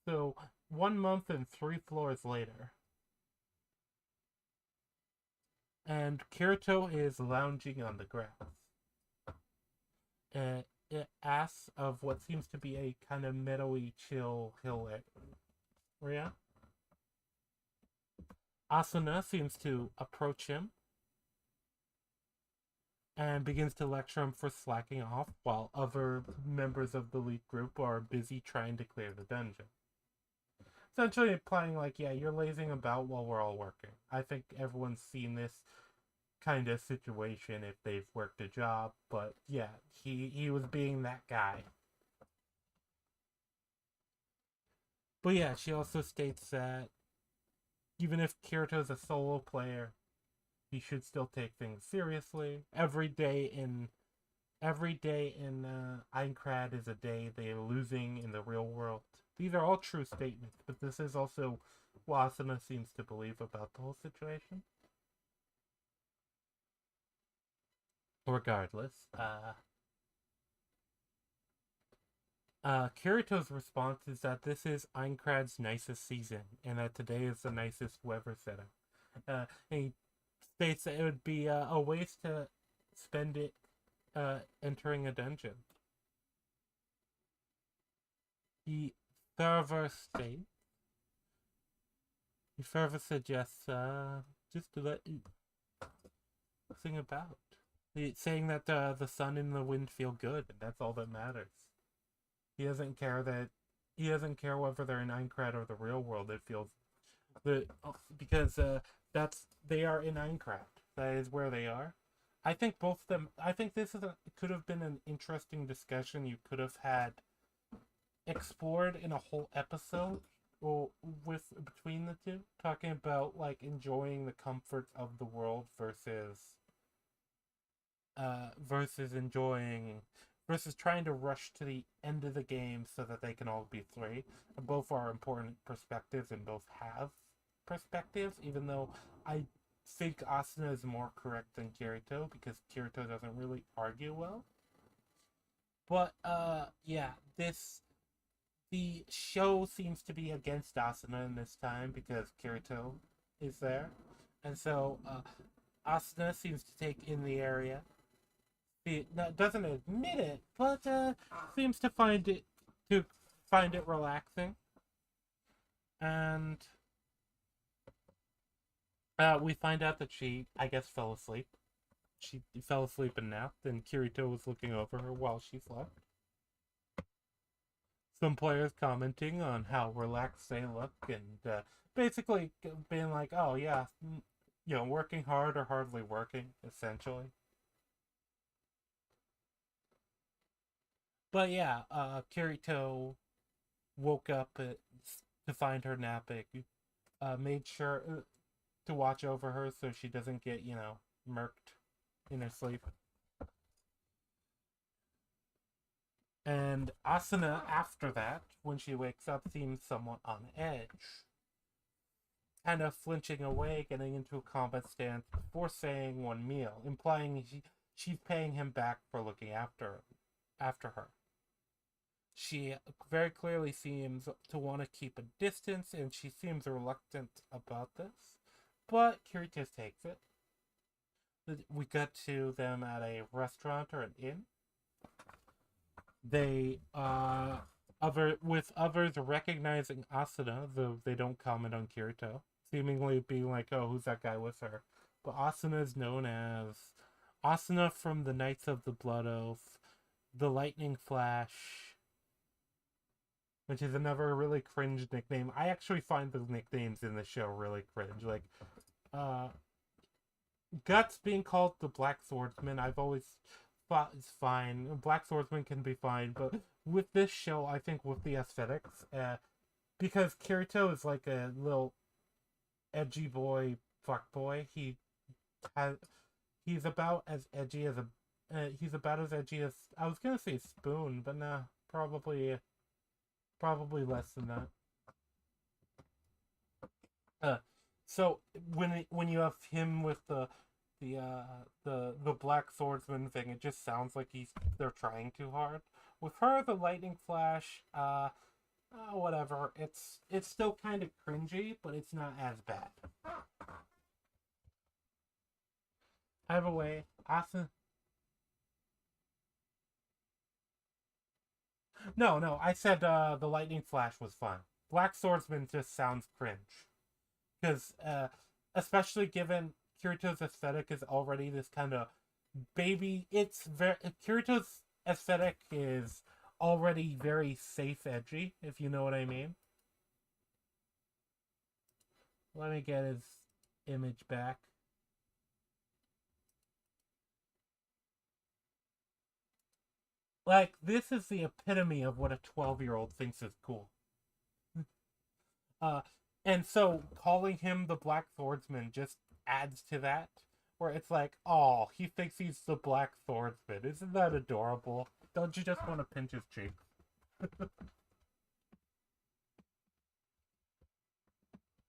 So 1 month and 3 floors later. And Kirito is lounging on the grass. It asks of what seems to be a kind of meadowy, chill hill area. Asuna seems to approach him and begins to lecture him for slacking off while other members of the lead group are busy trying to clear the dungeon. Essentially implying yeah, you're lazing about while we're all working. I think everyone's seen this kind of situation if they've worked a job, but yeah, he was being that guy. But yeah, she also states that even if Kirito's a solo player, he should still take things seriously. Every day in Aincrad is a day they are losing in the real world. These are all true statements, but this is also what Asuna seems to believe about the whole situation. Regardless, Kirito's response is that this is Einkrad's nicest season, and that today is the nicest weather setup. And he states that it would be a waste to spend it entering a dungeon. He further states, he further suggests just to let you sing about. Saying that the sun and the wind feel good, and that's all that matters. He doesn't care whether they're in Aincrad or the real world. It feels because they are in Aincrad. That is where they are. I think both of them. I think this could have been an interesting discussion you could have had explored in a whole episode or between the two, talking about like enjoying the comforts of the world versus trying to rush to the end of the game so that they can all be free. Both are important perspectives and both have perspectives, even though I think Asuna is more correct than Kirito because Kirito doesn't really argue well. But yeah, the show seems to be against Asuna in this time because Kirito is there. And so Asuna seems to take in the area. He doesn't admit it, but seems to find it relaxing. And we find out that she, I guess, fell asleep. She fell asleep and napped, and Kirito was looking over her while she slept. Some players commenting on how relaxed they look, and basically being like, "Oh yeah, working hard or hardly working," essentially. But yeah, Kirito woke up to find her napping. Made sure to watch over her so she doesn't get, murked in her sleep. And Asuna, after that, when she wakes up, seems somewhat on edge. Kind of flinching away, getting into a combat stance before saying one meal, implying she's paying him back for looking after her. She very clearly seems to want to keep a distance, and she seems reluctant about this. But Kirito takes it. We got to them at a restaurant or an inn. They, with others recognizing Asuna, though they don't comment on Kirito, seemingly being like, "Oh, who's that guy with her?" But Asuna is known as Asuna from the Knights of the Blood Oath, the Lightning Flash, which is another really cringe nickname. I actually find the nicknames in the show really cringe. Like, Guts being called the Black Swordsman, I've always thought is fine. Black Swordsman can be fine, but with this show, I think with the aesthetics, because Kirito is like a little edgy boy, fuck boy. He's about as edgy as I was gonna say Spoon, but nah, probably less than that. So when you have him with the Black Swordsman thing, it just sounds like they're trying too hard. With her, the Lightning Flash, whatever. It's still kind of cringy, but it's not as bad. Either way, Asa. No, I said the Lightning Flash was fun. Black Swordsman just sounds cringe. Because, especially given Kirito's aesthetic is already this kind of baby. Kirito's aesthetic is already very safe edgy, if you know what I mean. Let me get his image back. Like, this is the epitome of what a 12-year-old thinks is cool. And so calling him the Black Swordsman just adds to that, where it's like, oh, he thinks he's the Black Swordsman. Isn't that adorable? Don't you just want to pinch his cheek?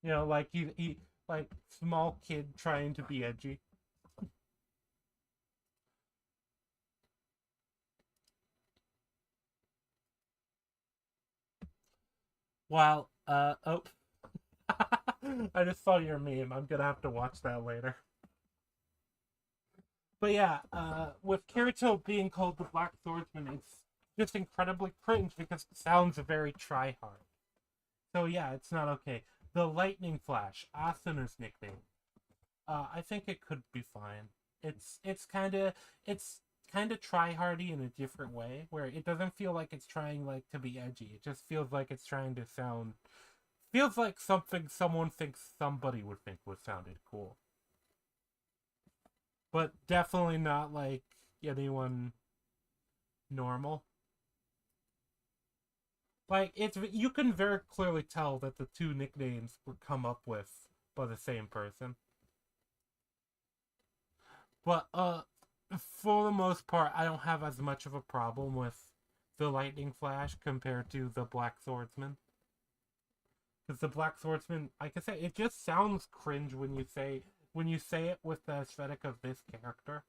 Like he like small kid trying to be edgy. While, oh, I just saw your meme. I'm gonna have to watch that later. But yeah, with Kirito being called the Black Swordsman, it's just incredibly cringe because it sounds very try-hard. So yeah, it's not okay. The Lightning Flash, Asuna's nickname. I think it could be fine. It's kind of try-hardy in a different way, where it doesn't feel like it's trying like to be edgy. It just feels like it's trying to sound feels like something someone thinks somebody would think would sounded cool, but definitely not like anyone normal. Like it's you can very clearly tell that the two nicknames were come up with by the same person. But for the most part, I don't have as much of a problem with the Lightning Flash compared to the Black Swordsman. Because the Black Swordsman, like I say, it just sounds cringe when you say it with the aesthetic of this character.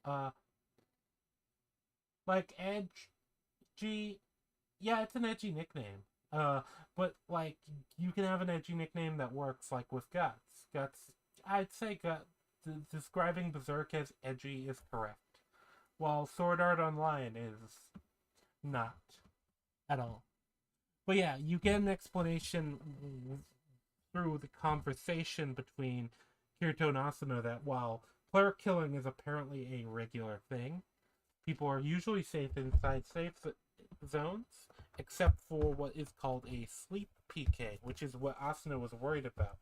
Uh, like edgy, yeah, it's an edgy nickname. But like you can have an edgy nickname that works, like with Guts. Guts, I'd say describing Berserk as edgy is correct, while Sword Art Online is not at all. But yeah, you get an explanation through the conversation between Kirito and Asuna that while player killing is apparently a regular thing, people are usually safe inside safe zones, except for what is called a sleep PK, which is what Asuna was worried about.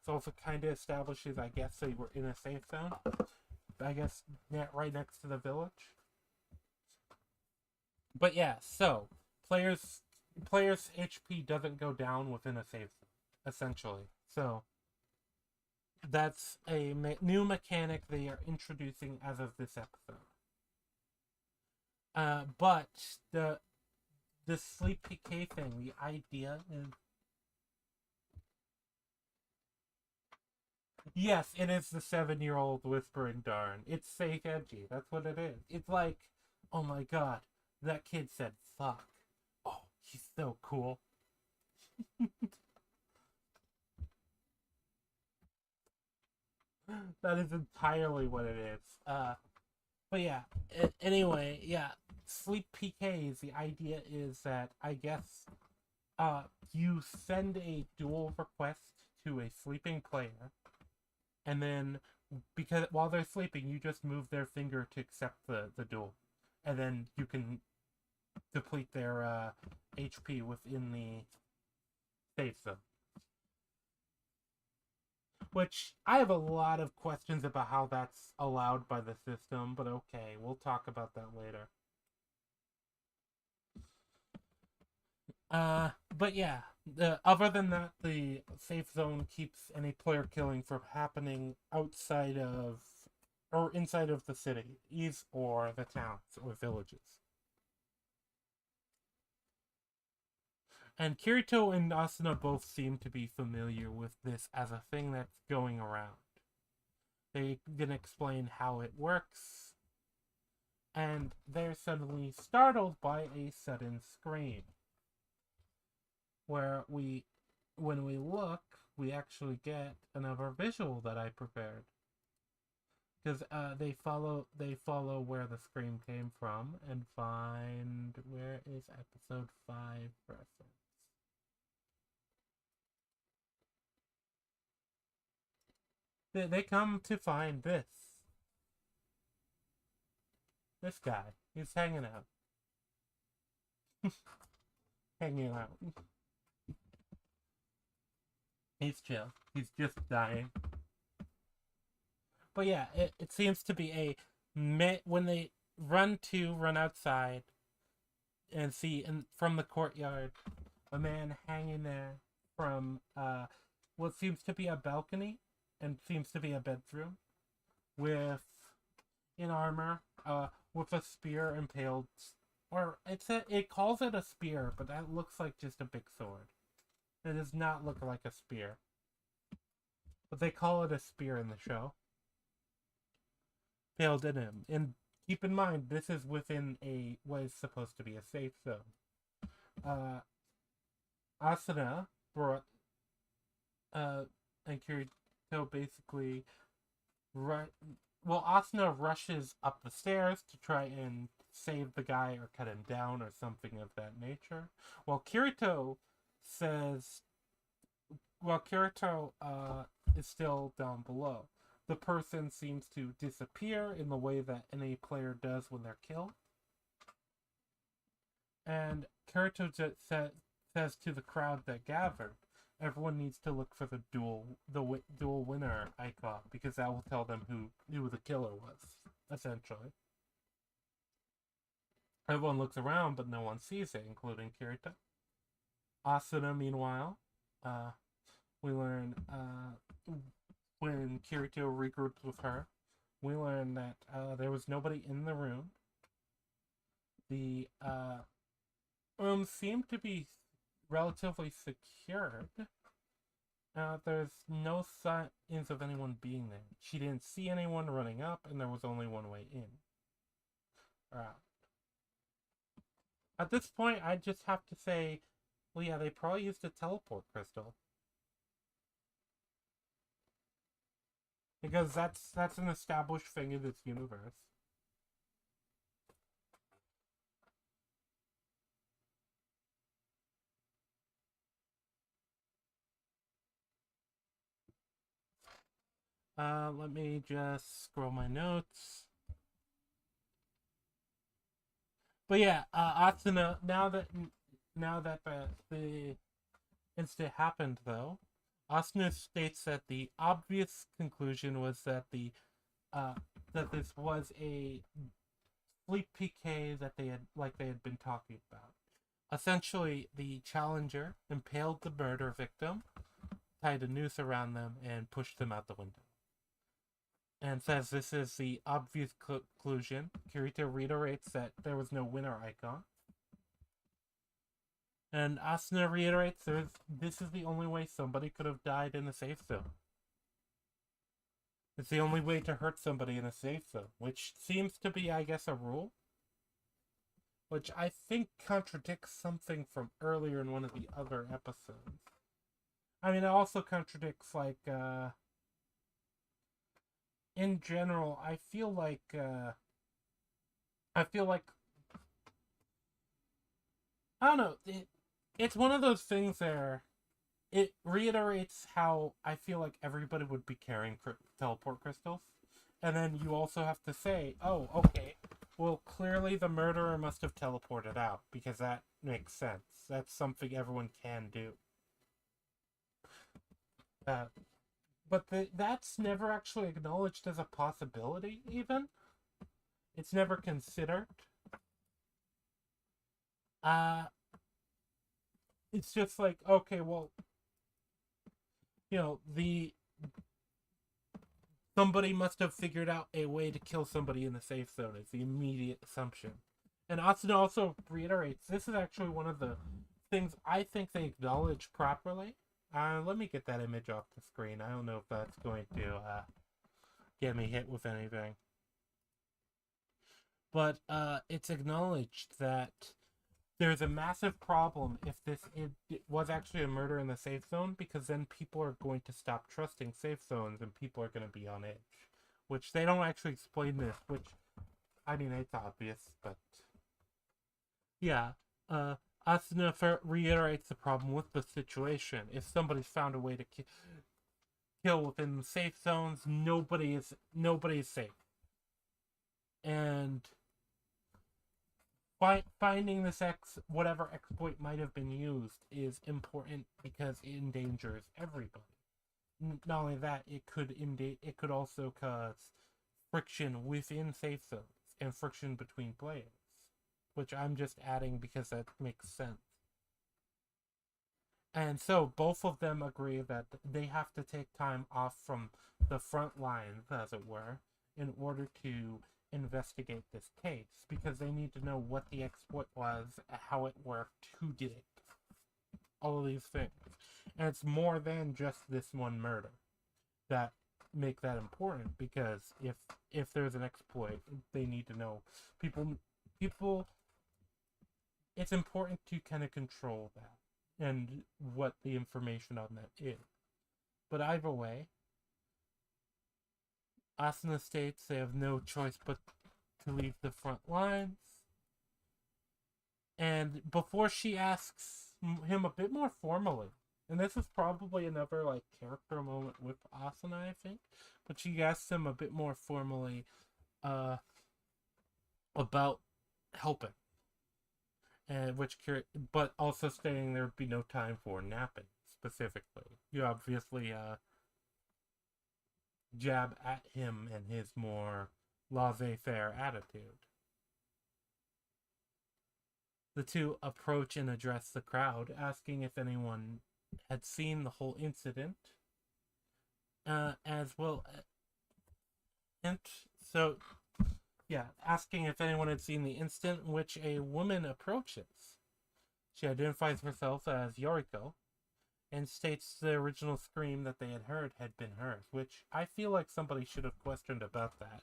So also kind of establishes, I guess, they were in a safe zone. I guess right next to the village. But yeah, so players HP doesn't go down within a safe zone, essentially. So that's a new mechanic they are introducing as of this episode. But the sleep PK thing, the idea is yes, it is the 7-year-old whispering darn. It's fake edgy. That's what it is. It's like, oh my god, that kid said fuck. Oh, he's so cool. That is entirely what it is. But yeah. Anyway, yeah. Sleep PKs. The idea is that I guess you send a duel request to a sleeping player, and then because while they're sleeping, you just move their finger to accept the duel, and then you can deplete their HP within the safe zone. Which I have a lot of questions about how that's allowed by the system, but okay, we'll talk about that later. But yeah, other than that, the safe zone keeps any player killing from happening outside of or inside of the cities or the towns or villages. And Kirito and Asuna both seem to be familiar with this as a thing that's going around. They can explain how it works, and they're suddenly startled by a sudden scream. Where when we look, we actually get another visual that I prepared. Because they follow where the scream came from and find where is episode 5 reference. They come to find this guy. He's hanging out. Hanging out. He's chill. He's just dying. But yeah, it seems to be when they run outside and see from the courtyard a man hanging there from what seems to be a balcony and seems to be a bedroom with in armor with a spear impaled, or it calls it a spear, but that looks like just a big sword. It does not look like a spear, but they call it a spear in the show. Impaled in him, and keep in mind this is within a what is supposed to be a safe zone. Asuna brought and Kirito basically Asuna rushes up the stairs to try and save the guy or cut him down or something of that nature. While Kirito says, while Kirito is still down below, the person seems to disappear in the way that any player does when they're killed. And Kirito says to the crowd that gathered, everyone needs to look for the dual winner icon, because that will tell them who the killer was, essentially. Everyone looks around, but no one sees it, including Kirito. Asuna, meanwhile, we learn when Kirito regroups with her, we learn that there was nobody in the room. The room seemed to be relatively secured. There's no signs of anyone being there. She didn't see anyone running up, and there was only one way in. At this point, I just have to say, well, yeah, they probably used a teleport crystal. Because that's an established thing in this universe. Let me just scroll my notes. But yeah, Asuna, now that the incident happened, though, Asuna states that the obvious conclusion was that that this was a sleep PK that they had been talking about. Essentially, the challenger impaled the murder victim, tied a noose around them, and pushed them out the window. And says this is the obvious conclusion. Kirito reiterates that there was no winner icon. And Asuna reiterates this is the only way somebody could have died in a safe zone. It's the only way to hurt somebody in a safe zone, which seems to be, I guess, a rule. Which I think contradicts something from earlier in one of the other episodes. I mean, it also contradicts, like, in general, I feel like I don't know, it's one of those things where it reiterates how I feel like everybody would be carrying teleport crystals. And then you also have to say, oh, okay, well, clearly the murderer must have teleported out, because that makes sense. That's something everyone can do. But that's never actually acknowledged as a possibility, even. It's never considered. It's just like, okay, well, somebody must have figured out a way to kill somebody in the safe zone is the immediate assumption. And Asuna also reiterates, this is actually one of the things I think they acknowledge properly. Let me get that image off the screen. I don't know if that's going to get me hit with anything. But it's acknowledged that there's a massive problem if it was actually a murder in the safe zone, because then people are going to stop trusting safe zones and people are going to be on edge. Which they don't actually explain this, which, I mean, it's obvious, but yeah. Asuna reiterates the problem with the situation. If somebody's found a way to kill within the safe zones, nobody is safe. And finding this whatever exploit might have been used is important because it endangers everybody. Not only that, it could also cause friction within safe zones and friction between players, which I'm just adding because that makes sense. And so both of them agree that they have to take time off from the front lines, as it were, in order to investigate this case, because they need to know what the exploit was, how it worked, who did it, all of these things. And it's more than just this one murder that make that important, because if there's an exploit, they need to know people it's important to kind of control that. and what the information on that is. But either way, Asuna states they have no choice but to leave the front lines. And before she asks him a bit more formally, and this is probably another like character moment with Asuna, I think, but she asks him a bit more formally about helping, and but also stating there would be no time for napping specifically. You obviously jab at him and his more laissez-faire attitude. The two approach and address the crowd, asking if anyone had seen the whole incident, as well. And so, yeah, asking if anyone had seen the instant in which a woman approaches. She identifies herself as Yoriko, and states the original scream that they had heard had been hers, which I feel like somebody should have questioned about that.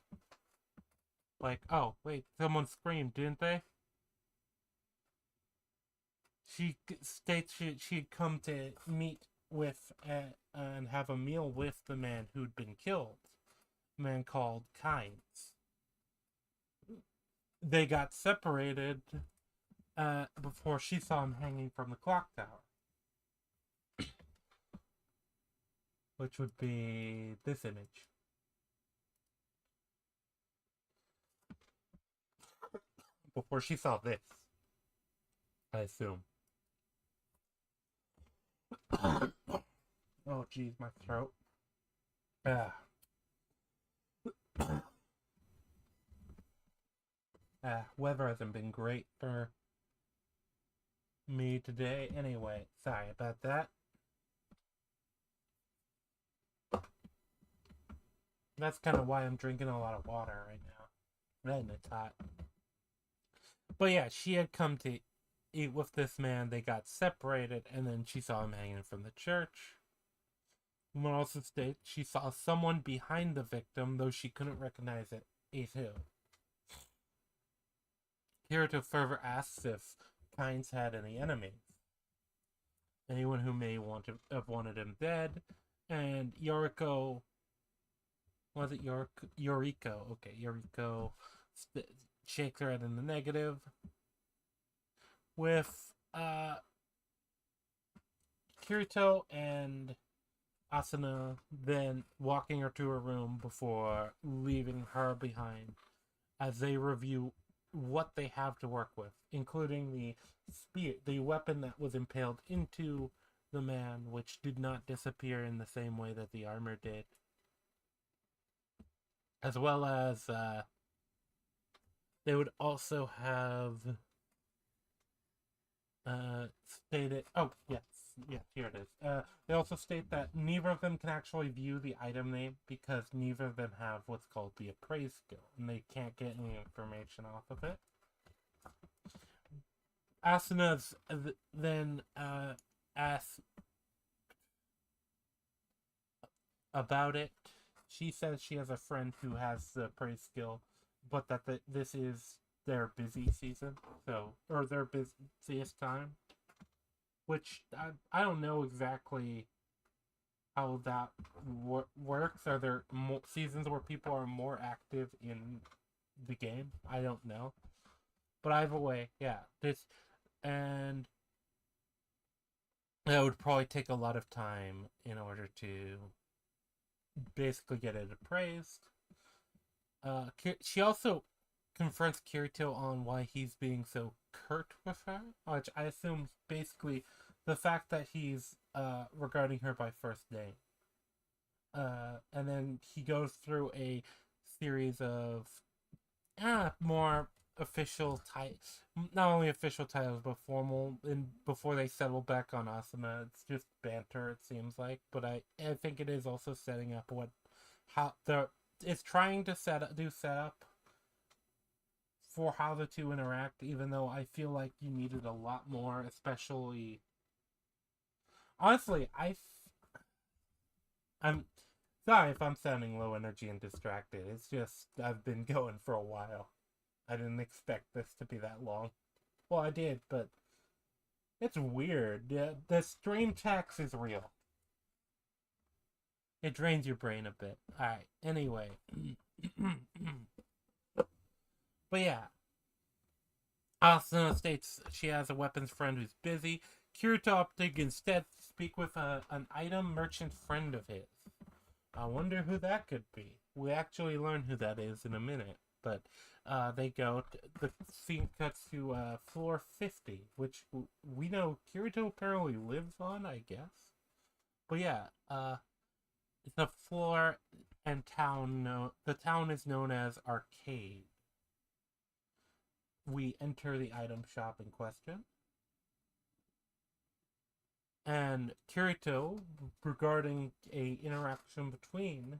Like, oh, wait, someone screamed, didn't they? She states she'd come to meet with and have a meal with the man who'd been killed, a man called Klein. They got separated before she saw him hanging from the clock tower. Which would be this image. Before she saw this, I assume. Oh, geez, my throat. Weather hasn't been great for me today. Anyway, sorry about that. That's kind of why I'm drinking a lot of water right now. And it's hot. But yeah, she had come to eat with this man. They got separated, and then she saw him hanging from the church. Woman also states she saw someone behind the victim, though she couldn't recognize it as who. Kirito further asks if Kynes had any enemies. Anyone who may have wanted him dead. And Yoriko... Was it Yoriko? Okay, Yoriko shakes her head in the negative. With Kirito and Asuna then walking her to her room before leaving her behind as they review what they have to work with, including the spear, the weapon that was impaled into the man, which did not disappear in the same way that the armor did. As well as they would also have stated... Oh, yes, here it is. They also state that neither of them can actually view the item name because neither of them have what's called the appraise skill, and they can't get any information off of it. Asuna then asks about it. She says she has a friend who has the appraise skill, but that this is their busy season, or their busiest time. Which I don't know exactly how that works. Are there seasons where people are more active in the game? I don't know. But either way, yeah, and that would probably take a lot of time in order to basically get it appraised. She also confronts Kirito on why he's being so curt with her, which I assume basically the fact that he's regarding her by first name. And then he goes through a series of more official titles, not only official titles, but formal, and before they settle back on Asuna. It's just banter, it seems like, but I think it is also setting up it's trying to set up for how the two interact, even though I feel like you needed a lot more, especially... Honestly, I'm sorry if I'm sounding low energy and distracted. It's just, I've been going for a while. I didn't expect this to be that long. Well, I did, but It's weird. The stream tax is real. It drains your brain a bit. Alright, anyway. But yeah. Asuna states she has a weapons friend who's busy. Kirito opting instead to speak with an item merchant friend of his. I wonder who that could be. We actually learn who that is in a minute. But they go. The scene cuts to floor 50, which we know Kirito apparently lives on, I guess. But yeah, the floor and town. The town is known as Arcade. We enter the item shop in question. And Kirito, regarding a interaction between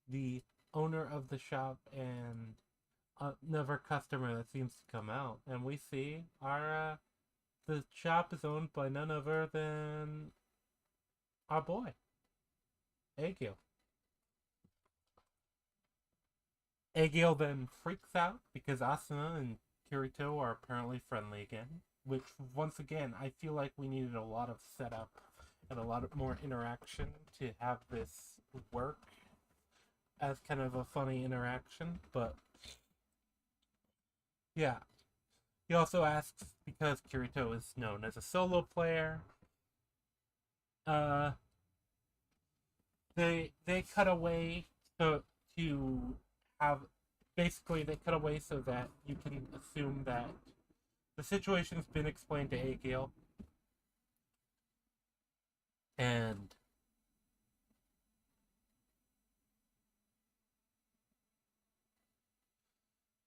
the owner of the shop and another customer that seems to come out, and we see our the shop is owned by none other than our boy, Agil. Agil then freaks out because Asuna and Kirito are apparently friendly again, which, once again, I feel like we needed a lot of setup and a lot of more interaction to have this work as kind of a funny interaction, but yeah. He also asks, because Kirito is known as a solo player, uh, they cut away to have basically they cut away so that you can assume that the situation's been explained to Agil, and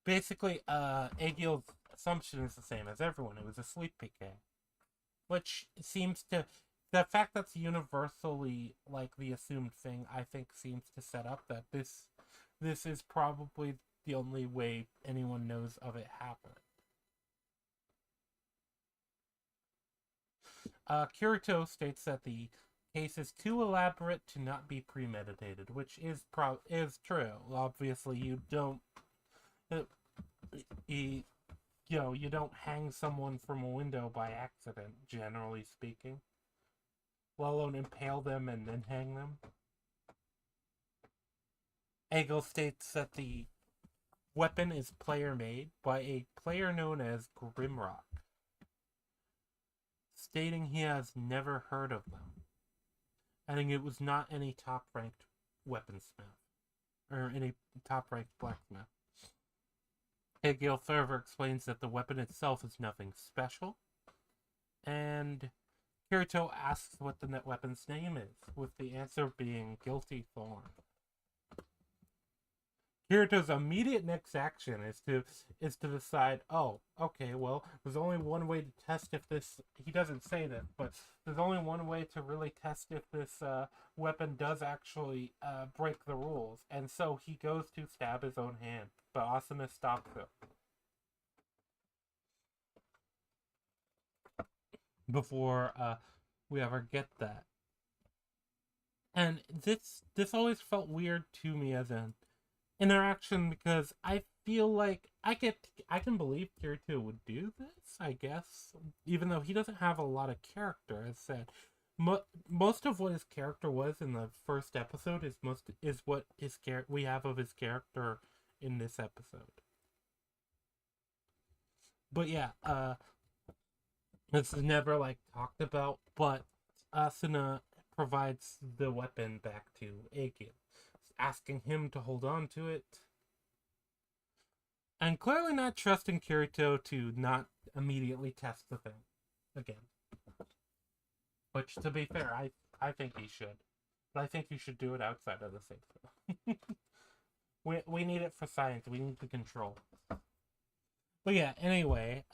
basically Agil's assumption is the same as everyone. It was a sleep PK, which seems to the fact that's universally like the assumed thing. I think seems to set up that this is probably the only way anyone knows of it happening. Kirito states that the case is too elaborate to not be premeditated, which is true. Obviously, you don't, you you don't hang someone from a window by accident, generally speaking, let alone impale them and then hang them. Agil states that the weapon is player-made by a player known as Grimrock, stating he has never heard of them, adding it was not any top-ranked weaponsmith, or any top-ranked blacksmith. Agil further explains that the weapon itself is nothing special, and Kirito asks what the net weapon's name is, with the answer being Guilty Thorn. Kirito's immediate next action is to decide, oh, okay, well, there's only one way to test if this, he doesn't say this, but there's only one way to really test if this weapon does actually break the rules, and so he goes to stab his own hand, but Asuna stops him before we ever get that. And this always felt weird to me as an interaction because I feel like I can believe Kirito would do this, I guess, even though he doesn't have a lot of character. As said, most of what his character was in the first episode is what we have of his character in this episode. But yeah, this is never like talked about, but Asuna provides the weapon back to Agil, asking him to hold on to it, and clearly not trusting Kirito to not immediately test the thing again. Which, to be fair, I think he should. But I think you should do it outside of the safe zone. we need it for science. We need the control. But yeah, anyway,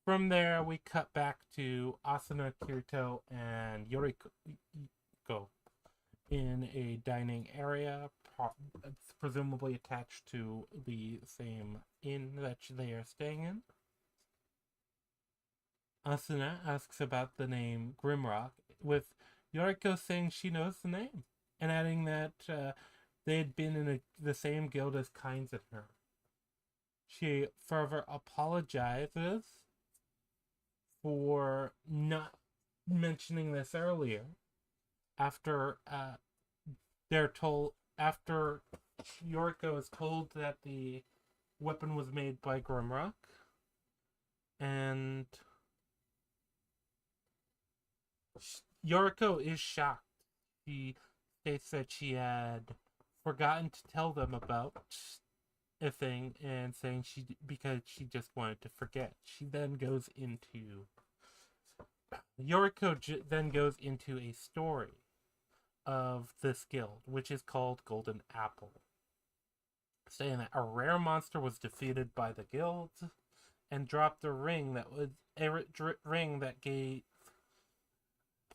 from there we cut back to Asuna, Kirito, and Yoriko in a dining area, presumably attached to the same inn that they are staying in. Asuna asks about the name Grimrock, with Yoriko saying she knows the name, and adding that they had been in the same guild as Kinds and her. She further apologizes for not mentioning this earlier. After after Yoriko is told that the weapon was made by Grimrock, and Yoriko is shocked. She states that she had forgotten to tell them about a thing, and saying because she just wanted to forget. Yoriko then goes into a story of this guild, which is called Golden Apple, saying that a rare monster was defeated by the guild and dropped a ring that gave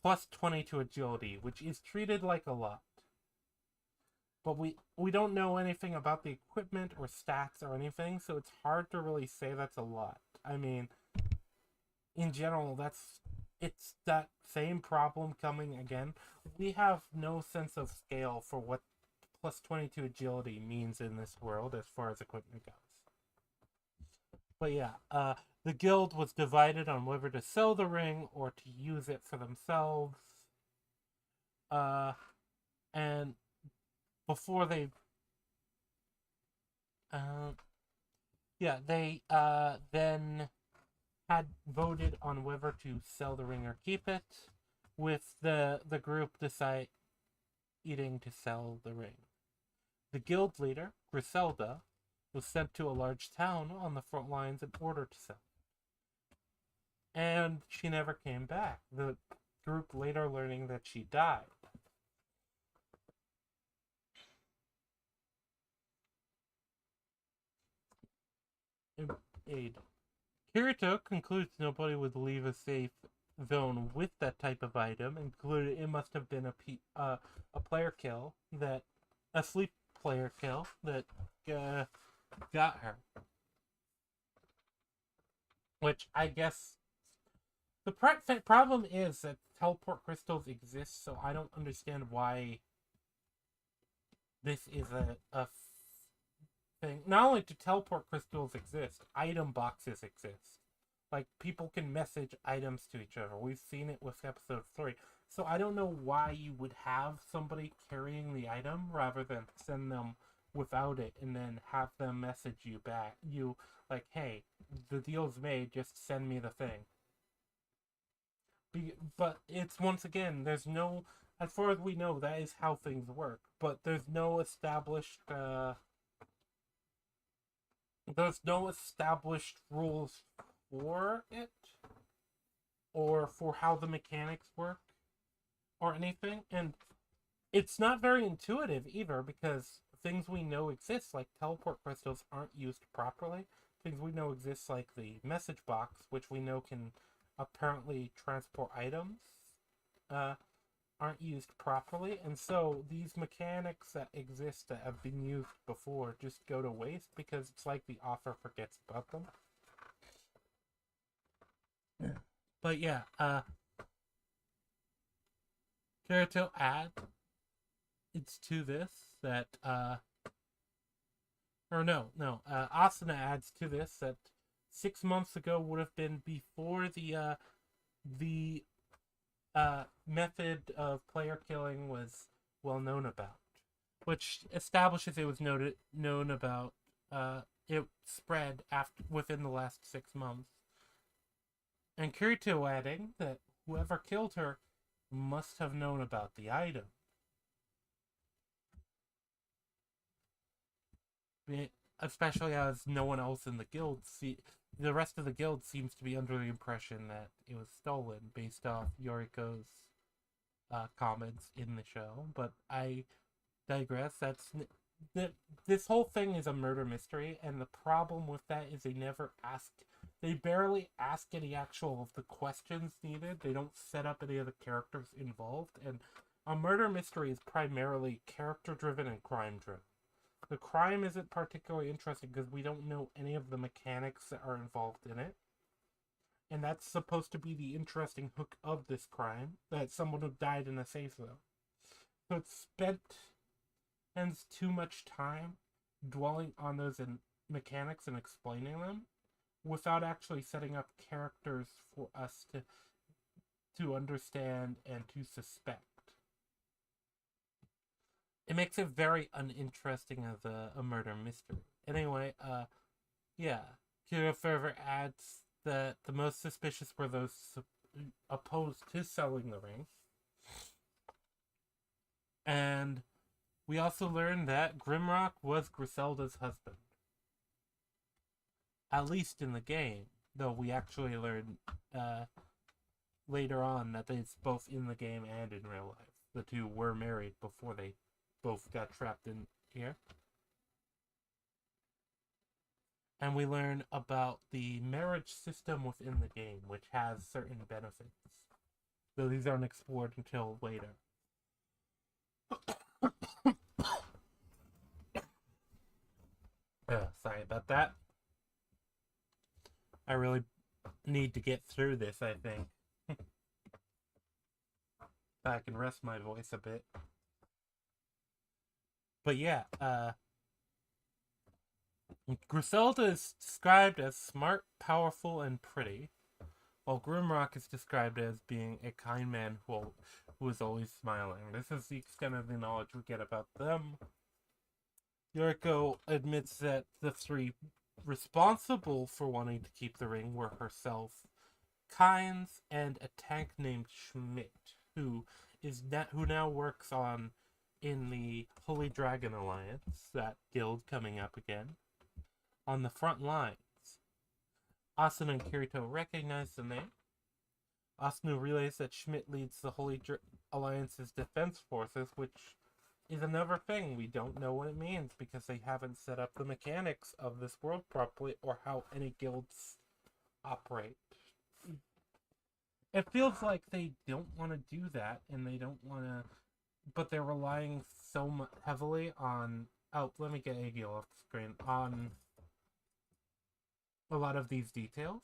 plus 20 to agility, which is treated like a lot. But we don't know anything about the equipment or stats or anything, so it's hard to really say that's a lot. I mean, in general, it's that same problem coming again. We have no sense of scale for what plus 22 agility means in this world as far as equipment goes. But yeah, the guild was divided on whether to sell the ring or to use it for themselves. And before they then had voted on whether to sell the ring or keep it, with the group deciding to sell the ring. The guild leader, Griselda, was sent to a large town on the front lines in order to sell. And she never came back, the group later learning that she died. Aid. Kirito concludes nobody would leave a safe zone with that type of item, including it must have been a player kill, a sleep player kill that got her. Which I guess the problem is that teleport crystals exist, so I don't understand why this is a thing. Not only do teleport crystals exist, item boxes exist. Like, people can message items to each other. We've seen it with episode 3. So I don't know why you would have somebody carrying the item rather than send them without it and then have them message you back. Like, hey, the deal's made, just send me the thing. But it's, once again, there's no, as far as we know, that is how things work. But there's no established rules for it, or for how the mechanics work, or anything. And it's not very intuitive either, because things we know exist, like teleport crystals, aren't used properly. Things we know exist, like the message box, which we know can apparently transport items, aren't used properly. And so these mechanics that exist that have been used before just go to waste, because it's like the author forgets about them. But yeah, Kirito adds to this that Asuna adds to this that 6 months ago would have been before the method of player killing was well known about, which establishes it was known about. It spread within the last 6 months. And Kirito adding that whoever killed her must have known about the item. Especially as no one else in the guild the rest of the guild seems to be under the impression that it was stolen based off Yoriko's comments in the show. But I digress. This whole thing is a murder mystery, and the problem with that is they barely ask any actual of the questions needed. They don't set up any of the characters involved, and a murder mystery is primarily character-driven and crime-driven. The crime isn't particularly interesting because we don't know any of the mechanics that are involved in it. And that's supposed to be the interesting hook of this crime, that someone who died in a safe zone. So it spends too much time dwelling on those mechanics and explaining them, without actually setting up characters for us to understand and to suspect. It makes it very uninteresting as a murder mystery. Anyway, yeah. Kirito further adds that the most suspicious were those opposed to selling the ring. And we also learned that Grimrock was Griselda's husband. At least in the game, though we actually learned later on that it's both in the game and in real life. The two were married before they both got trapped in here. And we learn about the marriage system within the game, which has certain benefits. Though these aren't explored until later. Sorry about that. I really need to get through this, I think. I can rest my voice a bit. But yeah, Griselda is described as smart, powerful, and pretty, while Grimrock is described as being a kind man who is always smiling. This is the extent of the knowledge we get about them. Yoriko admits that the three responsible for wanting to keep the ring were herself, Kynes, and a tank named Schmidt, who now works in the Holy Dragon Alliance, that guild coming up again, on the front lines. Asuna and Kirito recognize the name. Asuna relays that Schmidt leads the Holy Alliance's defense forces, which is another thing. We don't know what it means because they haven't set up the mechanics of this world properly or how any guilds operate. It feels like they don't want to do that, and they don't want to, but they're relying so heavily on, let me get Agil off the screen, on a lot of these details.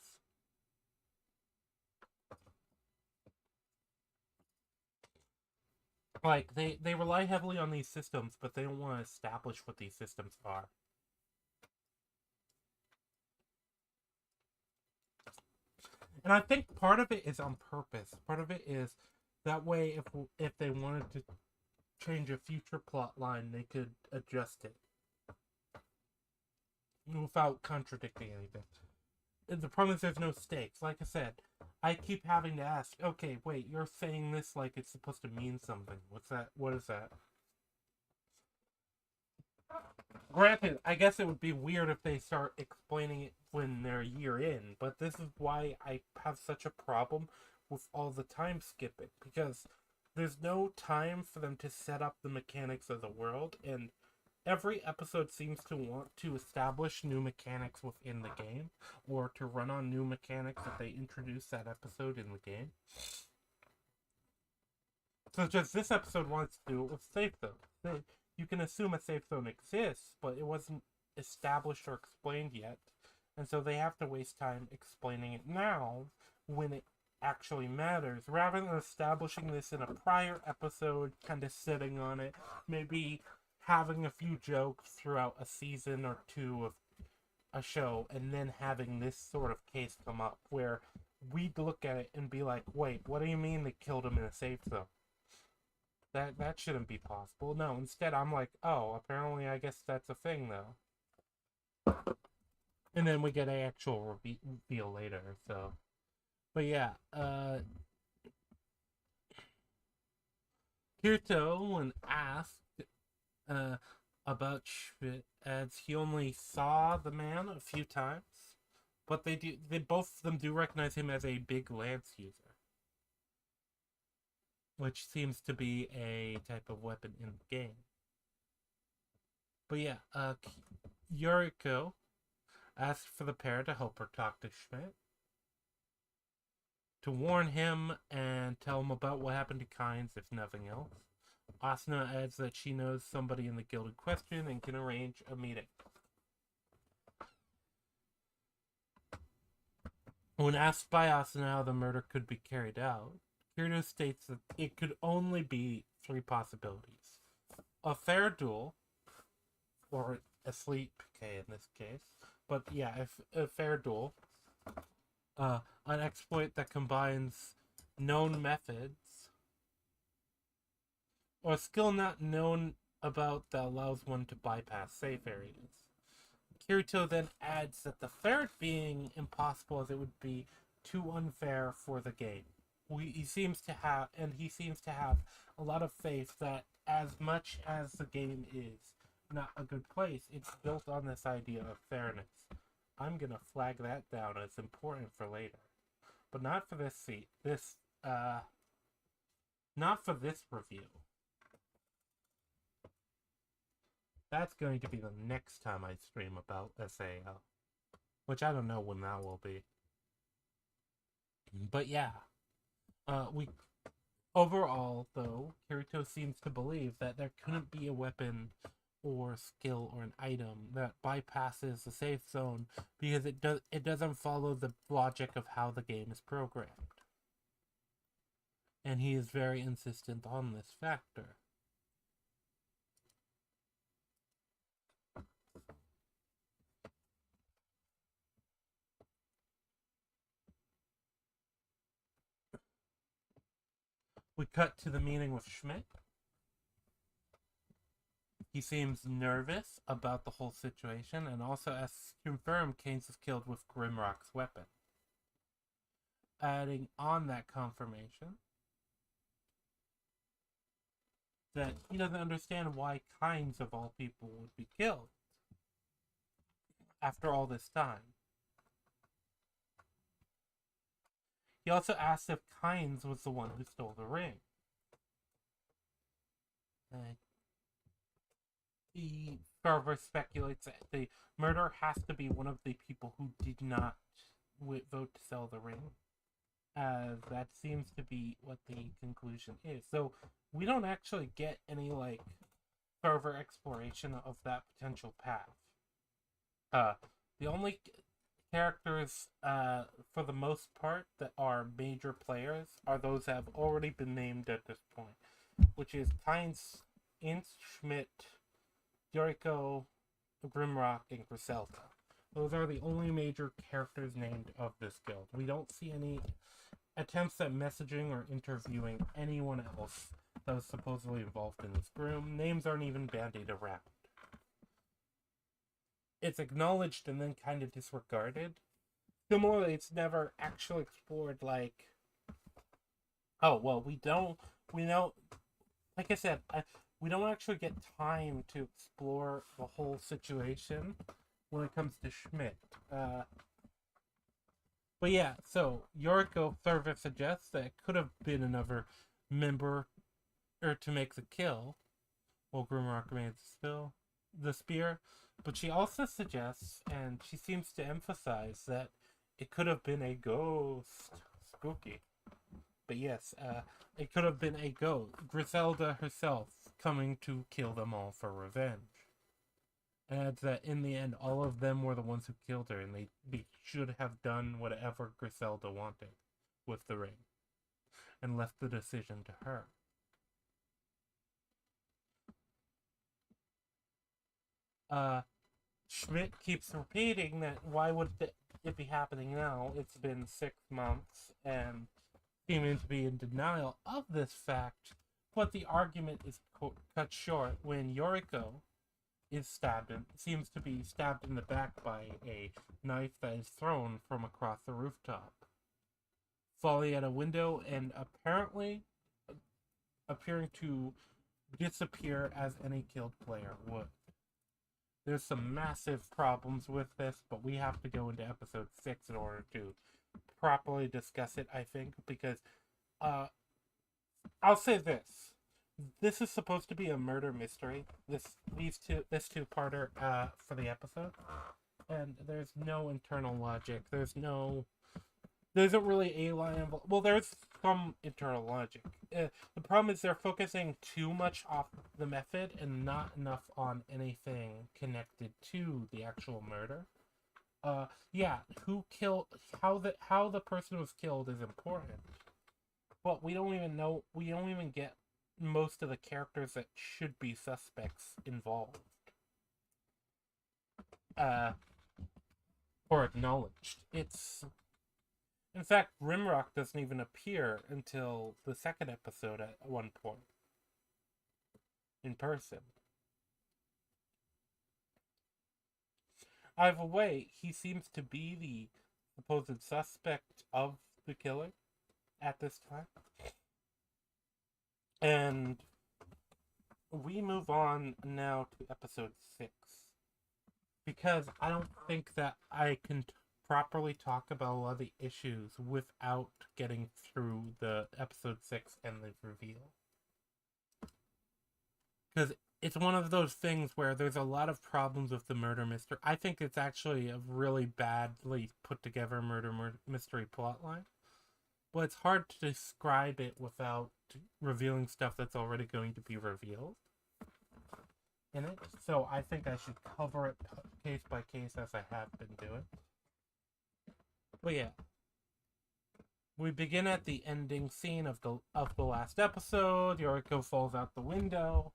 Like, they rely heavily on these systems, but they don't want to establish what these systems are. And I think part of it is on purpose. Part of it is that way if they wanted to change a future plot line, they could adjust it without contradicting anything. The problem is there's no stakes. Like I said, I keep having to ask, okay, wait, you're saying this like it's supposed to mean something. What's that? What is that? Granted, I guess it would be weird if they start explaining it when they're a year in, but this is why I have such a problem with all the time skipping, because there's no time for them to set up the mechanics of the world, and every episode seems to want to establish new mechanics within the game, or to run on new mechanics that they introduce that episode in the game. So just this episode wants to do it with safe zone. You can assume a safe zone exists, but it wasn't established or explained yet. And so they have to waste time explaining it now when it actually matters, rather than establishing this in a prior episode, kind of sitting on it, maybe having a few jokes throughout a season or two of a show, and then having this sort of case come up where we'd look at it and be like, wait, what do you mean they killed him in a safe zone? That shouldn't be possible. No, instead I'm like, oh, apparently I guess that's a thing, though. And then we get an actual reveal later, so. But yeah, Kirito, when asked about Schmidt, adds he only saw the man a few times, but they both of them do recognize him as a big lance user, which seems to be a type of weapon in the game. But yeah, Yoriko asked for the pair to help her talk to Schmidt, to warn him and tell him about what happened to Kynes, if nothing else. Asuna adds that she knows somebody in the guild in question and can arrange a meeting. When asked by Asuna how the murder could be carried out, Kirito states that it could only be three possibilities. A fair duel, or a sleep, okay, in this case. But yeah, if a fair duel, an exploit that combines known methods or a skill not known about that allows one to bypass safe areas. Kirito then adds that the third being impossible as it would be too unfair for the game. He seems to have a lot of faith that as much as the game is not a good place, it's built on this idea of fairness. I'm gonna flag that down as important for later, but not for this seat. Not for this review. That's going to be the next time I stream about SAO, which I don't know when that will be. But yeah, we overall though, Kirito seems to believe that there couldn't be a weapon or skill or an item that bypasses the safe zone because it doesn't follow the logic of how the game is programmed. And he is very insistent on this factor. We cut to the meeting with Schmidt. He seems nervous about the whole situation and also asks to confirm Keynes is killed with Grimrock's weapon. Adding on that confirmation that he doesn't understand why Keynes of all people would be killed after all this time. He also asks if Keynes was the one who stole the ring. He further speculates that the murderer has to be one of the people who did not vote to sell the ring, as that seems to be what the conclusion is. So we don't actually get any further exploration of that potential path. The only characters, for the most part, that are major players are those that have already been named at this point, which is Keynes, Ince, Schmidt, Kirito, Grimrock, and Griselda. Those are the only major characters named of this guild. We don't see any attempts at messaging or interviewing anyone else that was supposedly involved in this group. Names aren't even bandied around. It's acknowledged and then kind of disregarded. Similarly, it's never actually explored we know, like I said, we don't actually get time to explore the whole situation when it comes to Schmidt. But yeah, so Yoriko further suggests that it could have been another member to make the kill, while Grimrock remains still the spear. But she also suggests, and she seems to emphasize, that it could have been a ghost. Spooky. But yes, it could have been a ghost. Griselda herself coming to kill them all for revenge. Adds that in the end, all of them were the ones who killed her, and they should have done whatever Griselda wanted with the ring, and left the decision to her. Schmidt keeps repeating that why would it be happening now? It's been 6 months, and seeming to be in denial of this fact, but the argument is cut short when Yoriko seems to be stabbed in the back by a knife that is thrown from across the rooftop, falling at a window and apparently appearing to disappear as any killed player would. There's some massive problems with this, but we have to go into episode 6 in order to properly discuss it, I think, because I'll say this. This is supposed to be a murder mystery, this two-parter for the episode, and there's no internal logic. There isn't really a line of... Well, there's some internal logic. The problem is they're focusing too much off the method and not enough on anything connected to the actual murder. Yeah, how the person was killed is important. But we don't even get most of the characters that should be suspects involved. Or acknowledged. In fact, Rimrock doesn't even appear until the second episode at one point in person. Either way, he seems to be the supposed suspect of the killing at this time. And we move on now to episode 6. Because I don't think that I can properly talk about a lot of the issues without getting through the episode 6 and the reveal. Because it's one of those things where there's a lot of problems with the murder mystery. I think it's actually a really badly put together murder mystery plotline. But it's hard to describe it without revealing stuff that's already going to be revealed in it. So I think I should cover it case by case as I have been doing. But yeah. We begin at the ending scene of the last episode. Yoriko falls out the window.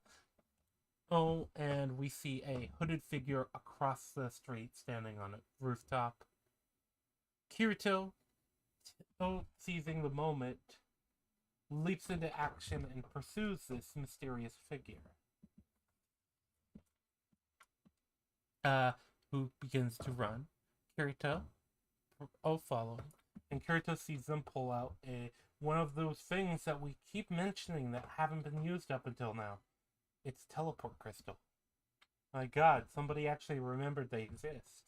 Oh, and we see a hooded figure across the street standing on a rooftop. Kirito, seizing the moment, leaps into action and pursues this mysterious figure. Who begins to run. Kirito, following. And Kirito sees them pull out one of those things that we keep mentioning that haven't been used up until now. It's teleport crystal. My god, somebody actually remembered they exist.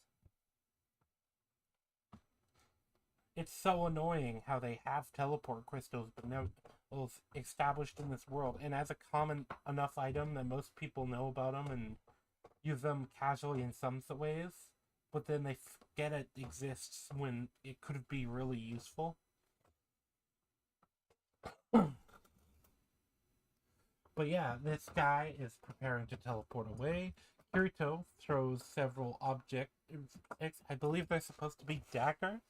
It's so annoying how they have teleport crystals, but now it's established in this world, and as a common enough item that most people know about them and use them casually in some ways, but then they forget it exists when it could be really useful. But yeah, this guy is preparing to teleport away. Kirito throws several objects. I believe they're supposed to be daggers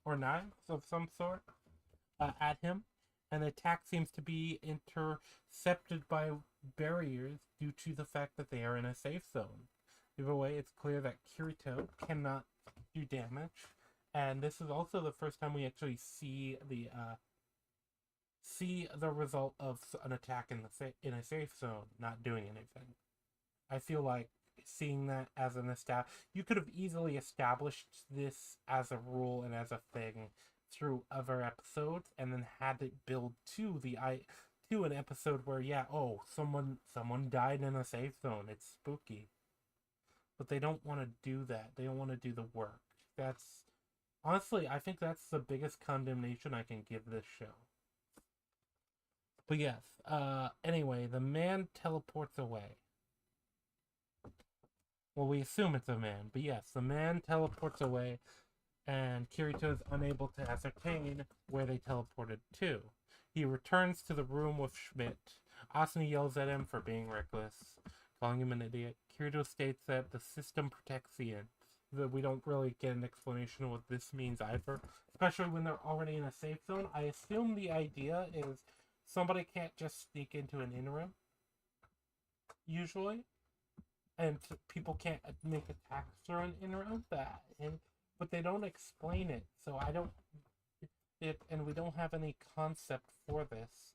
or knives of some sort at him. And the attack seems to be intercepted by barriers due to the fact that they are in a safe zone. Either way, it's clear that Kirito cannot do damage. And this is also the first time we actually see the result of an attack in a safe zone not doing anything. I feel like seeing that as you could have easily established this as a rule and as a thing through other episodes, and then had it build to an episode where someone died in a safe zone. It's spooky, but they don't want to do that. They don't want to do the work. Honestly, I think that's the biggest condemnation I can give this show. But yes, anyway, the man teleports away. Well, we assume it's a man, but yes, the man teleports away, and Kirito is unable to ascertain where they teleported to. He returns to the room with Schmidt. Asuna yells at him for being reckless, calling him an idiot. Kirito states that the system protects the ants. That we don't really get an explanation of what this means either, especially when they're already in a safe zone. I assume the idea is somebody can't just sneak into an in-room, usually, and people can't make attacks through an in-room, but they don't explain it, so and we don't have any concept for this,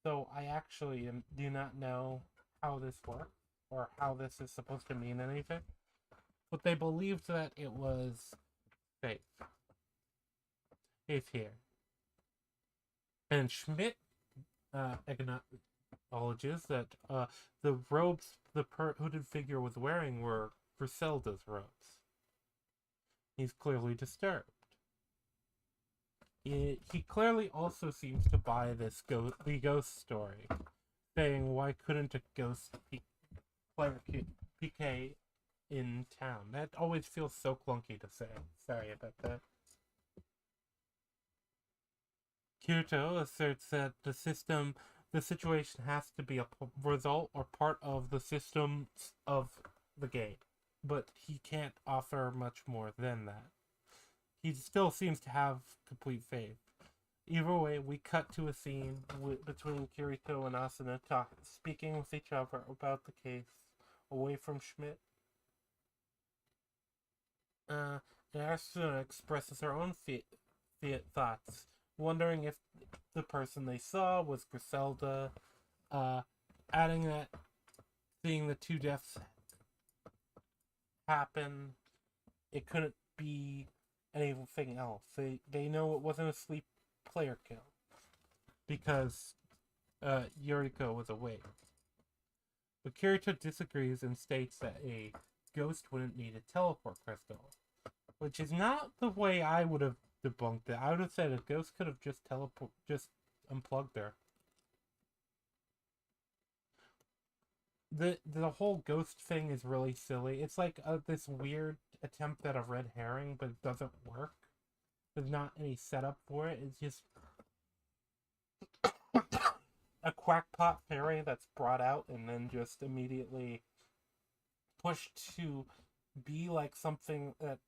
so I actually do not know how this works, or how this is supposed to mean anything, but they believed that it was safe. Safe here. And Schmidt acknowledges that the robes the hooded figure was wearing were Griselda's robes. He's clearly disturbed. He clearly also seems to buy the ghost story, saying, why couldn't a ghost player PK in town? That always feels so clunky to say. Sorry about that. Kirito asserts that the situation has to be a result or part of the system of the game, but he can't offer much more than that. He still seems to have complete faith. Either way, we cut to a scene between Kirito and Asuna speaking with each other about the case, away from Schmidt. Asuna expresses her own thoughts, wondering if the person they saw was Griselda, adding that, seeing the two deaths happen, it couldn't be anything else. They know it wasn't a sleep player kill because Yuriko was awake. But Kirito disagrees and states that a ghost wouldn't need a teleport crystal, which is not the way I would have debunked it. I would have said a ghost could have just unplugged her. The whole ghost thing is really silly. It's like this weird attempt at a red herring, but it doesn't work. There's not any setup for it. It's just a quackpot fairy that's brought out and then just immediately pushed to be like something that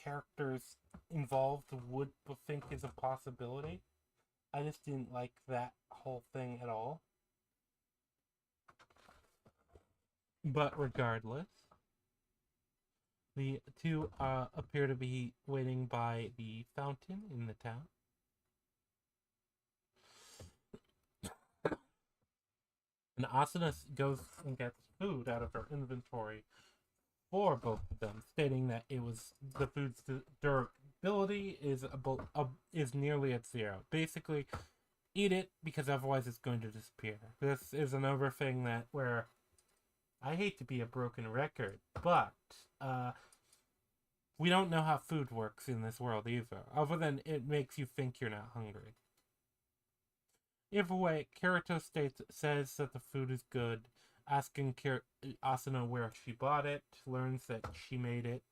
characters involved would think is a possibility. I just didn't like that whole thing at all. But regardless, the two appear to be waiting by the fountain in the town. And Asuna goes and gets food out of her inventory for both of them, stating that it was the food's durability is nearly at zero. Basically, eat it because otherwise it's going to disappear. This is another thing that where I hate to be a broken record, but we don't know how food works in this world either, other than it makes you think you're not hungry. Either way, Kirito says that the food is good, asking Asuna where she bought it, learns that she made it,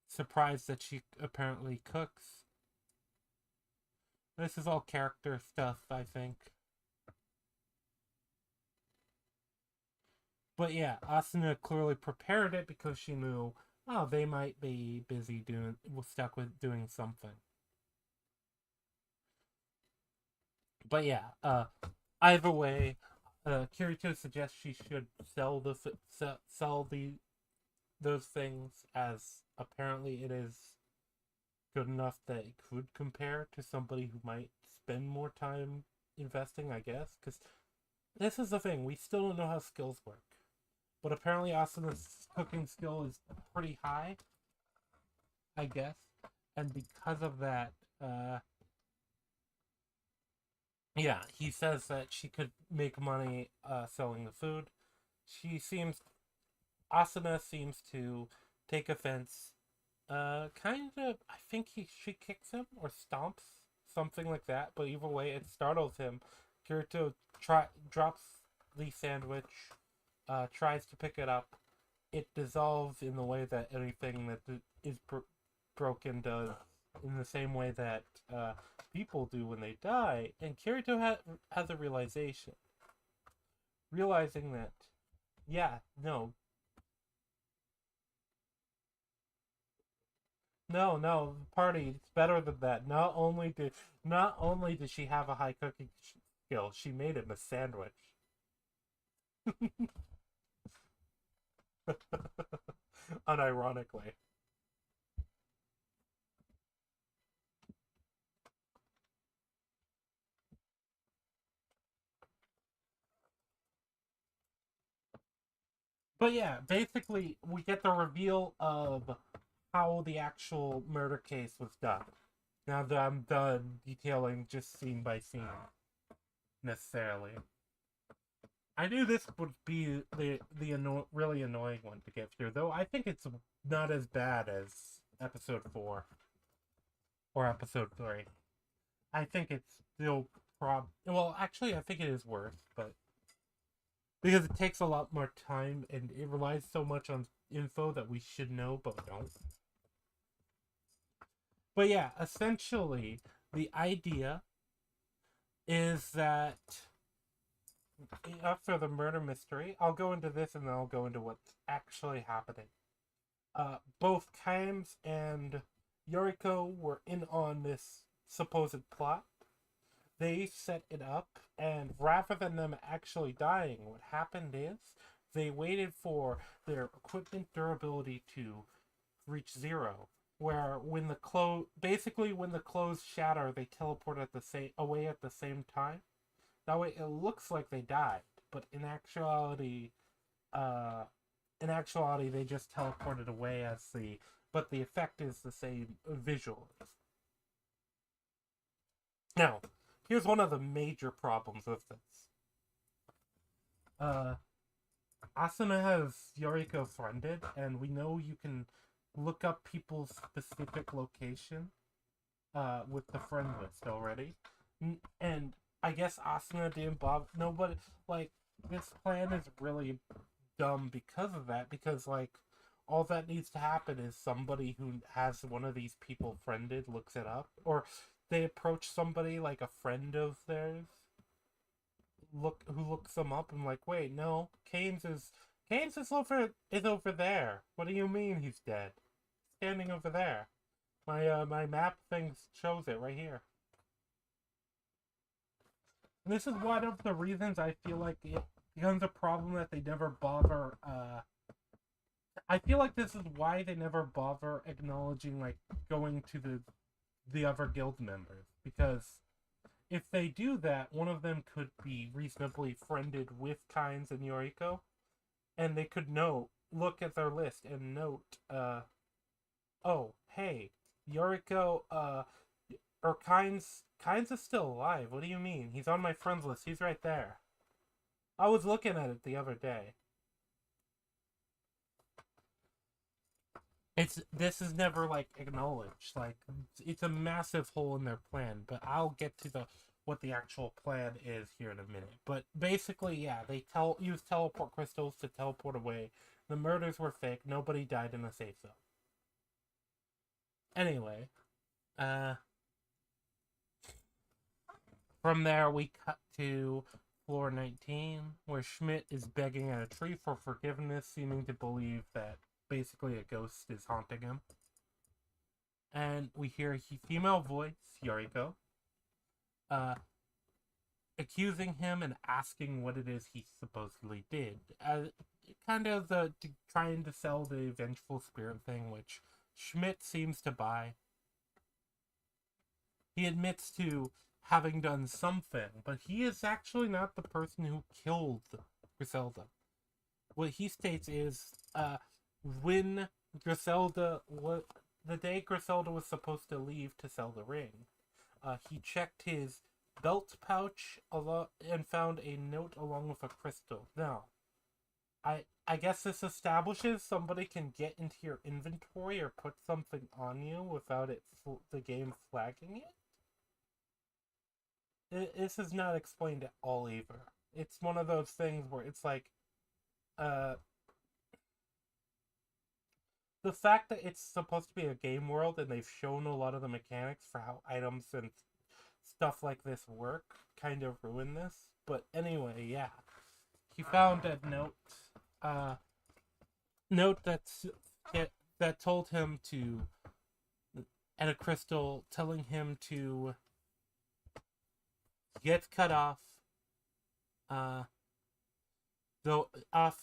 surprised that she apparently cooks. This is all character stuff, I think. But yeah, Asuna clearly prepared it because she knew, oh, they might be busy stuck with doing something. But yeah, either way, Kirito suggests she should sell those things, as apparently it is good enough that it could compare to somebody who might spend more time investing, I guess. Because this is the thing, we still don't know how skills work. But apparently Asuna's cooking skill is pretty high, I guess. And because of that, yeah, he says that she could make money selling the food. Asuna seems to take offense. Kind of, I think she kicks him or stomps, something like that. But either way, it startles him. Kirito drops the sandwich, tries to pick it up. It dissolves in the way that anything that is broken does, in the same way that people do when they die. And Kirito has a realization. Realizing that, yeah, no, party, it's better than that. Not only did she have a high cooking skill, she made him a sandwich. Unironically. But yeah, basically, we get the reveal of how the actual murder case was done. Now that I'm done detailing just scene by scene, necessarily. I knew this would be the really annoying one to get through, though I think it's not as bad as episode 4 or episode 3. I think it's still well, actually, I think it is worse, but because it takes a lot more time and it relies so much on info that we should know, but we don't. But yeah, essentially, the idea is that after the murder mystery, I'll go into this and then I'll go into what's actually happening. Both Kaims and Yoriko were in on this supposed plot. They set it up, and rather than them actually dying, what happened is they waited for their equipment durability to reach 0, where when the clothes shatter, they teleport away at the same time. That way, it looks like they died, but uh, in actuality, they just teleported away but the effect is the same visually. Now, here's one of the major problems with this. Uh, Asuna has Yoriko friended, and we know you can look up people's specific location with the friend list already. And I guess Asuna didn't bother. Nobody, like, this plan is really dumb because of that, because, like, all that needs to happen is somebody who has one of these people friended looks it up, or they approach somebody like a friend of theirs who looks them up and like, wait, no, Keynes is over there. What do you mean he's dead? Standing over there. My map thing shows it right here. And this is one of the reasons I feel like it becomes a problem that they never bother. I feel like this is why they never bother acknowledging, like, going to the other guild members, because if they do that, one of them could be reasonably friended with Kynes and Yoriko, and they could look at their list and note, oh, hey, Yoriko, or Kynes is still alive. What do you mean? He's on my friends list. He's right there. I was looking at it the other day. This is never, like, acknowledged. Like, it's a massive hole in their plan, but I'll get to what the actual plan is here in a minute. But basically, yeah, they use teleport crystals to teleport away. The murders were fake. Nobody died in a safe zone. Anyway, from there we cut to floor 19, where Schmidt is begging at a tree for forgiveness, seeming to believe that basically a ghost is haunting him. And we hear a female voice, Yoriko, accusing him and asking what it is he supposedly did. Kind of trying to sell the vengeful spirit thing, which Schmidt seems to buy. He admits to having done something, but he is actually not the person who killed Griselda. What he states is, when the day Griselda was supposed to leave to sell the ring, he checked his belt pouch and found a note along with a crystal. Now, I guess this establishes somebody can get into your inventory or put something on you without the game flagging it. This is not explained at all either. It's one of those things where it's like, the fact that it's supposed to be a game world and they've shown a lot of the mechanics for how items and stuff like this work kind of ruin this. But anyway, yeah. He found a note that told him to, and a crystal telling him to get cut off,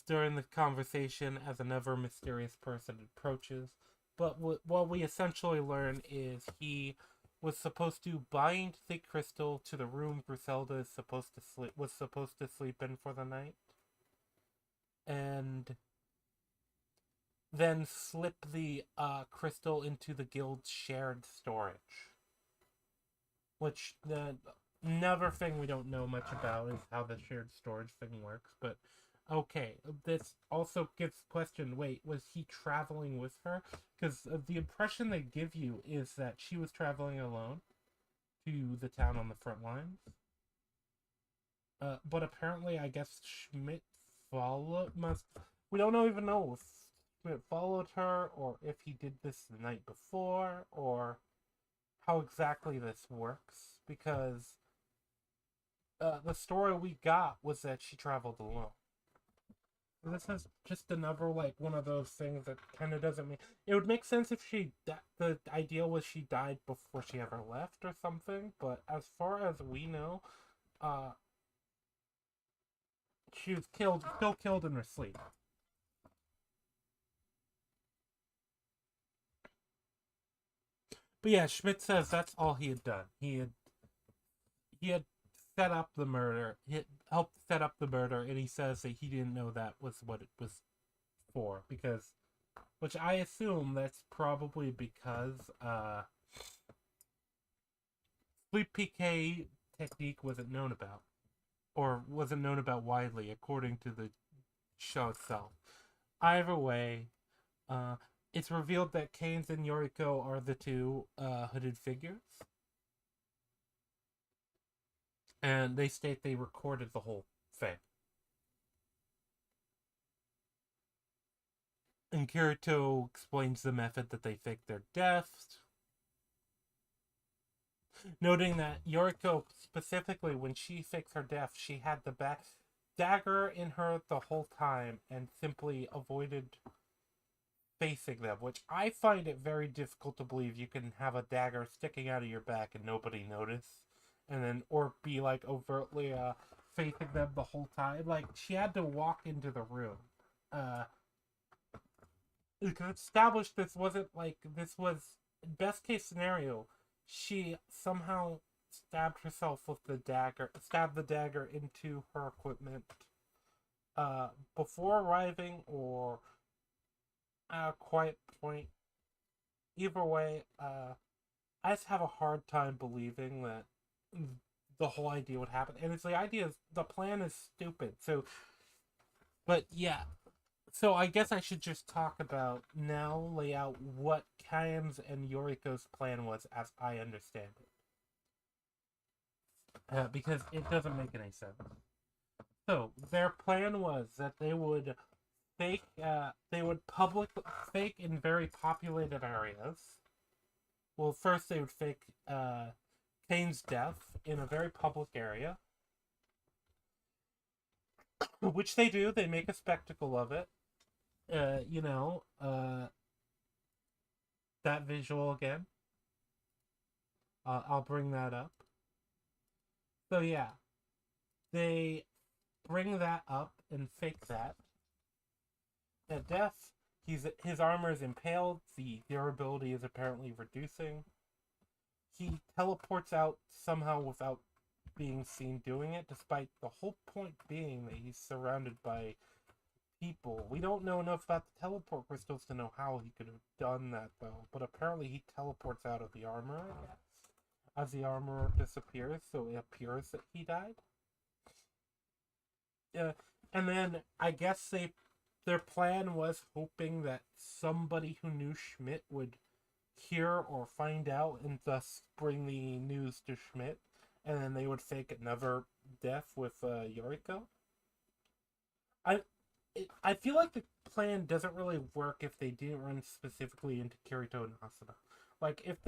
during the conversation as another mysterious person approaches. But what we essentially learn is he was supposed to bind the crystal to the room Griselda was supposed to sleep in for the night, and then slip the crystal into the guild's shared storage. Which, another thing we don't know much about is how the shared storage thing works, but okay, this also gets questioned, wait, was he traveling with her? Because the impression they give you is that she was traveling alone to the town on the front lines. But apparently, I guess Schmidt we don't even know if Schmidt followed her, or if he did this the night before, or how exactly this works, because the story we got was that she traveled alone. This is just another, like, one of those things that kind of doesn't make... It would make sense if the idea was she died before she ever left or something, but as far as we know, she was still killed in her sleep. But yeah, Schmidt says that's all he had done. He had set up the murder. He had helped set up the murder, and he says that he didn't know that was what it was for, because, which I assume that's probably because sleep PK technique wasn't known about, or wasn't known about widely, according to the show itself. Either way, uh, it's revealed that Keynes and Yoriko are the two hooded figures, and they state they recorded the whole thing. And Kirito explains the method that they faked their deaths, noting that Yoriko, specifically, when she faked her death, she had the dagger in her the whole time and simply avoided facing them, which I find it very difficult to believe you can have a dagger sticking out of your back and nobody notice, and then, or be like overtly facing them the whole time. Like, she had to walk into the room. Established this wasn't like, this was best case scenario. She somehow stabbed herself with the dagger, stabbed the dagger into her equipment before arriving, or at a quiet point. Either way, I just have a hard time believing that the whole idea would happen. And it's the idea is, the plan is stupid. So, but yeah. So I guess I should just talk about now, lay out what Kayan's and Yoriko's plan was as I understand it. Because it doesn't make any sense. So, their plan was that they would fake in very populated areas. Well, first they would fake Kane's death in a very public area, which they do. They make a spectacle of it. That visual again. I'll bring that up. So yeah, they bring that up and fake that. At death, his armor is impaled. The durability is apparently reducing. He teleports out somehow without being seen doing it, despite the whole point being that he's surrounded by people. We don't know enough about the teleport crystals to know how he could have done that, though. But apparently he teleports out of the armor as the armor disappears, so it appears that he died. And then I guess their plan was hoping that somebody who knew Schmidt would hear or find out and thus bring the news to Schmidt, and then they would fake another death with Yoriko. I feel like the plan doesn't really work if they didn't run specifically into Kirito and Asuna. Like, if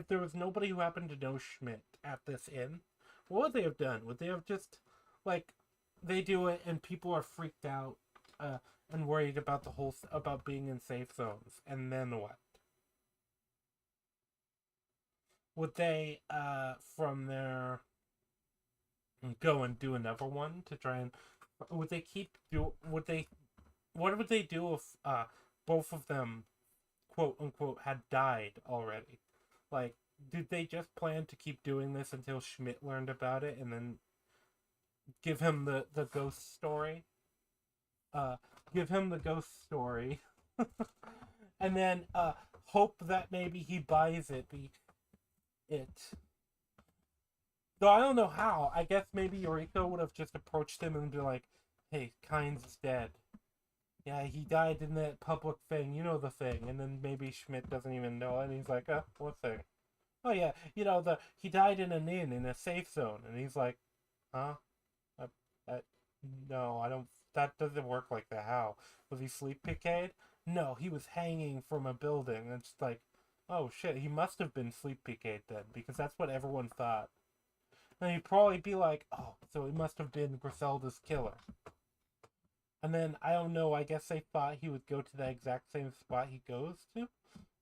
there was nobody who happened to know Schmidt at this inn, what would they have done? Would they have just, like, they do it and people are freaked out and worried about about being in safe zones, and then what? Would they, from there, go and do another one to try and, what would they do if both of them, quote unquote, had died already? Like, did they just plan to keep doing this until Schmidt learned about it and then give him the ghost story? Give him the ghost story. And then hope that maybe he buys it. Though I don't know how. I guess maybe Yoriko would have just approached him and be like, hey, Kynes is dead. Yeah, he died in that public thing. You know the thing. And then maybe Schmidt doesn't even know it. And he's like, what thing? Oh, yeah, he died in an inn in a safe zone. And he's like, huh? No, I don't. That doesn't work like that. How? Was he sleep PK'd? No, he was hanging from a building. And it's like, oh shit, he must have been sleep PK'd then, because that's what everyone thought. And he'd probably be like, oh, so it must have been Griselda's killer. And then, I don't know, I guess they thought he would go to the exact same spot he goes to.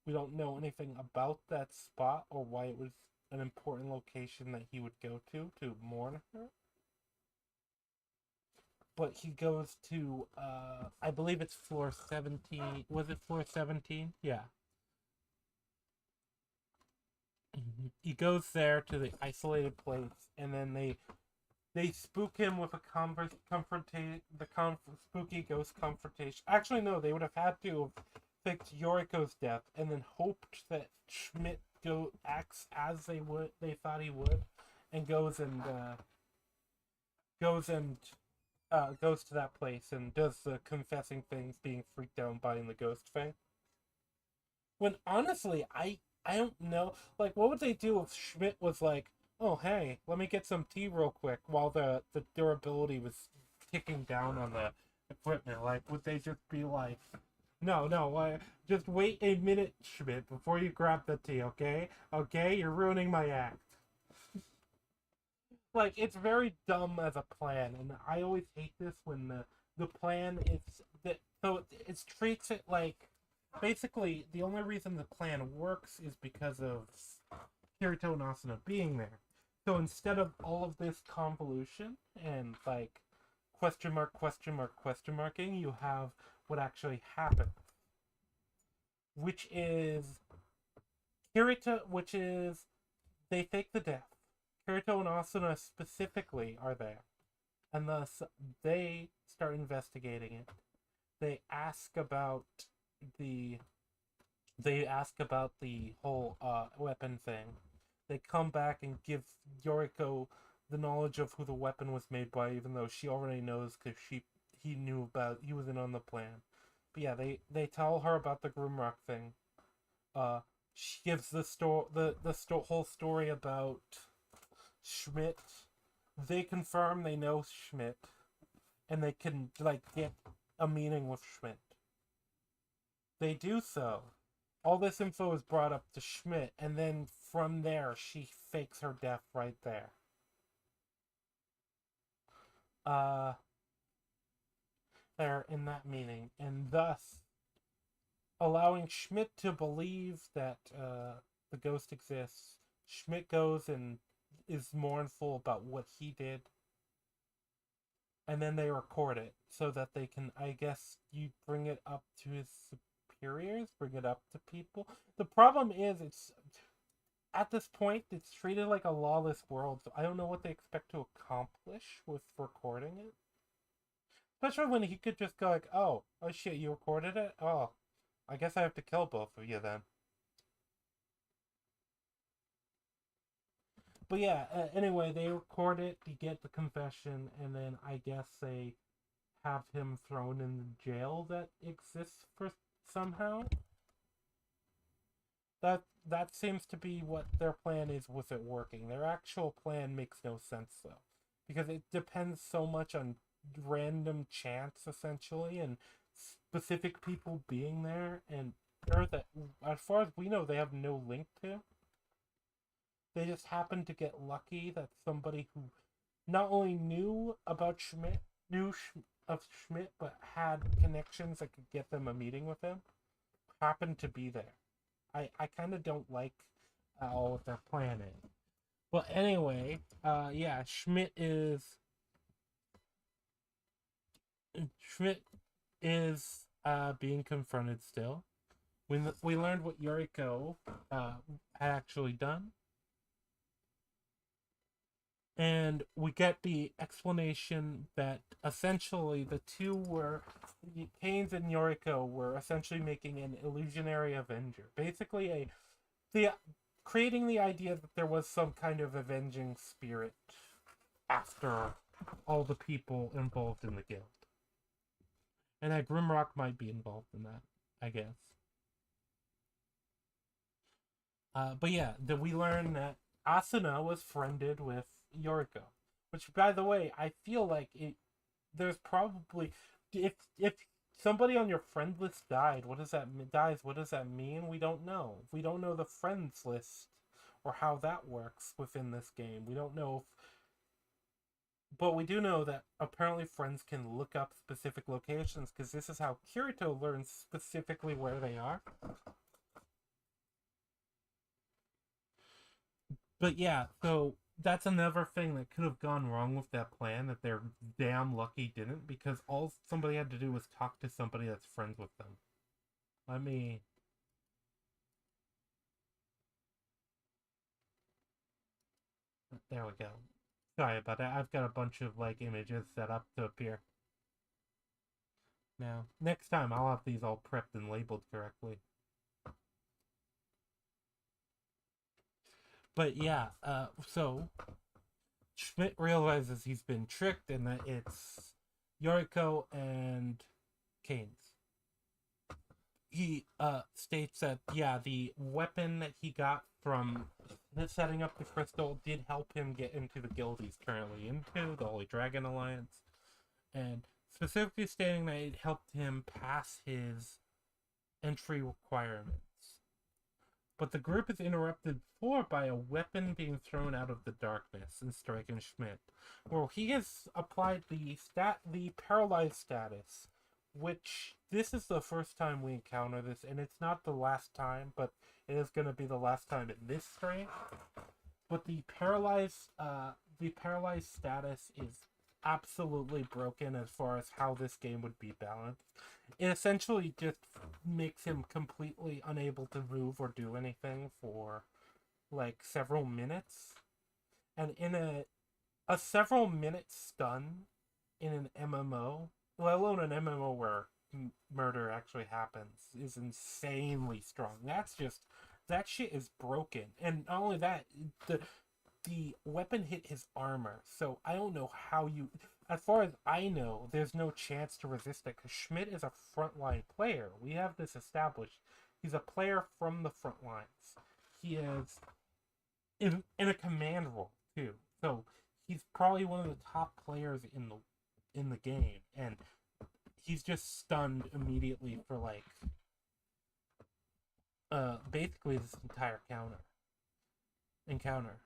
We don't know anything about that spot or why it was an important location that he would go to mourn her. But he goes to, I believe it's floor 17. Was it floor 17? Yeah. he goes there to the isolated place, and then they spook him with a spooky ghost confrontation. Actually, no, they would have had to have fixed Yoriko's death, and then hoped that Schmidt acts as they thought he would, and goes to that place and does the confessing things, being freaked out by the ghost thing. When honestly, I don't know. Like, what would they do if Schmidt was like, "Oh, hey, let me get some tea real quick," while the durability was ticking down on the equipment? Like, would they just be like, "No, no, just wait a minute, Schmidt, before you grab the tea, okay? Okay, you're ruining my act." Like, it's very dumb as a plan, and I always hate this when the plan is that so it treats it like basically the only reason the plan works is because of Kirito and Asuna being there. So instead of all of this convolution and like question mark question mark question marking, you have what actually happened, which is which is they fake the death. Kirito and Asuna specifically are there, and thus they start investigating it. They ask about the whole weapon thing. They come back and give Yoriko the knowledge of who the weapon was made by, even though she already knows because he was in on the plan. But yeah, they tell her about the Grimrock thing. She gives whole story about Schmidt. They confirm they know Schmidt, and they can like get a meeting with Schmidt. They do so. All this info is brought up to Schmidt, and then from there she fakes her death right there. Uh there in that meeting, and thus allowing Schmidt to believe that the ghost exists. Schmidt goes and is mournful about what he did, and then they record it so that they can, I guess, you bring it up to his superiors, bring it up to people. The problem is, it's at this point, it's treated like a lawless world, so I don't know what they expect to accomplish with recording it. Especially when he could just go like, oh shit, you recorded it? Oh, I guess I have to kill both of you then. But yeah, anyway, they record it, you get the confession, and then I guess they have him thrown in the jail that exists for somehow. That seems to be what their plan is with it working. Their actual plan makes no sense though, because it depends so much on random chance essentially and specific people being there, and that as far as we know they have no link to. They just happen to get lucky that somebody who not only knew about Schmidt, of Schmidt, but had connections that could get them a meeting with him, happened to be there. I kind of don't like all of their planning. Well, anyway, yeah, Schmidt is being confronted still. We learned what Yoriko had actually done, and we get the explanation that essentially the two were Haynes and Yoriko were essentially making an illusionary avenger, basically the creating the idea that there was some kind of avenging spirit after all the people involved in the guild, and that Grimrock might be involved in that, I guess. But yeah, we learn that Asuna was friended with Yoriko, which, by the way, I feel like there's probably if somebody on your friend list died, what does that mean? We don't know. We don't know the friends list or how that works within this game. We don't know but we do know that apparently friends can look up specific locations, because this is how Kirito learns specifically where they are. But yeah, so that's another thing that could have gone wrong with that plan that they're damn lucky didn't, because all somebody had to do was talk to somebody that's friends with them. I mean, There we go. Sorry about that. I've got a bunch of like images set up to appear. Now, next time I'll have these all prepped and labeled correctly. But yeah, so Schmidt realizes he's been tricked and that it's Yoriko and Kane's. He states that, yeah, the weapon that he got from setting up the crystal did help him get into the guild he's currently into, the Holy Dragon Alliance, and specifically stating that it helped him pass his entry requirements. But the group is interrupted before by a weapon being thrown out of the darkness and striking Schmidt. Well, he has applied the paralyzed status, which this is the first time we encounter this, and it's not the last time, but it is going to be the last time in this strength. But the paralyzed status is absolutely broken as far as how this game would be balanced. It essentially just makes him completely unable to move or do anything for like several minutes. And in a several minute stun in an MMO, let alone an MMO where murder actually happens, is insanely strong. That shit is broken. And not only that, the weapon hit his armor, so I don't know how you... As far as I know, there's no chance to resist it, because Schmidt is a frontline player. We have this established. He's a player from the front lines. He is in a command role, too. So, he's probably one of the top players in the game, and he's just stunned immediately for, like, basically this entire encounter.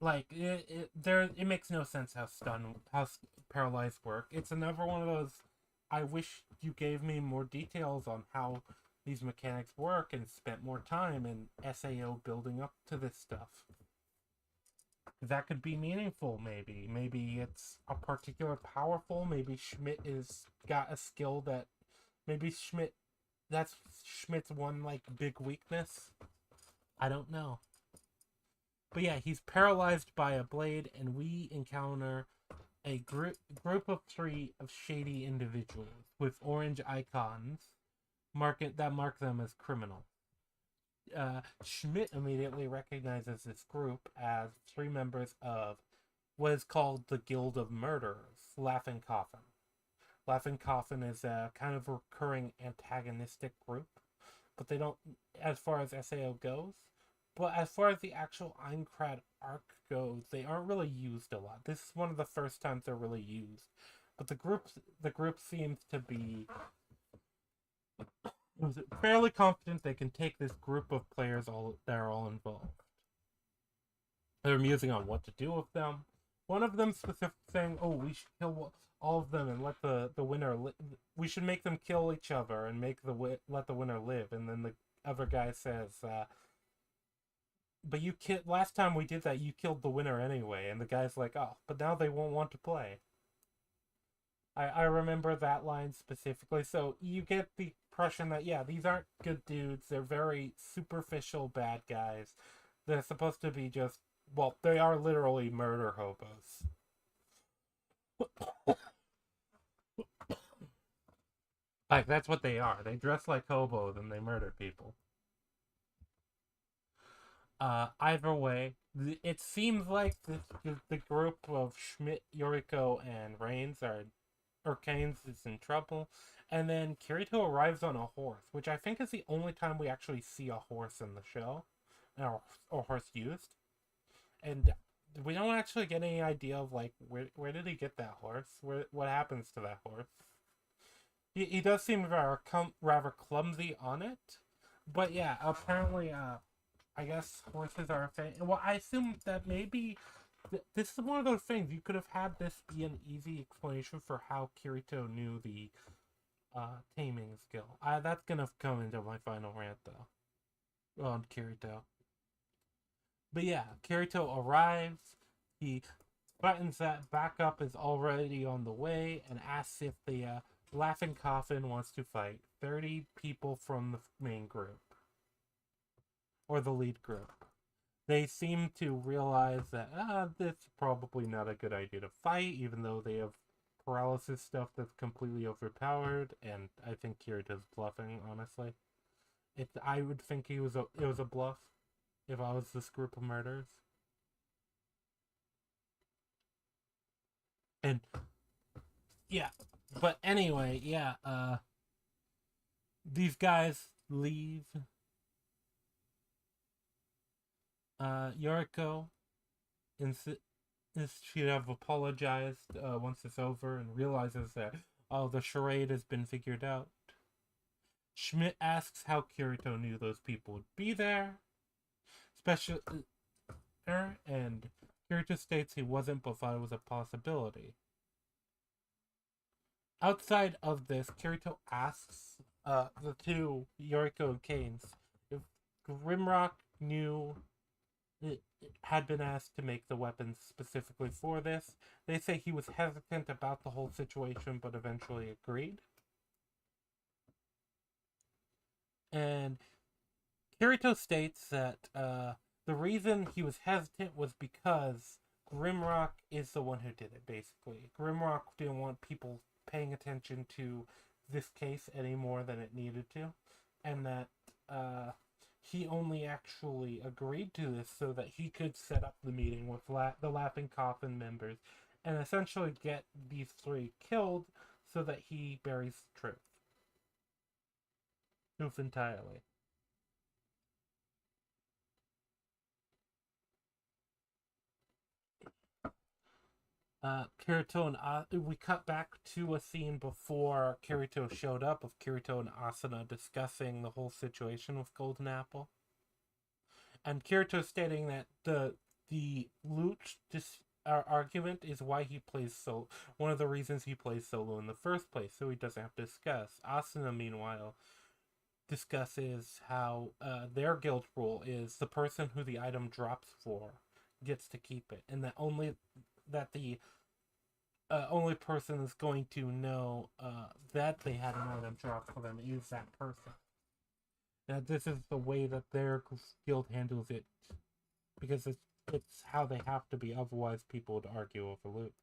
Like, it makes no sense how paralyzed work. It's another one of those, I wish you gave me more details on how these mechanics work and spent more time in SAO building up to this stuff. That could be meaningful, maybe. Maybe it's a particular powerful, maybe Schmidt is got a skill that, maybe that's Schmidt's one, like, big weakness. I don't know. But yeah, he's paralyzed by a blade, and we encounter a group of 3 of shady individuals with orange icons that mark them as criminals. Schmidt immediately recognizes this group as 3 members of what is called the Guild of Murderers, Laughing Coffin. Laughing Coffin is a kind of recurring antagonistic group, but they don't, as far as SAO goes. But as far as the actual Aincrad arc goes, they aren't really used a lot. This is one of the first times they're really used. But the group seems to be fairly confident they can take this group of players that are all involved. They're musing on what to do with them. One of them specifically saying, "Oh, we should kill all of them and let the winner we should make them kill each other and let the winner live." And then the other guy says, "But last time we did that, you killed the winner anyway." And the guy's like, "Oh, but now they won't want to play." I remember that line specifically. So you get the impression that, yeah, these aren't good dudes. They're very superficial bad guys. They're supposed to be just, well, they are literally murder hobos. Like, that's what they are. They dress like hobos and they murder people. Either way, it seems like the group of Schmidt, Yoriko, and Kane's is in trouble. And then Kirito arrives on a horse, which I think is the only time we actually see a horse in the show, or horse used. And we don't actually get any idea of, like, where did he get that horse? What happens to that horse? He does seem rather clumsy on it. But yeah, apparently, I guess horses are a thing. Well, I assume that maybe this is one of those things. You could have had this be an easy explanation for how Kirito knew the taming skill. That's gonna come into my final rant, though, on Kirito. But yeah, Kirito arrives. He threatens that backup is already on the way and asks if the Laughing Coffin wants to fight 30 people from the main group. Or the lead group. they seem to realize that this is probably not a good idea to fight, even though they have paralysis stuff that's completely overpowered. And I think Kirito's bluffing. Honestly, I would think it was a bluff if I was this group of murderers. And yeah, but anyway, yeah. These guys leave. Yoriko she'd have apologized once it's over and realizes that the charade has been figured out. Schmidt asks how Kirito knew those people would be there, especially, and Kirito states he wasn't, but thought it was a possibility. Outside of this, Kirito asks the two, Yoriko and Keynes, if Grimrock knew it had been asked to make the weapons specifically for this. They say he was hesitant about the whole situation, but eventually agreed. And Kirito states that the reason he was hesitant was because Grimrock is the one who did it, basically. Grimrock didn't want people paying attention to this case any more than it needed to, and that he only actually agreed to this so that he could set up the meeting with the Laughing Coffin members and essentially get these three killed so that he buries truth. Truth entirely. Kirito and we cut back to a scene before Kirito showed up of Kirito and Asuna discussing the whole situation with Golden Apple, and Kirito stating that the loot argument is why he plays one of the reasons he plays solo in the first place, so he doesn't have to discuss. Asuna, meanwhile, discusses how their guild rule is the person who the item drops for gets to keep it, and that the only person that's going to know that they had an item dropped for them is that person. That this is the way that their guild handles it, because it's how they have to be, otherwise people would argue over loot.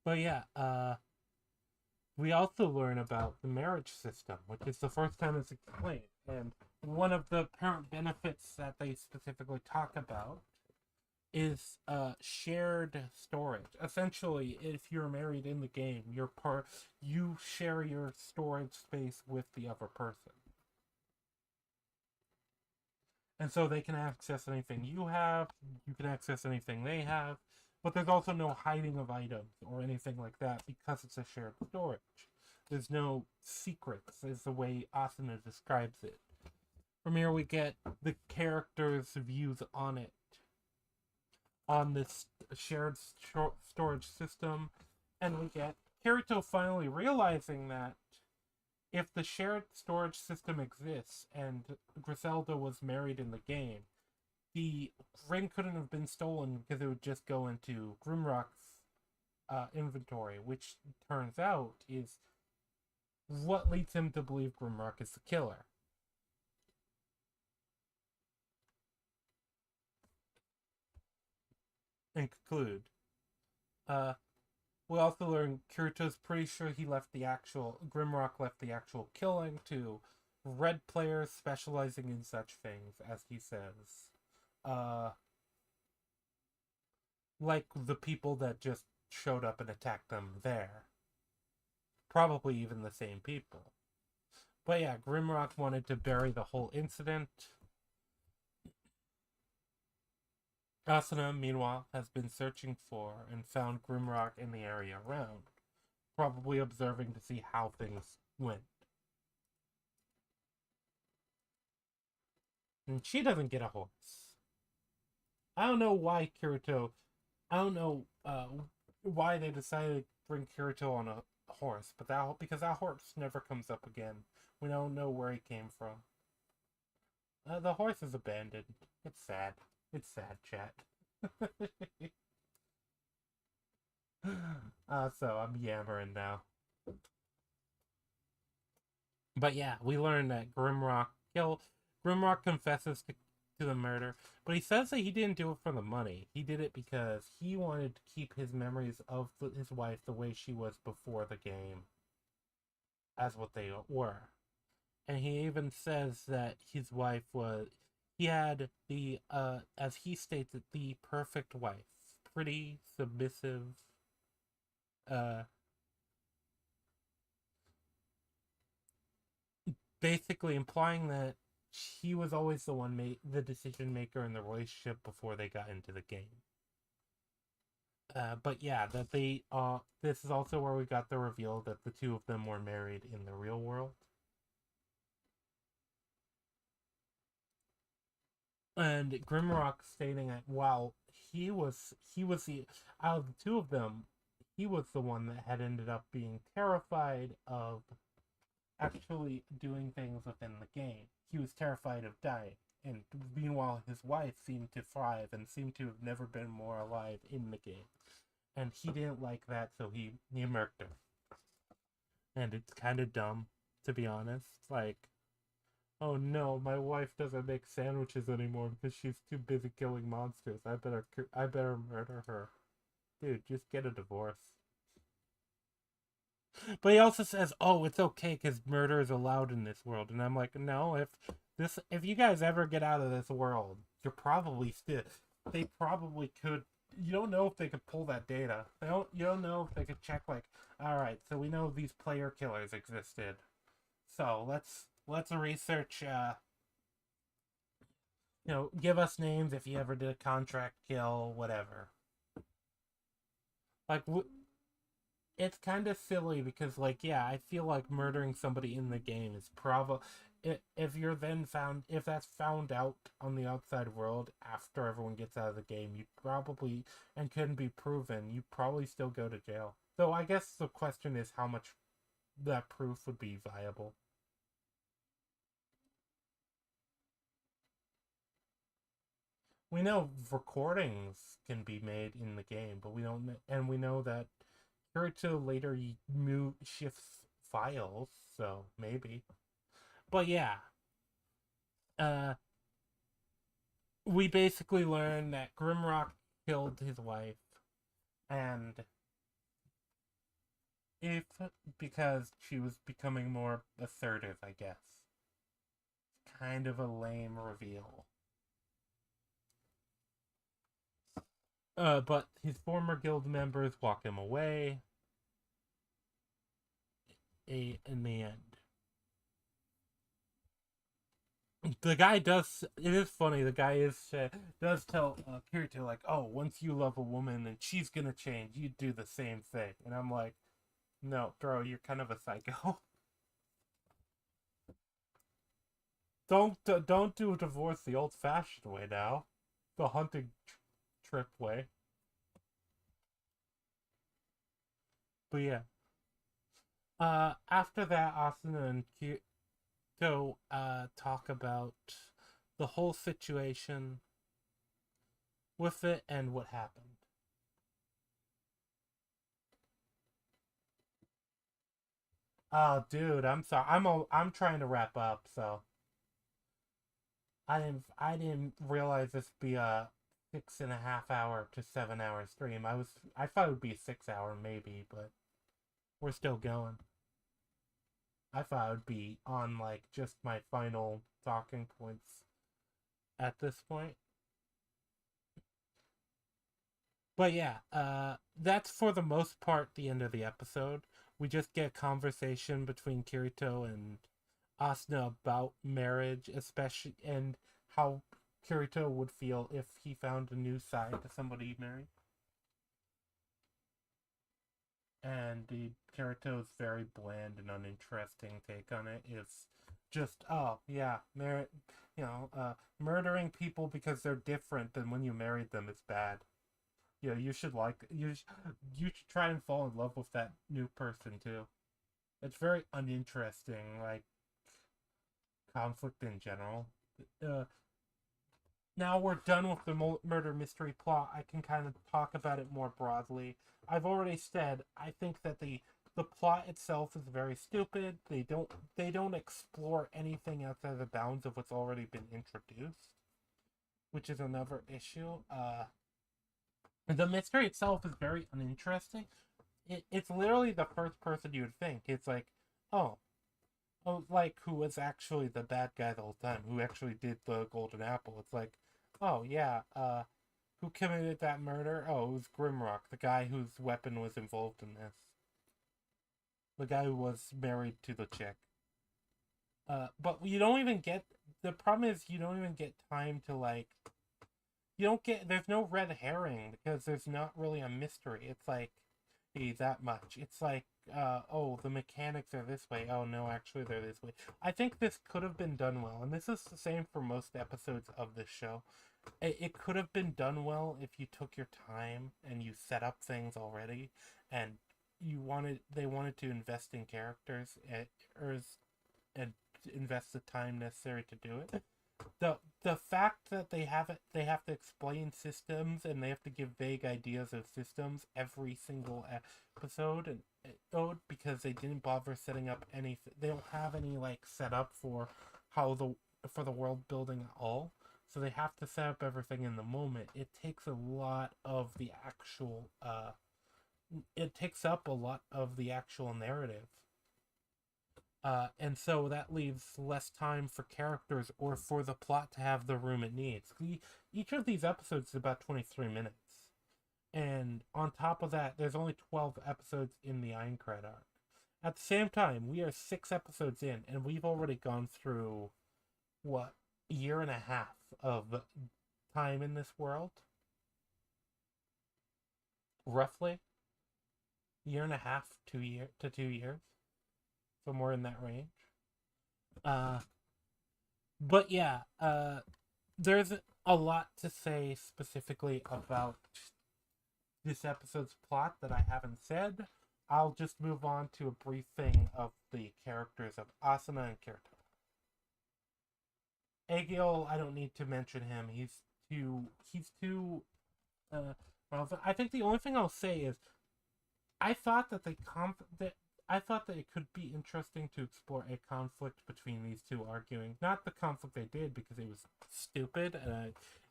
But yeah, we also learn about the marriage system, which is the first time it's explained. And one of the apparent benefits that they specifically talk about is shared storage. Essentially, if you're married in the game, you share your storage space with the other person. And so they can access anything you have, you can access anything they have, but there's also no hiding of items or anything like that because it's a shared storage. There's no secrets, is the way Asuna describes it. From here, we get the characters' views on it, on this shared storage system, and we get Kirito finally realizing that if the shared storage system exists and Griselda was married in the game, the ring couldn't have been stolen because it would just go into Grimrock's inventory, which turns out is what leads him to believe Grimrock is the killer. And conclude. We also learn Kirito's pretty sure Grimrock left the actual killing to red players specializing in such things, as he says. Like the people that just showed up and attacked them there. Probably even the same people. But yeah, Grimrock wanted to bury the whole incident. Asuna, meanwhile, has been searching for and found Grimrock in the area around, probably observing to see how things went. And she doesn't get a horse. I don't know why Kirito. I don't know why they decided to bring Kirito on a horse, but because that horse never comes up again. We don't know where he came from. The horse is abandoned. It's sad. It's sad, chat. So I'm yammering now. But yeah, we learn that Grimrock confesses to the murder, but he says that he didn't do it for the money. He did it because he wanted to keep his memories of his wife the way she was before the game, as what they were. And he even says that his wife was, he had the, as he states it, the perfect wife. Pretty, submissive, uh, basically implying that he was always the one the decision maker in the relationship before they got into the game. But yeah, that they this is also where we got the reveal that the two of them were married in the real world. And Grimrock stating that while he was the out of the two of them, he was the one that had ended up being terrified of actually doing things within the game. He was terrified of dying. And meanwhile, his wife seemed to thrive and seemed to have never been more alive in the game. And he didn't like that, so he murked her. And it's kind of dumb, to be honest. Like, oh no, my wife doesn't make sandwiches anymore because she's too busy killing monsters. I better murder her. Dude, just get a divorce. But he also says, "Oh, it's okay because murder is allowed in this world." And I'm like, "No, if you guys ever get out of this world, you're probably still. They probably could. You don't know if they could pull that data. You don't know if they could check like, all right, so we know these player killers existed. So let's research. Give us names if you ever did a contract kill, whatever. Like, it's kind of silly because, like, yeah, I feel like murdering somebody in the game is probably if that's found out on the outside world after everyone gets out of the game, you probably and couldn't be proven, you probably still go to jail. So I guess the question is how much that proof would be viable. We know recordings can be made in the game, but we know that Kirito later shifts files, so maybe. But yeah, uh, we basically learn that Grimrock killed his wife, and if because she was becoming more assertive, I guess. Kind of a lame reveal. But his former guild members walk him away. In the end, the guy does. It is funny. The guy does tell Kirito like, "Oh, once you love a woman and she's gonna change, you do the same thing." And I'm like, "No, bro, you're kind of a psycho. Don't do a divorce the old-fashioned way now, the hunting trip way." But yeah, after that, Asuna and Kirito talk about the whole situation with it and what happened. Oh, dude, I'm sorry. I'm trying to wrap up, so I didn't realize this would be a 6.5 hour to 7 hour stream. I thought it would be a 6 hour maybe, but we're still going. I thought it would be on like just my final talking points at this point. But yeah, that's for the most part the end of the episode. We just get a conversation between Kirito and Asuna about marriage, especially and how Kirito would feel if he found a new side to somebody he married. And the Kirito's very bland and uninteresting take on it is just, oh yeah, murdering people because they're different than when you married them is bad. You should you should try and fall in love with that new person too. It's very uninteresting, like conflict in general. Uh, Now we're done with the murder mystery plot, I can kind of talk about it more broadly. I've already said I think that the the plot itself is very stupid. They don't explore anything outside the bounds of what's already been introduced, which is another issue. The mystery itself is very uninteresting. It's literally the first person you would think. It's like, oh, like who was actually the bad guy the whole time, who actually did the golden apple. It's like, oh yeah, who committed that murder? Oh, it was Grimrock, the guy whose weapon was involved in this. The guy who was married to the chick. But you don't even get, the problem is you don't even get time to like, you don't get, there's no red herring because there's not really a mystery. It's like, hey, that much. It's like, oh, the mechanics are this way. Oh no, actually they're this way. I think this could have been done well, and this is the same for most episodes of this show. It could have been done well if you took your time and you set up things already, and they wanted to invest in characters and invest the time necessary to do it. The fact that they have to explain systems and they have to give vague ideas of systems every single episode and because they didn't bother setting up any, they don't have any like setup for for the world building at all, so they have to set up everything in the moment. It takes a lot of the actual it takes up a lot of the actual narrative. And so that leaves less time for characters or for the plot to have the room it needs. Each of these episodes is about 23 minutes. And on top of that, there's only 12 episodes in the Aincrad arc. At the same time, we are 6 episodes in, and we've already gone through, what, a year and a half of time in this world? Roughly? Year and a half, 2 years. Somewhere in that range. But yeah, there's a lot to say specifically about this episode's plot that I haven't said. I'll just move on to a briefing of the characters of Asuna and Kirito. Aegil, I don't need to mention him. He's too well, I think the only thing I'll say is I thought that I thought that it could be interesting to explore a conflict between these two arguing. Not the conflict they did because it was stupid,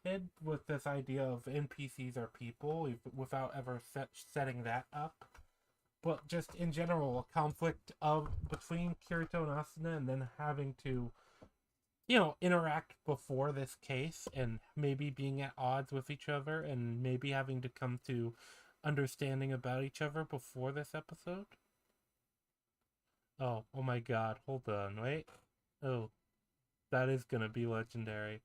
and with this idea of NPCs are people without ever setting that up. But just in general, a conflict between Kirito and Asuna, and then having to, interact before this case, and maybe being at odds with each other, and maybe having to come to understanding about each other before this episode. Oh my god, hold on, wait. Oh, that is gonna be legendary.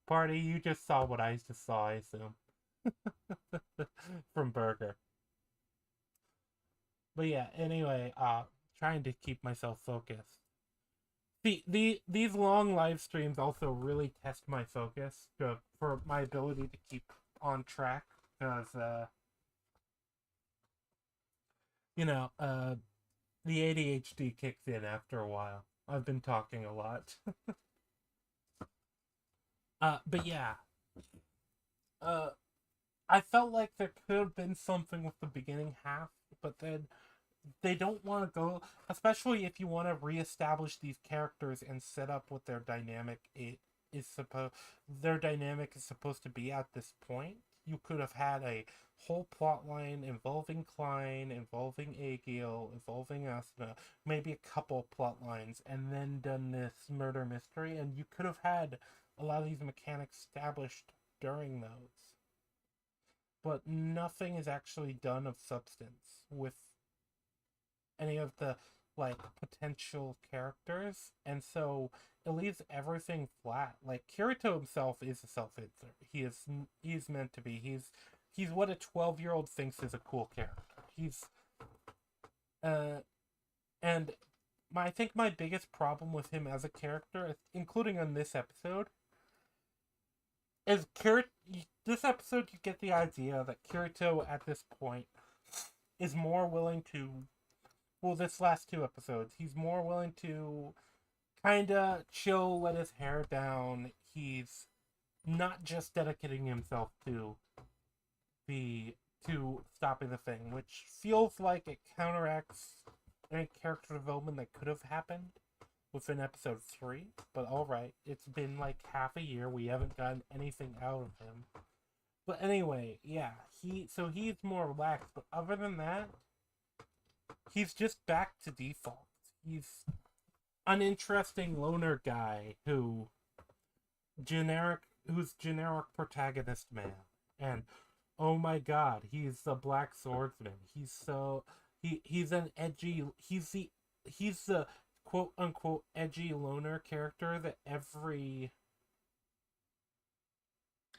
Party, you just saw what I just saw, I assume. From Burger. But yeah, anyway, trying to keep myself focused. These long live streams also really test my focus for my ability to keep on track, because the ADHD kicks in after a while. I've been talking a lot. But yeah. I felt like there could have been something with the beginning half, but then they don't want to go, especially if you want to reestablish these characters and set up what their dynamic is supposed to be at this point. You could have had a whole plot line involving Klein, involving Aegil, involving Asuna, maybe a couple plot lines, and then done this murder mystery, and you could have had a lot of these mechanics established during those. But nothing is actually done of substance with any of the potential characters, and so it leaves everything flat. Like, Kirito himself is a self-insert. He's meant to be. He's what a 12-year-old thinks is a cool character. And I think my biggest problem with him as a character, including on this episode, is this episode you get the idea that Kirito at this point is more willing to, this last 2 episodes, he's more willing to kinda chill, let his hair down. He's not just dedicating himself to the to stopping the thing, which feels like it counteracts any character development that could have happened within episode 3. But alright, it's been like half a year, we haven't gotten anything out of him. But anyway, yeah, he's more relaxed, but other than that, he's just back to default. He's an interesting loner guy who's generic protagonist man. And oh my god, he's the Black Swordsman. He's an edgy he's the quote unquote edgy loner character that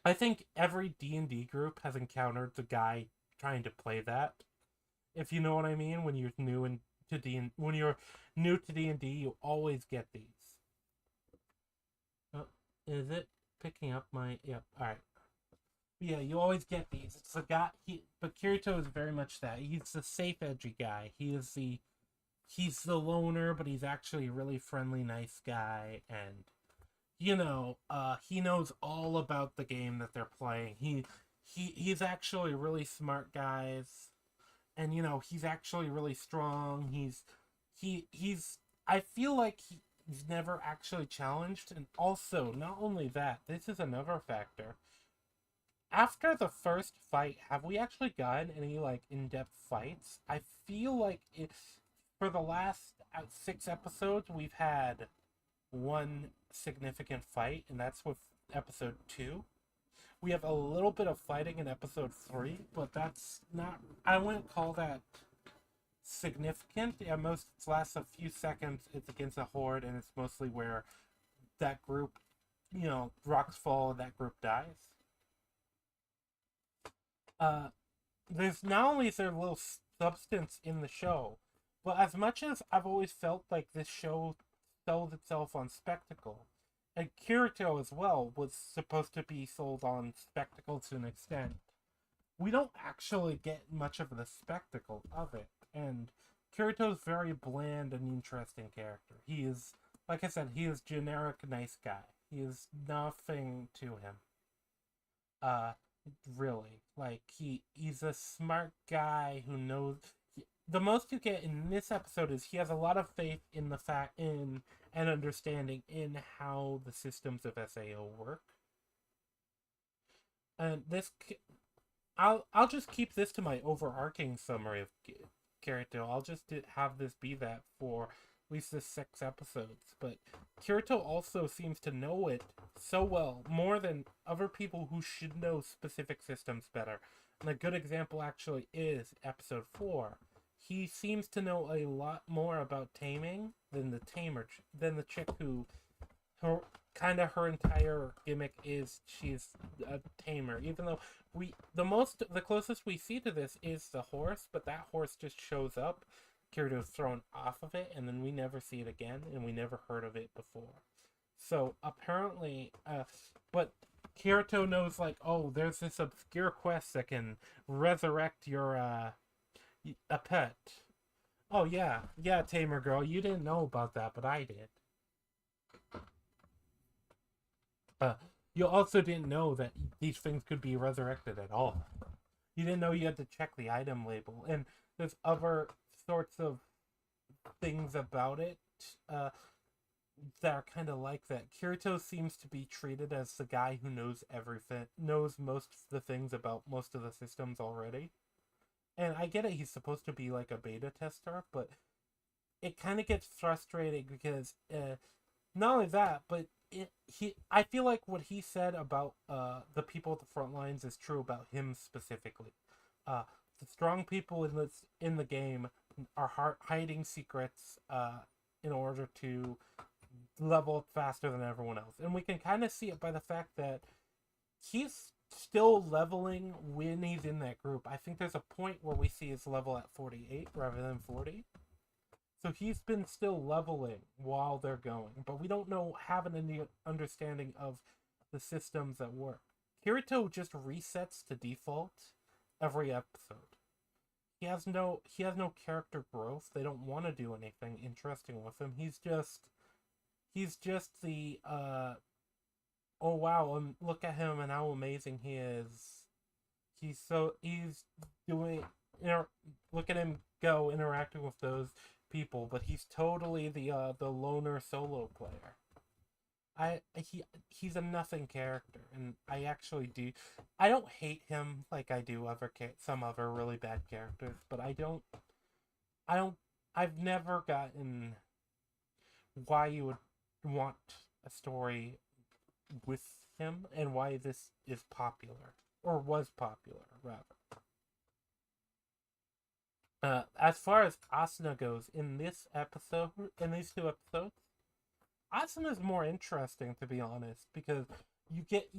I think every D&D group has encountered the guy trying to play that. If you know what I mean, when you're new to D&D, you always get these. Oh, is it picking up my? Yep. All right. Yeah, you always get these. It's the guy. But Kirito is very much that. He's the safe, edgy guy. He's the loner, but he's actually a really friendly, nice guy, and he knows all about the game that they're playing. He's actually really smart, guys, and he's actually really strong. He's I feel like he's never actually challenged, and also not only that, this is another factor. After the first fight, have we actually gotten any like in-depth fights? I feel like it's for the last 6 episodes we've had one significant fight, and that's with episode 2. We have a little bit of fighting in episode 3, but that's not, I wouldn't call that significant. At most it lasts a few seconds. It's against a horde, and it's mostly where that group, rocks fall and that group dies. There's not only is there little substance in the show, but as much as I've always felt like this show sold itself on spectacle, and Kirito as well was supposed to be sold on spectacle to an extent, we don't actually get much of the spectacle of it. And Kirito's very bland and interesting character. He is, like I said, he is generic nice guy. He is nothing to him. Really. Like, he's a smart guy who knows. The most you get in this episode is he has a lot of faith in and understanding in how the systems of SAO work. And I'll just keep this to my overarching summary of Kirito. I'll just have this be that for at least the 6 episodes. But Kirito also seems to know it so well, more than other people who should know specific systems better. And a good example actually is episode 4. He seems to know a lot more about taming than the chick who her entire gimmick is she's a tamer. Even though the closest we see to this is the horse, but that horse just shows up, Kirito's thrown off of it, and then we never see it again, and we never heard of it before. So apparently, but Kirito knows, like, oh, there's this obscure quest that can resurrect your a pet. Oh yeah, tamer girl, you didn't know about that, but I did. You also didn't know that these things could be resurrected at all. You didn't know you had to check the item label, and there's other sorts of things about it that are kind of like that. Kirito seems to be treated as the guy who knows everything, knows most of the things about most of the systems already. And I get it, he's supposed to be like a beta tester, but it kind of gets frustrating because not only that, but I feel like what he said about the people at the front lines is true about him specifically. The strong people in the game are hiding secrets in order to level up faster than everyone else. And we can kind of see it by the fact that he's still leveling when he's in that group. I think there's a point where we see his level at 48 rather than 40. So he's been still leveling while they're going, but we don't have any understanding of the systems that work. Kirito just resets to default every episode. He has no character growth. They don't want to do anything interesting with him. He's just the oh wow, look at him and how amazing he is. he's doing, look at him go interacting with those people, but he's totally the loner solo player. He's a nothing character, and I actually do. I don't hate him like I do some other really bad characters, but I don't. I don't. I've never gotten why you would want a story with him and why this is popular or was popular rather. As far as Asuna goes in this episode, in these two episodes, Asuna's more interesting to be honest because you get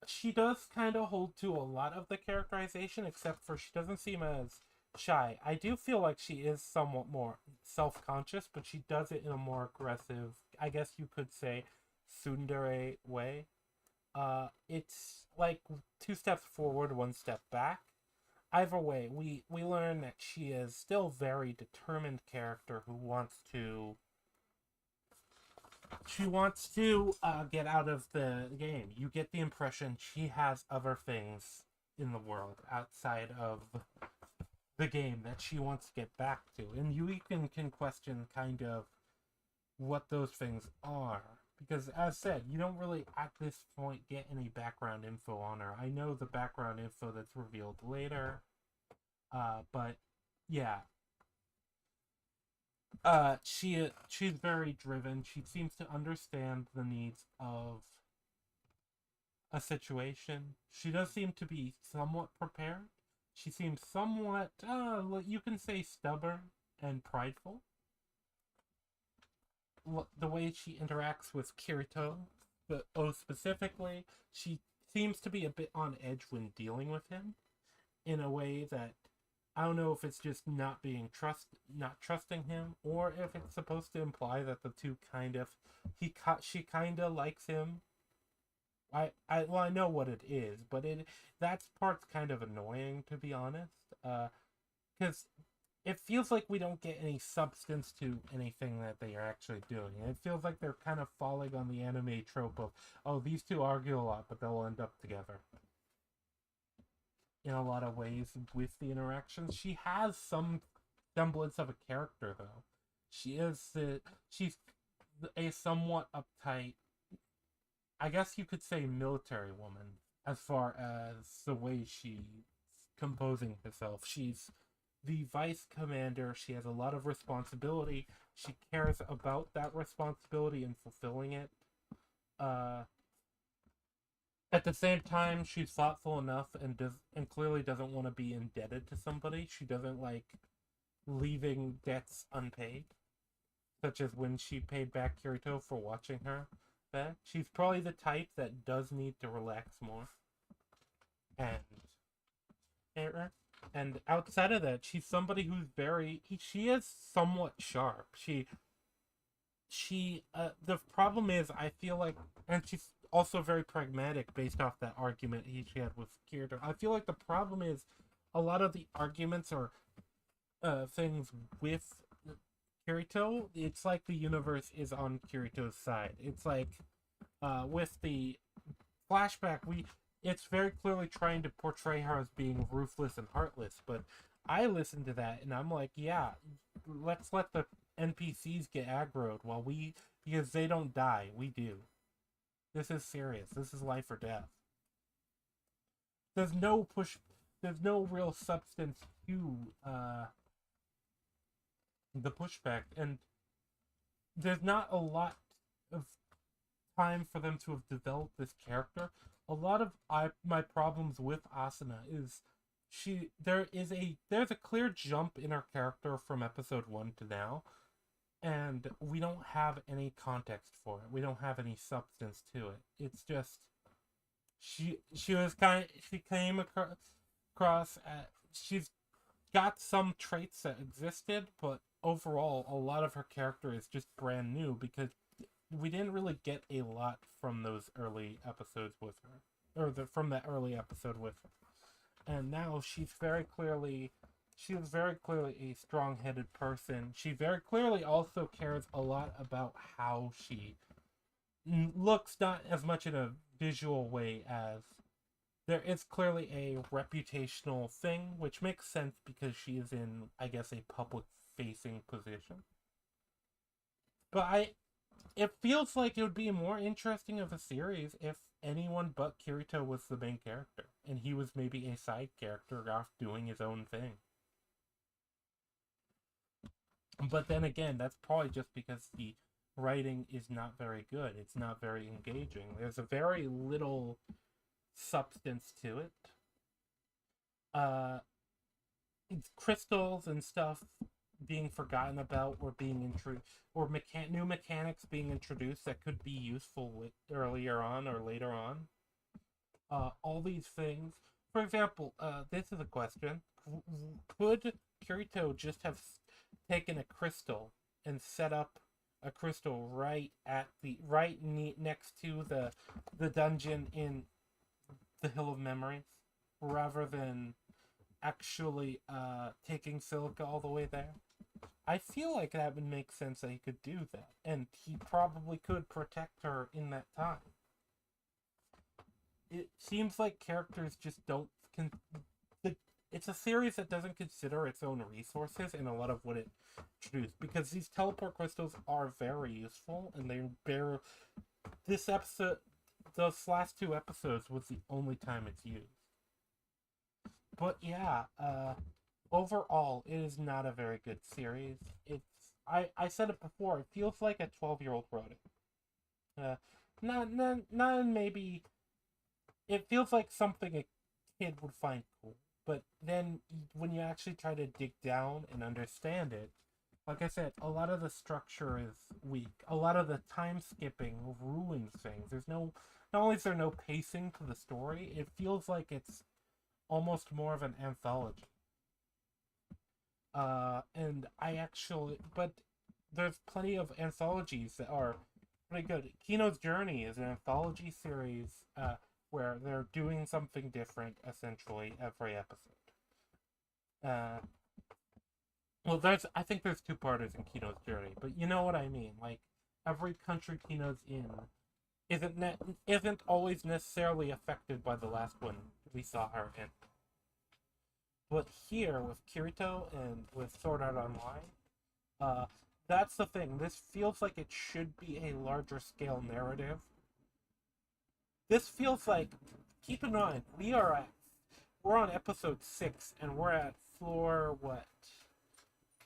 she does kind of hold to a lot of the characterization except for she doesn't seem as shy. I do feel like she is somewhat more self-conscious, but she does it in a more aggressive, I guess you could say, tsundere way. It's like 2 steps forward, 1 step back. Either way, we learn that she is still very determined character who wants to get out of the game. You get the impression she has other things in the world outside of the game that she wants to get back to, and you even can question kind of what those things are. Because, as said, you don't really, at this point, get any background info on her. I know the background info that's revealed later, but, yeah. She's very driven. She seems to understand the needs of a situation. She does seem to be somewhat prepared. She seems somewhat, you can say stubborn and prideful. The way she interacts with Kirito, but specifically, she seems to be a bit on edge when dealing with him, in a way that I don't know if it's just not trusting him, or if it's supposed to imply that the two she kind of likes him. I know what it is, but that part's kind of annoying to be honest, because it feels like we don't get any substance to anything that they are actually doing. It feels like they're kind of falling on the anime trope of, oh, these two argue a lot, but they'll end up together. In a lot of ways with the interactions, she has some semblance of a character, though. She's a somewhat uptight, I guess you could say, military woman, as far as the way she's composing herself. She's the vice commander. She has a lot of responsibility. She cares about that responsibility and fulfilling it. At the same time, she's thoughtful enough and clearly doesn't want to be indebted to somebody. She doesn't like leaving debts unpaid, such as when she paid back Kirito for watching her back. She's probably the type that does need to relax more. And outside of that, she's somebody who's she is somewhat sharp. The problem is, I feel like, and she's also very pragmatic based off that argument she had with Kirito. I feel like the problem is a lot of the arguments are things with Kirito. It's like the universe is on Kirito's side. It's like with the flashback, it's very clearly trying to portray her as being ruthless and heartless, but I listen to that and I'm like, yeah, let's let the NPCs get aggroed because they don't die. We do. This is serious. This is life or death. There's no real substance to the pushback, and there's not a lot of time for them to have developed this character. A lot of my problems with Asuna is there's a clear jump in her character from episode 1 to now, and we don't have any context for it. We don't have any substance to it. It's just she came across she's got some traits that existed, but overall a lot of her character is just brand new because we didn't really get a lot from those early episodes with her, or from that early episode with her. And now she is very clearly a strong-headed person. She very clearly also cares a lot about how she looks, not as much in a visual way as there is clearly a reputational thing, which makes sense because she is in, I guess, a public-facing position. But it feels like it would be more interesting of a series if anyone but Kirito was the main character, and he was maybe a side character off doing his own thing. But then again, that's probably just because the writing is not very good. It's not very engaging. There's a very little substance to it. Crystals and stuff being forgotten about or being introduced, or new mechanics being introduced that could be useful earlier on or later on. All these things. For example, this is a question. Could Kirito just have taken a crystal and set up a crystal next to the dungeon in the Hill of Memories, rather than actually taking Silica all the way there? I feel like that would make sense that he could do that, and he probably could protect her in that time. It seems like characters just don't... It's a series that doesn't consider its own resources in a lot of what it introduced, because these teleport crystals are very useful, and they bear... This episode, those last 2 episodes, was the only time it's used. But yeah, overall, it is not a very good series. I said it before, it feels like a 12-year-old wrote it. Not maybe... It feels like something a kid would find cool. But then, when you actually try to dig down and understand it, like I said, a lot of the structure is weak. A lot of the time skipping ruins things. Not only is there no pacing to the story, it feels like it's almost more of an anthology. But there's plenty of anthologies that are pretty good. Kino's Journey is an anthology series, where they're doing something different, essentially, every episode. I think there's 2-parters in Kino's Journey, but you know what I mean. Like, every country Kino's in isn't always necessarily affected by the last one we saw her in. But here, with Kirito and with Sword Art Online, that's the thing. This feels like it should be a larger scale narrative. This feels like, keep in mind, we're on episode 6, and we're at floor,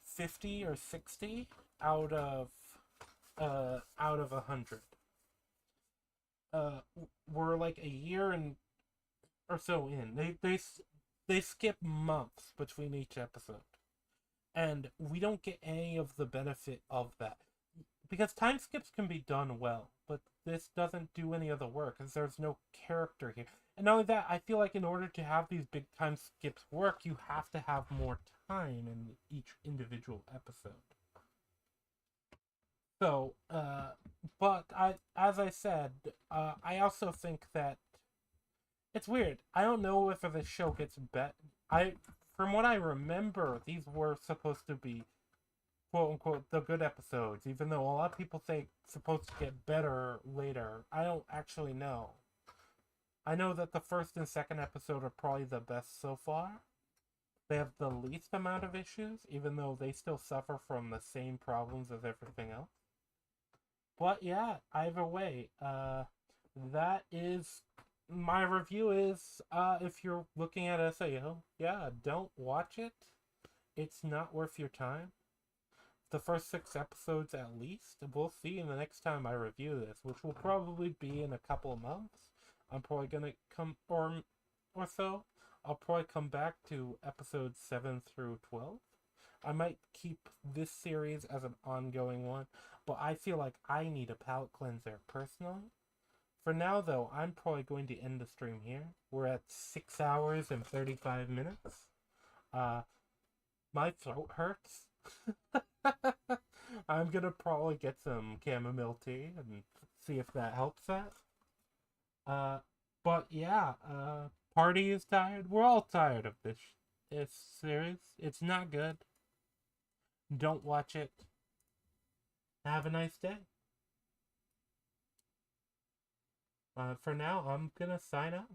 50 or 60 out of 100. We're like a year or so in. They skip months between each episode, and we don't get any of the benefit of that. Because time skips can be done well, but this doesn't do any of the work, because there's no character here. And not only that, I feel like in order to have these big time skips work, you have to have more time in each individual episode. So, but as I said, I also think that it's weird. I don't know if the show gets better. From what I remember, these were supposed to be, quote unquote, the good episodes, even though a lot of people say it's supposed to get better later. I don't actually know. I know that the first and second episode are probably the best so far. They have the least amount of issues, even though they still suffer from the same problems as everything else. But yeah, either way, that is... My review is, if you're looking at SAO, yeah, don't watch it. It's not worth your time. The first 6 episodes at least. We'll see in the next time I review this, which will probably be in a couple of months. I'm probably gonna come, or so. I'll probably come back to episodes 7 through 12. I might keep this series as an ongoing one, but I feel like I need a palate cleanser personally. For now, though, I'm probably going to end the stream here. We're at 6 hours and 35 minutes. My throat hurts. I'm gonna probably get some chamomile tea and see if that helps that. But yeah, Party is tired. We're all tired of this series. It's not good. Don't watch it. Have a nice day. For now, I'm gonna sign out.